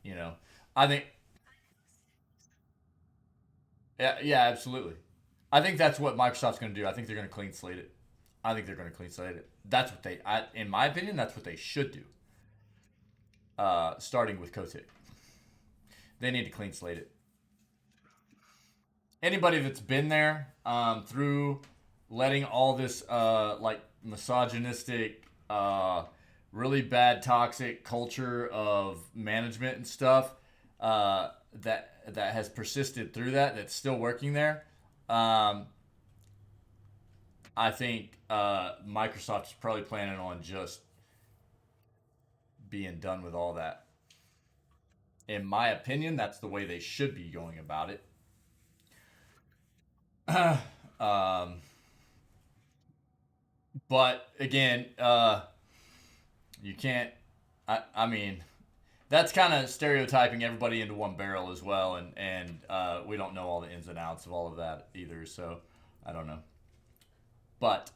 You know, I think, yeah, absolutely. I think that's what Microsoft's going to do. I think they're going to clean slate it. I think they're going to clean slate it. That's what in my opinion, that's what they should do. Starting with Kotick. They need to clean slate it. Anybody that's been there through letting all this like misogynistic, really bad toxic culture of management and stuff that has persisted through that's still working there. I think Microsoft is probably planning on just being done with all that. In my opinion, that's the way they should be going about it. But again, you can't. I mean, that's kind of stereotyping everybody into one barrel as well, and we don't know all the ins and outs of all of that either. So I don't know. But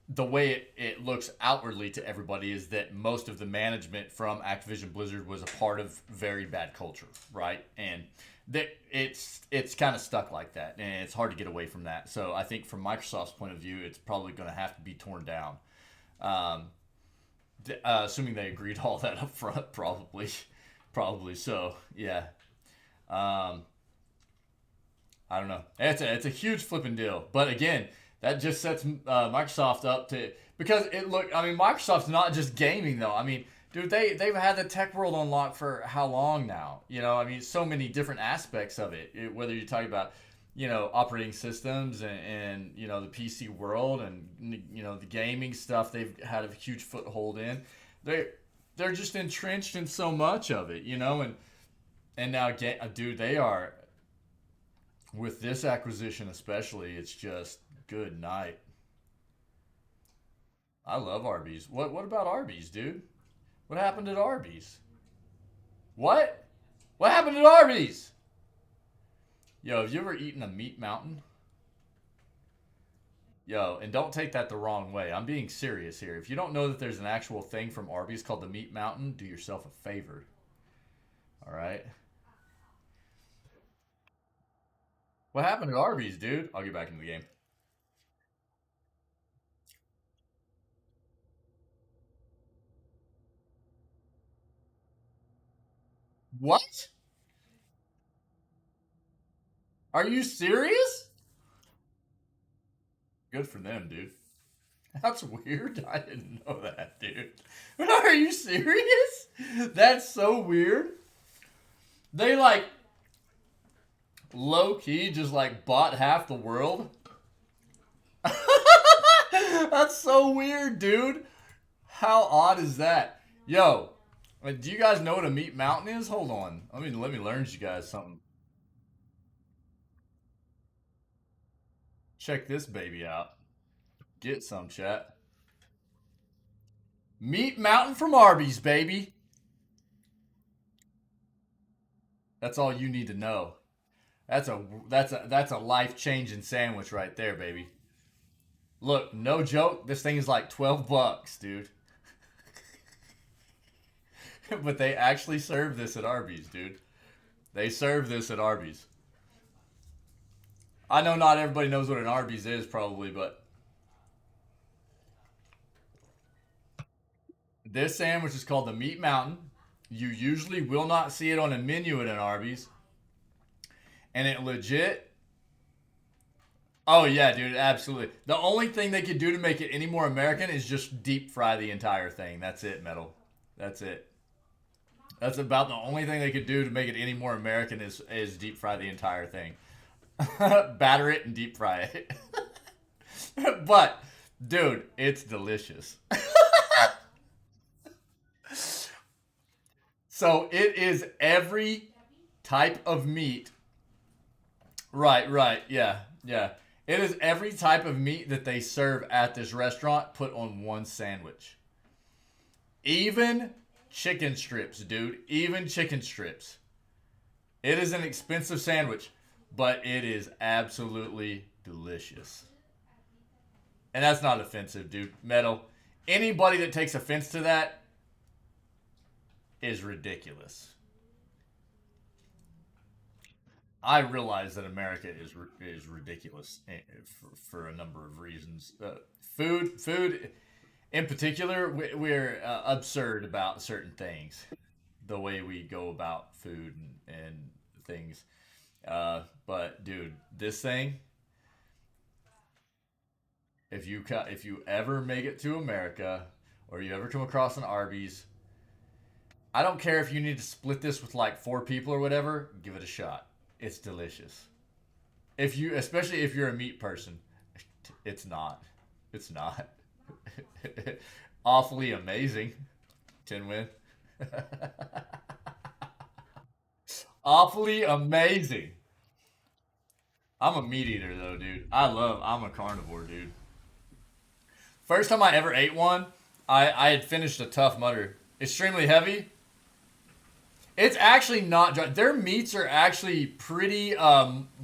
the way it looks outwardly to everybody is that most of the management from Activision Blizzard was a part of very bad culture, right? And that it's kind of stuck like that, and it's hard to get away from that. So I think from Microsoft's point of view, it's probably going to have to be torn down. Assuming they agreed all that up front, probably so. Yeah. I don't know. It's a huge flipping deal, but again, that just sets Microsoft up to, because Microsoft's not just gaming though. I mean, dude, they've had the tech world on lock for how long now? You know, I mean, so many different aspects of it. Whether you're talking about, you know, operating systems and you know, the PC world and, you know, the gaming stuff, they've had a huge foothold in. they're just entrenched in so much of it, you know, and now dude, they are with this acquisition especially, it's just good night. I love Arby's. What about Arby's, dude? What happened at Arby's? What? What happened at Arby's? Yo, have you ever eaten a meat mountain? Yo, and don't take that the wrong way. I'm being serious here. If you don't know that there's an actual thing from Arby's called the Meat Mountain, do yourself a favor. All right? What happened at Arby's, dude? I'll get back into the game. What? Are you serious? Good for them, dude. That's weird. I didn't know that, dude. Are you serious? That's so weird. They like low key just like bought half the world. That's so weird, dude. How odd is that? Yo, do you guys know what a meat mountain is? Hold on. Let me learn you guys something. Check this baby out. Get some, chat. Meat Mountain from Arby's, baby. That's all you need to know. That's a life-changing sandwich right there, baby. Look, no joke, this thing is like 12 bucks, dude. But they actually serve this at Arby's, dude. They serve this at Arby's. I know not everybody knows what an Arby's is probably, but this sandwich is called the Meat Mountain. You usually will not see it on a menu at an Arby's. And it legit... Oh, yeah, dude, absolutely. The only thing they could do to make it any more American is just deep fry the entire thing. That's it, Metal. That's it. That's about the only thing they could do to make it any more American is deep fry the entire thing. Batter it and deep fry it. But, dude, it's delicious. So it is every type of meat. Right, yeah. It is every type of meat that they serve at this restaurant put on one sandwich. Even chicken strips, dude. Even chicken strips. It is an expensive sandwich, but it is absolutely delicious. And that's not offensive, dude. Metal. Anybody that takes offense to that is ridiculous. I realize that America is ridiculous for a number of reasons. Food, in particular, we're absurd about certain things. The way we go about food and things. But dude, this thing, if you ever make it to America or you ever come across an Arby's, I don't care if you need to split this with like 4 people or whatever, give it a shot. It's delicious. Especially if you're a meat person, it's not. It's not. Awfully amazing. Tinwin. Awfully amazing. I'm a meat eater though, dude. I'm a carnivore, dude. First time I ever ate one, I had finished a Tough Mudder. Extremely heavy. It's actually not dry. Their meats are actually pretty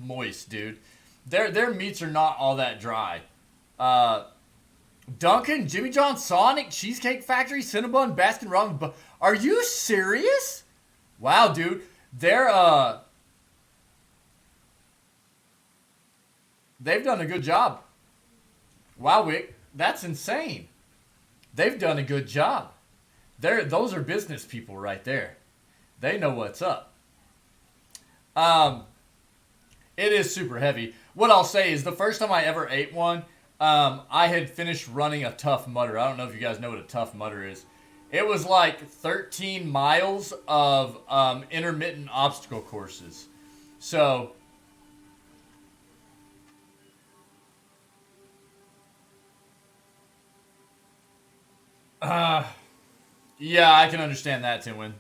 moist, dude. Their meats are not all that dry. Dunkin', Jimmy John, Sonic, Cheesecake Factory, Cinnabon, Baskin Robbins. Are you serious? Wow, dude. They've done a good job. Wow, Wick, that's insane. They've done a good job. Those are business people right there. They know what's up. It is super heavy. What I'll say is the first time I ever ate one, I had finished running a Tough Mudder. I don't know if you guys know what a Tough Mudder is. It was like 13 miles of intermittent obstacle courses. So... Yeah, I can understand that, Tinwin.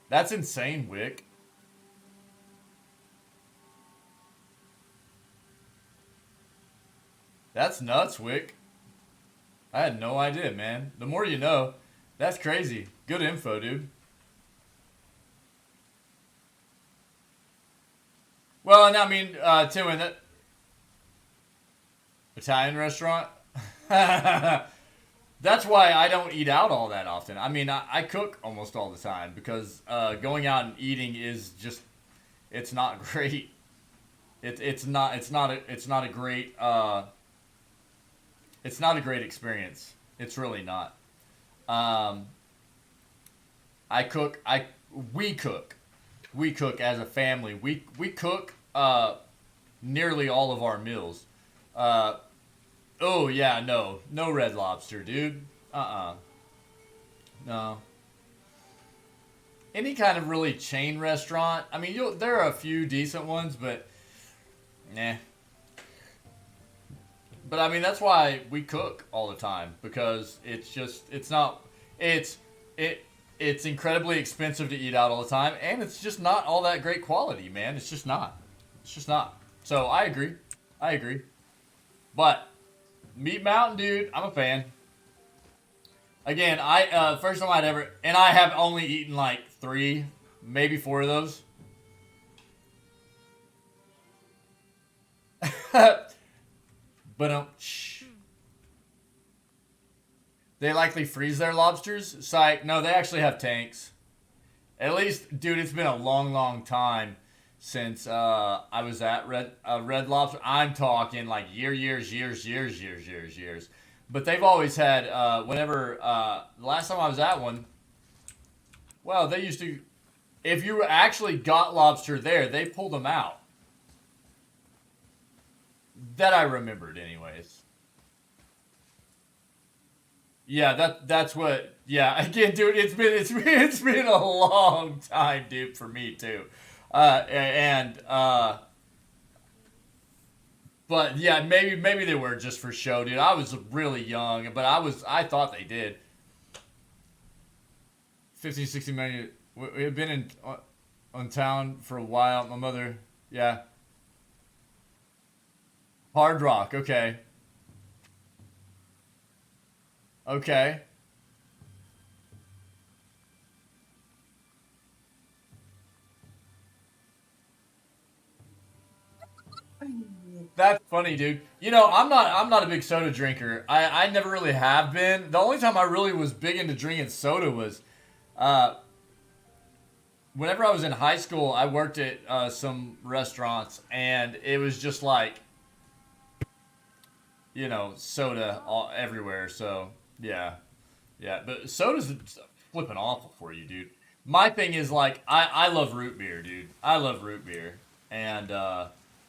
That's insane, Wick. That's nuts, Wick. I had no idea, man. The more you know. That's crazy. Good info, dude. Well, and I mean, Tinwin, that Italian restaurant. That's why I don't eat out all that often. I mean, I cook almost all the time because going out and eating is just, it's not great. It's not a great it's not a great experience. It's really not. We cook as a family. We cook nearly all of our meals. Oh yeah, no Red Lobster, dude. No. Any kind of really chain restaurant. I mean, there are a few decent ones, but nah. But I mean, that's why we cook all the time, because it's incredibly expensive to eat out all the time, and it's just not all that great quality, man. It's just not. So I agree. But Meat Mountain, dude, I'm a fan. Again, first time I'd ever, and I have only eaten like 3, maybe 4 of those. But they likely freeze their lobsters. Psych. No, they actually have tanks. At least, dude, it's been a long time since I was at Red Lobster. I'm talking like years. But they've always had, the last time I was at one, well, they used to, if you actually got lobster there, they pulled them out. That I remembered anyways. Yeah, that's what, yeah, again, dude, it's been a long time, dude, for me too. But yeah, maybe they were just for show, dude. I was really young, but I thought they did. 50, 60 million. We had been on town for a while. My mother, yeah. Hard Rock, okay. Okay. That's funny, dude. You know, I'm not a big soda drinker. I never really have been. The only time I really was big into drinking soda was whenever I was in high school. I worked at some restaurants, and it was just like, you know, soda everywhere. So yeah. But soda's flipping awful for you, dude. My thing is like I love root beer, dude. I love root beer, and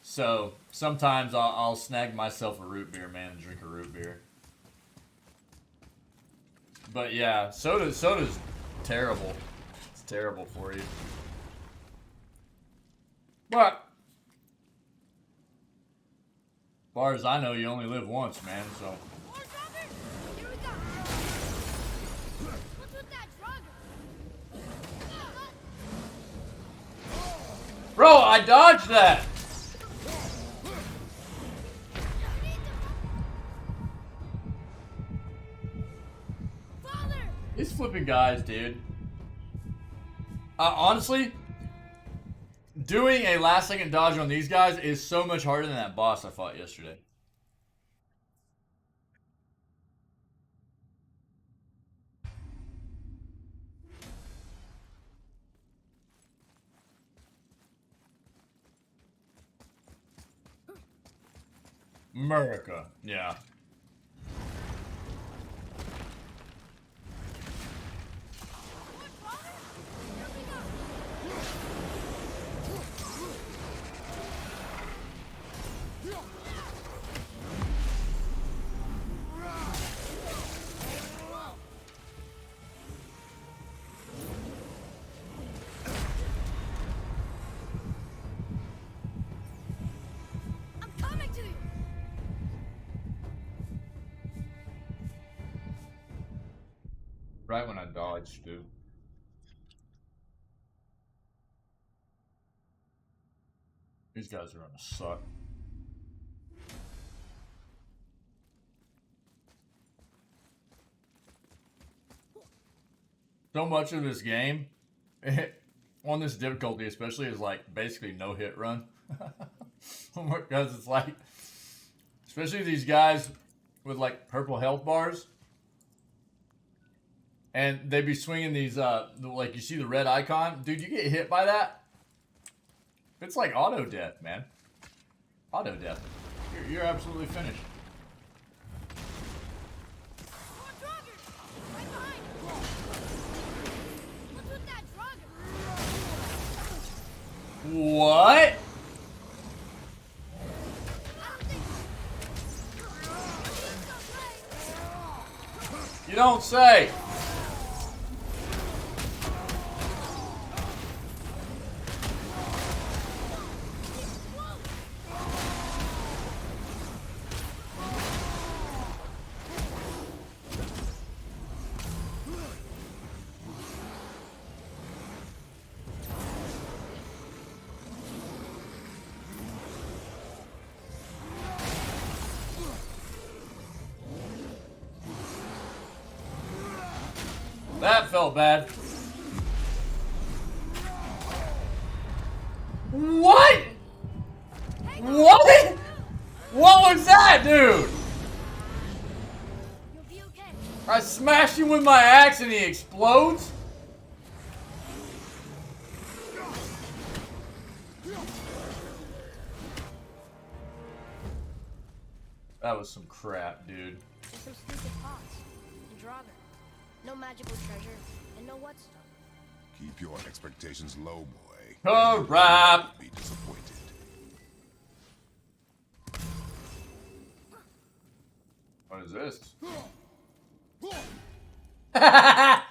so sometimes I'll snag myself a root beer, man, and drink a root beer. But yeah, soda's terrible. It's terrible for you. But as far as I know, you only live once, man, so. Bro, I dodged that! These flipping guys, dude. Honestly, doing a last second dodge on these guys is so much harder than that boss I fought yesterday. America, yeah. Right when I dodged, dude. These guys are gonna suck. So much of this game, on this difficulty especially, is like basically no hit run. Because it's like, especially these guys with like purple health bars, and they be swinging these, like you see the red icon, dude. You get hit by that, it's like auto death, man. Auto death. You're absolutely finished. What? You don't say. That felt bad. What? What? What was that, dude? I smashed him with my axe and he explodes? That was some crap, dude. Just some stupid pots. And Draugr. No magical treasure, and no what stuff. Keep your expectations low, boy. Crap. Be disappointed. What is this? That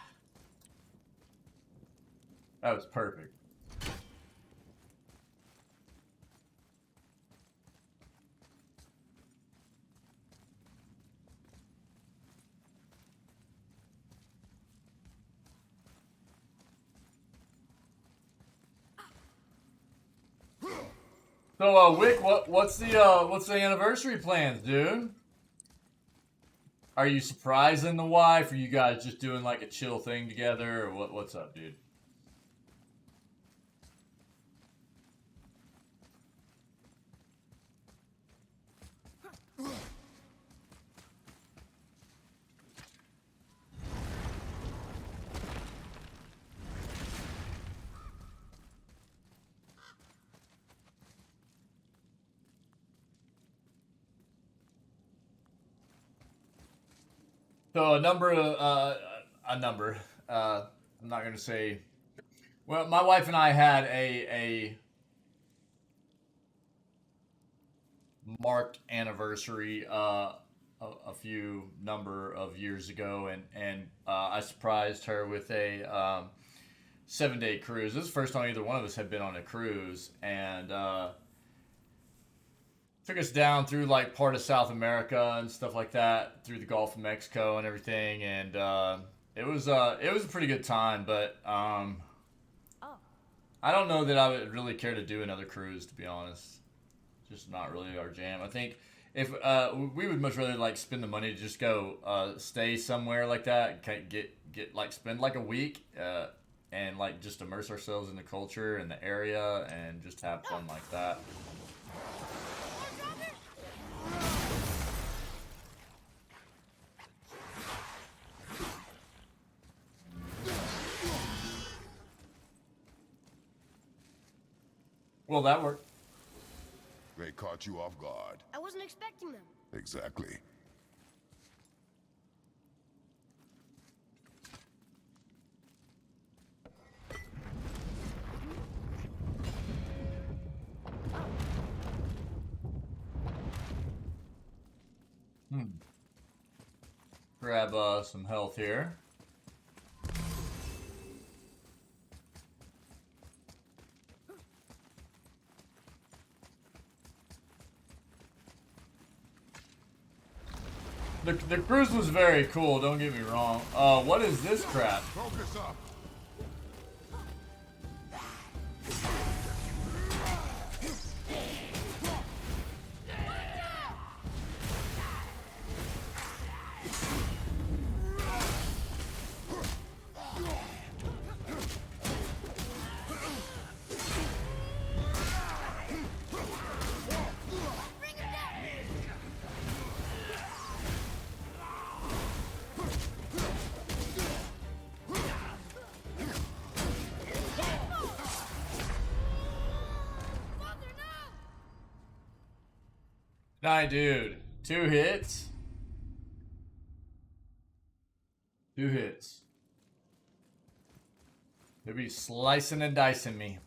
was perfect. So, Wick, what's the anniversary plans, dude? Are you surprising the wife? Are you guys just doing like a chill thing together, or what's up, dude? So I'm not going to say, well, my wife and I had a marked anniversary a few number of years ago, and I surprised her with a 7-day cruise. This is the first time either one of us had been on a cruise, and took us down through like part of South America and stuff like that, through the Gulf of Mexico and everything, and it was a pretty good time. But I don't know that I would really care to do another cruise, to be honest. Just not really our jam. I think if we would much rather like spend the money to just go stay somewhere like that, get like spend like a week and like just immerse ourselves in the culture and the area and just have fun like that. Well, that worked. They caught you off guard. I wasn't expecting them. Exactly. Grab some health here. The cruise was very cool, don't get me wrong. What is this crap? Focus up. Nah, dude. 2 hits? 2 hits. They'll be slicing and dicing me.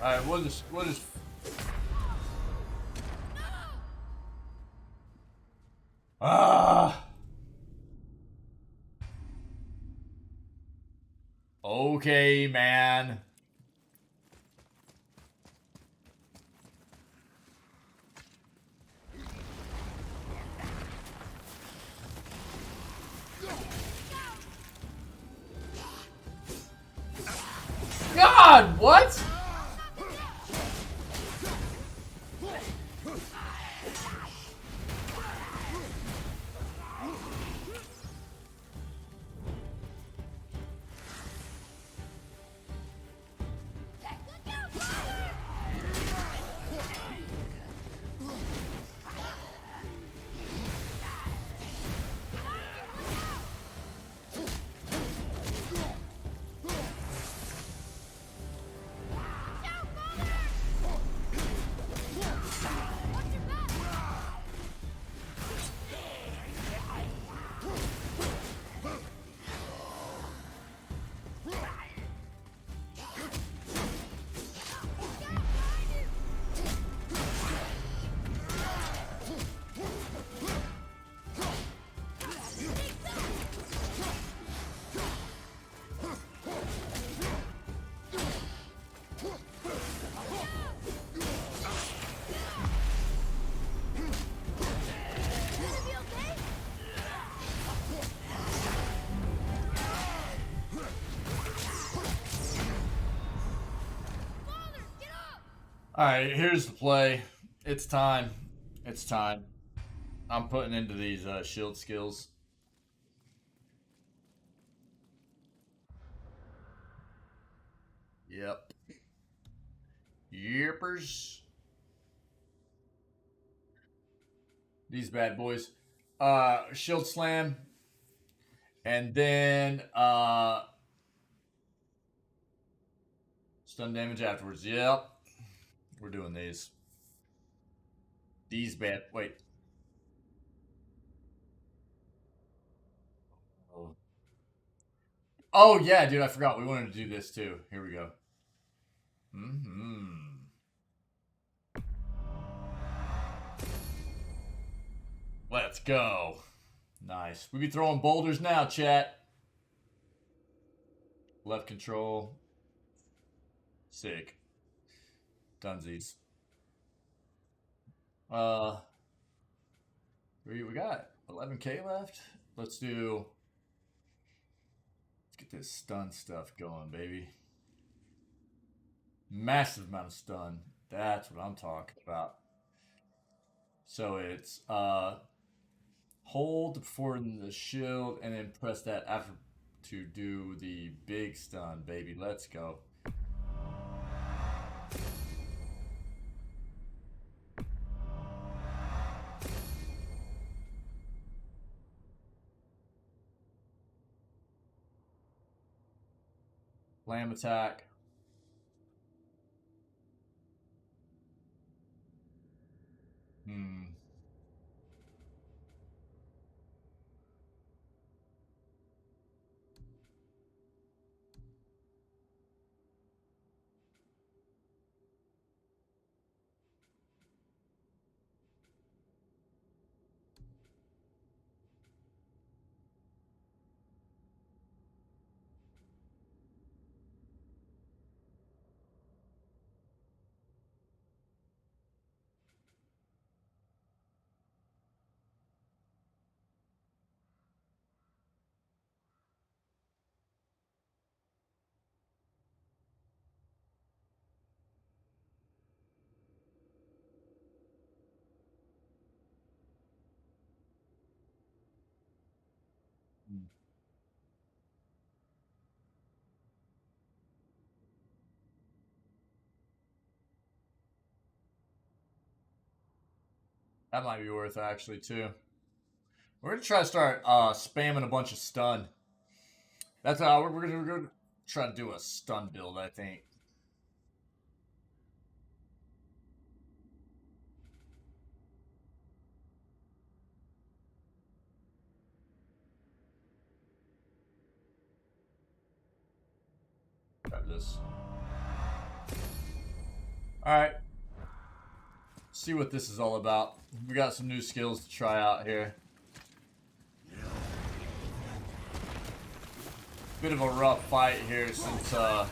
Alright, we'll just Okay, man. God, what? Alright, here's the play. It's time. It's time. I'm putting into these shield skills. Yep. Yippers. These bad boys. Shield slam. And then stun damage afterwards. Yep. We're doing these. These bad. Wait. Oh, yeah, dude. I forgot. We wanted to do this too. Here we go. Let's go. Nice. We be throwing boulders now, chat. Left control. Sick. Dunsies. We got 11k left. Let's get this stun stuff going, baby. Massive amount of stun. That's what I'm talking about. So it's hold before the shield and then press that after to do the big stun, baby. Let's go. Slam attack. That might be worth actually too. We're gonna try to start spamming a bunch of stun. That's how we're gonna try to do a stun build, I think. Grab this. Alright. See what this is all about. We got some new skills to try out here. Bit of a rough fight here since a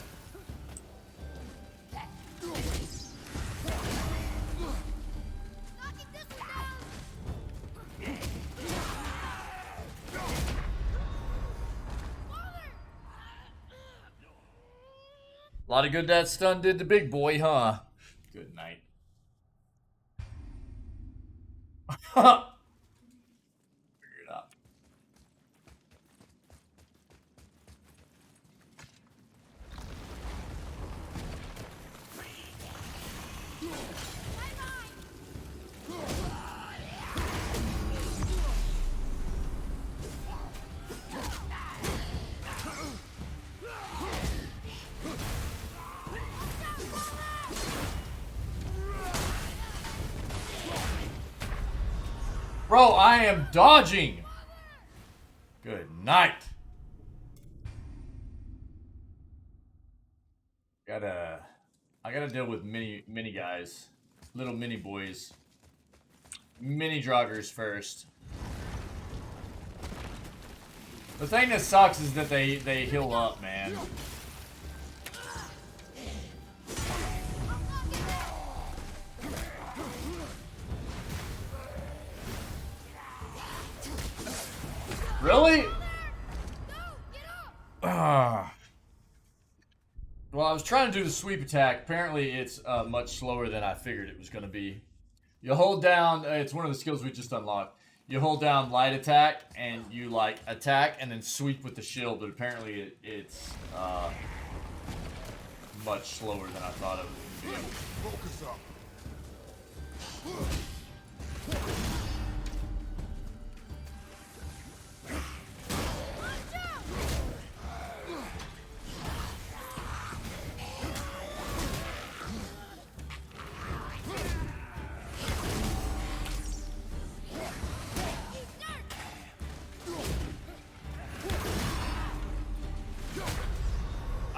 lot of good that stun did to big boy, huh? Good night. Figure it out. Bro, I am dodging. Good night. I gotta deal with mini guys, little mini boys, mini joggers first. The thing that sucks is that they heal up, man. Really? Well, I was trying to do the sweep attack. Apparently, it's much slower than I figured it was going to be. You hold down, it's one of the skills we just unlocked. You hold down light attack, and you, like, attack and then sweep with the shield, but apparently it's much slower than I thought it would be. Focus up.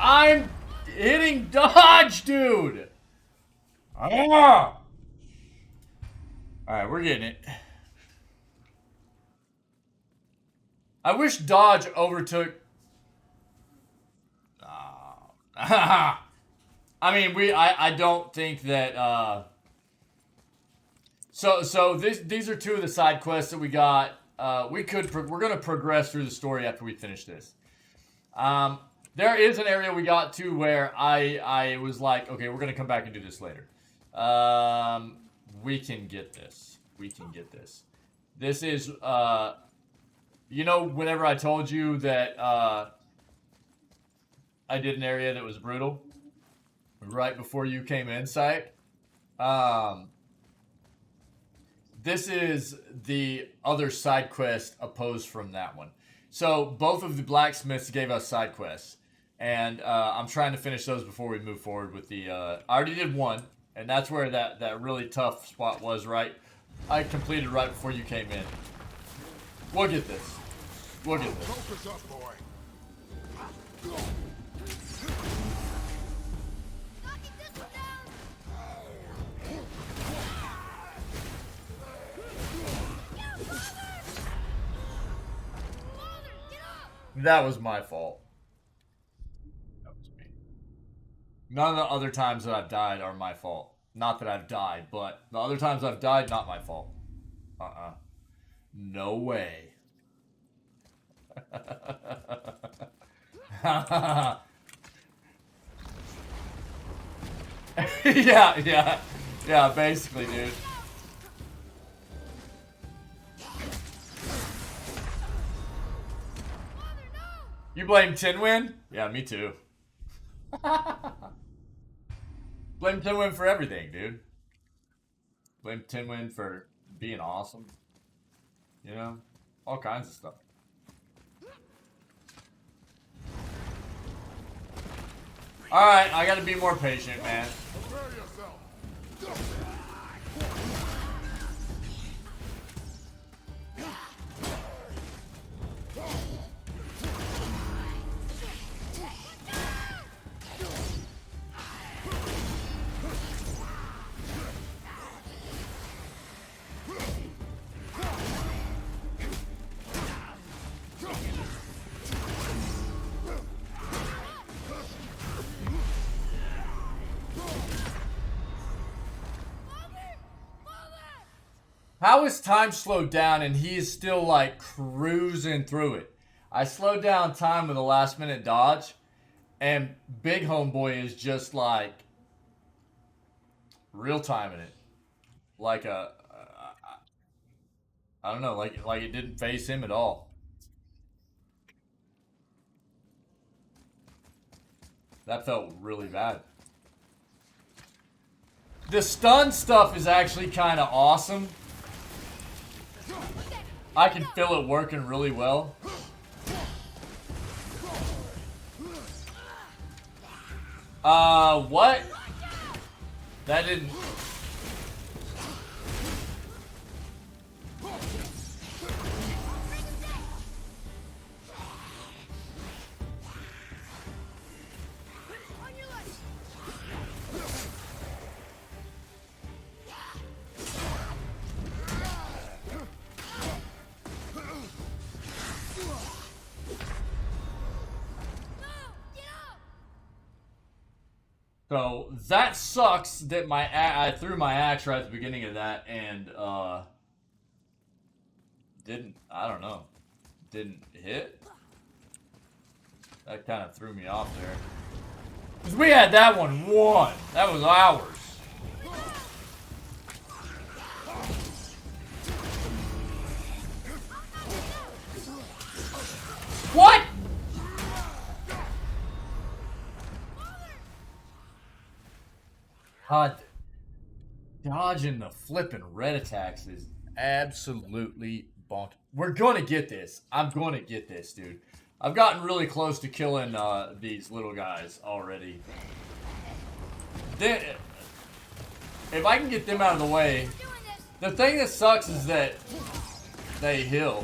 I'm hitting dodge, dude! Ah! Alright, we're getting it. I wish dodge overtook... I mean, I don't think that... So these are two of the side quests that we got. We're going to progress through the story after we finish this. There is an area we got to where I was like, okay, we're going to come back and do this later. We can get this. We can get this. This is, you know, whenever I told you that I did an area that was brutal right before you came in sight. This is the other side quest opposed from that one. So both of the blacksmiths gave us side quests. And I'm trying to finish those before we move forward with the... I already did one, and that's where that really tough spot was, right? I completed right before you came in. We'll get this. We'll get this. Focus up, boy. That was my fault. None of the other times that I've died are my fault. Not that I've died, but the other times I've died, not my fault. No way. Yeah, basically, dude. You blame Tinwin? Yeah, me too. Blame Tinwin for everything, dude. Blame Tinwin for being awesome. You know? All kinds of stuff. Alright, I gotta be more patient, man. Prepare yourself. How is time slowed down and he is still like cruising through it? I slowed down time with a last minute dodge, and Big Homeboy is just like real timing it. Like I don't know, like it didn't phase him at all. That felt really bad. The stun stuff is actually kind of awesome. I can feel it working really well. What? That didn't... So that sucks that I threw my axe right at the beginning of that and didn't hit. That kind of threw me off there. Cause we had that one won. That was ours. What? God, dodging the flipping red attacks is absolutely bonk. We're gonna get this. I'm gonna get this, dude. I've gotten really close to killing these little guys already. Then, if I can get them out of the way, the thing that sucks is that they heal.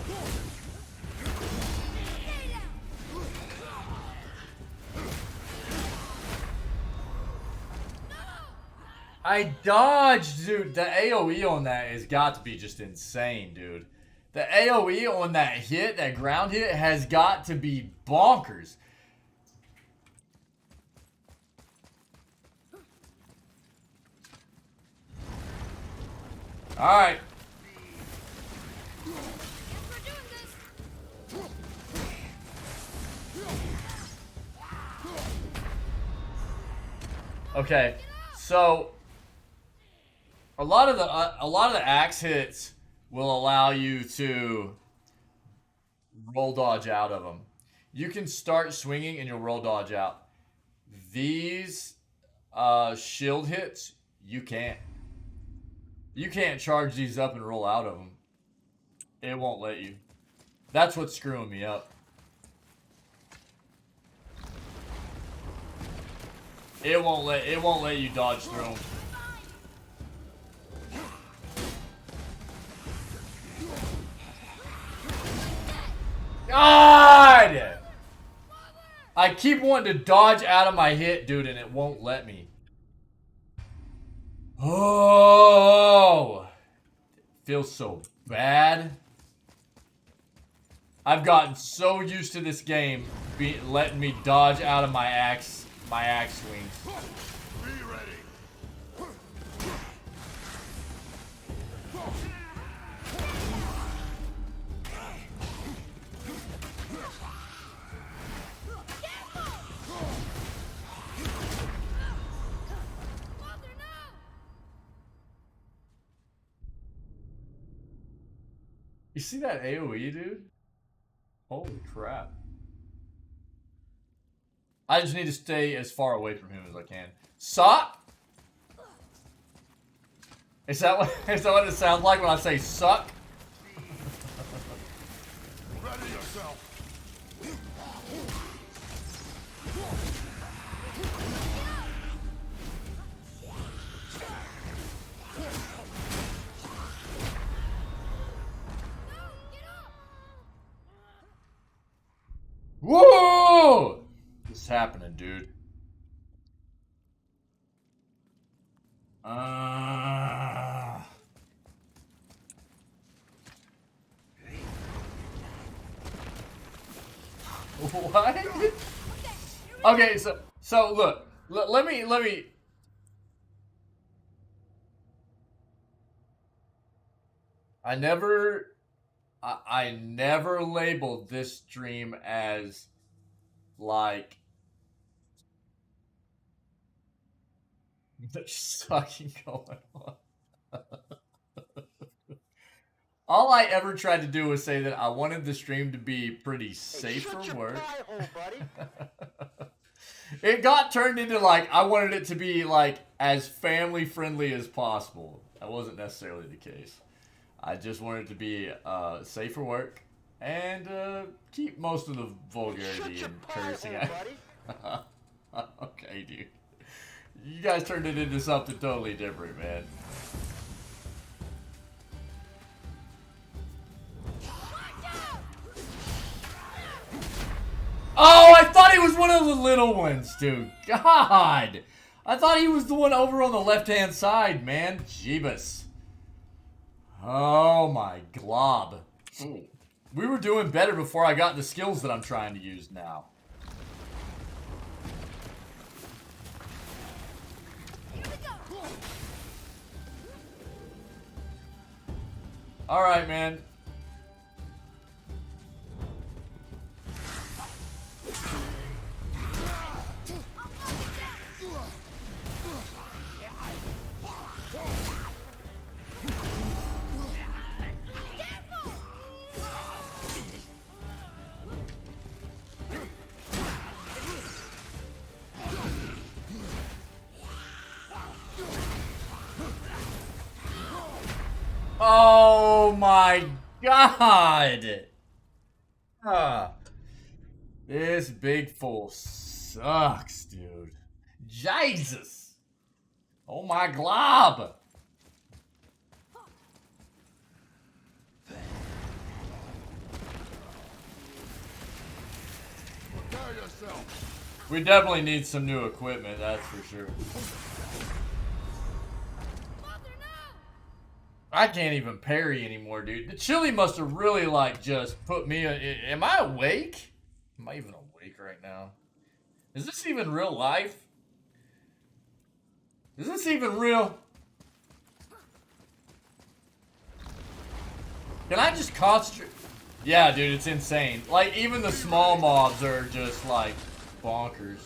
I dodged, dude. The AoE on that has got to be just insane, dude. The AoE on that hit, that ground hit, has got to be bonkers. Alright. Okay, so a lot of the axe hits will allow you to roll dodge out of them. You can start swinging and you'll roll dodge out. These shield hits, you can't. You can't charge these up and roll out of them. It won't let you. That's what's screwing me up. It won't let you dodge through them. God! I keep wanting to dodge out of my hit, dude, and it won't let me. Oh! It feels so bad. I've gotten so used to this game letting me dodge out of my axe swings. Be ready. You see that AoE, dude? Holy crap. I just need to stay as far away from him as I can. Suck? Is that what it sounds like when I say suck? Ready yourself. Whoa! This is happening, dude. What? Okay, so look, let me. I never labeled this stream as like there's sucking going on. All I ever tried to do was say that I wanted the stream to be pretty safe for work. It got turned into like I wanted it to be like as family friendly as possible. That wasn't necessarily the case. I just wanted it to be safe for work and keep most of the vulgarity and cursing out. Okay, dude. You guys turned it into something totally different, man. Oh, I thought he was one of the little ones, dude. God. I thought he was the one over on the left-hand side, man. Jeebus. Oh, my glob. We were doing better before I got the skills that I'm trying to use now. Alright, man. Oh my god! This big fool sucks, dude. Jesus! Oh my glob! We definitely need some new equipment, that's for sure. I can't even parry anymore, dude. The chili must have really, like, just put me... Am I awake? Am I even awake right now? Is this even real life? Is this even real? Can I just concentrate? Yeah, dude, it's insane. Like, even the small mobs are just, like, bonkers.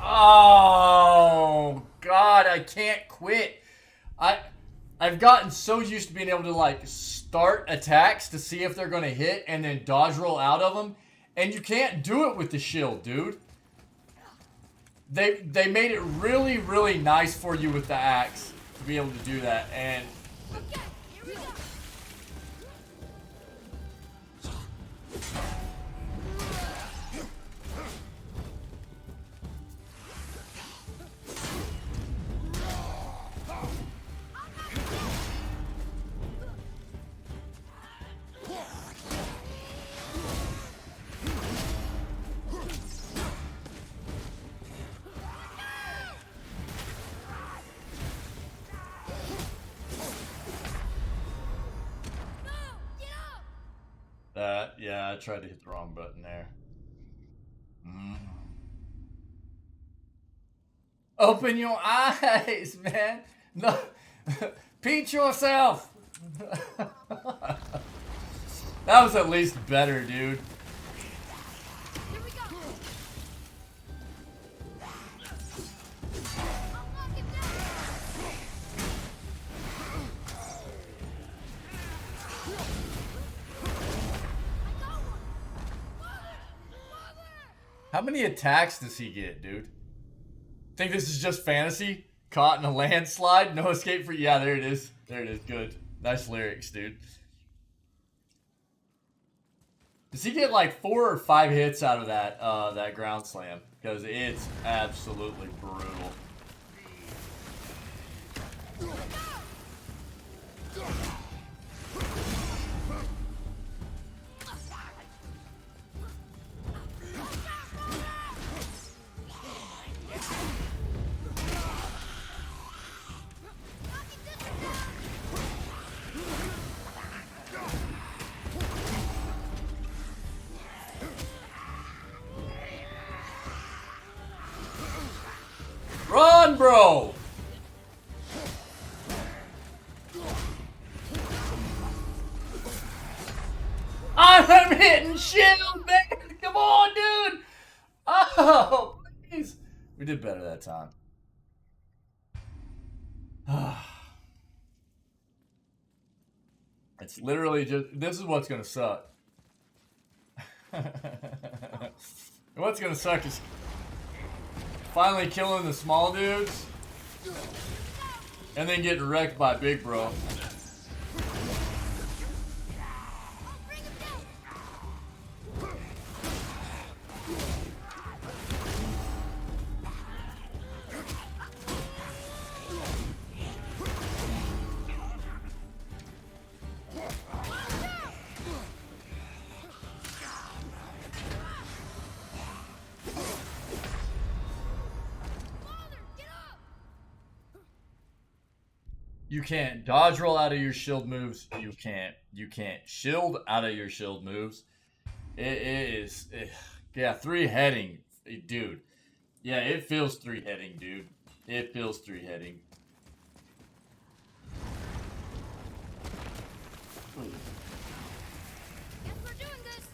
Oh god, I can't quit. I've gotten so used to being able to like start attacks to see if they're gonna hit and then dodge roll out of them, and you can't do it with the shield, dude. They made it really, really nice for you with the axe to be able to do that, and yeah, I tried to hit the wrong button there. Open your eyes, man. No, pinch yourself. That was at least better, dude. How many attacks does he get, dude? Think this is just fantasy? Caught in a landslide? No escape for... Yeah, there it is. There it is. Good. Nice lyrics, dude. Does he get like 4 or 5 hits out of that that ground slam? Because it's absolutely brutal. Run, bro! I'm hitting shield, man! Come on, dude! Oh, please! We did better that time. It's literally just... This is what's gonna suck. What's gonna suck is... finally killing the small dudes. And then getting wrecked by Big Bro. You can't dodge roll out of your shield moves. You can't shield out of your shield moves. Yeah, 3-heading, dude. Yeah, it feels 3-heading, dude. It feels 3-heading. Guess we're doing this.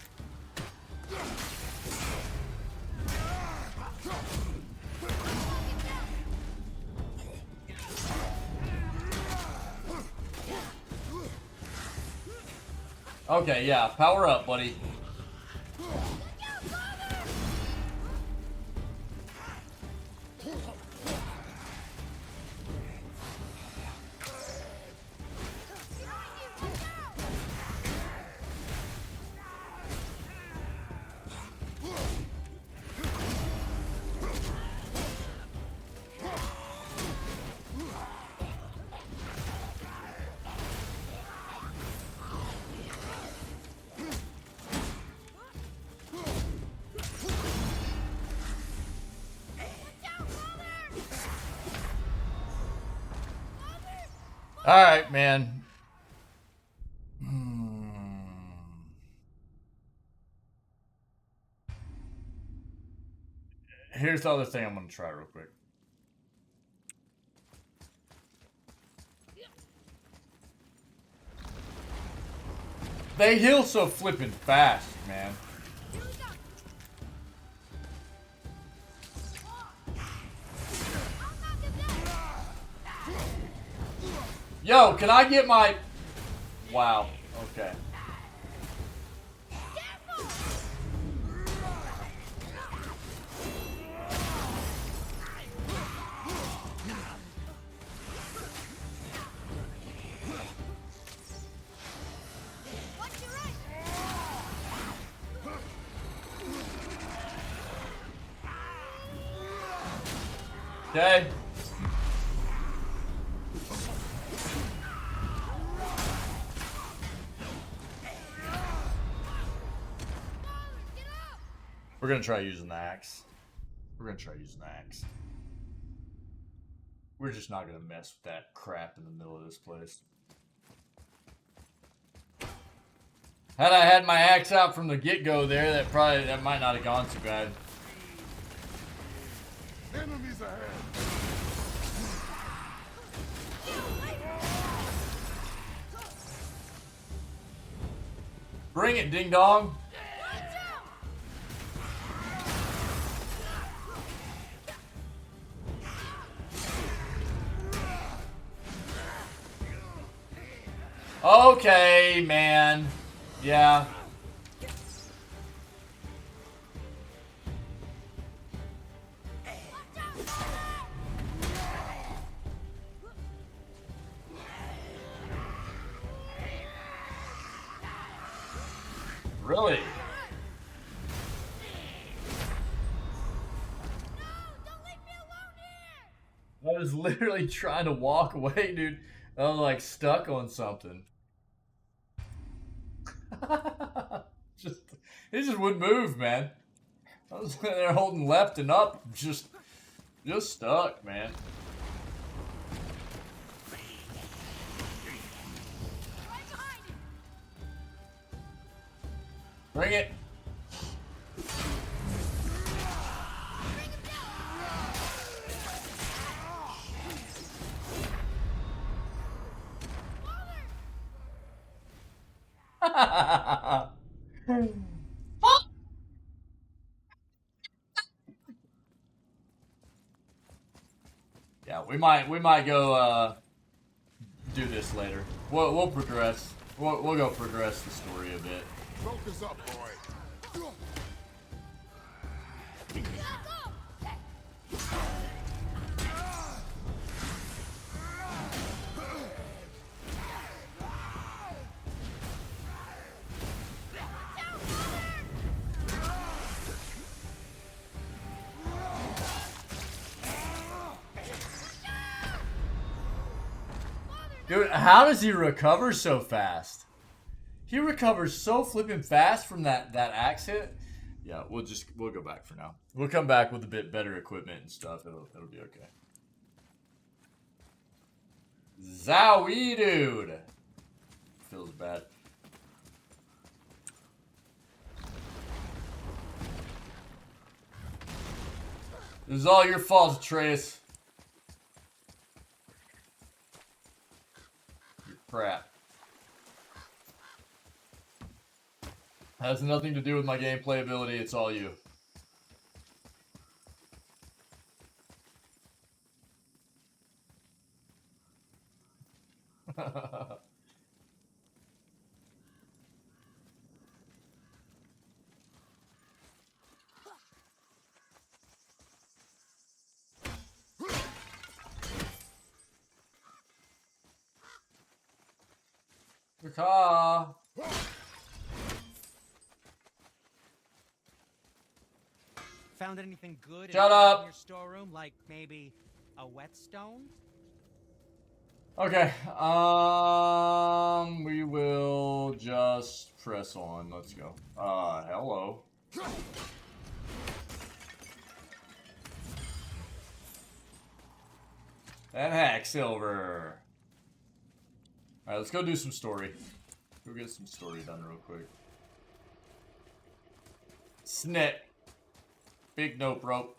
Okay, yeah, power up, buddy. Alright, man. Here's the other thing I'm going to try real quick. They heal so flippin' fast, man. Yo, can I get my... Wow, okay. Okay. We're gonna try using the axe. We're just not gonna mess with that crap in the middle of this place. Had I had my axe out from the get-go there, that might not have gone too bad. Enemies ahead. Bring it, ding dong. Okay, man. Yeah. Really? I was literally trying to walk away, dude. I was like stuck on something. It just wouldn't move, man. I was there holding left and up, just stuck, man. Bring it. Yeah, we might go do this later. We'll progress. We'll go progress the story a bit. Focus up, boy. Dude, how does he recover so fast? He recovers so flipping fast from that axe hit. Yeah, we'll go back for now. We'll come back with a bit better equipment and stuff. It'll be okay. Zowie, dude. Feels bad. This is all your fault, Atreus. You're crap. Has nothing to do with my gameplay ability, it's all you. Caw. Found anything good Shut up. in your storeroom, like maybe a whetstone? Okay, we will just press on. Let's go. Hello. And hack silver. Alright, let's go do some story. Go get some story done real quick. Snit. Big nope rope.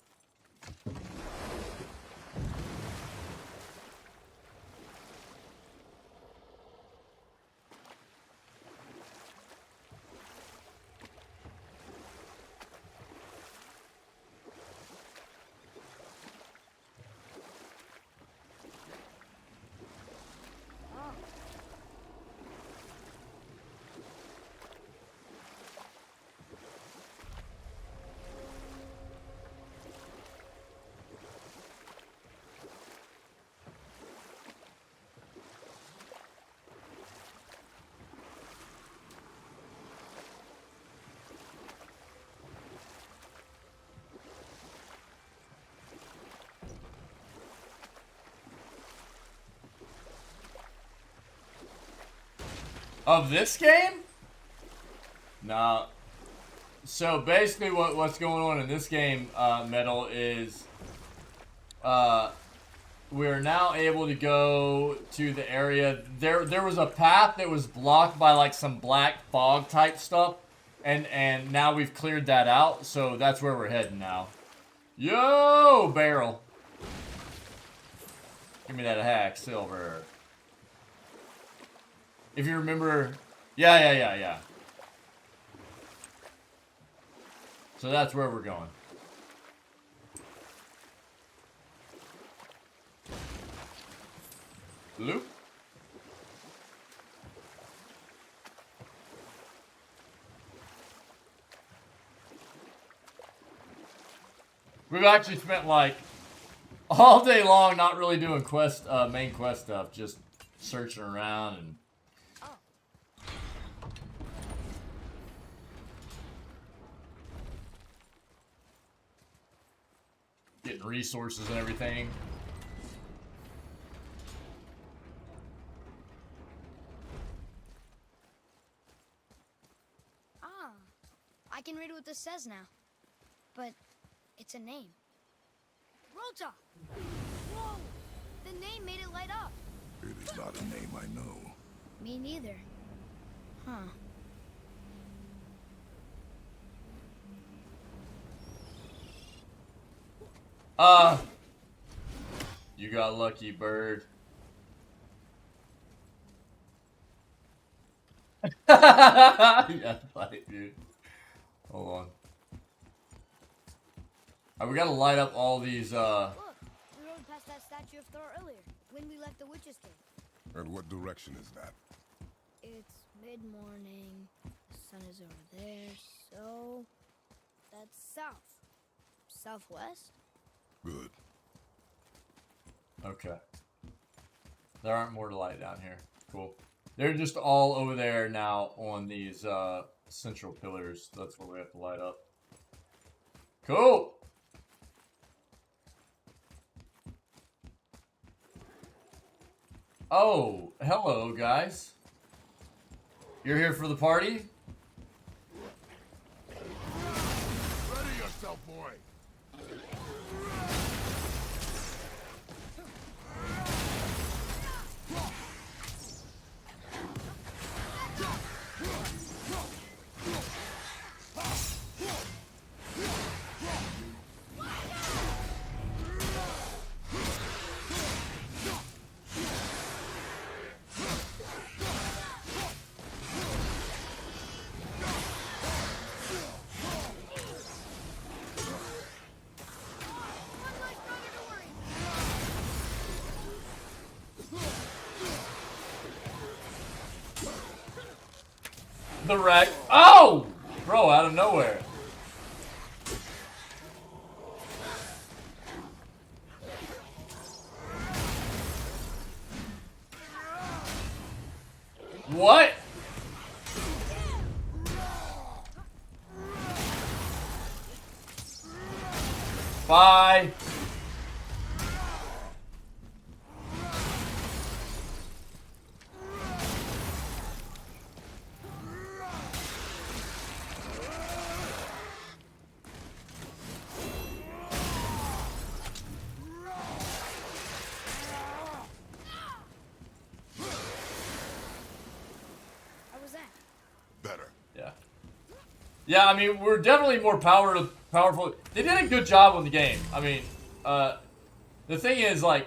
Of this game? Nah. So basically what's going on in this game, Metal, is we're now able to go to the area. There was a path that was blocked by like some black fog type stuff, and now we've cleared that out, so that's where we're heading now. Yo, barrel. Give me that hack silver. If you remember, yeah. So that's where we're going. Loop. We've actually spent like all day long not really doing quest, main quest stuff, just searching around and getting resources and everything. Ah, I can read what this says now. But it's a name. Rota! Whoa! The name made it light up. It is not a name I know. Me neither. Huh. You got lucky, bird. Yeah, like, dude. Hold on. We gotta light up all these, Look, we rode past that statue of Thor earlier, when we left the Witch's Cave. And what direction is that? It's mid-morning, the sun is over there, so... that's south. Southwest? Good. Okay. There aren't more to light down here. Cool. They're just all over there now on these, central pillars. That's where we have to light up. Cool! Oh, hello, guys. You're here for the party? Ready yourself, boy. The wreck. Oh! Bro, out of nowhere. What? Bye. Yeah, I mean, we're definitely more powerful. They did a good job on the game. I mean, the thing is, like,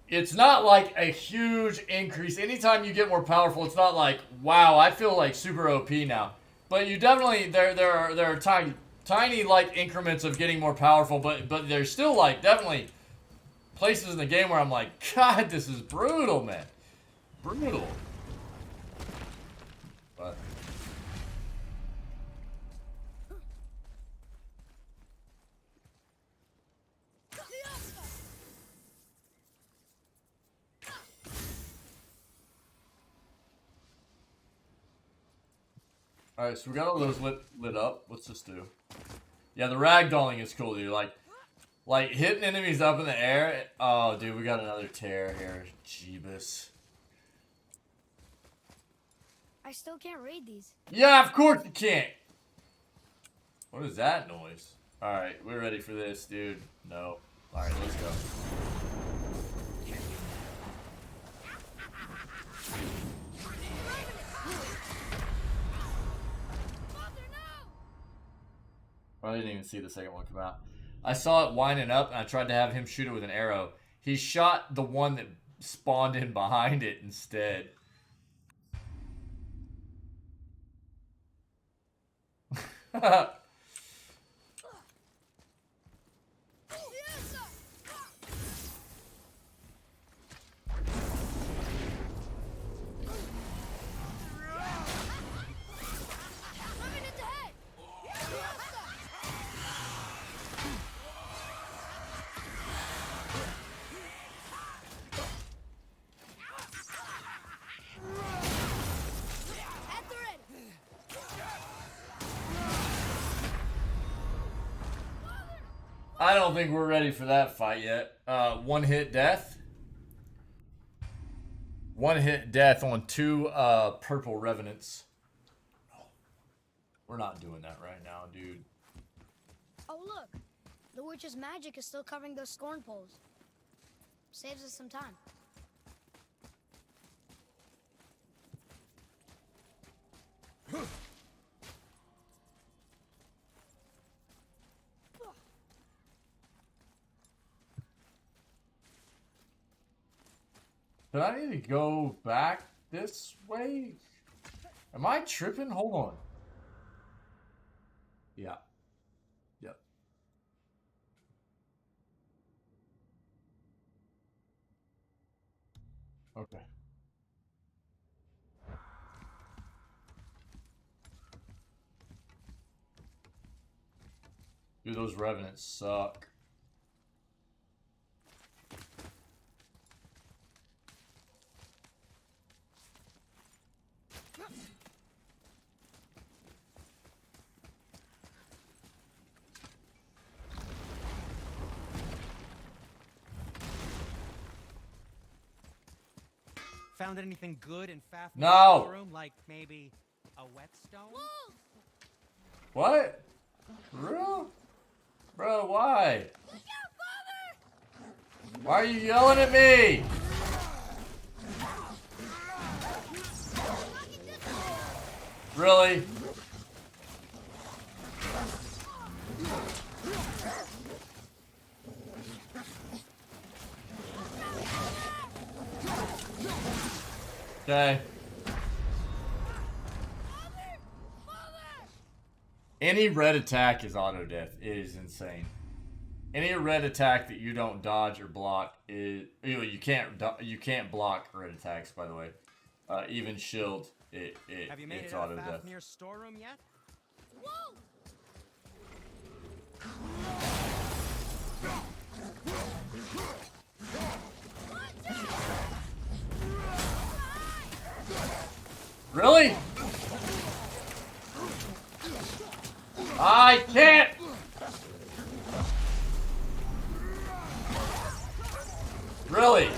it's not like a huge increase. Anytime you get more powerful, it's not like, wow, I feel like super OP now. But you definitely, there are tiny like increments of getting more powerful, but there's still like definitely places in the game where I'm like, God, this is brutal, man. Brutal. But alright, so we got all those lit up. What's this do? Yeah, the ragdolling is cool, dude. Like hitting enemies up in the air. Oh, dude, we got another tear here. Jeebus. I still can't read these. Yeah, of course you can't. What is that noise? Alright, we're ready for this, dude. No. Alright, let's go. I didn't even see the second one come out. I saw it winding up, and I tried to have him shoot it with an arrow. He shot the one that spawned in behind it instead. I don't think we're ready for that fight yet. One hit death. One hit death on 2 purple revenants. We're not doing that right now, dude. Oh, look. The witch's magic is still covering those scorn poles. Saves us some time. Did I need to go back this way? Am I tripping? Hold on. Yeah. Yep. Okay. Dude, those revenants suck. Found anything good and fast in No. the room, like maybe a whetstone? What? Bro? Bro, why? Why are you yelling at me? Really? Okay. Any red attack is auto death. It is insane. Any red attack that you don't dodge or block is you can't block red attacks. By the way, even shield Have you made it's it out auto fast death. from your storeroom yet? Really? I can't. Really?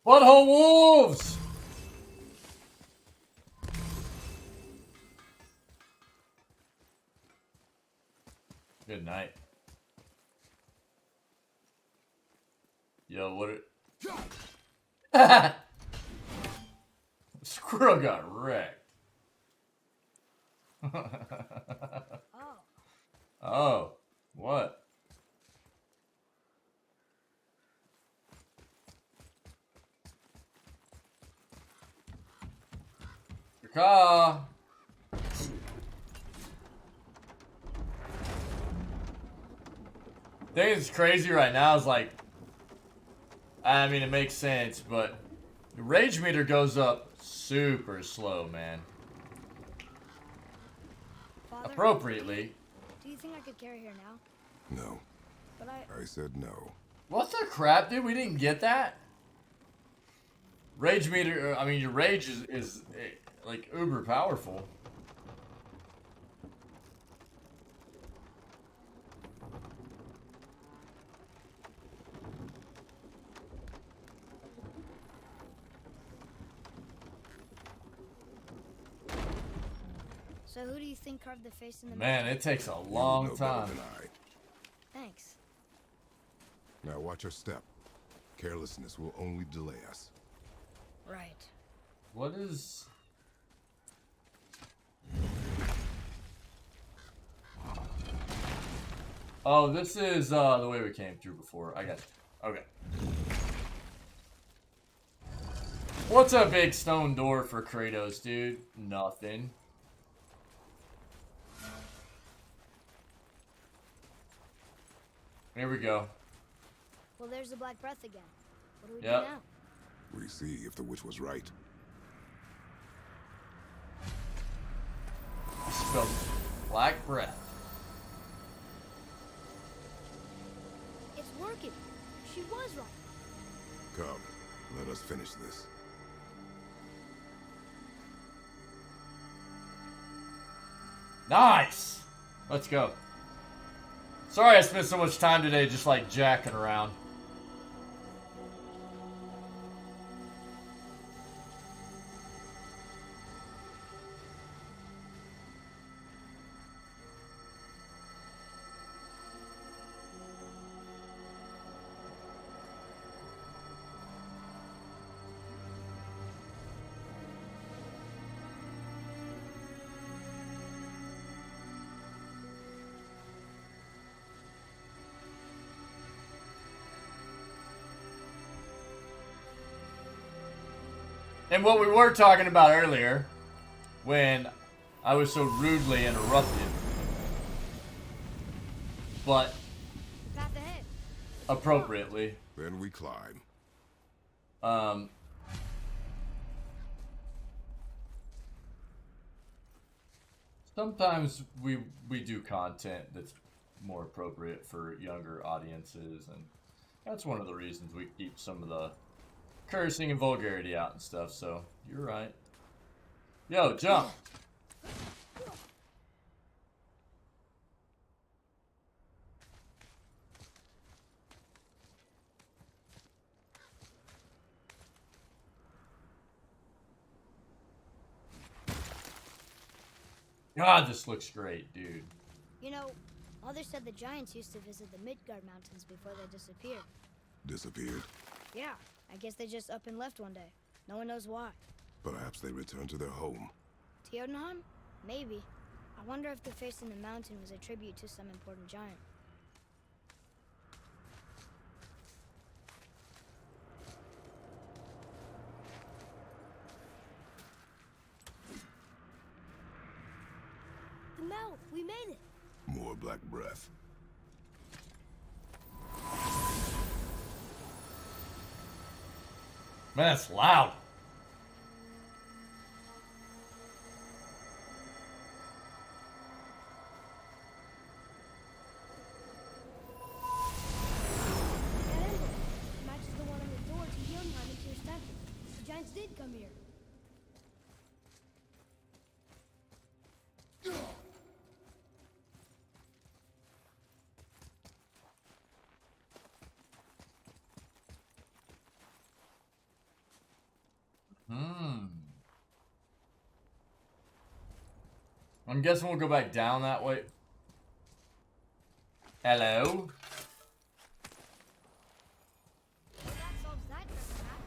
Butthole wolves! Good night. Yo, what it... Squirrel got wrecked. Oh, what? Car. The thing that's crazy right now is like, I mean, it makes sense, but the rage meter goes up super slow, man. Father? Appropriately. Do you think I could carry her now? No. But I said no. What the crap, dude? We didn't get that? Rage meter, I mean, your rage is like uber powerful. So who do you think carved the face in the Man, it takes a long You know better time. than I. Thanks. Now watch your step. Carelessness will only delay us. Right. What is... Oh, this is the way we came through before. I got it. Okay. What's a big stone door for Kratos, dude? Nothing. Here we go. Well, there's the Black Breath again. What do we Yep. do now? We see if the witch was right. Spelled Black Breath. It's working. She was right. Come, let us finish this. Nice! Let's go. Sorry I spent so much time today just like jacking around. And what we were talking about earlier, when I was so rudely interrupted, but appropriately. Then we climb. Sometimes we do content that's more appropriate for younger audiences, and that's one of the reasons we keep some of the cursing and vulgarity out and stuff, so you're right. Yo, jump! God, this looks great, dude. You know, Mother said the giants used to visit the Midgard mountains before they disappeared. Disappeared. Yeah, I guess they just up and left one day. No one knows why. Perhaps they returned to their home. Jotunheim? Maybe. I wonder if the face in the mountain was a tribute to some important giant. The mouth! We made it! More black breath. Man, that's loud. That emblem matches the one on the door to Jotunheim and Tyr's statue. The giants did come here. I'm guessing we'll go back down that way. Hello? Well, that solves that treasure map.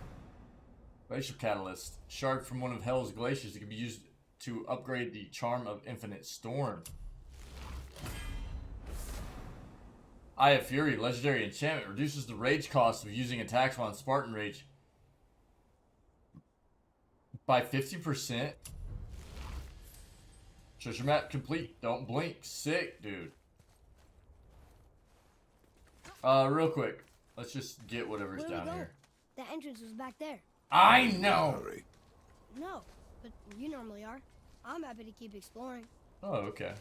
Glacier Catalyst. Shard from one of Hell's glaciers that can be used to upgrade the Charm of Infinite Storm. Eye of Fury. Legendary enchantment. Reduces the rage cost of using attacks while in Spartan Rage by 50%. Treasure map complete. Don't blink. Sick, dude. Real quick. Let's just get whatever's Where do we down go? here. The entrance was back there. I know! No, but you normally are. I'm happy to keep exploring. Oh, okay.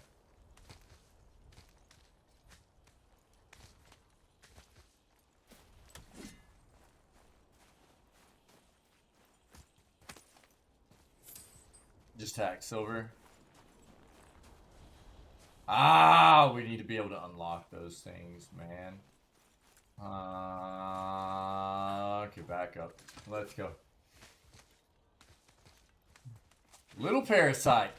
tack, Silver. Ah, we need to be able to unlock those things, man. Okay, back up. Let's go. Little parasite.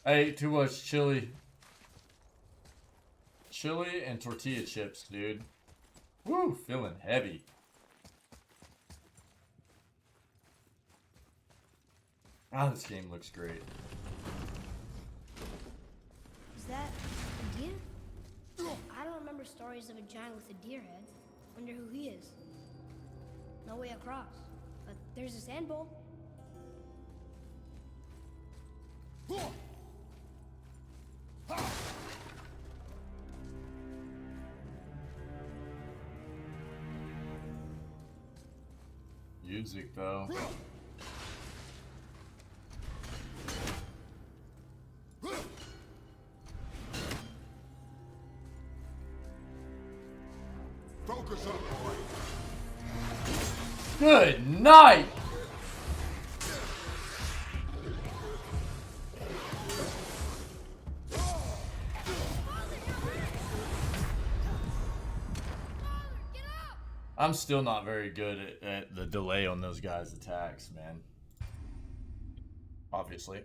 I ate too much chili. Chili and tortilla chips, dude. Woo, feeling heavy. Ah, this game looks great. Is that a deer? I don't remember stories of a giant with a deer head. Wonder who he is. No way across. But there's a sand bowl. Music, though. Focus up, boy. Good night! I'm still not very good at the delay on those guys' attacks, man. Obviously.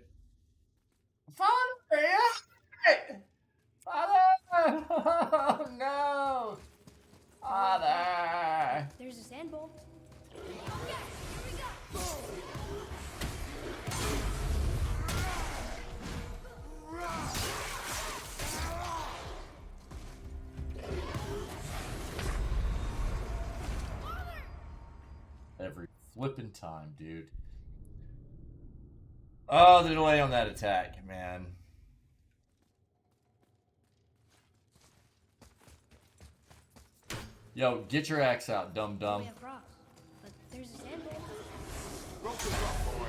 Father! Father! Oh, no! Father! There's a sand bowl. Every flipping time, dude. Oh, the delay on that attack, man. Yo, get your axe out, dum-dum. But there's a sand bowl. Focus up, boy.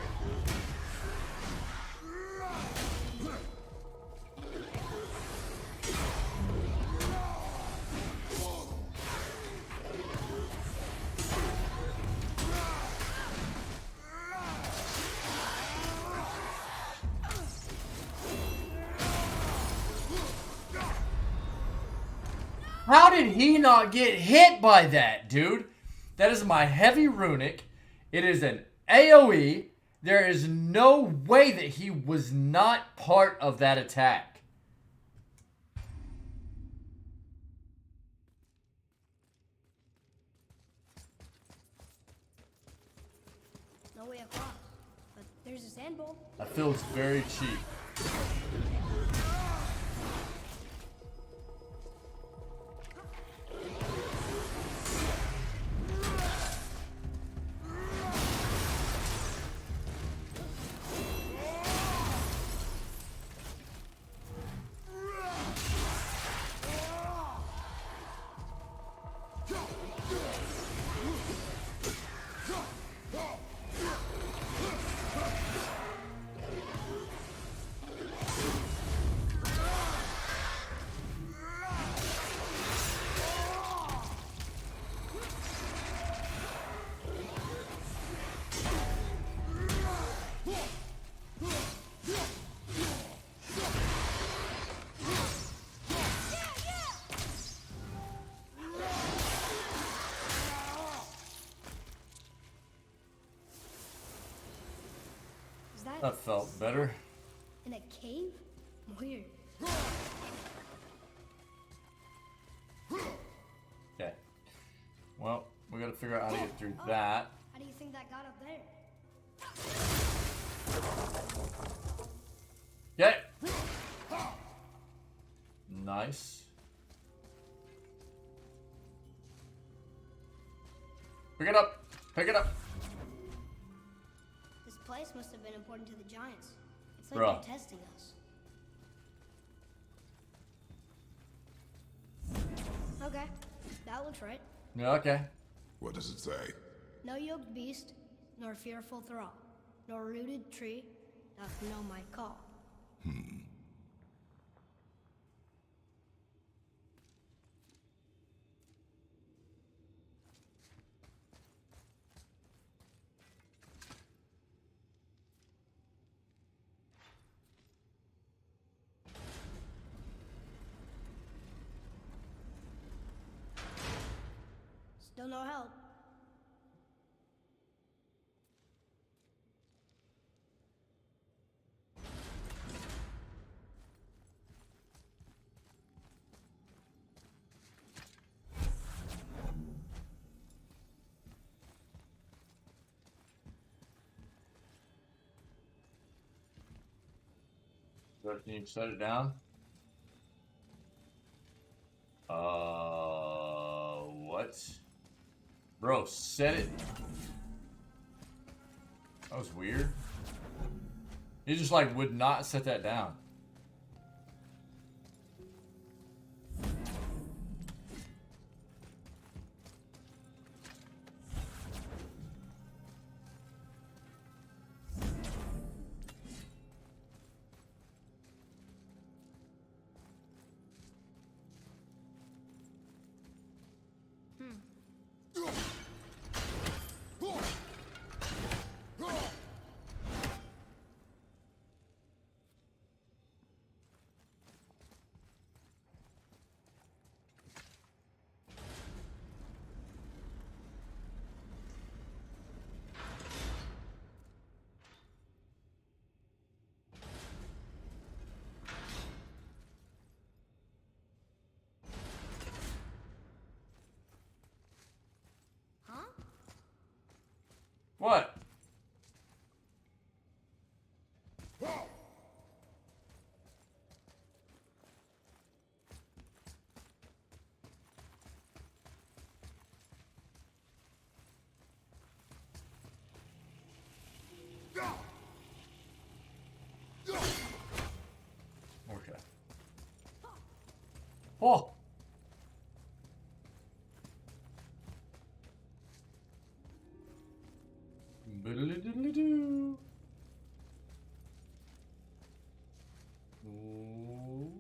How did he not get hit by that, dude? That is my heavy runic. It is an AoE. There is no way that he was not part of that attack. No way across. But there's a sand bowl. That feels very cheap. That felt better. In a cave? Weird. Okay. Well, we gotta figure out how to get through that. How do you think that got up there? Okay. Nice. Pick it up. Pick it up. This place must have been important to the giants. It's like Bruh. they're testing us. Okay, that looks right. Yeah, okay. What does it say? No yoked beast, nor fearful thrall, nor rooted tree doth know my call. no help. Do I need to set it down? What? Bro, set it. That was weird. He just like would not set that down. What? Okay. Oh. Biddly-diddly-doo. Ooh.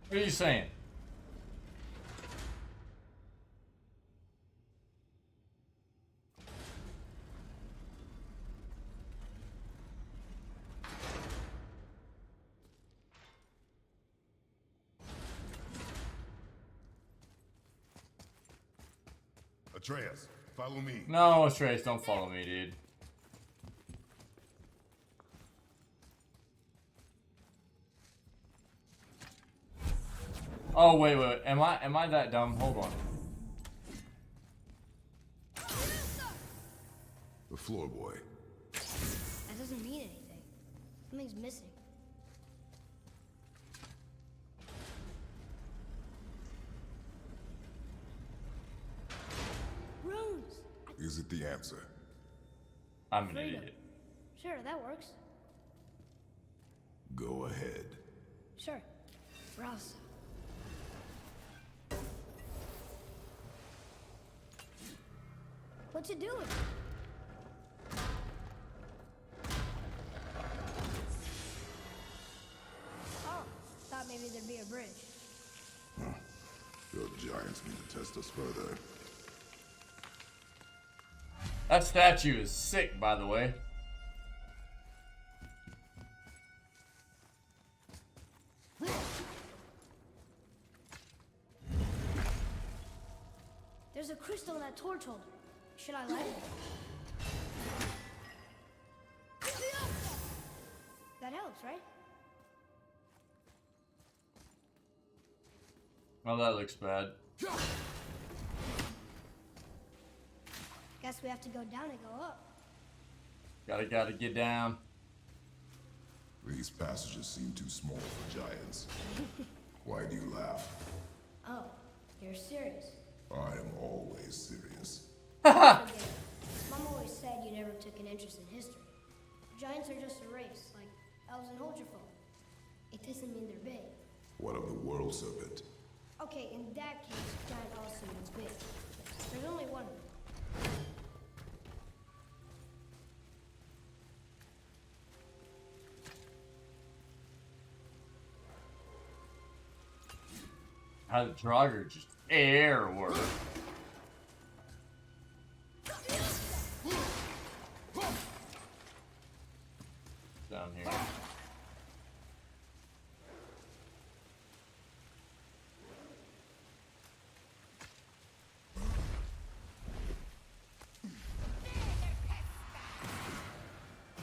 What are you saying? Atreus, follow me. No, Atreus, don't follow me, dude. Oh wait, am I that dumb? Hold on. The floor boy. That doesn't mean anything. Something's missing. Runes! Is it the answer? I'm an Freedom. idiot. Sure, that works. Go ahead. Sure. Rouse. What's it doing? Oh, thought maybe there'd be a bridge. Your giants need to test us further. That statue is sick, by the way. There's a crystal in that torch holder. Should I light it? That helps, right? Oh, that looks bad. Guess we have to go down and go up. Gotta get down. These passages seem too small for giants. Why do you laugh? Oh, you're serious. I am always serious. Mom always said you never took an interest in history. Giants are just a race, like elves and Holgerfolk. It doesn't mean they're big. What of the world serpent? Okay, in that case, giant also means big. There's only one of them. How the Draugr just air work. Down here.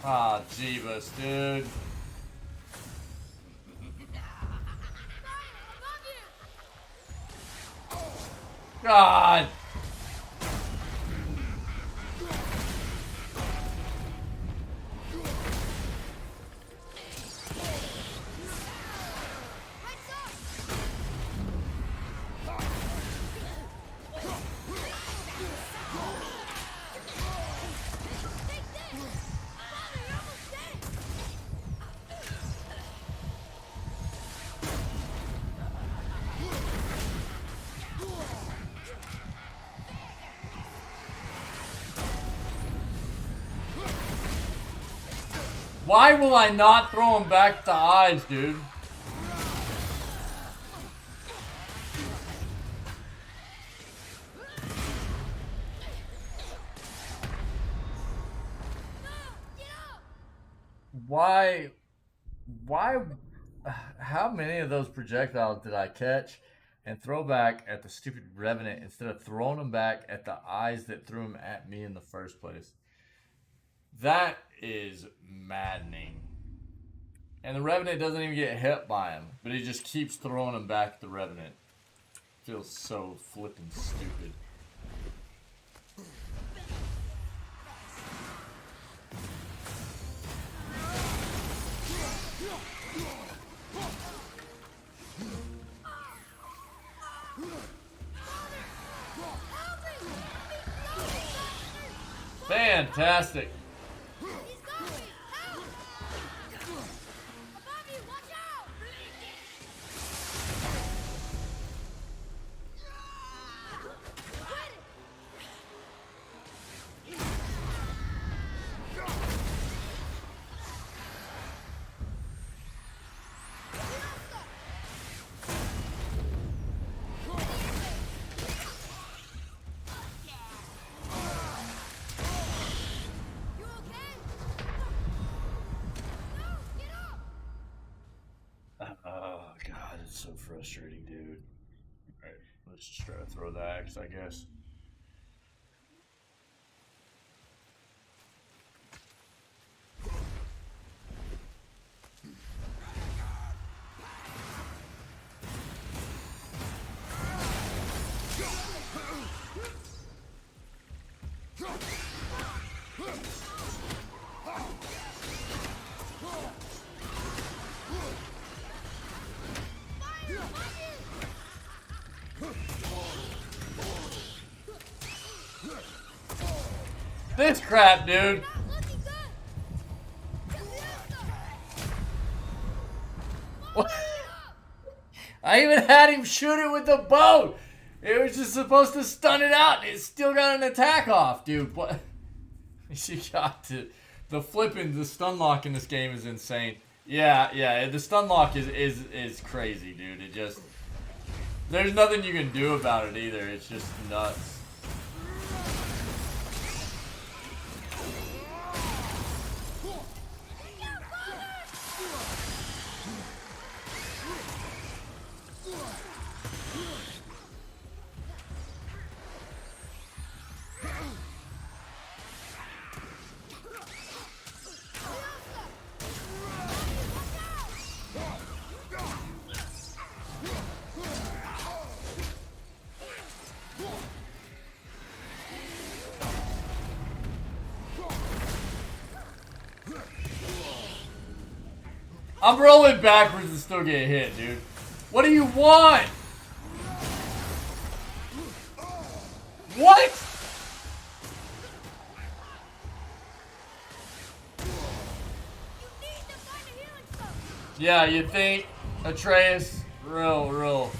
Ah, Jeebus, dude. God! Why will I not throw him back to eyes, dude? Why, how many of those projectiles did I catch and throw back at the stupid Revenant instead of throwing them back at the eyes that threw them at me in the first place? That is maddening. And the Revenant doesn't even get hit by him, but he just keeps throwing him back at the Revenant. Feels so flippin' stupid. Fantastic. Oh god, it's so frustrating, dude. Alright, let's just try to throw the axe, I guess. This crap, dude. What? I even had him shoot it with the bow. It was just supposed to stun it out, and it still got an attack off, dude. What? You got to. The stun lock in this game is insane. Yeah, the stun lock is crazy, dude. It just, there's nothing you can do about it either. It's just nuts. I'm rolling backwards and still get hit, dude. What do you want? What? Yeah, you think, Atreus, real.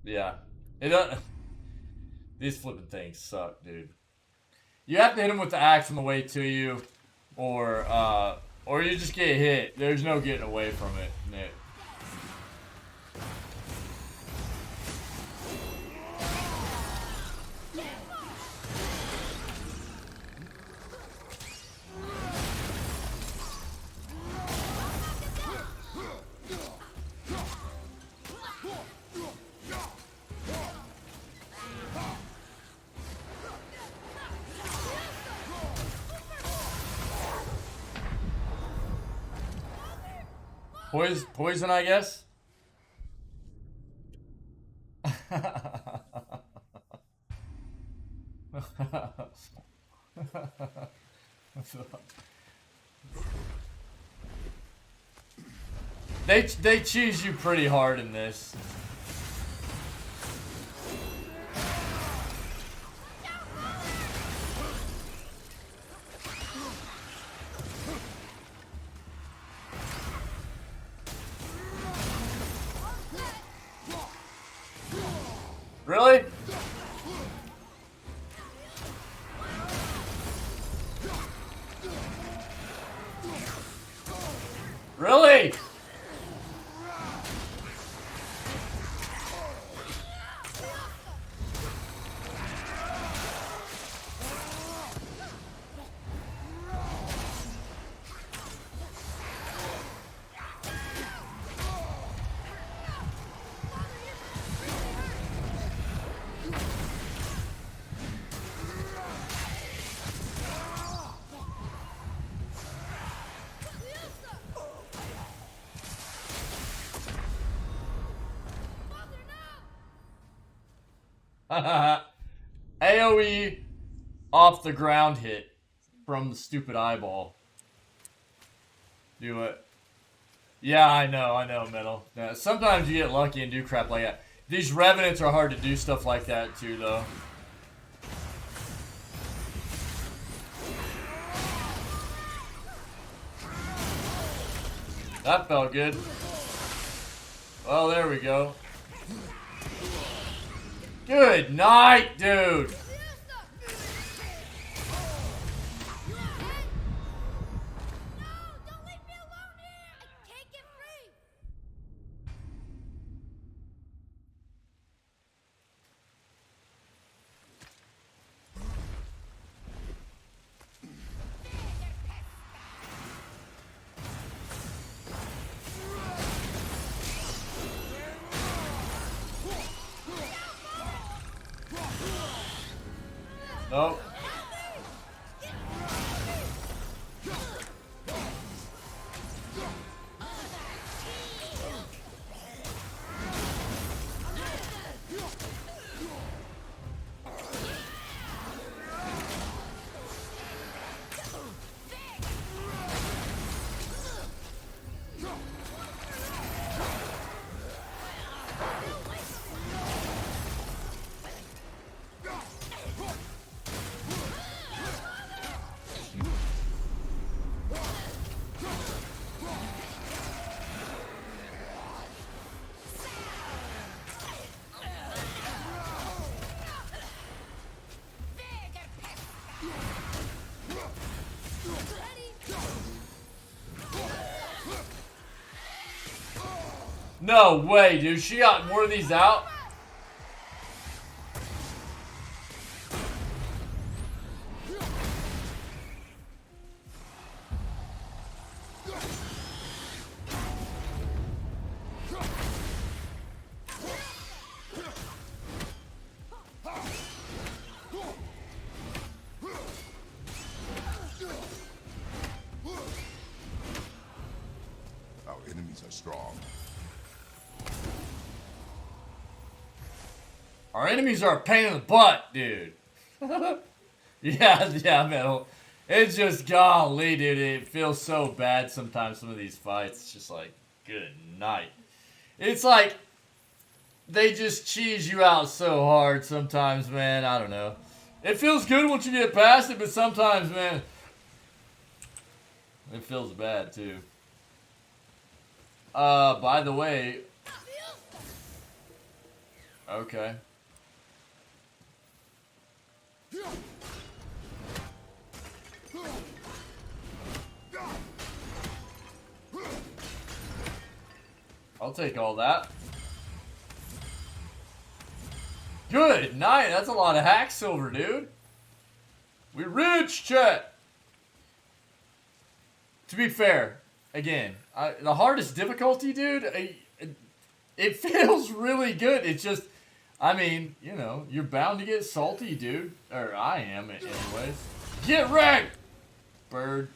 Yeah. These flipping things suck, dude. You have to hit them with the axe on the way to you, or you just get hit. There's no getting away from it, Nick. Poison, I guess. They cheese you pretty hard in this. Really? Really? AoE off the ground hit from the stupid eyeball. Do it. Yeah, I know, Metal. Yeah, sometimes you get lucky and do crap like that. These Revenants are hard to do stuff like that too, though. That felt good. Well, there we go. Good night, dude. Nope. No way, dude. She got more of these out? Our enemies are strong. Our enemies are a pain in the butt, dude. Yeah, Metal. It's just, golly, dude, it feels so bad sometimes, some of these fights. It's just like, good night. It's like, they just cheese you out so hard sometimes, man. I don't know. It feels good once you get past it, but sometimes, man, it feels bad, too. By the way... Okay. I'll take all that. Good night. That's a lot of hack silver, dude. We rich, chat. To be fair, again, the hardest difficulty, dude, it feels really good. It's just, I mean, you know, you're bound to get salty, dude. Or I am, anyways. Get wrecked, bird.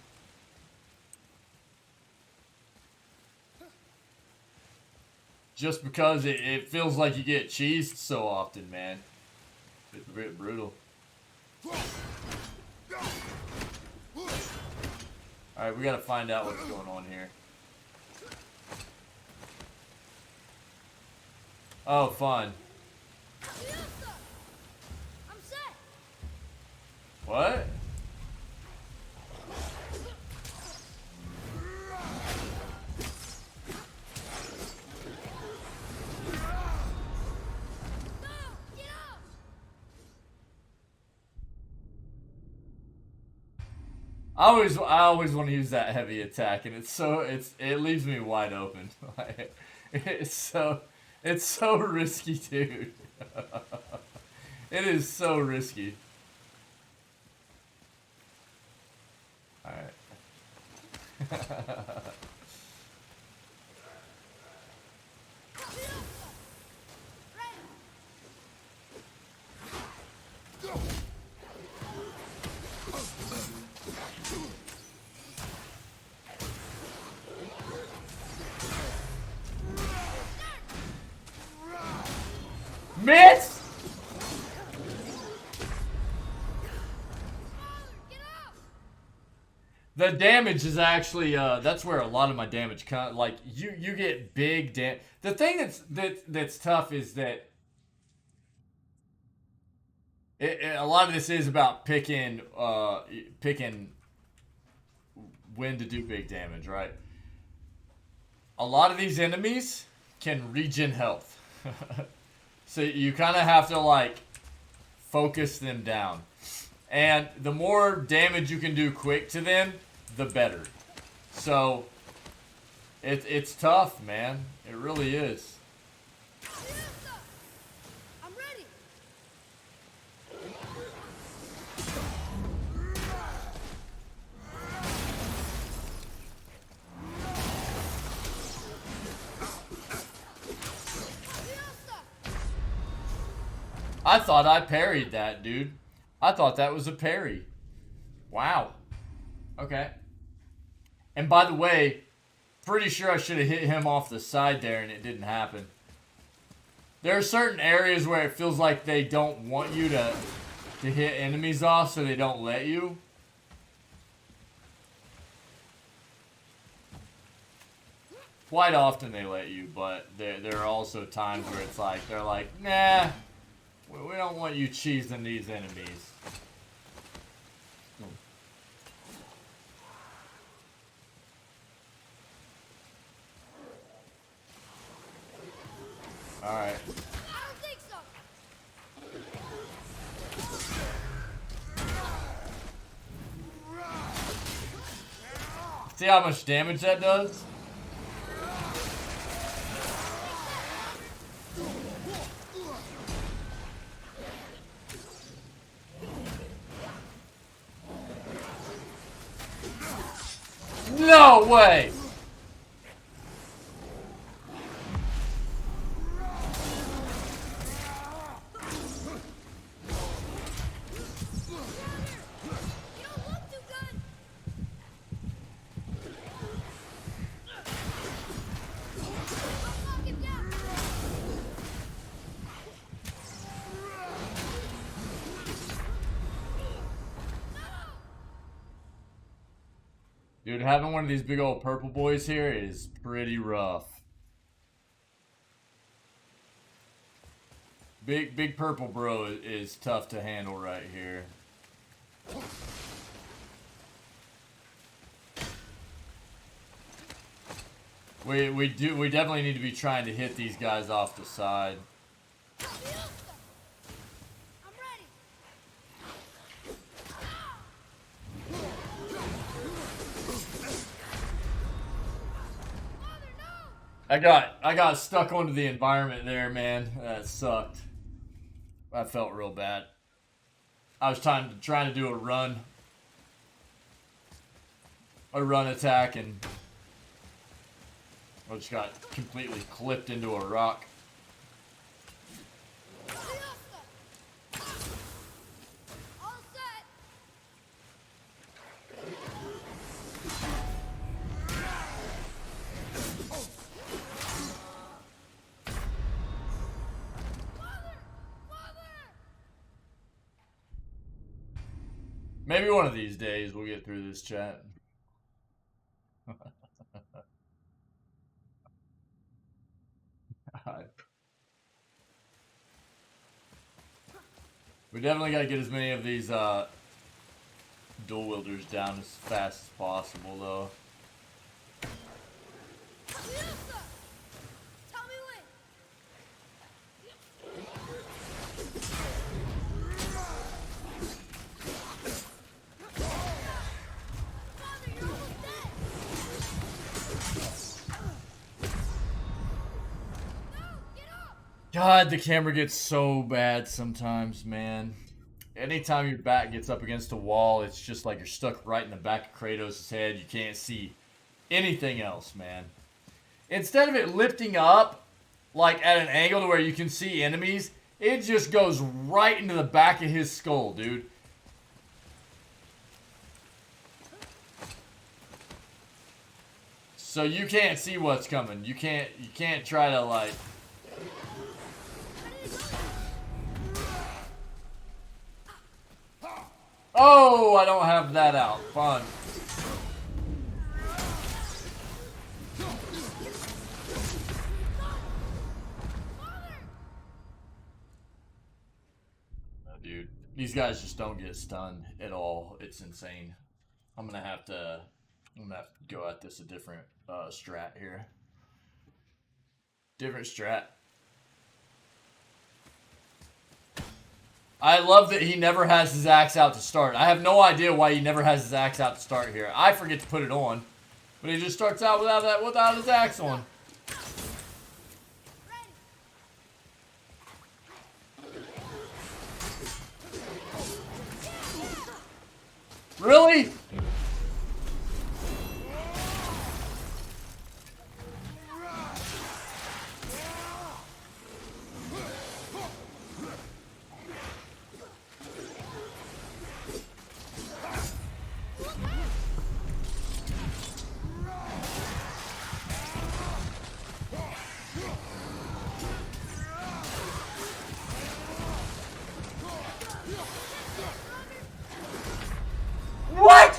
Just because it feels like you get cheesed so often, man. It's a bit brutal. Alright, we gotta find out what's going on here. Oh, fun. What? I always want to use that heavy attack, and it leaves me wide open. it's so risky, dude. It is so risky. All right. Miss! The damage is actually, that's where a lot of my damage comes. Like, you get big damage. The thing that's tough is that a lot of this is about picking when to do big damage, right? A lot of these enemies can regen health. So you kind of have to, like, focus them down. And the more damage you can do quick to them, the better. So, it's tough, man. It really is. I'm ready. I thought I parried that, dude. I thought that was a parry. Wow. Okay. And by the way, pretty sure I should have hit him off the side there and it didn't happen. There are certain areas where it feels like they don't want you to hit enemies off, so they don't let you. Quite often they let you, but there are also times where it's like, they're like, nah, we don't want you cheesing these enemies. Alright. I don't think so. See how much damage that does? No way! Dude, having one of these big old purple boys here is pretty rough. Big purple bro is tough to handle right here. We definitely need to be trying to hit these guys off the side. I got stuck onto the environment there, man. That sucked. That felt real bad. I was trying to do a run attack, and I just got completely clipped into a rock. Maybe one of these days we'll get through this chat. We definitely got to get as many of these dual wielders down as fast as possible, though. God, the camera gets so bad sometimes, man. Anytime your back gets up against a wall, it's just like you're stuck right in the back of Kratos' head. You can't see anything else, man. Instead of it lifting up, like at an angle to where you can see enemies, it just goes right into the back of his skull, dude. So you can't see what's coming. You can't try to, like... Oh, I don't have that out. Fun. Dude, these guys just don't get stunned at all. It's insane. I'm gonna have to go at this a different strat here. Different strat. I love that he never has his axe out to start. I have no idea why he never has his axe out to start here. I forget to put it on, but he just starts out without his axe on. Really? What?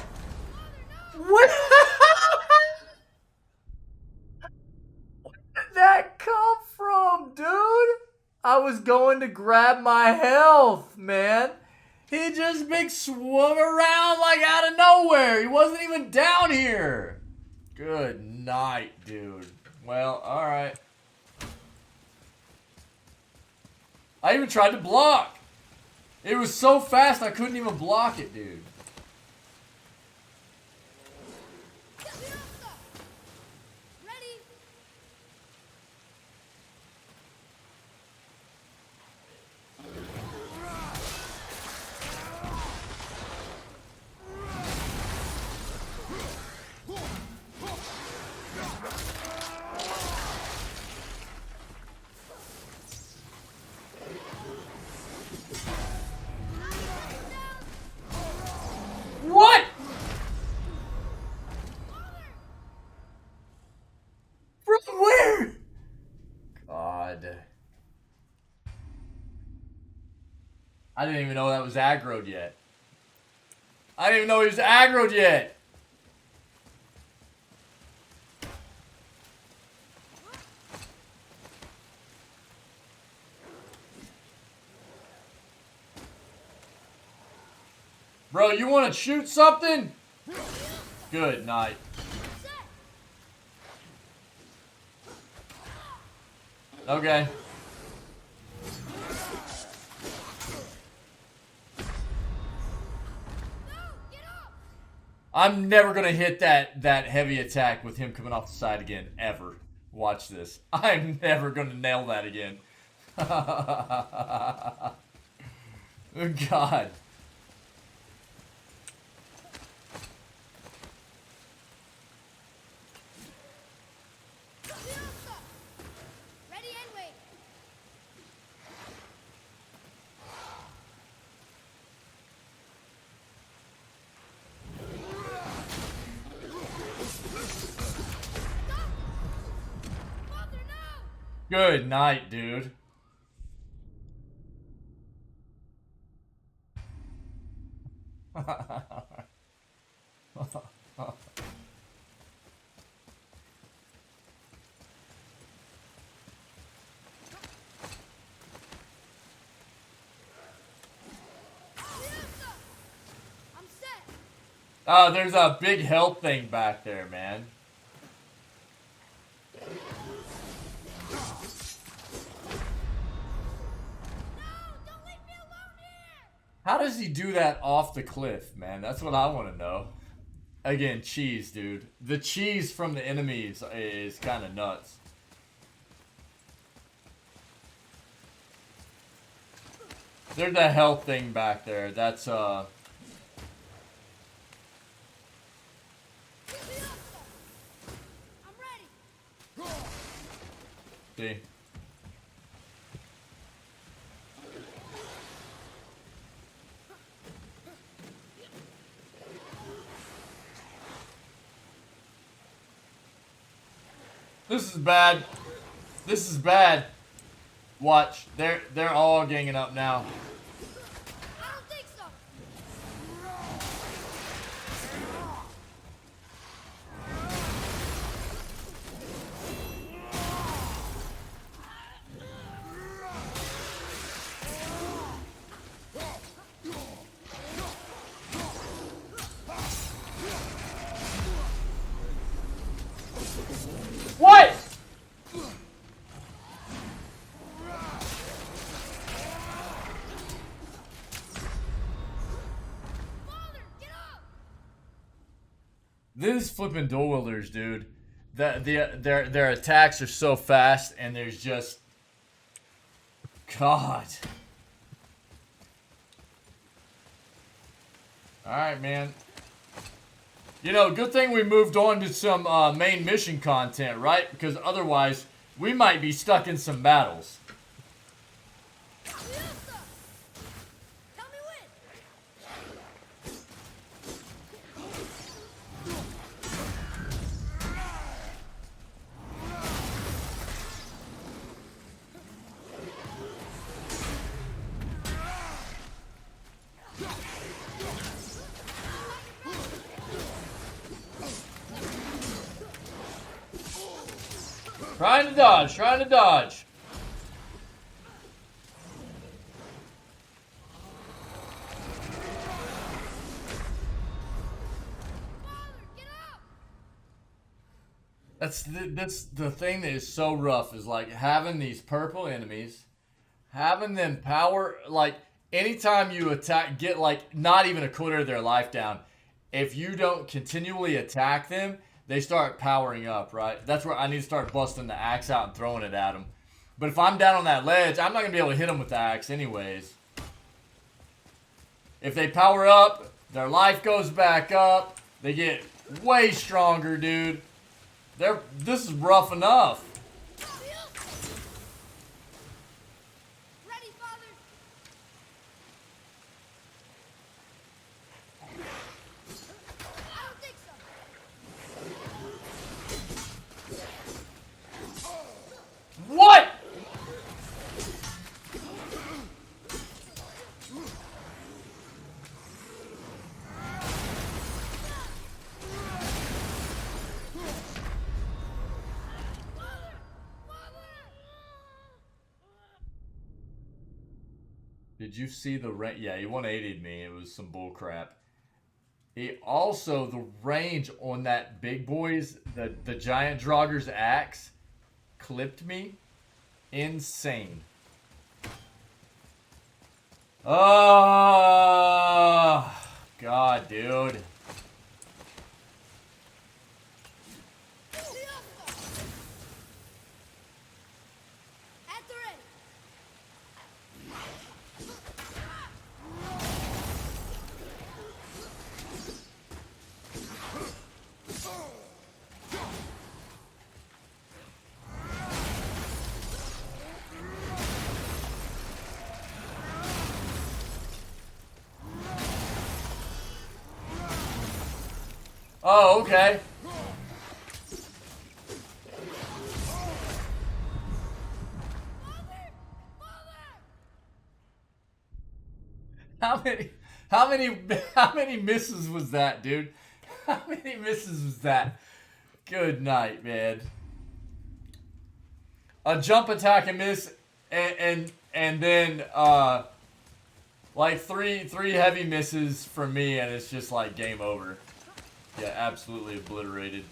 What? Where did that come from, dude? I was going to grab my health, man. He just big swung around like out of nowhere. He wasn't even down here. Good night, dude. Well, alright. I even tried to block. It was so fast I couldn't even block it, dude. What? From where? God. I didn't even know that was aggroed yet. I didn't even know he was aggroed yet. Bro, you want to shoot something? Good night. Okay. I'm never gonna hit that heavy attack with him coming off the side again, ever. Watch this. I'm never gonna nail that again. Oh, God. Ready and wait. Good night, dude. Oh, there's a big health thing back there, man. How does he do that off the cliff, man? That's what I want to know. Again, cheese, dude. The cheese from the enemies is kind of nuts. There's a health thing back there. That's, I'm ready. See? This is bad. This is bad. Watch. They're all ganging up now. I don't think so. What? These flipping dual wielders, dude. Their attacks are so fast, and there's just God. All right, man. You know, good thing we moved on to some main mission content, right? Because otherwise, we might be stuck in some battles. Trying to dodge, trying to dodge. That's the thing that is so rough is like having these purple enemies, having them power, like anytime you attack, get like not even a quarter of their life down. If you don't continually attack them, they start powering up, right? That's where I need to start busting the axe out and throwing it at them. But if I'm down on that ledge, I'm not going to be able to hit them with the axe anyways. If they power up, their life goes back up. They get way stronger, dude. This is rough enough. Ready, Father. I don't think so. What? Did you see the rank? Yeah, he 180'd me. It was some bull crap. He also, the range on that big boy's, the giant Draugr's axe, clipped me. Insane. Oh, God, dude. Oh, okay. How many misses was that, dude? How many misses was that? Good night, man. A jump attack and miss, and then like three heavy misses from me, and it's just like game over. Yeah, absolutely obliterated.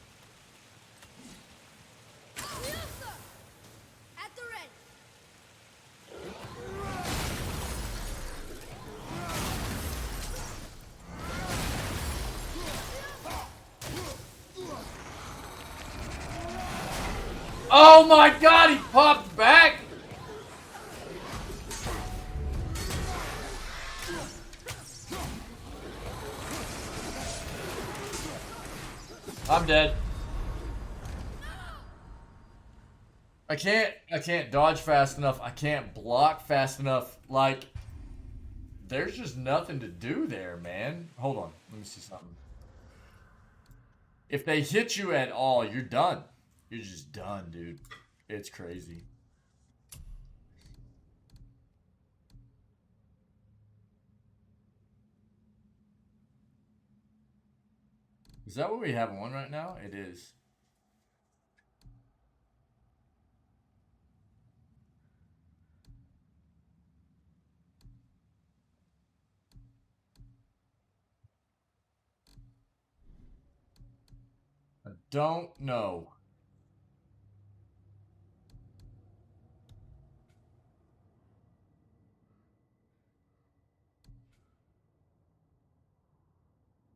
Oh my God, he popped back! I'm dead. I can't dodge fast enough. I can't block fast enough. Like, there's just nothing to do there, man. Hold on. Let me see something. If they hit you at all, you're done. You're just done, dude. It's crazy. Is that what we have on right now? It is. I don't know.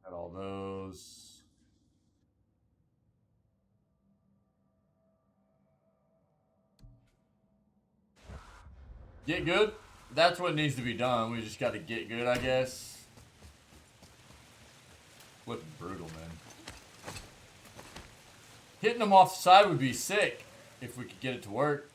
Got all those. Get good? That's what needs to be done. We just got to get good, I guess. Flipping brutal, man. Hitting them off the side would be sick if we could get it to work.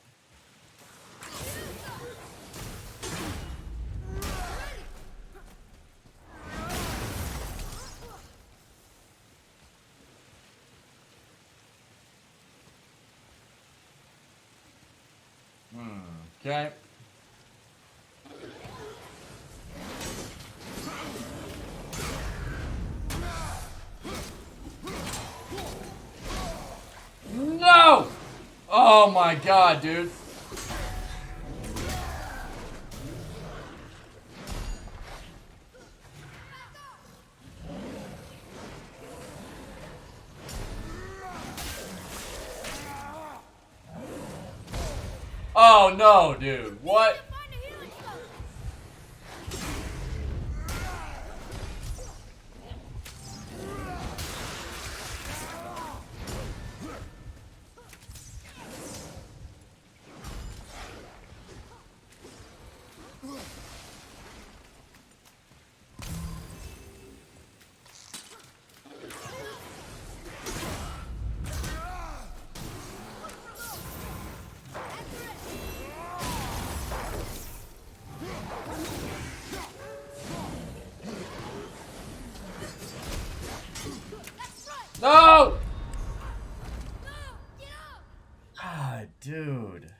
Okay. No! Oh my God, dude. Oh no, dude. What? No! God, dude.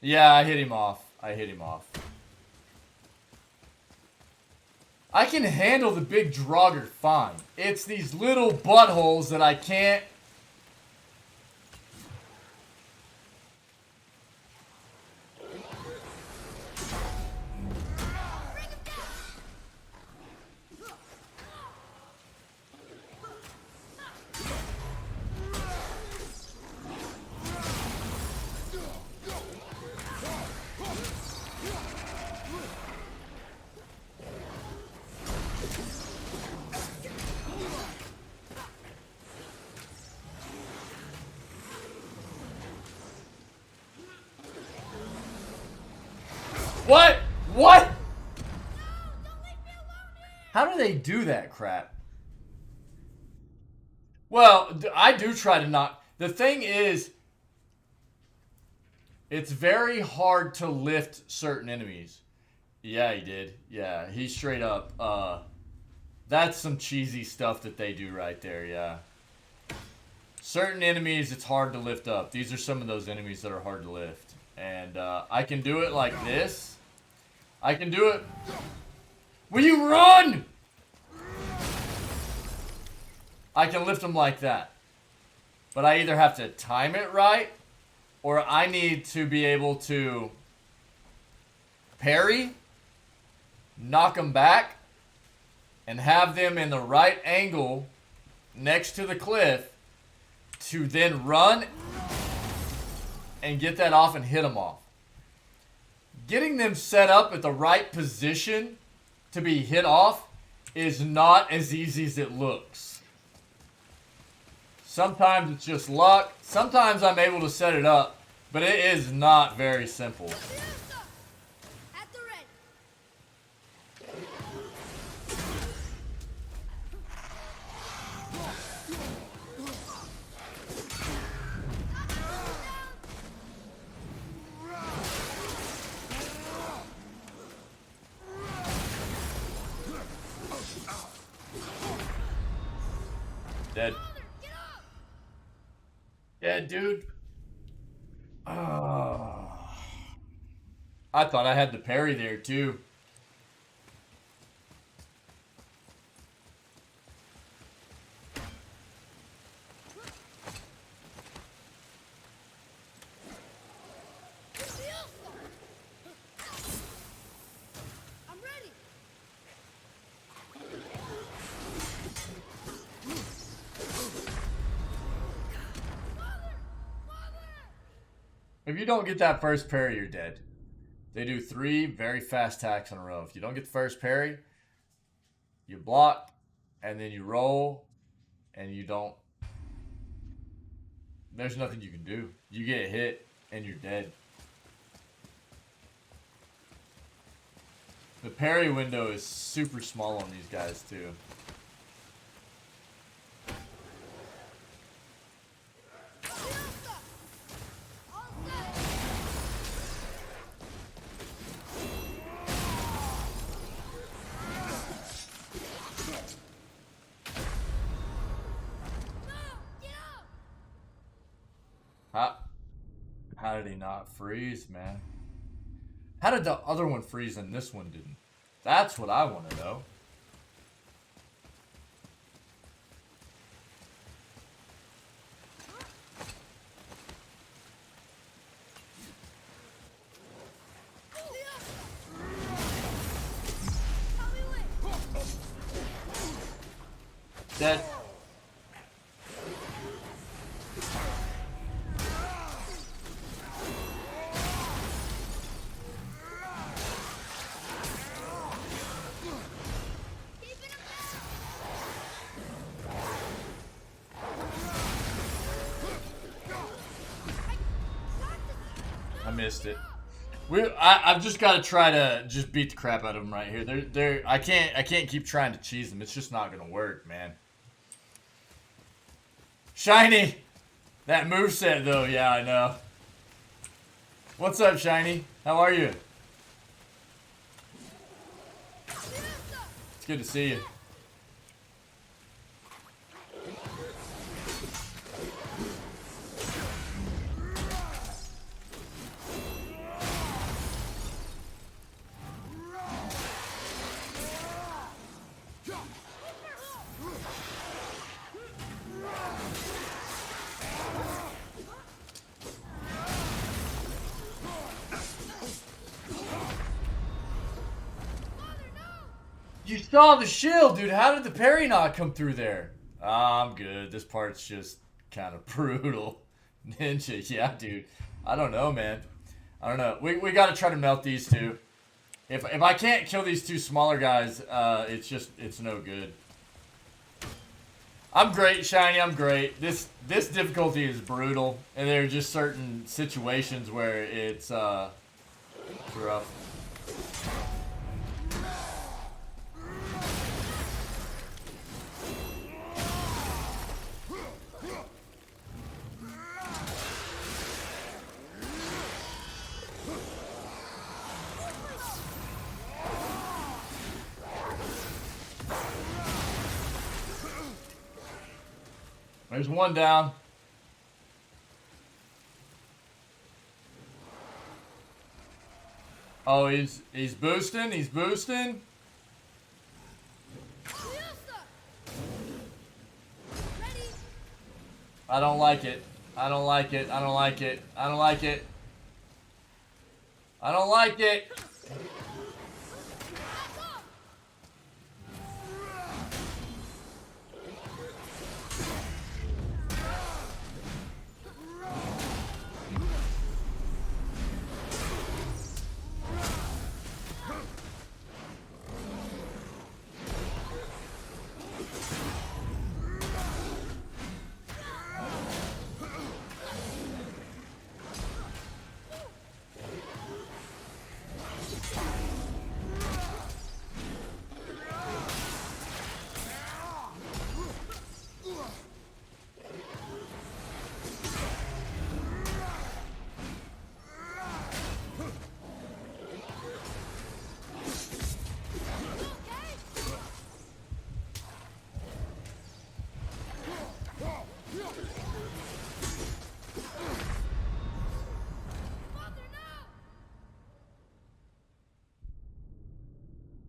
Yeah, I hit him off. I hit him off. I can handle the big Draugr fine. It's these little buttholes that I can't... What? What? How do they do that crap? Well, I do try to not. The thing is, it's very hard to lift certain enemies. Yeah, he did. Yeah, he straight up. That's some cheesy stuff that they do right there, yeah. Certain enemies, it's hard to lift up. These are some of those enemies that are hard to lift. And I can do it like this. I can do it. Will you run? I can lift them like that. But I either have to time it right, or I need to be able to parry, knock them back, and have them in the right angle next to the cliff to then run and get that off and hit them off. Getting them set up at the right position to be hit off is not as easy as it looks. Sometimes it's just luck. Sometimes I'm able to set it up, but it is not very simple. Dead. Yeah, dude. Oh. I thought I had the parry there, too. If you don't get that first parry, you're dead. They do 3 very fast attacks in a row. If you don't get the first parry, you block, and then you roll, and you don't... There's nothing you can do. You get hit, and you're dead. The parry window is super small on these guys, too. How did he not freeze, man? How did the other one freeze and this one didn't? That's what I want to know. Dead. Missed it. I've just got to try to just beat the crap out of them right here. I can't keep trying to cheese them. It's just not gonna work, man. Shiny, that moveset though. Yeah, I know. What's up, Shiny? How are you? It's good to see you. You saw the shield, dude. How did the parry not come through there? I'm good. This part's just kind of brutal. Ninja, yeah, dude. I don't know, man. I don't know. We got to try to melt these two. If I can't kill these two smaller guys, it's no good. I'm great, Shiny. I'm great. This difficulty is brutal, and there are just certain situations where it's rough. There's one down. Oh, he's boosting. He's boosting. I don't like it. I don't like it. I don't like it. I don't like it. I don't like it.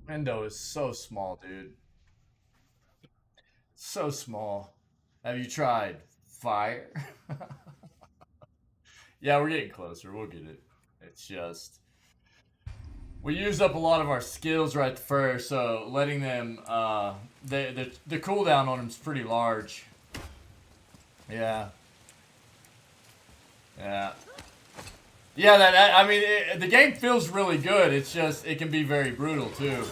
Window is so small, dude. So small. Have you tried fire? Yeah, we're getting closer. We'll get it. It's just we used up a lot of our skills right first, so letting them the cooldown on them is pretty large. Yeah. Yeah. Yeah, I mean, the game feels really good. It's just, it can be very brutal, too.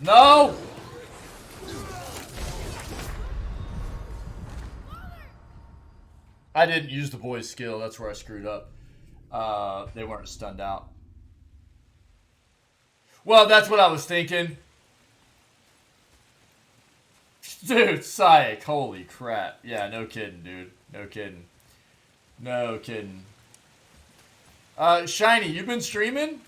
No! I didn't use the boy's skill. That's where I screwed up. They weren't stunned out. Well, that's what I was thinking. Dude, Syek, holy crap. Yeah, no kidding, dude. No kidding. No kidding. Shiny, you been streaming?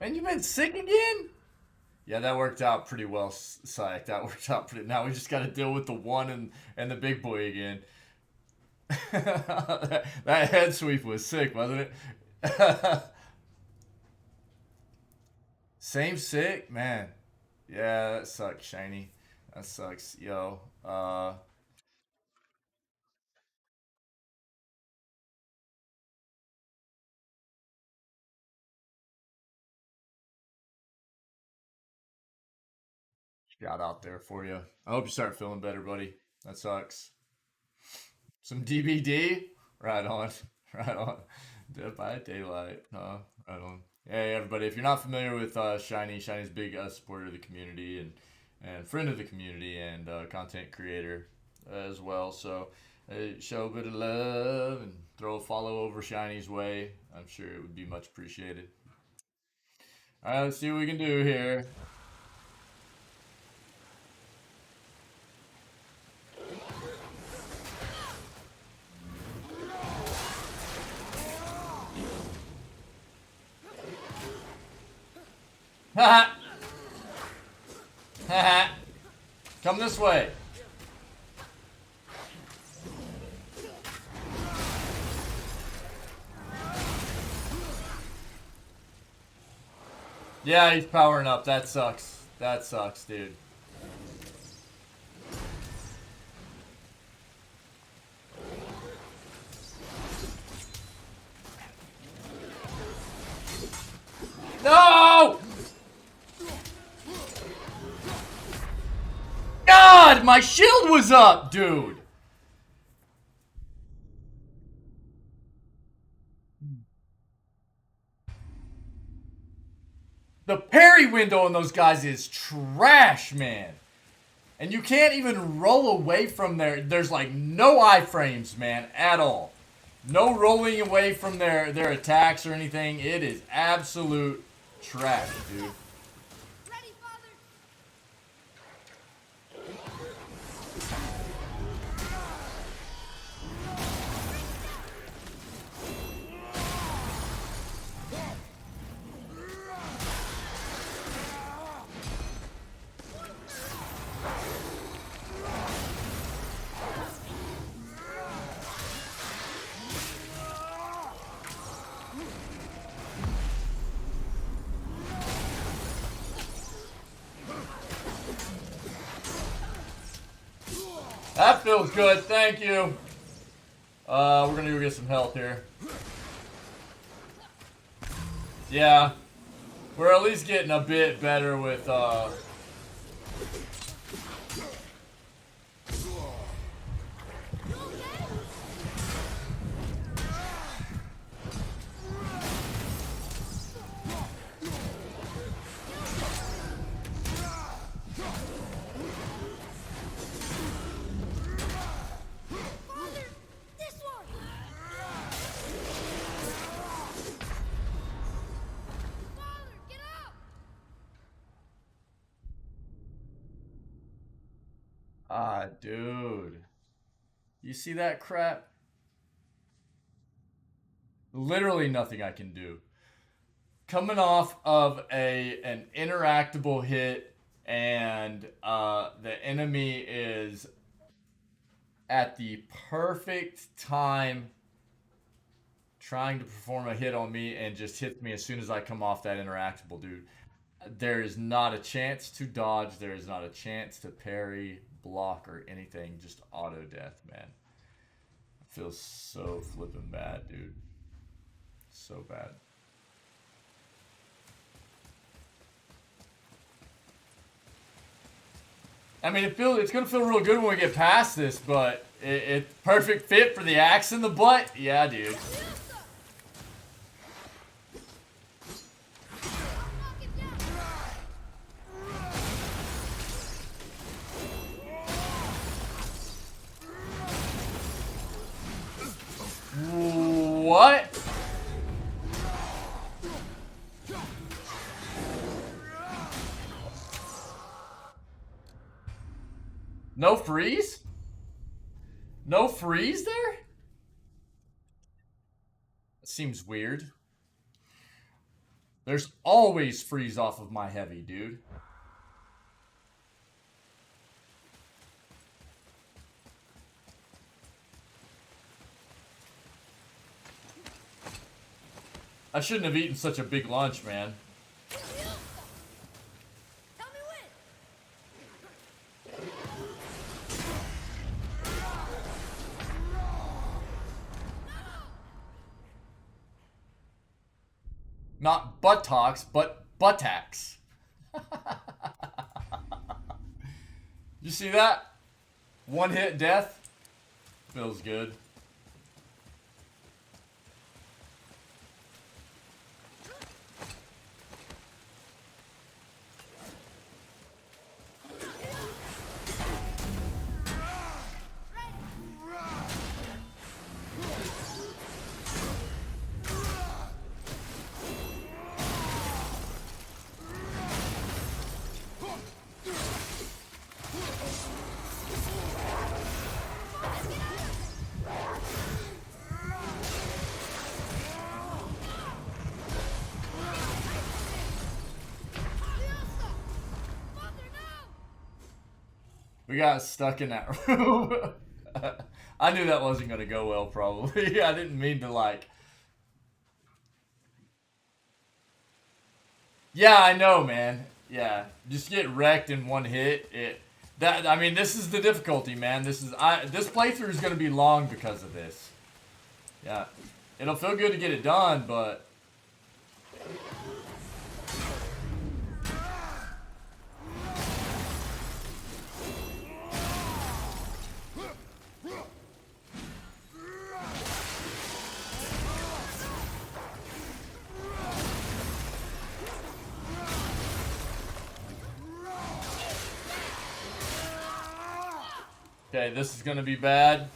Man, you been sick again? Yeah, that worked out pretty well, Syek. That worked out pretty... Now we just got to deal with the one and the big boy again. that head sweep was sick, wasn't it? Same sick? Man. Yeah, that sucks, Shiny. That sucks. Yo, shout out there for you. I hope you start feeling better, buddy. That sucks. Some DBD? Right on. Right on. Dead by Daylight. Right on. Hey, everybody. If you're not familiar with Shiny, Shiny's a big supporter of the community and friend of the community and content creator as well. So show a bit of love and throw a follow over Shiny's way. I'm sure it would be much appreciated. All right, let's see what we can do here. Ha ha! Come this way. Yeah, he's powering up. That sucks. That sucks, dude. No! No! God! My shield was up, dude! The parry window on those guys is trash, man. And you can't even roll away from there. There's like no iframes, man, at all. No rolling away from their attacks or anything. It is absolute trash, dude. That feels good, thank you. We're gonna go get some health here. Yeah. We're at least getting a bit better with, dude. You see that crap? Literally nothing I can do. Coming off of an interactable hit and the enemy is at the perfect time trying to perform a hit on me and just hits me as soon as I come off that interactable, dude. There is not a chance to dodge. There is not a chance to parry, block, or anything. Just auto death, man. I feel so flippin' bad, dude. So bad. I mean, it's gonna feel real good when we get past this, but it's perfect fit for the axe in the butt. Yeah, dude. What? No freeze? No freeze there? That seems weird. There's always freeze off of my heavy, dude. I shouldn't have eaten such a big lunch, man. Not buttocks, but buttacks. You see that? One hit death. Feels good. We got stuck in that room. I knew that wasn't going to go well, probably. I didn't mean to, like... Yeah, I know, man. Yeah, just get wrecked in one hit. I mean, this is the difficulty, man. This playthrough is going to be long because of this. Yeah. It'll feel good to get it done, but... Okay, this is gonna be bad.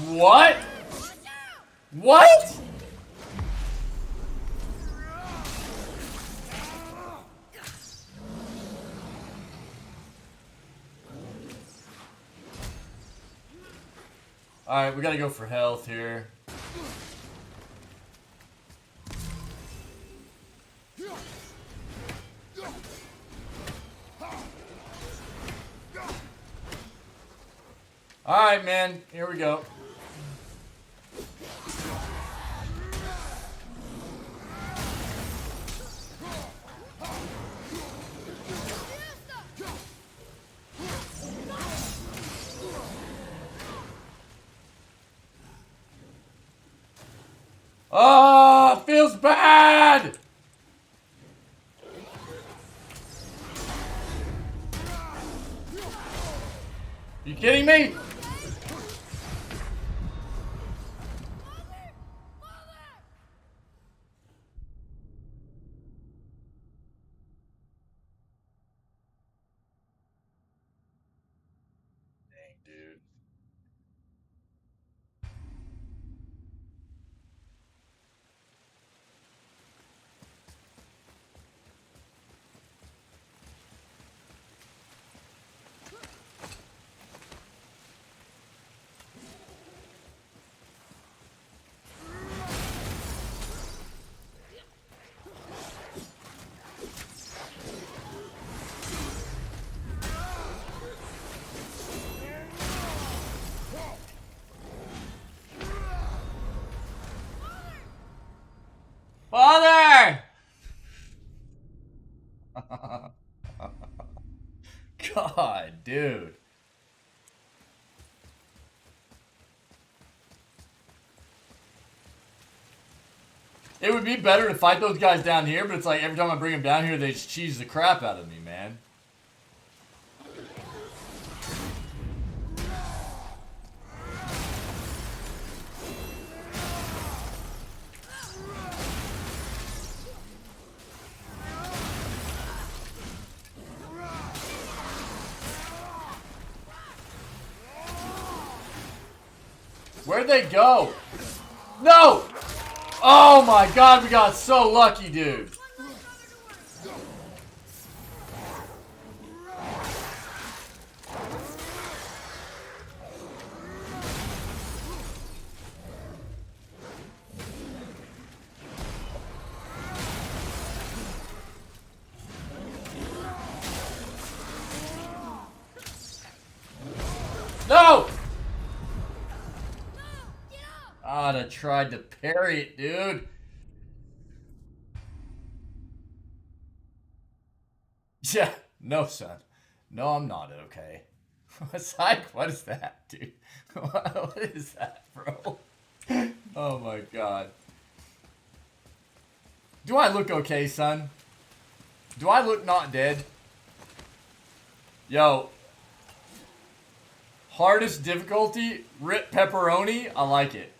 What? What? Alright, we gotta go for health here. Alright, man. Here we go. Oh, feels bad! You kidding me? Dang, dude. Father! God, dude. It would be better to fight those guys down here, but it's like every time I bring them down here, they just cheese the crap out of me, man. Where'd they go? No! Oh my god, we got so lucky, dude. No! I'd have tried to parry it, dude. Yeah, no, son. No, I'm not okay. Psych, what is that, dude? What is that, bro? Oh my god. Do I look okay, son? Do I look not dead? Yo. Hardest difficulty, rip pepperoni. I like it.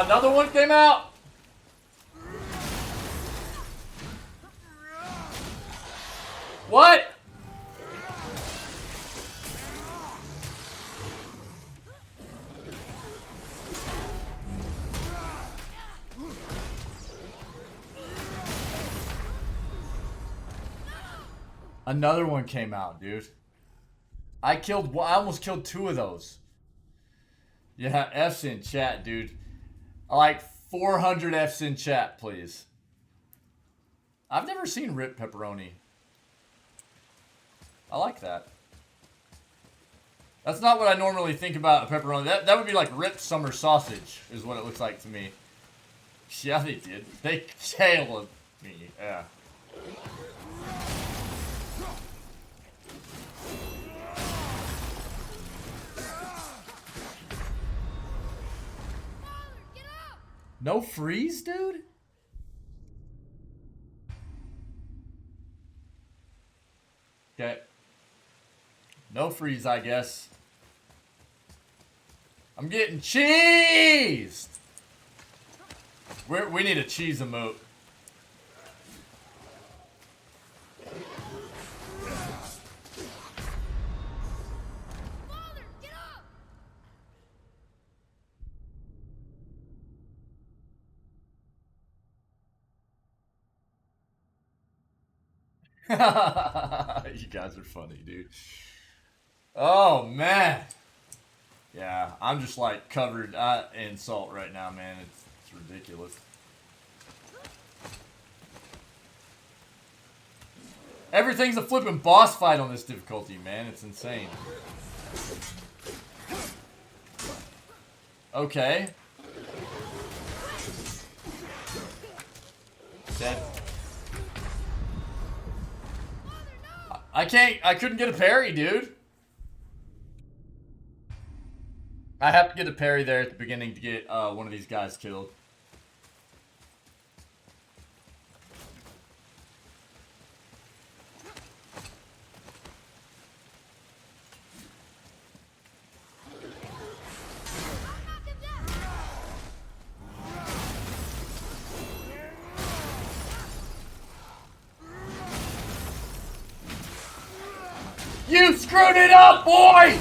Another one came out. What? Another one came out, dude. I almost killed two of those. Yeah, F's in chat, dude. I like 400 F's in chat, please. I've never seen rip pepperoni. I like that. That's not what I normally think about a pepperoni. That would be like ripped summer sausage, is what it looks like to me. Yeah, they did. They tailed me. Yeah. No freeze, dude? Okay. No freeze, I guess. I'm getting cheesed! We need a cheese emote. You guys are funny, dude. Oh, man. Yeah, I'm just like covered in salt right now, man. It's ridiculous. Everything's a flipping boss fight on this difficulty, man. It's insane. Okay. Dead. I couldn't get a parry, dude. I have to get a parry there at the beginning to get one of these guys killed. You screwed it up, boy!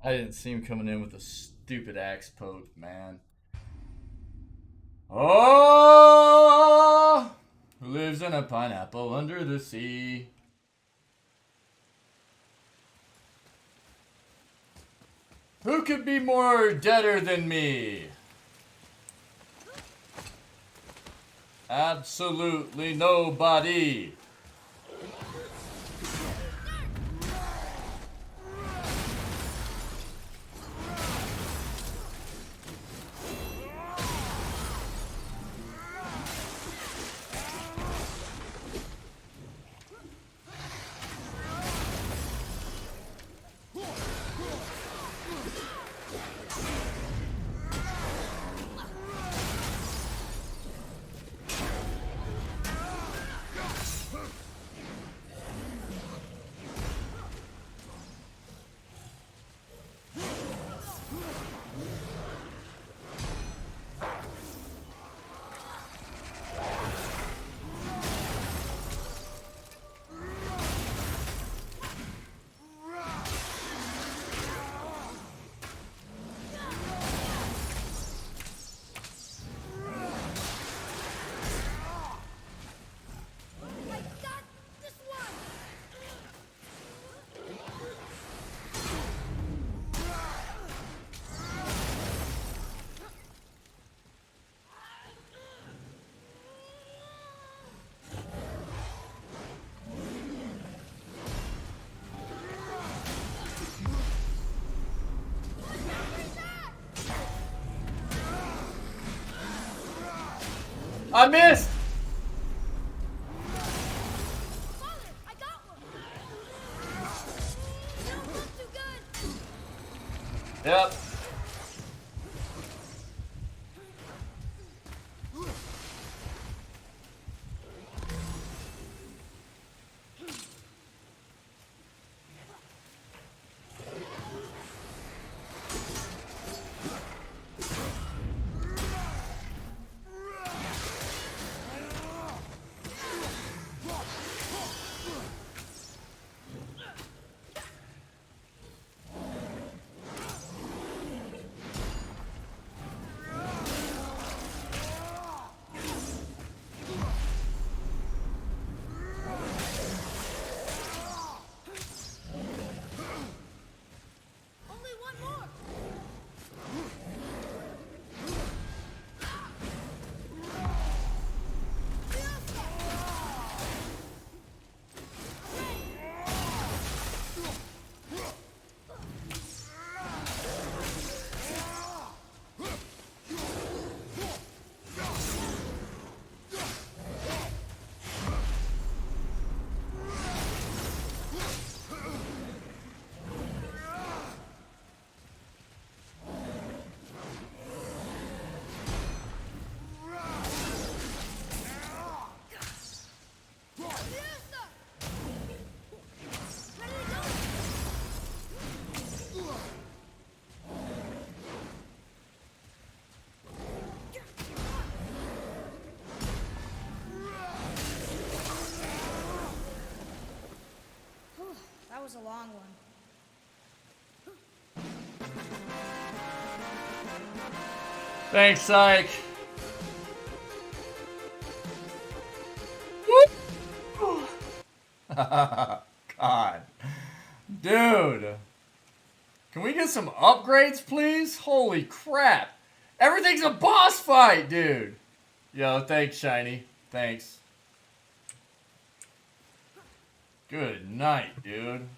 I didn't see him coming in with a stupid axe poke, man. Oh! Who lives in a pineapple under the sea? Who could be more deader than me? Absolutely nobody. I missed! Father, I got one. They don't look too good. Yep. Only one more. That was a long one. Thanks, Psych. God. Dude. Can we get some upgrades, please? Holy crap. Everything's a boss fight, dude. Yo, thanks, Shiny. Thanks. Good night, dude.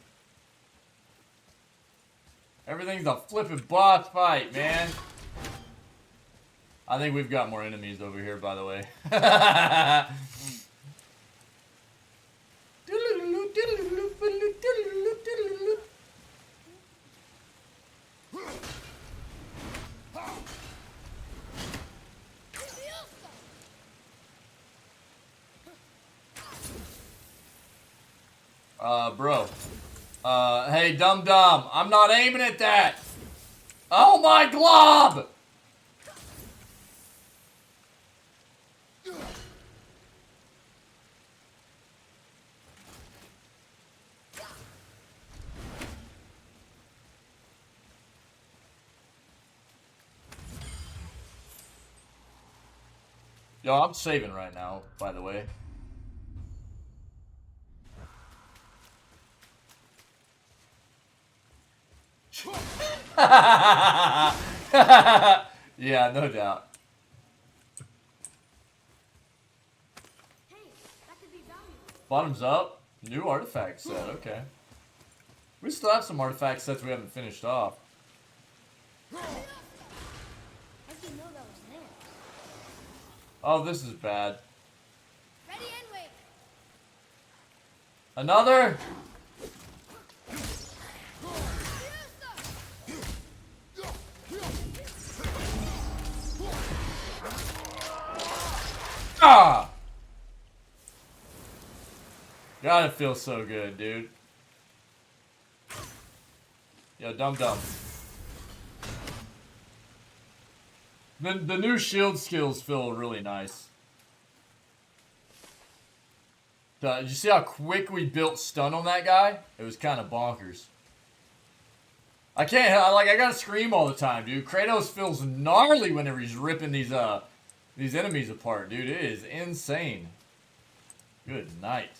Everything's a flippin' boss fight, man. I think we've got more enemies over here, by the way. Bro. Hey, dum-dum. I'm not aiming at that. Oh, my glob! Yo, I'm saving right now, by the way. Yeah, no doubt. Hey, that could be valuable. Bottoms up. New artifact set. Okay. We still have some artifact sets we haven't finished off. How did you know that was there? Oh, this is bad. Ready and wait. Another? Ah! God, it feels so good, dude. Yo, dum-dum. The new shield skills feel really nice. Did you see how quick we built stun on that guy? It was kind of bonkers. I can't, I gotta scream all the time, dude. Kratos feels gnarly whenever he's ripping these enemies apart, dude. It is insane. Good night.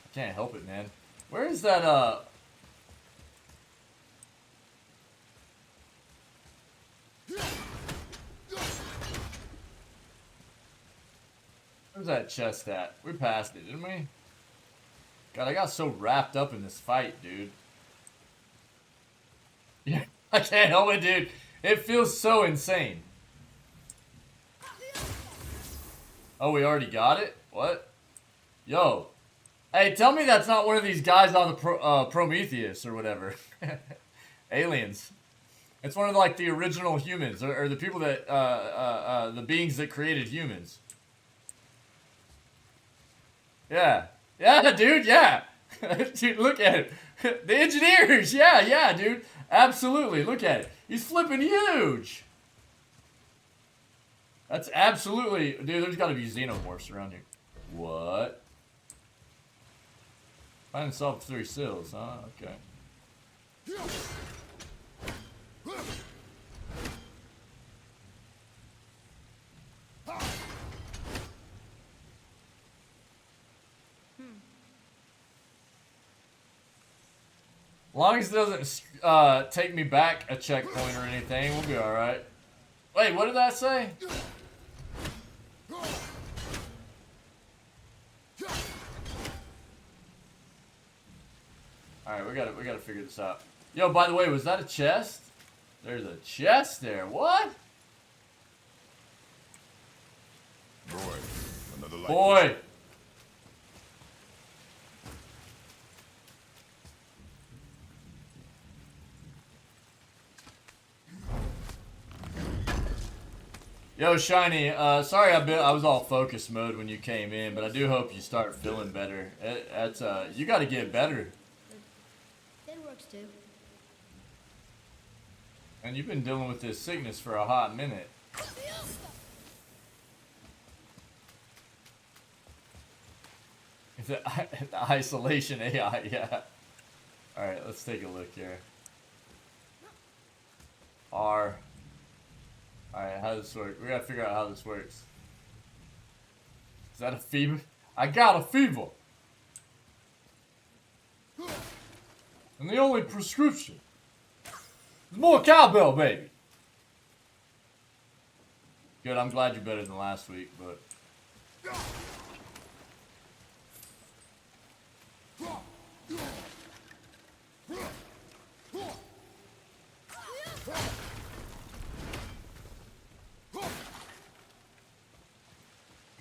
I can't help it, man. Where is that, Where's that chest at? We passed it, didn't we? God, I got so wrapped up in this fight, dude. Yeah, I can't help it, dude. It feels so insane. Oh, we already got it? What? Yo. Hey, tell me that's not one of these guys on the Prometheus or whatever. Aliens. It's one of like the original humans, or the people that, the beings that created humans. Yeah. Yeah, dude, yeah. Dude, look at it. The engineers, yeah, dude. Absolutely, look at it. He's flipping huge. That's absolutely... Dude, there's got to be xenomorphs around here. What? Find and solve 3 seals, huh? Okay. As long as it doesn't take me back a checkpoint or anything, we'll be alright. Wait, what did that say? Alright, we gotta figure this out. Yo, by the way, was that a chest? There's a chest there. What? Boy, another light. Boy! Yo, Shiny, sorry I was all focus mode when you came in, but I do hope you start feeling better. You gotta get better. That works too. And you've been dealing with this sickness for a hot minute. The isolation AI, yeah. Alright, let's take a look here. R. Alright, how does this work? We gotta figure out how this works. Is that a fever? I got a fever! And the only prescription is more cowbell, baby! Good, I'm glad you're better than last week, but...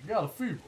You got a fever.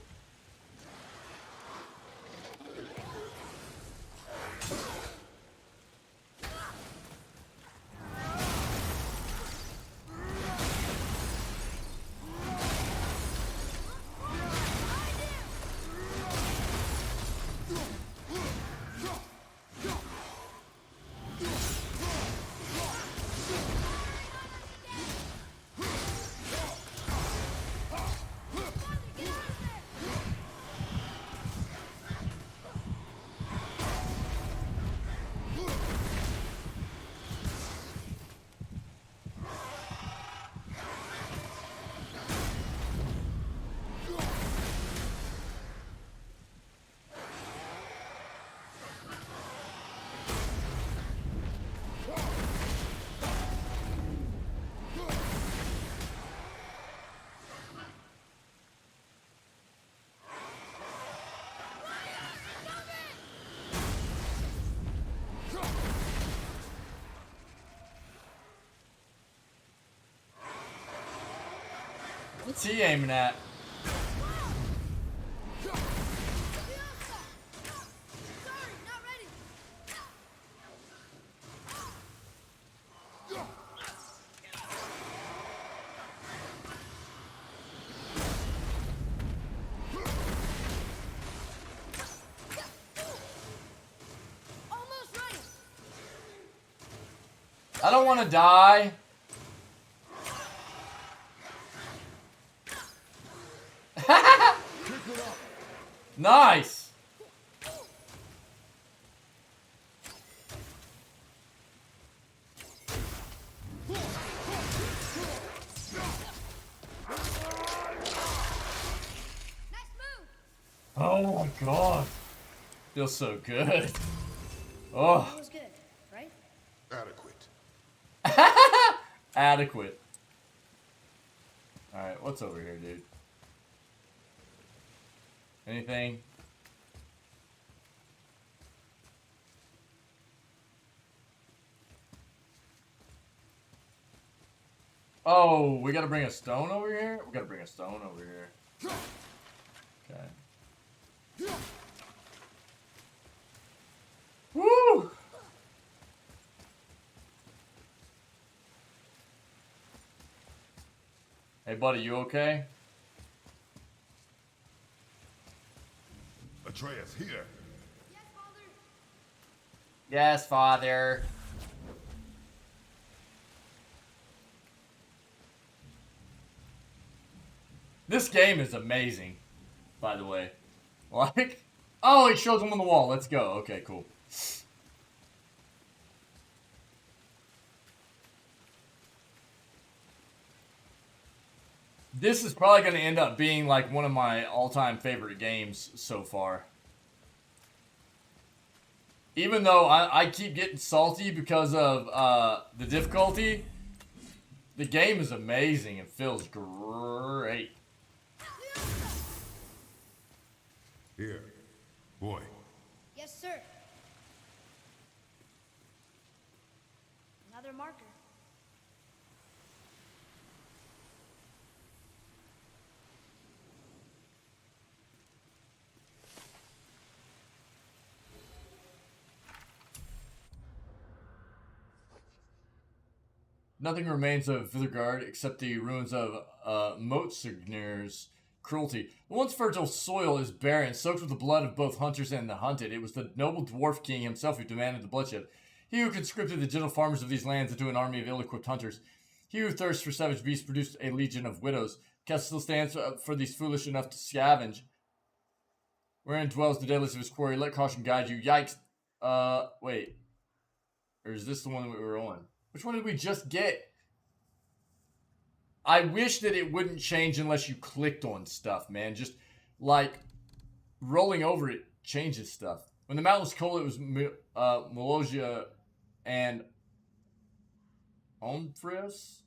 What's he aiming at? I don't want to die. Nice. Oh my god. Feels so good. Oh. That was good, right? Adequate. Adequate. Alright, what's over here, dude? Anything? Oh, we gotta bring a stone over here? We gotta bring a stone over here. Okay. Woo! Hey, buddy, you okay? Atreus, here. Yes, Father. This game is amazing, by the way. Like, oh, it shows them on the wall. Let's go. Okay, cool. This is probably going to end up being like one of my all-time favorite games so far. Even though I keep getting salty because of the difficulty, the game is amazing and feels great. Here, boy. Yes, sir. Another marker. Nothing remains of Midgard except the ruins of Motsignir's cruelty. The once fertile soil is barren, soaked with the blood of both hunters and the hunted. It was the noble dwarf king himself who demanded the bloodshed. He who conscripted the gentle farmers of these lands into an army of ill-equipped hunters. He who thirsts for savage beasts produced a legion of widows. Cast still stands for these foolish enough to scavenge. Wherein dwells the deadliest of his quarry. Let caution guide you. Yikes. Wait. Or is this the one that we were on? Which one did we just get? I wish that it wouldn't change unless you clicked on stuff, man. Just, like, rolling over it changes stuff. When the mountain was cold, it was Melosia and Atreus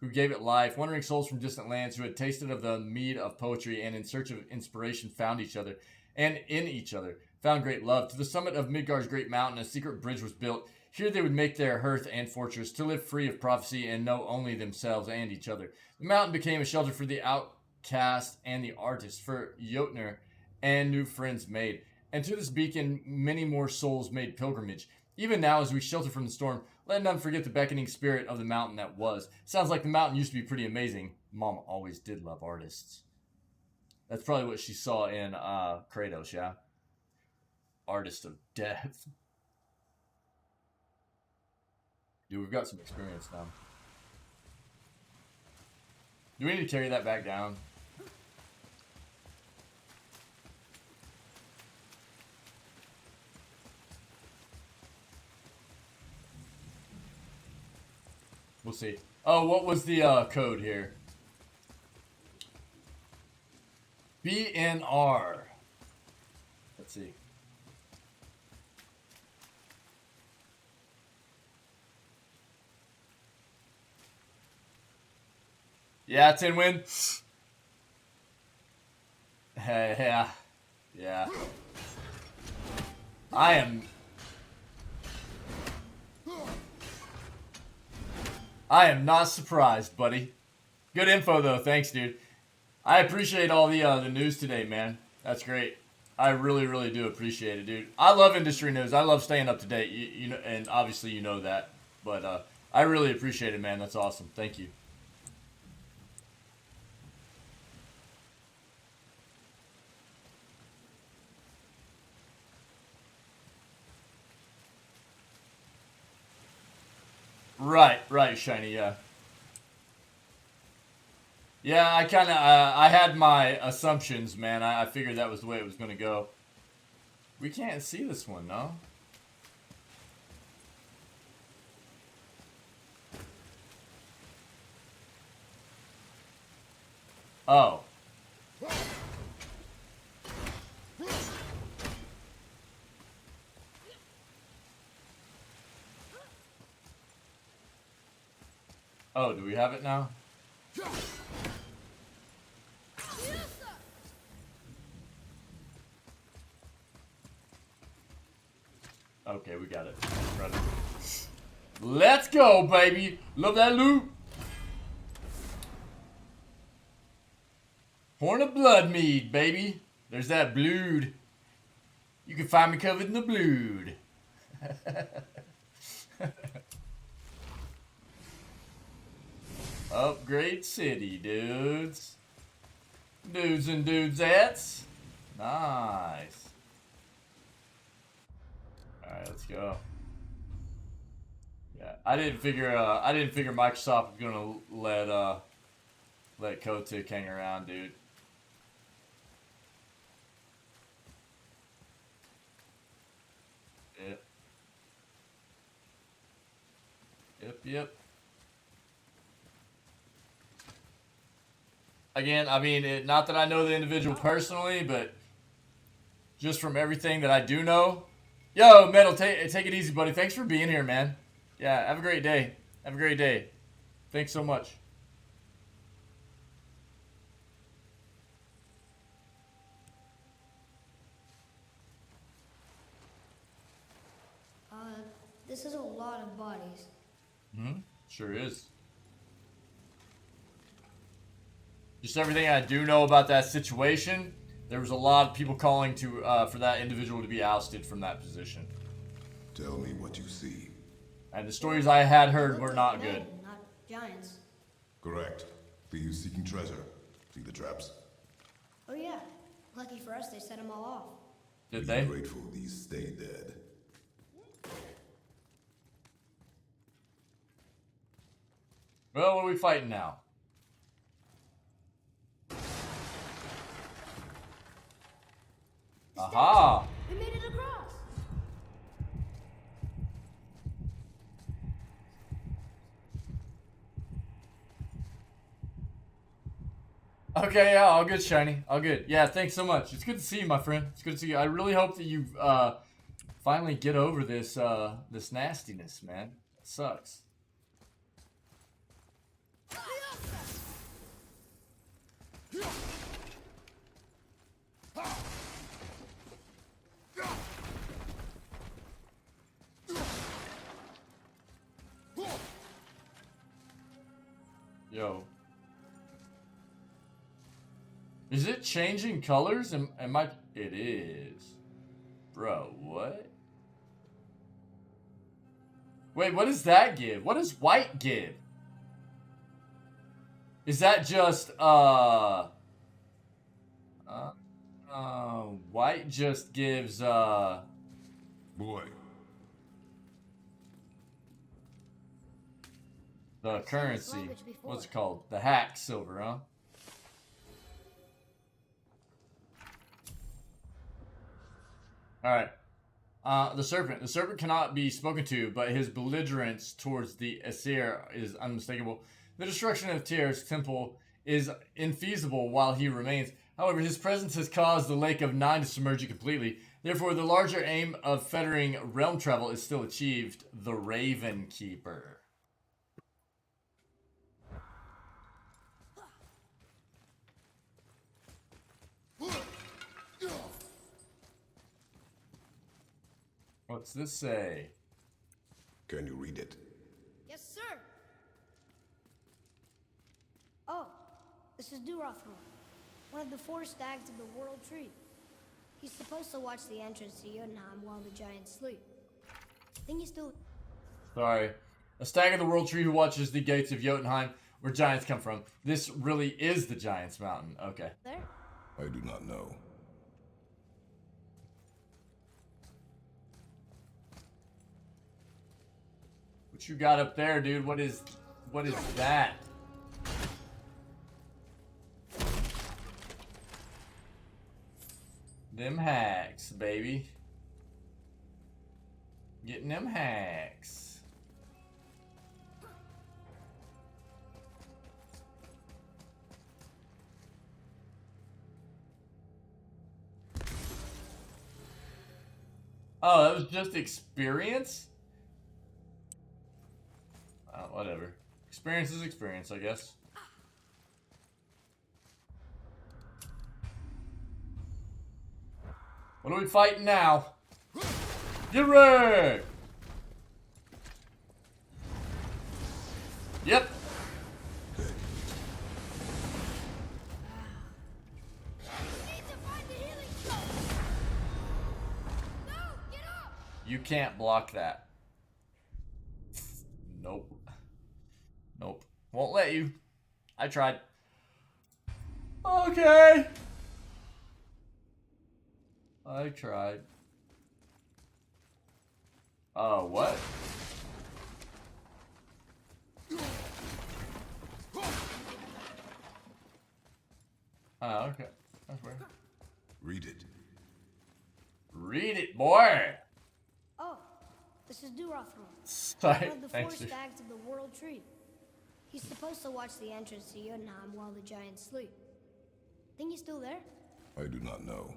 who gave it life. Wandering souls from distant lands who had tasted of the mead of poetry and in search of inspiration found each other. And in each other found great love. To the summit of Midgard's great mountain, a secret bridge was built. Here they would make their hearth and fortress, to live free of prophecy and know only themselves and each other. The mountain became a shelter for the outcast and the artist, for Jotner and new friends made. And to this beacon, many more souls made pilgrimage. Even now, as we shelter from the storm, let none forget the beckoning spirit of the mountain that was. Sounds like the mountain used to be pretty amazing. Mom always did love artists. That's probably what she saw in Kratos, yeah? Artist of death. Dude, we've got some experience now. Do we need to carry that back down? We'll see. Oh, what was the code here? BNR. Let's see. Yeah, 10 win. Yeah. Yeah. I am not surprised, buddy. Good info, though. Thanks, dude. I appreciate all the news today, man. That's great. I really, really do appreciate it, dude. I love industry news. I love staying up to date. You know, and obviously you know that. But I really appreciate it, man. That's awesome. Thank you. Right, Shiny, yeah. Yeah, I kind of, I had my assumptions, man. I figured that was the way it was going to go. We can't see this one, no? Oh. Oh, do we have it now? Okay, we got it. Let's go, baby. Love that loot. Horn of blood mead, baby. There's that blood. You can find me covered in the blood. Upgrade city, dudes. Dudes and dudesettes. Nice. Alright, let's go. Yeah, I didn't figure Microsoft was gonna let Kotick hang around, dude. Yep. Again, I mean, not that I know the individual personally, but just from everything that I do know. Yo, Metal, take it easy, buddy. Thanks for being here, man. Yeah, have a great day. Have a great day. Thanks so much. This is a lot of bodies. Sure is. Just everything I do know about that situation, there was a lot of people calling to for that individual to be ousted from that position. Tell me what you see. And the stories I had heard were not good. Not giants. Correct. Thieves seeking treasure. See the traps? Oh yeah. Lucky for us, they set them all off. Did they? Be grateful these stay dead. Well, what are we fighting now? Aha! We made it across. Okay, yeah, all good, Shiny. All good. Yeah, thanks so much. It's good to see you, my friend. It's good to see you. I really hope that you finally get over this this nastiness, man. It sucks. Yo. Is it changing colors? It is. Bro, what? Wait, what does that give? What does white give? Is that just, white just gives, Boy. The currency. What's it called? The hack silver, huh? Alright. The serpent. The serpent cannot be spoken to, but his belligerence towards the Aesir is unmistakable. The destruction of Tyr's temple is infeasible while he remains. However, his presence has caused the Lake of Nine to submerge completely. Therefore, the larger aim of fettering realm travel is still achieved. The Raven Keeper. What's this say? Can you read it? Yes, sir. Oh, this is Durothor, one of the 4 stags of the World Tree. He's supposed to watch the entrance to Jotunheim while the giants sleep. I think he's still... Sorry. A stag of the World Tree who watches the gates of Jotunheim, where giants come from. This really is the Giants Mountain. Okay. There? I do not know. What you got up there, dude? What is that? Them hacks, baby. Getting them hacks. Oh, that was just experience? Whatever. Experience is experience, I guess. What are we fighting now? Get ready! Yep. can't block that. Nope. Nope. Won't let you. I tried. Okay. I tried. Oh, what? Oh, okay. That's weird. Read it. Read it, boy! Oh, this is Durothor. Sorry, One of the thanks, four dude. stags of the World Tree. He's supposed to watch the entrance to Jotunheim while the giants sleep. Think he's still there? I do not know.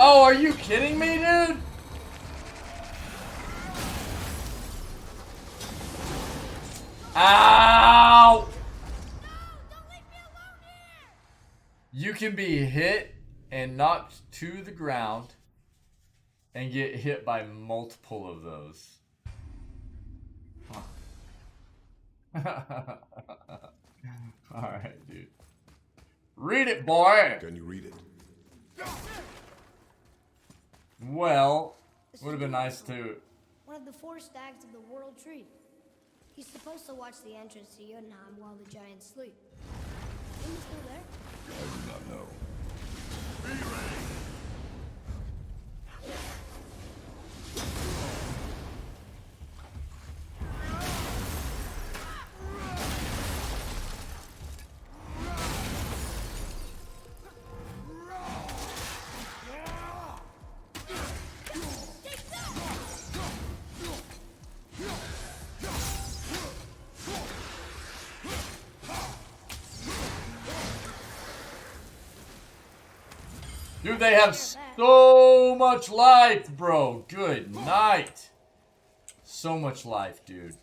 Oh, are you kidding me, dude? Ow! You can be hit and knocked to the ground and get hit by multiple of those. Huh. Alright, dude. Read it, boy! Can you read it? Well, would have been nice to. One of the four stags of the World Tree. He's supposed to watch the entrance to Jotunheim while the giants sleep. Think he's still there? I do not know. Dude, they have so much life, bro. Good night. So much life, dude.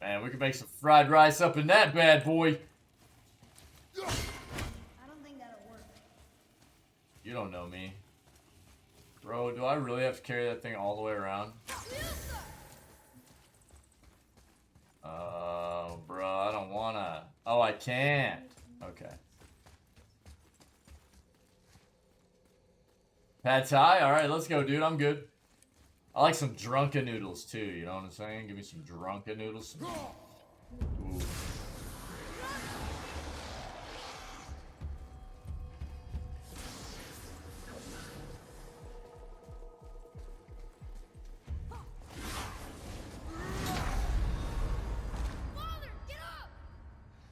Man, we could make some fried rice up in that bad boy. I don't think that'll work. You don't know me. Bro, do I really have to carry that thing all the way around? Bro, I don't wanna. Oh, I can't. Okay. Pad Thai? Alright, let's go, dude. I'm good. I like some drunken noodles, too. You know what I'm saying? Give me some drunken noodles. Ooh.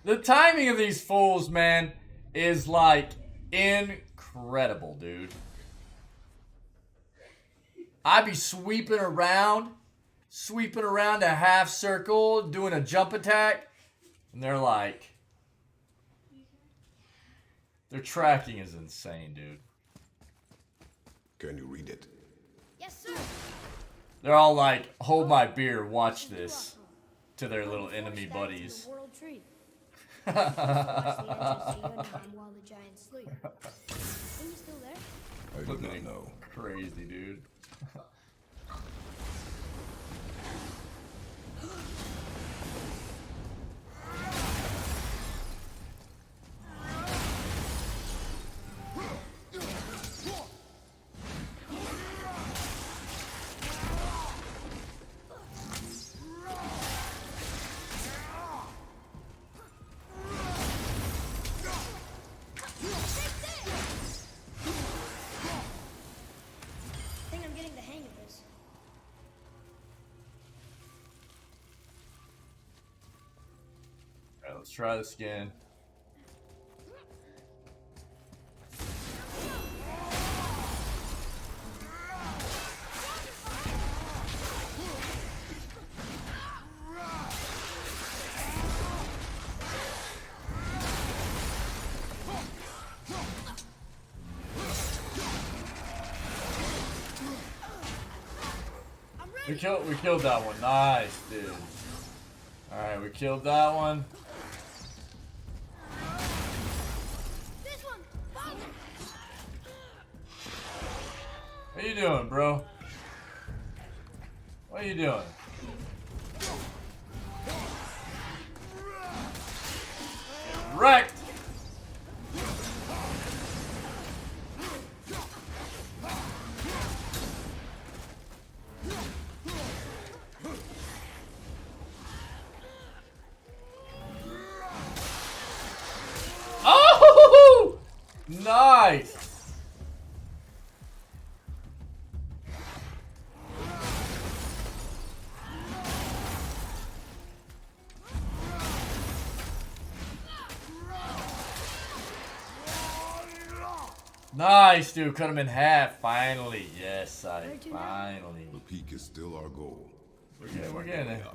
The timing of these fools, man, is like incredible, dude. I be sweeping around a half circle, doing a jump attack, and they're like, their tracking is insane, dude. Can you read it? Yes, sir. They're all like, hold my beer, watch this, to their little enemy buddies. World Tree. Watch the entrance to Jotunheim while the giants sleep. Think he's still there? I do not know. Crazy, dude. I think I'm getting the hang of this. Alright, let's try this again. We killed that one. Nice, dude. Alright, we killed that one. This one! What are you doing, bro? What are you doing? Get wrecked! Oh! Nice! Nice, dude. Cut him in half. Finally. Yes, finally. The peak is still our goal. We're getting it.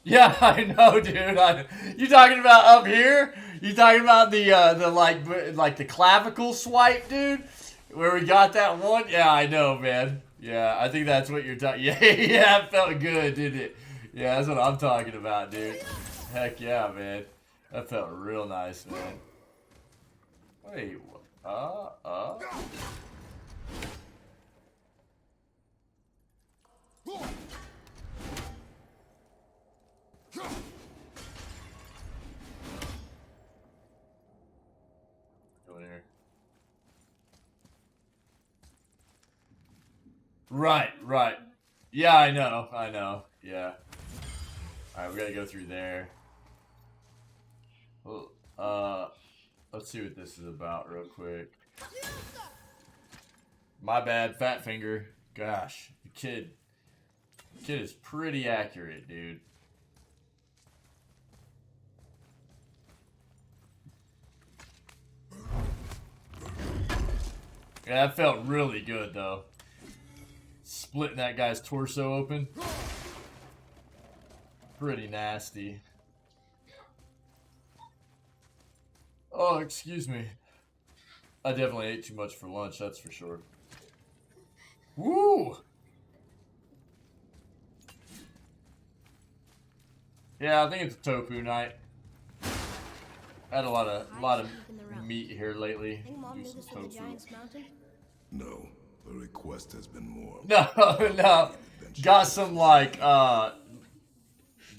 Yeah, I know, dude. You talking about up here? You talking about the like the clavicle swipe, dude? Where we got that one? Yeah, I know, man. Yeah, I think that's what you're talking. Yeah, yeah, it felt good, didn't it? Yeah, that's what I'm talking about, dude. Heck yeah, man. That felt real nice, man. Wait, Go in here. Right. Yeah, I know. Yeah. Alright, we gotta go through there. Well, let's see what this is about real quick. My bad, fat finger. Gosh, the kid is pretty accurate, dude. Yeah, that felt really good, though. Splitting that guy's torso open. Pretty nasty. Oh, excuse me. I definitely ate too much for lunch, that's for sure. Woo! Yeah, I think it's a tofu night. I had a lot of meat here lately. Do some tofu. No, the request has been more. No. Got some like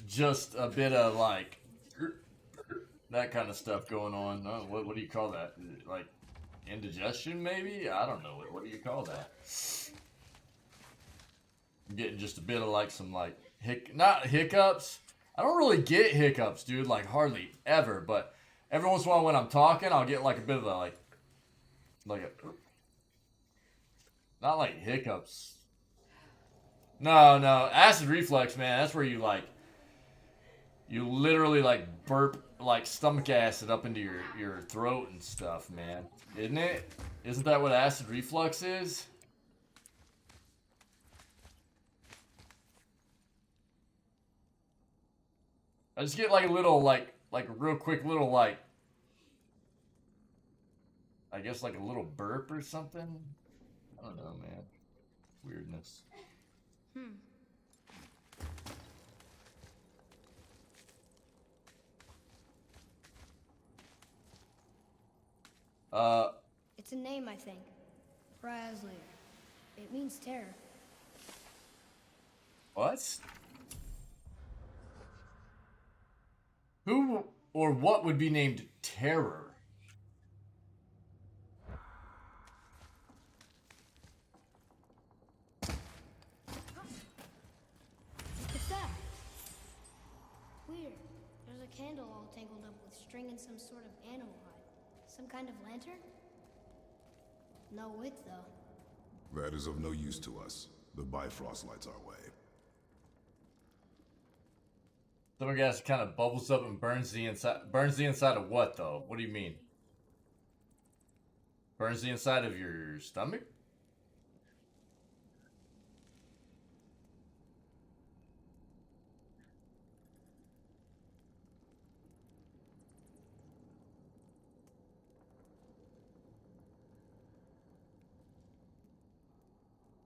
just a bit of like that kind of stuff going on. What do you call that? Like indigestion, maybe? I don't know. What do you call that? I'm getting just a bit of like some like not hiccups. I don't really get hiccups, dude. Like hardly ever, but every once in a while when I'm talking, I'll get like a bit of a like a not like hiccups. No, acid reflux, man. That's where you like you literally like burp like stomach acid up into your throat and stuff, man. Isn't it? Isn't that what acid reflux is? I just get like a little like a real quick little like I guess like a little burp or something. I don't know, man. Weirdness. It's a name, I think. Brasley. It means terror. What? Who or what would be named Terror? What's that? Weird. There's a candle all tangled up with string and some sort of animal hide. Some kind of lantern? No wick, though. That is of no use to us. The Bifrost lights our way. Summer gas kind of bubbles up and burns the inside. Burns the inside of what, though? What do you mean? Burns the inside of your stomach?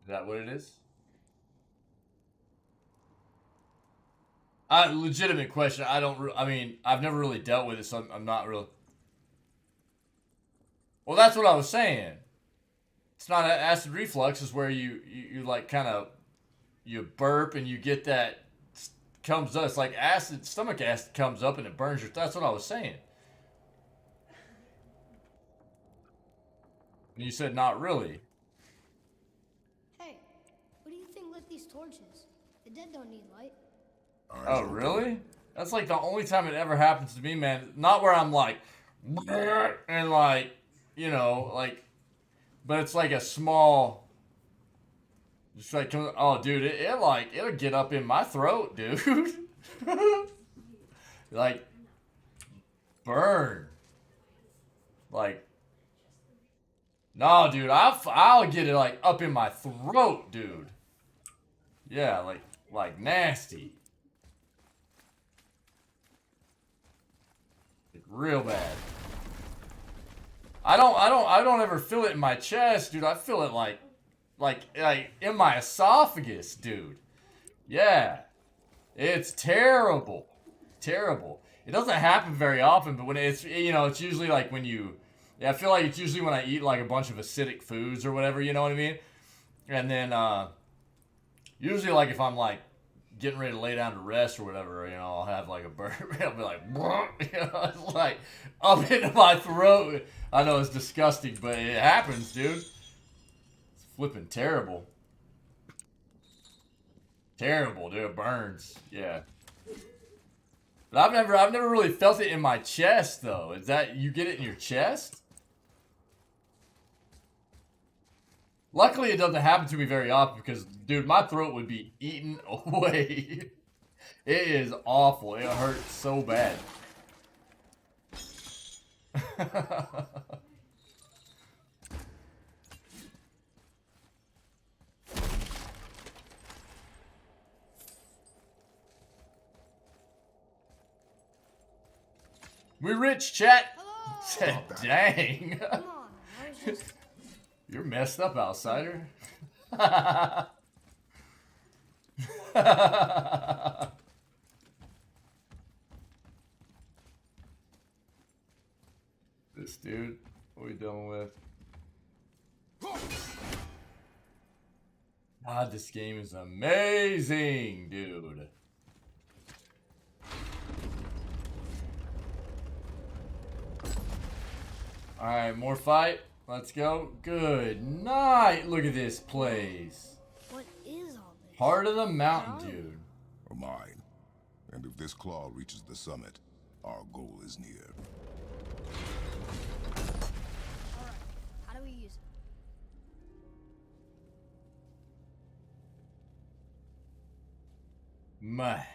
Is that what it is? Legitimate question. I mean, I've never really dealt with it, so I'm not real. Well, that's what I was saying. It's not acid reflux. Is where you like kind of you burp and you get that comes up. It's like acid, stomach acid comes up and it burns your. That's what I was saying. And you said not really. Hey, what do you think lit these torches? The dead don't need light. Oh, really? That's like the only time it ever happens to me, man. Not where I'm like, and like, you know, like, but it's like a small, just like, oh, dude, it'll get up in my throat, dude. Like, burn. Like, no, dude, I'll get it like up in my throat, dude. Yeah, like nasty. Real bad. I don't ever feel it in my chest, dude. I feel it like in my esophagus, dude. Yeah. It's terrible. Terrible. It doesn't happen very often, but when it's, you know, it's usually like when you, yeah, I feel like it's usually when I eat like a bunch of acidic foods or whatever, you know what I mean? And then, usually like if I'm like getting ready to lay down to rest or whatever, you know, I'll have like a burp. I'll be like, you know, it's like up into my throat. I know it's disgusting, but it happens, dude. It's flipping terrible. Terrible, dude. It burns. Yeah. But I've never really felt it in my chest though. Is that you get it in your chest? Luckily, it doesn't happen to me very often because, dude, my throat would be eaten away. It is awful. It hurts so bad. We rich, chat. Said, dang. Come on, I was just... You're messed up, outsider. This dude, what are we dealing with? God, this game is amazing, dude. Alright, more fight. Let's go. Good night. Look at this place. What is all this? Heart of the mountain, dude. Or mine. And if this claw reaches the summit, our goal is near. Alright, how do we use it? My.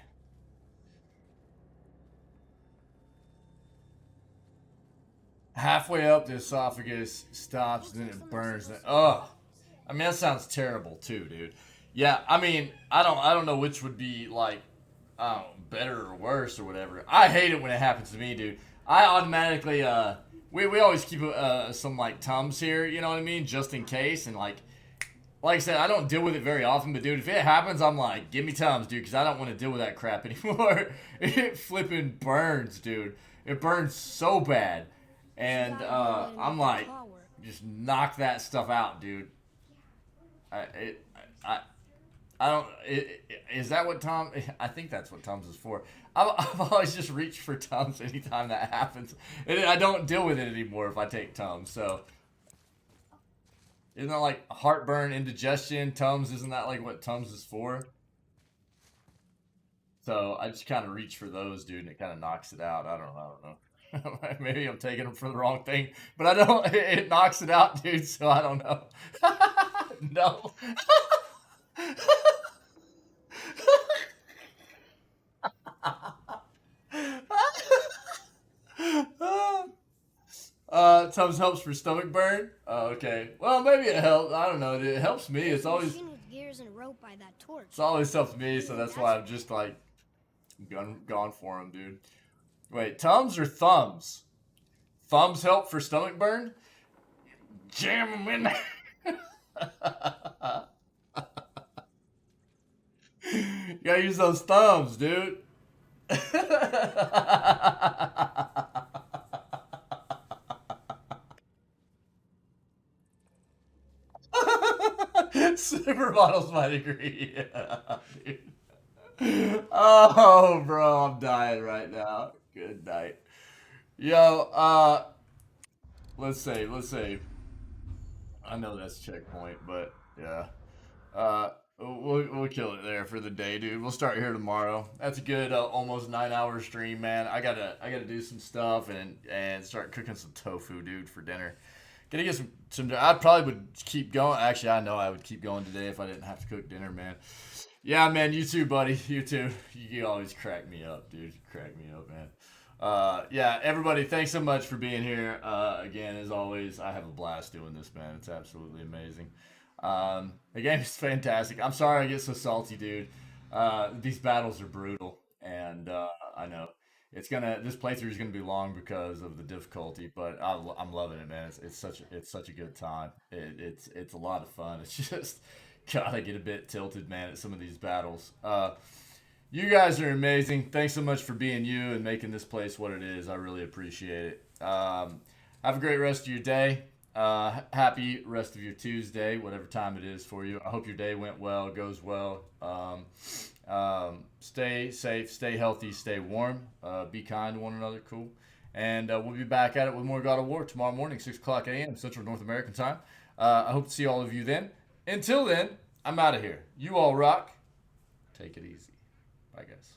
Halfway up, the esophagus stops, and then it burns. Ugh. I mean, that sounds terrible too, dude. Yeah, I mean, I don't know which would be like, better or worse or whatever. I hate it when it happens to me, dude. I automatically, we always keep some like Tums here, you know what I mean, just in case. And like I said, I don't deal with it very often, but dude, if it happens, I'm like, give me Tums, dude, because I don't want to deal with that crap anymore. It flipping burns, dude. It burns so bad. And I'm like, just knock that stuff out, dude. I don't. Is that what Tom? I think that's what Tums is for. I've always just reached for Tums anytime that happens, and I don't deal with it anymore if I take Tums. So, isn't that like heartburn, indigestion, Tums? Isn't that like what Tums is for? So I just kind of reach for those, dude, and it kind of knocks it out. I don't know. Maybe I'm taking them for the wrong thing, but I don't. It knocks it out, dude. So I don't know. No. Tums helps for stomach burn. Oh, okay. Well, maybe it helps. I don't know. It helps me. It's always. With gears and rope by that torch. It's always helps me, so that's why I'm just like gone for him, dude. Wait, Tums or Thumbs? Thumbs help for stomach burn? Jam them in there. You gotta use those thumbs, dude. Supermodels might agree. Yeah, dude. Oh, bro, I'm dying right now. Good night. Yo, let's say. I know that's checkpoint, but yeah. We'll kill it there for the day, dude. We'll start here tomorrow. That's a good almost 9 hour stream, man. I gotta do some stuff and start cooking some tofu, dude, for dinner. Gonna get some. I probably would keep going. Actually, I know I would keep going today if I didn't have to cook dinner, man. Yeah, man. You too, buddy. You too. You always crack me up, dude. You crack me up, man. Yeah, everybody, thanks so much for being here. Again, as always, I have a blast doing this, man. It's absolutely amazing. The game is fantastic. I'm sorry I get so salty, dude. These battles are brutal, and I know this playthrough is gonna be long because of the difficulty, but I'm loving it, man. It's such a good time. It's a lot of fun. It's just gotta get a bit tilted, man, at some of these battles. You guys are amazing. Thanks so much for being you and making this place what it is. I really appreciate it. Have a great rest of your day. Happy rest of your Tuesday, whatever time it is for you. I hope your day went well, goes well. Stay safe, stay healthy, stay warm. Be kind to one another, cool. And we'll be back at it with more God of War tomorrow morning, 6 o'clock a.m. Central North American time. I hope to see all of you then. Until then, I'm out of here. You all rock. Take it easy. Bye, guys.